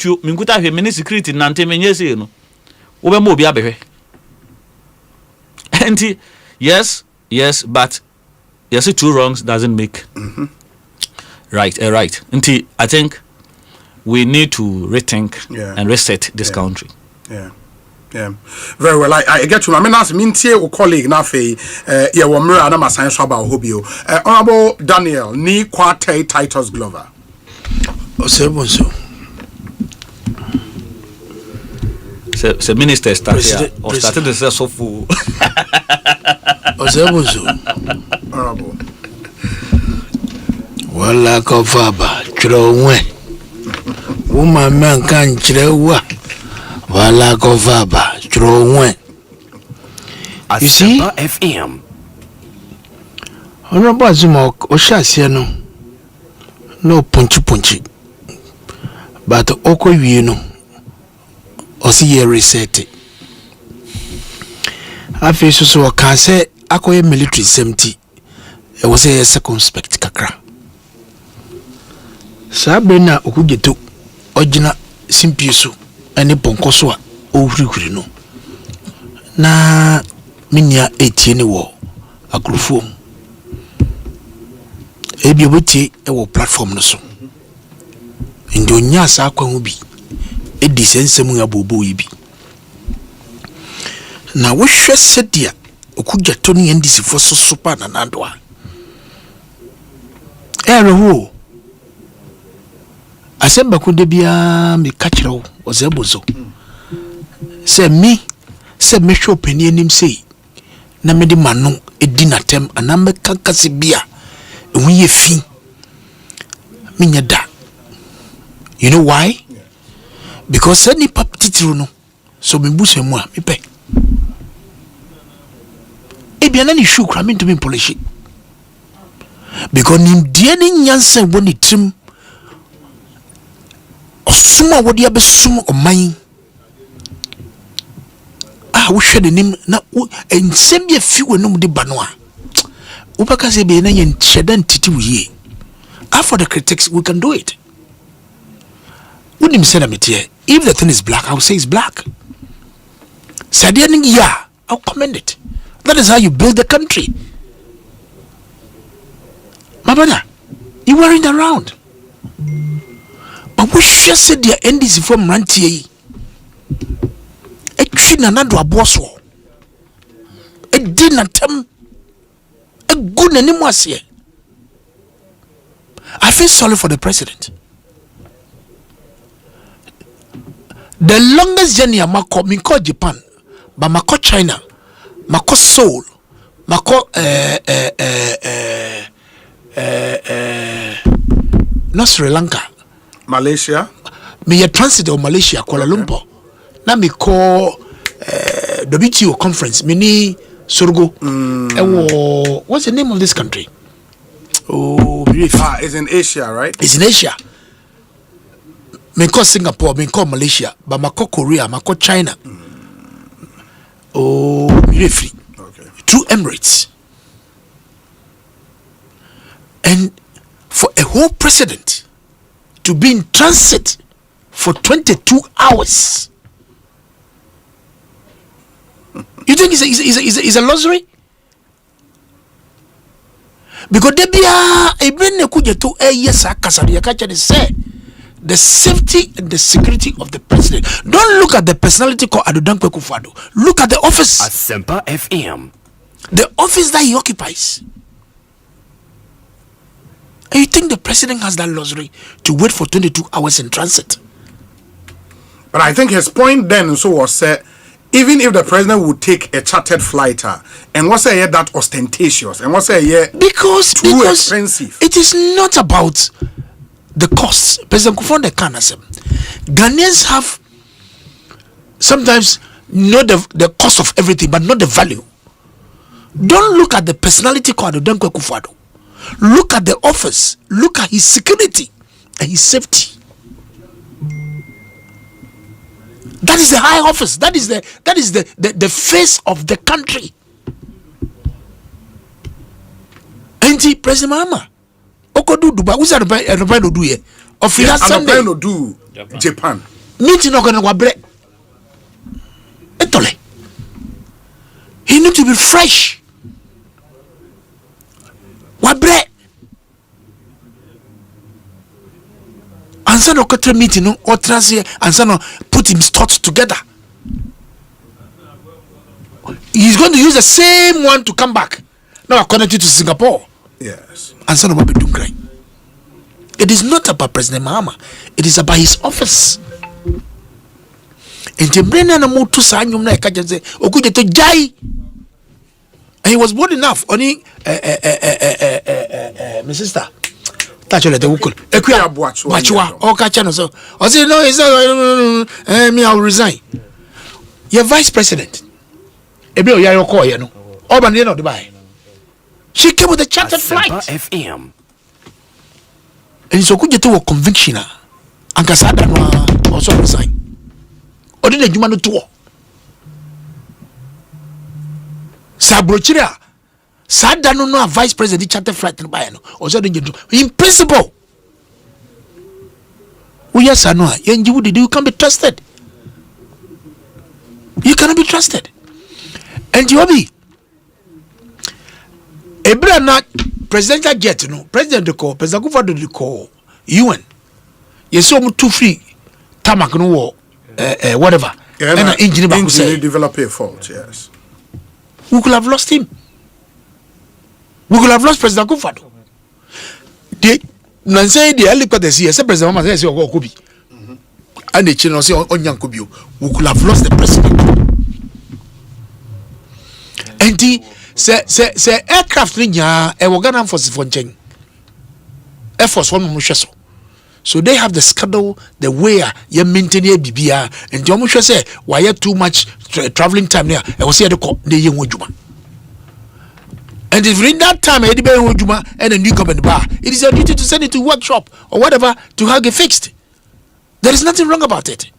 hwe me ne security nante me nyese no wo be mo obi abehwe and yes but yes two wrongs doesn't make right and I think we need to rethink and reset this country Yeah, very well. I get you. I mean, as mintie o colleague na fe yeah, wo mra na masan so about hobio. Honorable Daniel ni Kwate Titus Glover. Osei Bonsu. Se minister start here. Or started the so full. Osei Bonsu. Honorable. Wala ko faba chiro nwe. Uma man kan chirewa. Wala ko faba chiro nwe. You see? FM. Honorable Azuma Oshasiya no punchi. But oko wie no osi ye reset. Afi so ka say akoye military semti. E wo say circumspect kakra. Sabena okujeto ogina simpieso ene ponkoso a ohurihuri no. Na minia etie ne wo akrofo. Ebi obotie e wo platform no so. Ndo nya sa kwa hu bi edi sensem ya bobo yi bi. Na wo hwe sedia okujeto ne ndisi fo so pa na nando a. Ho Asempa ko de bia me ka kire wo Osei Bonsu. Se me hwe opani anim sei na me de mano edi natem ana me kankase bia ehu ye fi minya da. You know why? Yeah. Because any pap titru no so me busu mu a me pe. E bia na ni shu kra me to be polish. Because nim die ni nyanse woni trim osuma wodi abesum oman. Wo hwe de nim na ensem bia fi wonum de ba no a. Wo baka se be na yen hyedan titi wiye. For the critics we can do it. If the thing is black, I will say it's black. Yeah, I'll commend it. That is how you build the country. My brother, you weren't around. But we just said the end is from Rantier. A chin another boss. A dinner term. A good anymore here. I feel sorry for the president. The longest journey I me call Japan, but I call China, I call Seoul, I call not Sri Lanka, Malaysia. Me a transit of Malaysia, Kuala Lumpur. Now me call WTO conference. Me ni Surgo. What's the name of this country? It's in Asia, right? It's in Asia. Me call Singapore, me call Malaysia, but me call Korea, me call China. Really free. Okay. Through Emirates. And for a whole president to be in transit for 22 hours. You think it's a luxury? Because they be the safety and the security of the president. Don't look at the personality called Adodankwe Akufo-Addo. Look at the office. Asempa FM. The office that he occupies. And you think the president has that luxury to wait for 22 hours in transit? But I think his point then so was even if the president would take a chartered flighter and what's a that ostentatious and what's a because expensive. It is not about the costs. President Akufo-Addo can Ghanaians have sometimes know the cost of everything, but not the value. Don't look at the personality called Adodankwe Akufo-Addo. Look at the office. Look at his security and his safety. That is the high office. That is the face of the country. And President Mahama Okodu Dubai. Who's the no do here? Of Sunday no do Japan. Meeting not gonna wabre. Etole. He need to be fresh. Wabre. Ansano kotre meeting no or transi ansano put his thoughts together. he's going to use the same one to come back. Now connected to Singapore. Yes. And son of Baby Dunkrai. It is not about President Mahama. It is about his office. And he was bold enough. Only my sister. Touch let the wukul. Ekuya Bachua. Or Kachano. So I say no, it's me. I'll resign. Your vice president. Ebio Yayo Ko, you know. Oban no Dubai. She came with a chartered flight. FM. And so could you do a conviction? And Casada also resign. Or did you want to? Sabrochira. Sada no vice president chartered flight in Bayano. Or so did you do? In principle. Oh, yes, I know. You can't be trusted. You cannot be trusted. And you be. Ebra na presidential jet no president de call president Kufuor de call UN yeso mu too free tamak no wo whatever and engineer back say develop a fault. Yes, we could have lost him. We could have lost President Kufuor. They nan say the helicopter see say president mama say Okobi and the chino say Onyankobio. We could have lost the president. And the say aircraft ni nya e wo Ghana Force for nchen Air Force one mo hwe so they have the schedule the way you maintain bibia and you mo hwe say why too much traveling time there e wo say de ko de ye wodjuma and if in that time e de be wodjuma and a new government bar it is your duty to send it to workshop or whatever to have it fixed. There is nothing wrong about it.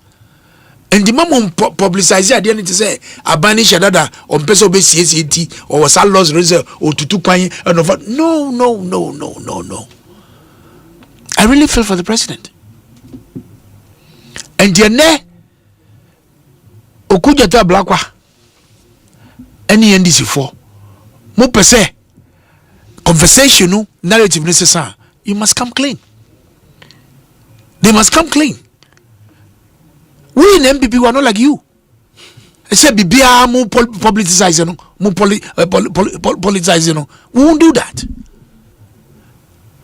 And the mom publicize at the end to say abani shadada on peso be CACT or was lost reserve or tutu kwanye and over. No. I really feel for the president. And the ne okuja ta blakwa any NDC for mo pese conversation narrative necessary. You must come clean. They must come clean. We in MPP were not like you. I said, "Bibia mo politicizing, mo politicizing. We won't do that.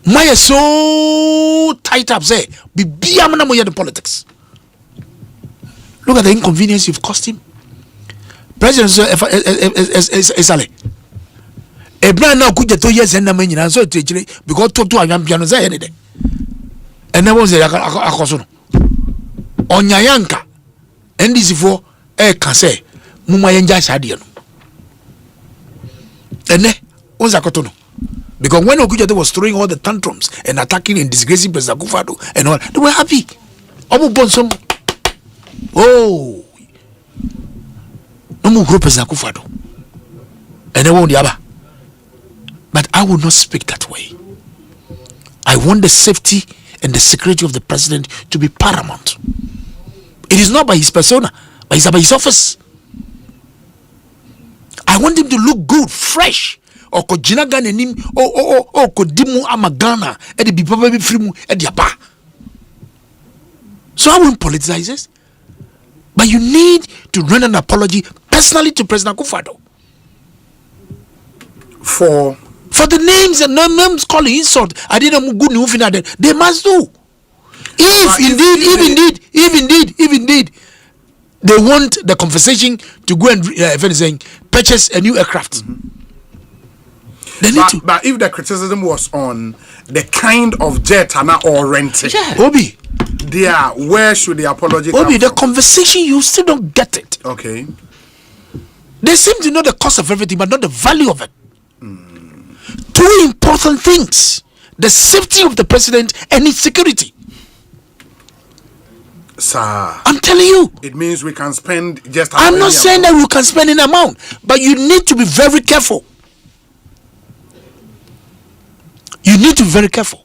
My so tight up. Say, Bibia mo na mo the politics. Look at the inconvenience you've cost him. President Esale. Ebra na kuja 2 years and na me nyina so techire because to anwam piano say any day. And na won say akoso no. Onyayanka NDC for can say muma yenja shadia no ene onzakoto no because when Okujate was throwing all the tantrums and attacking and disgracing President Kufuor and all they were happy. Omu Bonsu no group President Kufuor and they won the other. But I will not speak that way. I want the safety and the security of the president to be paramount. It is not by his persona, but it's about his office. I want him to look good, fresh. Or kojina Ghana nim or kodimu amagana e de bipapa be frimu e de apa. So I won't politicize this. But you need to run an apology personally to President Kufuor. For the names and names calling insult, I didn't good new that they must do. If indeed they want the conversation to go and purchase a new aircraft. But if the criticism was on the kind of jet or renting, Obi, where should the apology come Obi, the from? conversation, you still don't get it. Okay. They seem to know the cost of everything, but not the value of it. Two important things: the safety of the president and his security. Sir, I'm telling you. It means we can spend just. I'm not saying that we can spend an amount, but you need to be very careful. You need to be very careful.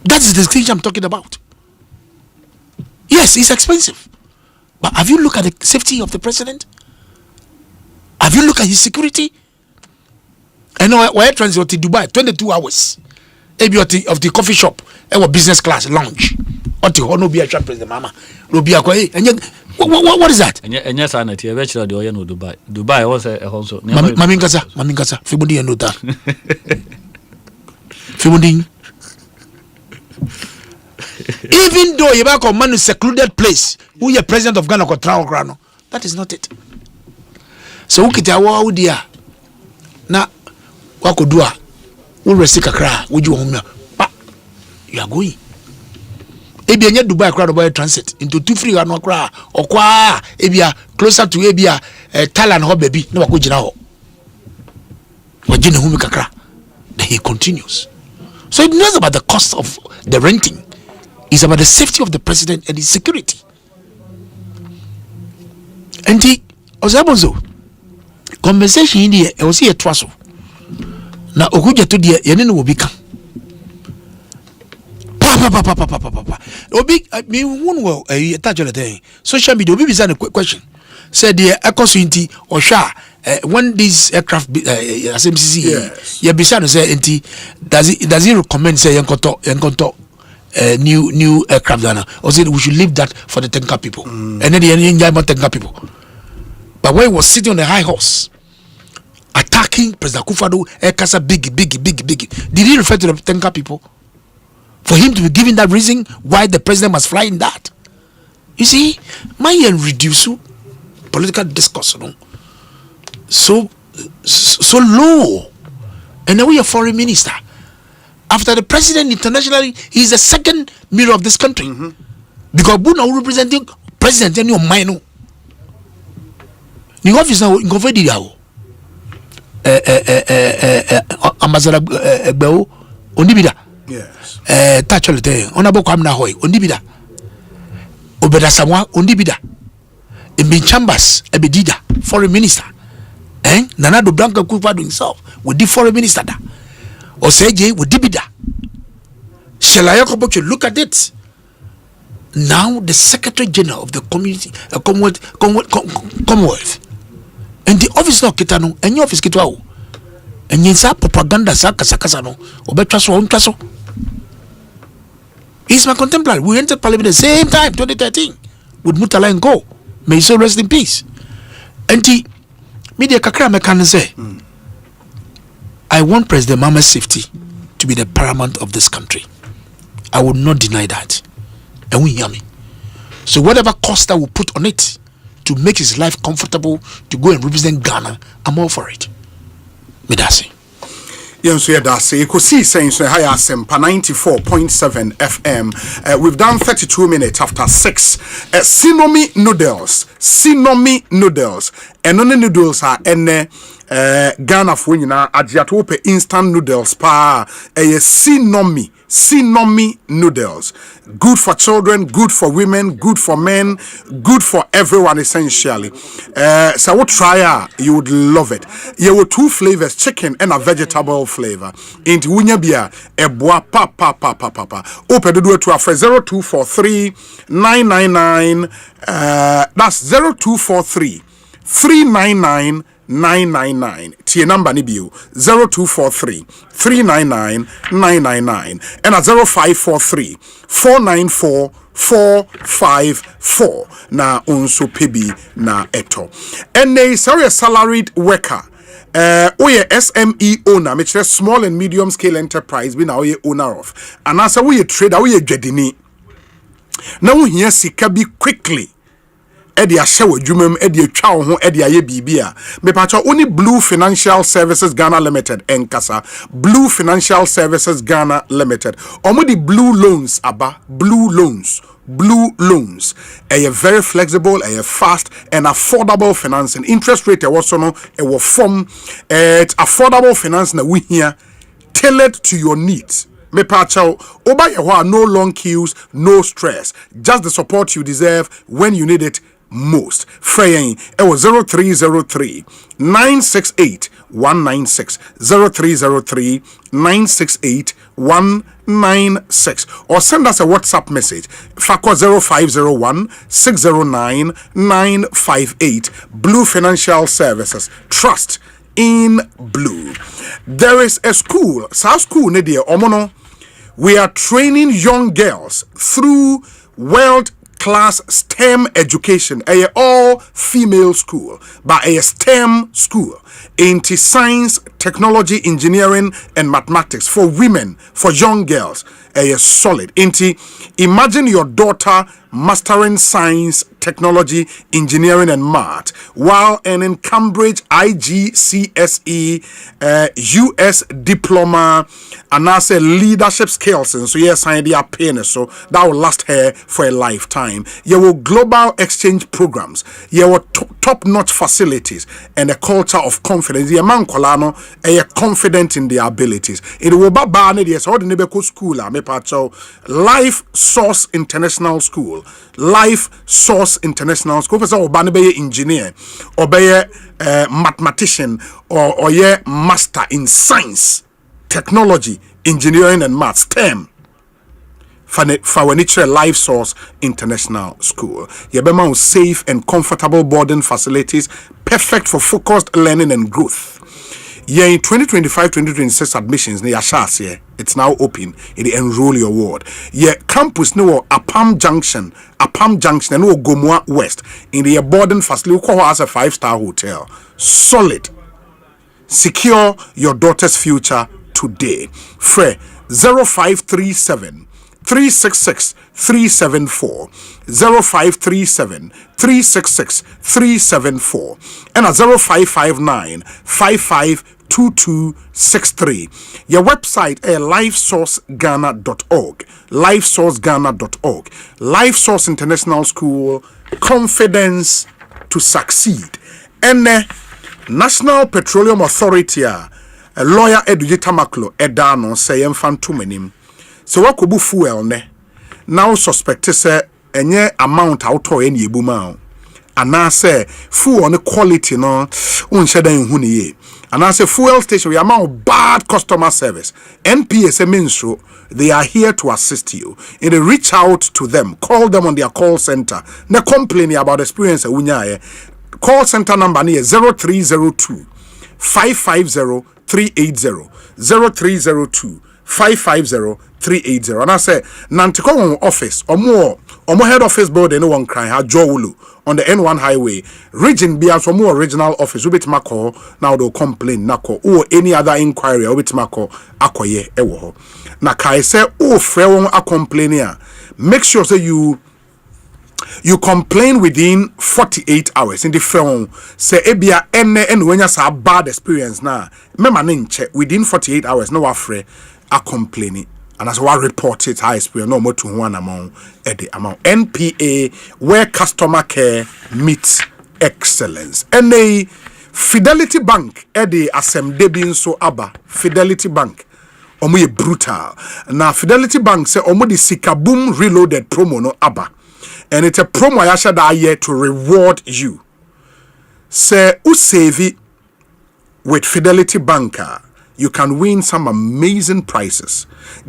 That is the thing I'm talking about. Yes, it's expensive, but have you looked at the safety of the president? Have you looked at his security? I know why transit to Dubai 22 hours. Of the coffee shop, our business class lounge. Oti ho no be a president mama. No be akwa what is that? Enya sanity e be chira de oye no Dubai was a also. Mami nkasa fibudi no ta. Fibudi. Even though you back on man secluded place, who you president of Ghana ko travel grano, that is not it. So ukita wa udia na wako dua wo resi kakra woju wo hom pa you are going ebia Dubai kra do transit into two free no kra okwa ebia closer to ebia Thailand ho baby na wako gina ho wajina hom kakra. Then he continues. So it knows about the cost of the renting. It's about the safety of the president and his security. And he Bonsu conversation in the was here twice. Now okuja to the yene no obi kan. Pa. Obi me won well touch on the social media obi be a question. Said the Ekosiise Osha when this aircraft SMCC yeah bisa no say enti does it recommend say yankoto new aircraft Ghana or say we should leave that for the tanker people and then the enjoy tanker people. But when he was sitting on a high horse attacking President Akufo-Addo Ekasa big did he refer to the tanker people for him to be giving that reason why the president must fly in that? You see, my reduce political discourse so low. And then we are foreign minister. After the president internationally, he is the second mirror of this country. Because Buna representing president and your minor. The office now in Confederate Ambassador Beo Ondibida. Yes. Tacholete, Honorable Kwamna Hoy, Ondibida. Obeda Samwa, Ondibida. Imbin Chambers, Ebedida, foreign minister. Nana do Blanca Akufo-Addo himself with the foreign minister. Osei with Dibida. Shalayakobo, look at it. Now the Secretary General of the Community Commonwealth. And the office no kitano, and your office kitwao. And yinsa propaganda sakasa no, obetraso on traso. He's my contemporary. We entered parliament at the same time, 2013, with Mutala and Go. May he so rest in peace. And the media kakra me can say, I want President Mama's safety to be the paramount of this country. I will not deny that. And we hear me. So whatever cost I will put on it to make his life comfortable to go and represent Ghana, I'm all for it. Medasi. Yes, yeah, that's it. Ekosiise Asempa 94.7 FM. We've done 32 minutes after 6. Sinomi noodles. And only noodles are Ghana for Ajiatope instant noodles pa. Sinomi noodles. Good for children, good for women, good for men, good for everyone essentially. So what try you would love it. There were two flavors, chicken and a vegetable flavor. Into Wunyabia, a bois pa. Open the door to our 0243 999. That's 0243 399 999. Tie number ni bio 0243 399 999 and at 0543 494 454 na unso pebi na eto. And a sorry salaried worker. We SME owner, which is small and medium scale enterprise, we now owner of. And as we trader, we jedini. Now here sika be quickly. Edia shewo jumem edia twa ho edia ye bibia me pacho only Blue Financial Services Ghana Limited enkasa Blue Financial Services Ghana Limited omodi blue loans aba blue loans a very flexible, a fast and affordable financing. Interest rate also no it will form affordable finance na we here tailored to your needs. Me pacho oba ye no long queues, no stress, just the support you deserve when you need it most. Fraying it was 0303 968 196 0303 968 196 or send us a WhatsApp message. Fakwa 0501 609 958. Blue Financial Services. Trust in Blue. There is a school, South School Nidia Omono. We are training young girls through world-class STEM education. A all-female school, but a STEM school into science, technology, engineering, and mathematics for women, for young girls. A solid. Into imagine your daughter mastering science, technology, engineering, and math while earning Cambridge IGCSE US diploma and also leadership skills. And so yes, I are paying so that will last her for a lifetime. You will global exchange programs. You will top-notch facilities and a culture of confidence. The man kolano are confident in their abilities. It will be bad. Yes, all the neighborhood school. Life Source International School. Life Source International School. Person or be engineer or be mathematician or master in science, technology, engineering, and math. STEM. Furniture Life Source International School. Yebema safe and comfortable boarding facilities, perfect for focused learning and growth. Yeah, in 2025-2026 admissions, it's now open in the Enroll Your Ward. Yeah, campus no Apam Junction, and no Gomwa West in the boarding facility as a 5-star hotel. Solid. Secure your daughter's future today. Free 0537 366 374 0537 366 374 and a 0559 552263. Your website is lifesourceghana.org. lifesourceghana.org. Life Source International School, confidence to succeed. And National Petroleum Authority, a lawyer Edujita Maklo Edano say emfantumenim. So what could be fuel ne? Now suspect say any amount out or any buma. And I say fuel on the quality no unshada in huni. And I say fuel station we amount bad customer service. NPS means so they are here to assist you. And they reach out to them, call them on their call center. Ne complain about experience unya. Call center number near 0302 550 380 0302 550-380. And I say, Nantiko office, or more head office building, no one crying, ha Jowulu on the N1 highway. Region be as more original office, ubit mako, now they'll complain, nako, or any other inquiry, ubit mako, akoye, ewo. Na kai say, oh, frewon a complainer. Make sure that you complain within 48 hours in the phone. Say ebia ene and when you say bad experience na mema ninche within 48 hours no afraid a complaining and as one report it high experience no more to one amount at the amount NPA where customer care meets excellence. And a Fidelity Bank at the Asem so aba Fidelity Bank omo ye brutal na Fidelity Bank say omo the Sikaboom reloaded promo no aba. And it's a promo I should here to reward you. Say, Osei with Fidelity Banker, you can win some amazing prizes.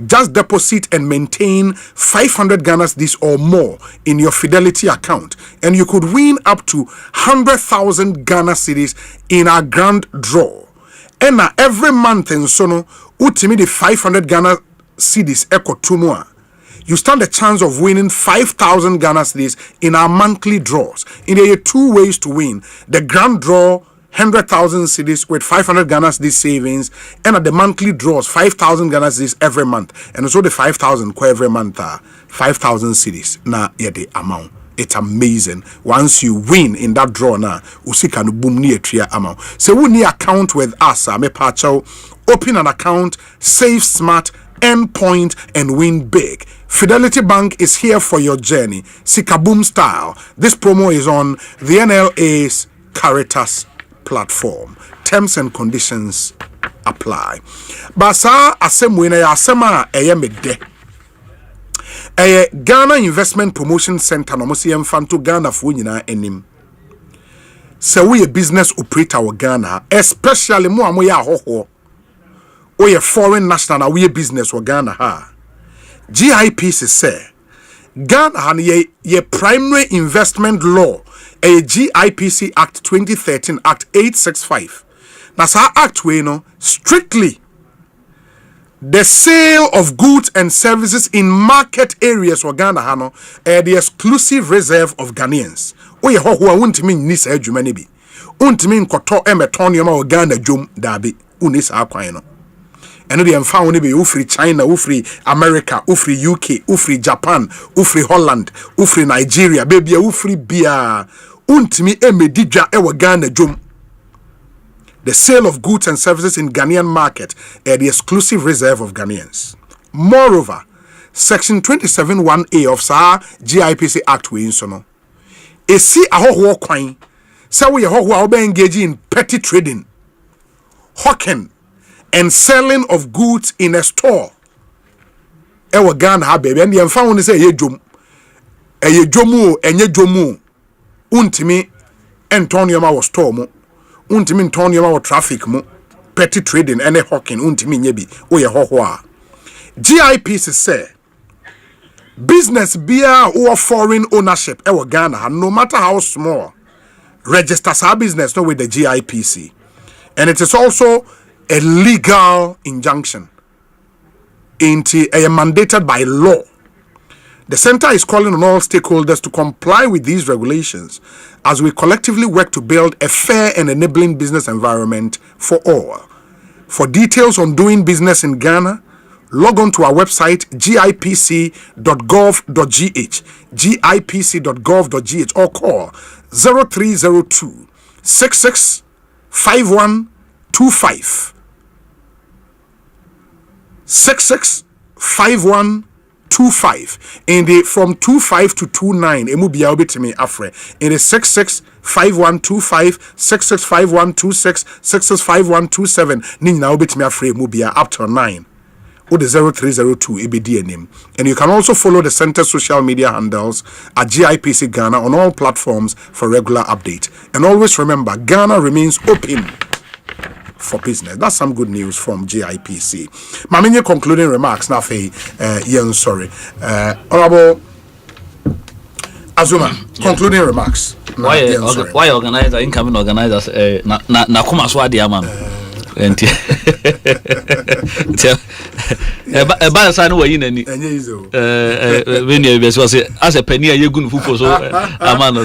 Just deposit and maintain 500 Ghana cedis or more in your Fidelity account, and you could win up to 100,000 Ghana cedis in a grand draw. And every month in Sono, utimi the 500 Ghana cedis echo tumwa. You stand a chance of winning 5,000 Ghana cedis in our monthly draws. And there are two ways to win. The grand draw, 100,000 cedis with 500 Ghana cedis savings, and at the monthly draws, 5,000 Ghana cedis every month. And also the 5,000 every month, 5,000 cedis. Now, yeah, the amount. It's amazing. Once you win in that draw now, usika no boom near tria amount. So we need account with us. Me pacho, open an account, save smart, earn point, and win big. Fidelity Bank is here for your journey. Sikaboom style. This promo is on the NLA's Caritas platform. Terms and conditions apply. Basa asemwe na asema eyemede. Ghana Investment Promotion Center no mosi emfanto Ghana fo nyina enim. Se we a business operator wa Ghana, especially mo amoya ahoho. We a foreign national na we a business wa Ghana ha. GIPC say Ghana han ye primary investment law a GIPC Act 2013 Act 865. Na sa act we no strictly the sale of goods and services in market areas for Ghana hano the exclusive reserve of Ghanaians. Oye ho ho wontimi ni sa adwuma ne bi. Wontimi nkoto emeton yoma o Ghana dwom dabi. Uni sa akwan no. Eno de emfa woni be ufri China, ufri America, ufri UK, ufri Japan, ufri Holland, ufri Nigeria, baby ufri bia. Wontimi emedidwa e wo Ghana dwom. The sale of goods and services in Ghanaian market are the exclusive reserve of Ghanaians. Moreover, Section 27(1)(a) of SAR GIPC Act we insono. E si ahoho kwan say we ahoho a engage in petty trading, hawking, and selling of goods in a store. Ewa Ghana ha baby and the emfa say ye dwom. Eye dwomu enye dwomu. Untimi entonyo ma wo store mo. Untimi ntonyo ma wo traffic mo. Petty trading ene hawking untimi nyebi oye hoho a. GIPC say business beer or foreign ownership ewa Ghana no matter how small registers our business no with the GIPC, and it is also a legal injunction mandated by law. The center is calling on all stakeholders to comply with these regulations as we collectively work to build a fair and enabling business environment for all. For details on doing business in Ghana, log on to our website gipc.gov.gh, gipc.gov.gh, or call 0302 66 5125 66 5125 in the from 25 to 29 emu bia obetimi afre in the 66 5125 66 5126 66 5127 ni na obetimi afre emu bia up to 9 with the 0302 EBD name. And you can also follow the center's social media handles at GIPC Ghana on all platforms for regular update. And always remember, Ghana remains open for business. That's some good news from GIPC. Mamini concluding remarks. Now, sorry. Honorable Azuma, concluding remarks. Why organizer, incoming organizers, na kuma swadi amam. Ba sa no wayi nani when you be so say as a penny ye gun fufu so amano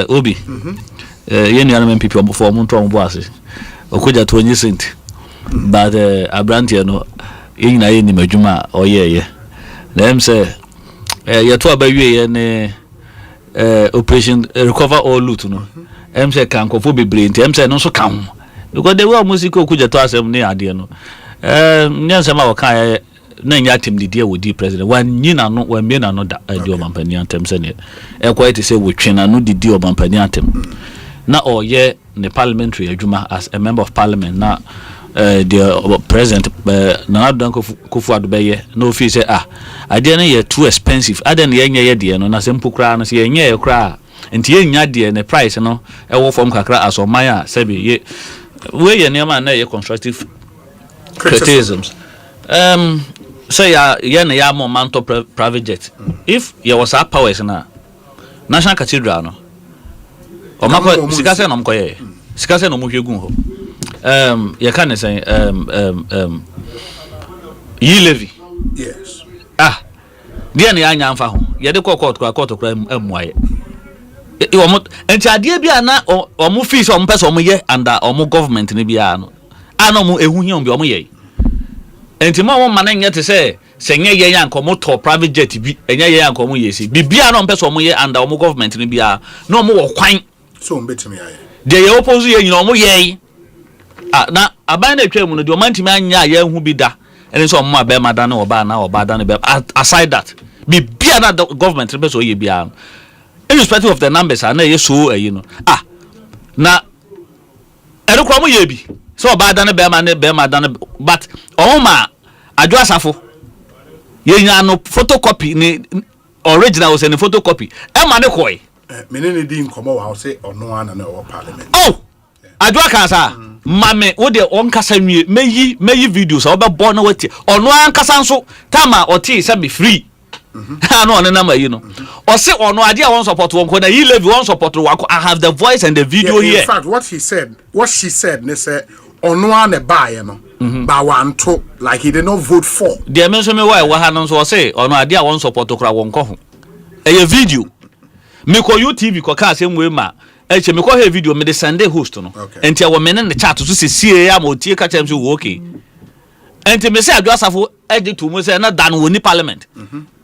obi ye nua men pipi omo for mo nto omo ase okoja 20 cent but abrantie no ye nyina ye ni madwuma oyeye dem say ye to abawie ye ne operation recover all loot no say kan kofo bebre nti say no so kan because the way music okuja to asem ne ade no nyansa ma wakan na nya atem didi wodi president wan nyina no wan me na no da ade omampani antem se ne quite say we twena no didi omampani antem na oye ne parliamentary adwuma as a member of parliament na the president na adan kofu adobeye no fi say ade na ye too expensive ade na ye nya ye de no na sempo kra no se ye nya ye kra nti ye nya de ne price no e wo form kakra asoman a sebi ye we ye niam na ye constructive criticisms say ye na ya moment to private jet if ye was a powers na national cathedral no o mako sikase no mkoye sikase no mo hwegun ho ye kan say yi levy yes dia na ya nya mfa ho ye de court kra amuaye omo enti ade bia na omo fees omo pese omo ye under omo government ni bia no ana omo ehu hia omo ye enti mo ma na nye te se nye ye yan komo to private jet bi enye ye yan komo ye si bibia na omo pese omo ye under omo government ni bia na omo wo kwan so omo betimi aye de ye oppose ye nyina omo ye na aban na twam no de omo ntimi anya ye hu bi da ene so omo abe ma da na oba na oba da na be aside that bibia na government ni pese o ye bia irrespective of the numbers na ye so na erukwa mo ye bi so oba da na be ma da na but ma adwo asafo ye nya no photocopy ni original was in photocopy e ma ne koi menene di nkomo wa say ono ana na o parliament adwo aka sa mame wo de on kasa nwie meyi videos obe bo na wati ono an kasa nso tama oti se be free ha no on number you know or say ono ade a won support won ko na yi levy won support wako. I have the voice and the video here. In fact what she said ne say ono an buy no ba wan to like he did not vote for the mention me why ha no so say ono ade a won support kura won ko ho e video me ko YouTube ko ka asem we ma eche me ko he video me the Sunday host no enti a wo me ne chat so se sie ya ma otie ka chem so wo okay enti me say adwasafo edit to mo say na dan woni parliament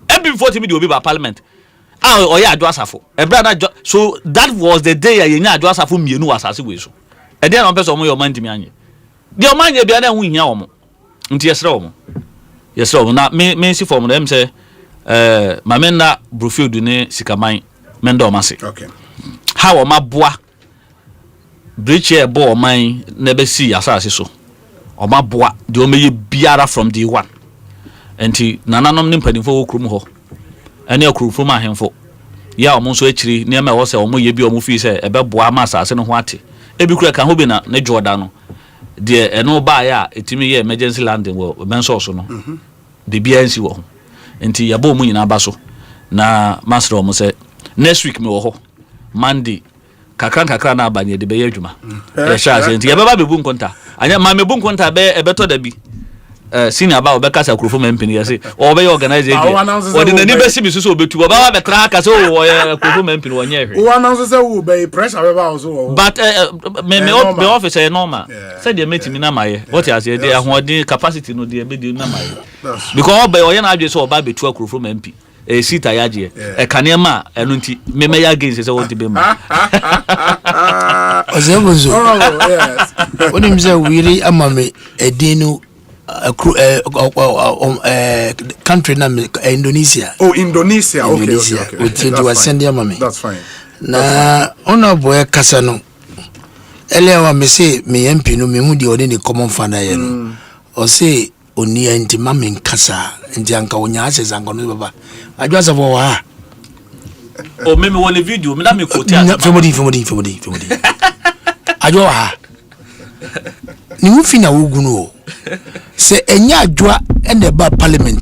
every 40 video be by parliament oh yeah adwasafo e brother so that was the day ya nya adwasafo mienu wasase we so e dey na person mo yo man timi anye de o man ye bia na hu hia wo mo nti yesre wo mo na me si form dem say mamenda brofield ne sikaman menda o mase okay how o maboa bridge e bo o man na be si asase so o maboa de o meye biara from day one enti nananom ne mpanimfo wo krum ho ene akrufo ma hemfo ya o mo so akiri ne ma wo se o mo ye bi o mo fi se ebe boa ma asase no ho ate ebi kura ka ho bi na ne Jordan no de eno ba ya etimi ye emergency landing wo benso so no de bia nsi wo ho enti ya bo mu nyina ba so na master o mo se next week me wo ho Monday kakran na abanye de be ye adwuma ya sha enti ya baba be bu nkonta anya ma me bu nkonta be ebeto da bi senior ba obekasa krofo mempini yase o be organize e o de nani be sibi so obetu o ba be tra ka so o krofo mempini wonye hwe o announce say wo be pressure be ba so but me office e normal say de metimi na maye what you say dey ahoden capacity no dey be dey na maye because o be o ye na adwe so o ba betu krofo mempi sita yaje kane ma eno nti me me ya against say won ti be ma Ozebuzo onim say wiri amame edinu country na Indonesia. Oh, Indonesia. Okay. That's fine. Na ona boy kasa no. Elewa me say me MP no me hu di odi ni common fana ye no. O say oni anti mama nkasa nti anka onya ase zango no baba. Adwasa for wa. O me won video me na me quote Famody. Adwa ha. Ni hu fina wogu no. Say enya adwa and the bar parliament.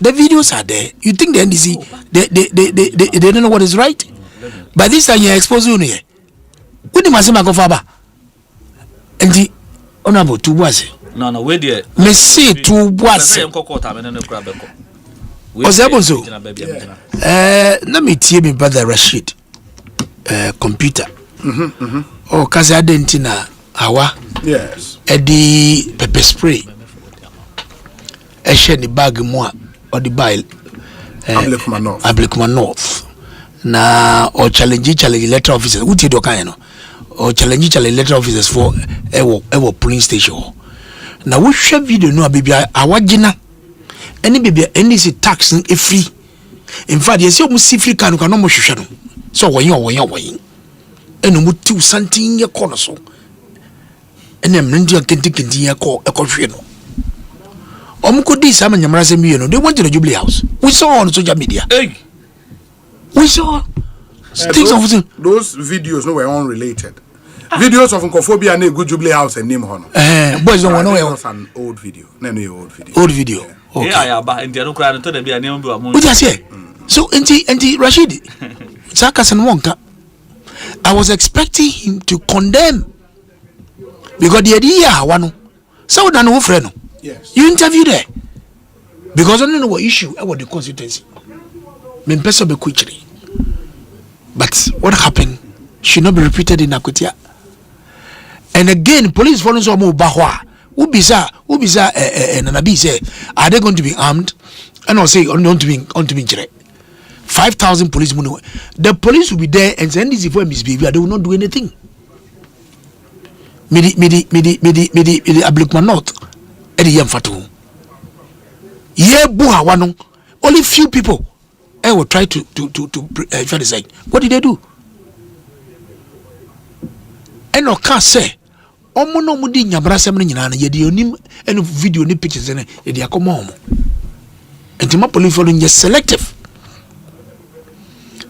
The videos are there. You think the NDC they don't know what is right? By this time you're exposing here. What the masema go faba? And the honorable to was no where there me say to was Ozebuzo let me tell me brother Rashid computer oh kaza dentina awa yes Eddie pepper spray share the bag mo or the buy Ablikuma North na or challenge letter officers who do kind no or challenge letter officers for ewo polling station na we share video no baby awagina any baby any is tax e free in fact you see almost free can no mo hwehwe no so woyin enu mutu santin ye kono so enem ndia kenti ye ko hwe no omko di sama nyamara se miye no they went to the Jubilee House. We saw on social media. Hey. We saw things those videos no were unrelated. Videos of Nkophobia and a good Jubilee House and name hono. Boys don't want to know. It's an old video. Old video. Okay. Yeah, but in the other crowd to them be a name to what you say? So anti Rashid Sakasan Wonka. I was expecting him to condemn because the idea one so than no friend. Yes. You interview there because I don't know what issue about the constituency. Me person be quickly. But what happened should not be repeated in Akotia. And again, police following some bahwa. Ubiza and Nabi say, are they going to be armed? And I'll say on to be 5,000 police. The police will be there and send this for misbehavior. They will not do anything. Midi Ablikuma North. Only few people will try to decide. What did they do? And no can say omo mudi nyabra sem no nyina na ye de onim eno video ni pictures na ye de akoma omo. Entima police follow nye selective.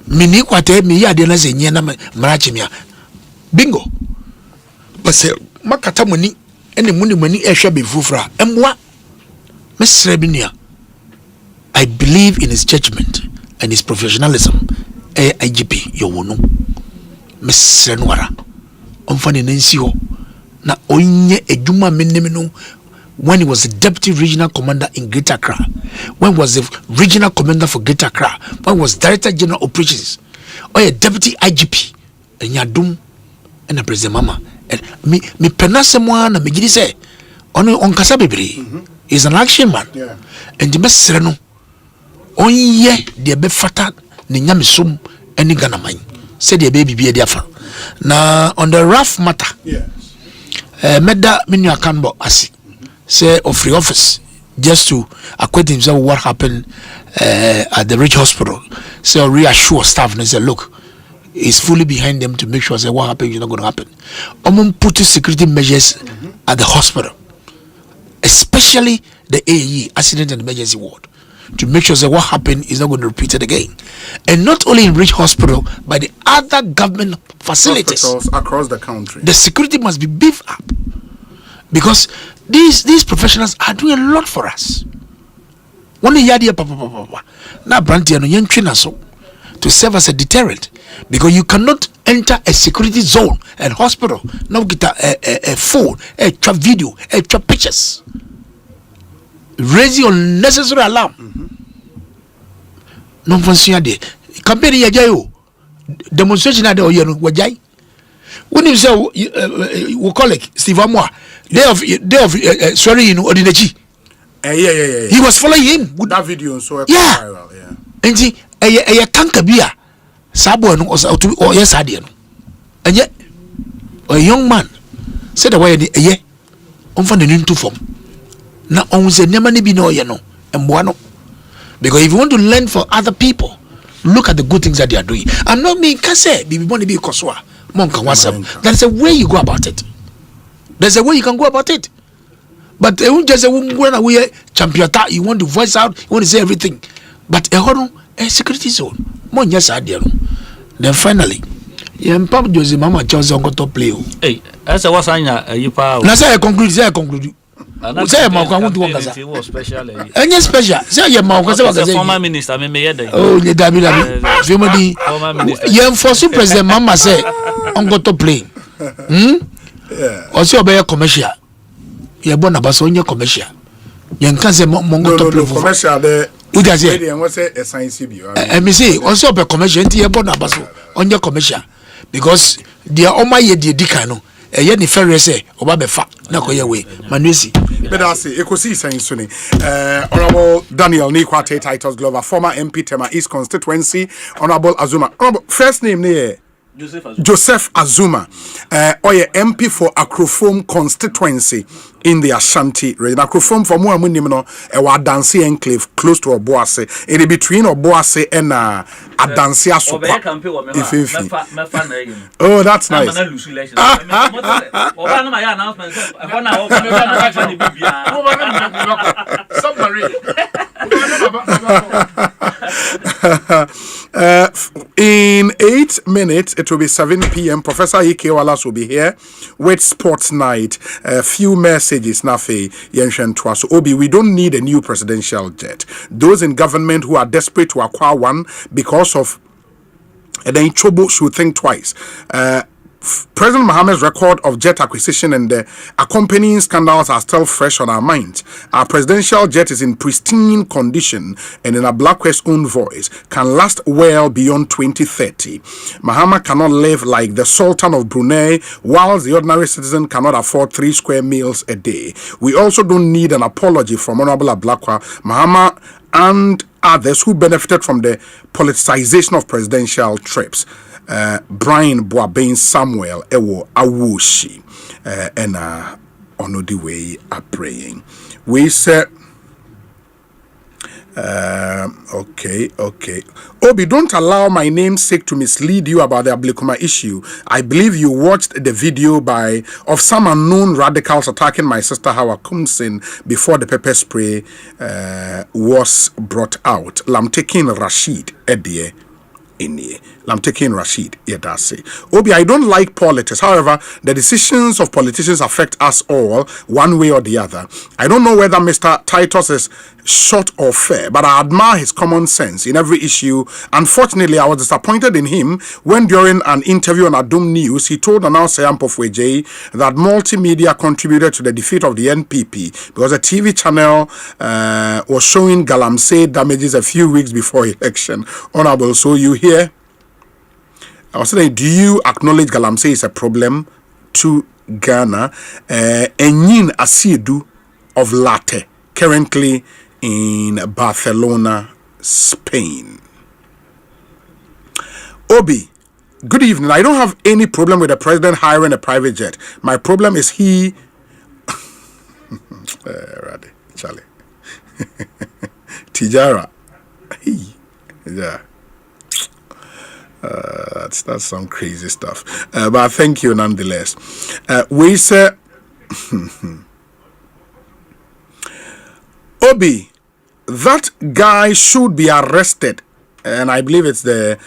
Mini kwate mi ya de na se nye na mrachimia. Bingo. But makata moni ene muni ehwe be fufura emwa mesre bi nia I believe in his judgment and his professionalism. IGP you will know. Miss Renwara. Omfane nansi ho na onye edwuma menemino when he was the deputy regional commander in Greater Accra, when he was the regional commander for Greater Accra, when he was director general operations, or a deputy IGP, and Yadum and a president mama. And me penasemo na me gidi say on kasa bebre is an action man. Yeah. And the best sereno onye de be fata ni nyamesum eni Ghana man. Say the baby be there. Now on the rough matter, yes. Meda minu akanbo asi say of free office just to acquaint himself with what happened at the Rich Hospital. So reassure staff and say, look, he's fully behind them to make sure say what happened is not going to happen. Put security measures at the hospital, especially the AE, Accident and Emergency Ward, to make sure that what happened is not going to repeat it again. And not only in Rich Hospital, but the other government facilities hospitals across the country. The security must be beefed up because these professionals are doing a lot for us. One year, now Brantiano Yantrina so to serve as a deterrent because you cannot enter a security zone and hospital now get a phone, a trap video, a trap pictures. Raise your unnecessary alarm. Non function de campaign ya jayo demonstration ade oyeno wajai. When you say we call it Steve Amwa day of sorry in Odinachi. Yeah. He was following him with that video so viral. Yeah. And see tanka bia sabo no or yes ade no. And yet a young man said the way ye on find the into form. Now on say never be no yeno and no. Because if you want to learn for other people, look at the good things that they are doing. I'm not being kase, be want to be koswa. There's a way you go about it. There's a way you can go about it. But just when we champion, you want to voice out, you want to say everything. But a security zone. Then finally, Papa Jose Mama Johnson got to play. Hey, that's a was you power. Now say I conclude. Say my special. Any special. Say your mouth was former minister. Oh, the family. Former minister. You enforce President Mama say on got to play. Also be commercial. You born about so commercial. You can say mongo to play commercial there. What does it? What's a science CB? Me say also be commercial. You born about so on your commercial because they are on my year dikano. Eye ni ferre say oba be fa na koye we manusi but I say Ekosiisen On Asempa Honorable Daniel Nikwate Titus Glover former MP Tema East constituency Honorable Azuma Honorable first name ne Joseph Azuma oye MP for Akrofom constituency in the Ashanti region. Akrofom for more munim no Adansi enclave close to Obuase in between Obuase and Adansi Asopa. Oh, that's nice. In 8 minutes, it will be 7 p.m. Professor Ike Wallace will be here with Sports Night. A few messages, Nafe Yenshen Twaso. Obi, we don't need a new presidential jet. Those in government who are desperate to acquire one because of then trouble should think twice. President Mohammed's record of jet acquisition and the accompanying scandals are still fresh on our minds. Our presidential jet is in pristine condition and in a Blackwest's own voice can last well beyond 2030. Mohammed cannot live like the Sultan of Brunei, whilst the ordinary citizen cannot afford 3 square meals a day. We also don't need an apology from Honorable Ablakwa, Mohammed and others who benefited from the politicization of presidential trips. Brian Boabain Samuel Ewo Awushi and on the way are praying. We said okay. Obi, don't allow my namesake to mislead you about the Ablikuma issue. I believe you watched the video of some unknown radicals attacking my sister Hawa Kumsin before the pepper spray was brought out. Lamtekin Rashid Edie. I'm taking Rashid Yedase. Obi, I don't like politics. However, the decisions of politicians affect us all, one way or the other. I don't know whether Mr. Titus is short or fair, but I admire his common sense in every issue. Unfortunately, I was disappointed in him when during an interview on Adum News, he told Asempa that multimedia contributed to the defeat of the NPP because a TV channel was showing Galamsey damages a few weeks before election. Honorable, so you hear? I was saying, do you acknowledge Galamsey is a problem to Ghana? Enyin Asidu of Latte, currently in Barcelona, Spain. Obi, good evening. I don't have any problem with the president hiring a private jet. My problem is he... Charlie. Tijara. Yeah. That's some crazy stuff. But thank you nonetheless. We say... Obi, that guy should be arrested. And I believe it's the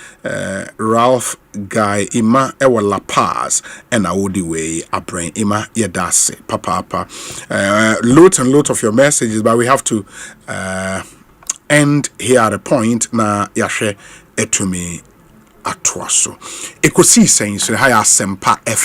Ralph guy, Ima Ewa La Paz, and Audi Way, Abrain, Ima Yedase, Papa. Loads and loads of your messages, but we have to end here at a point. Na Yashe Etumi Atwaso. Ekosiisen On Asempa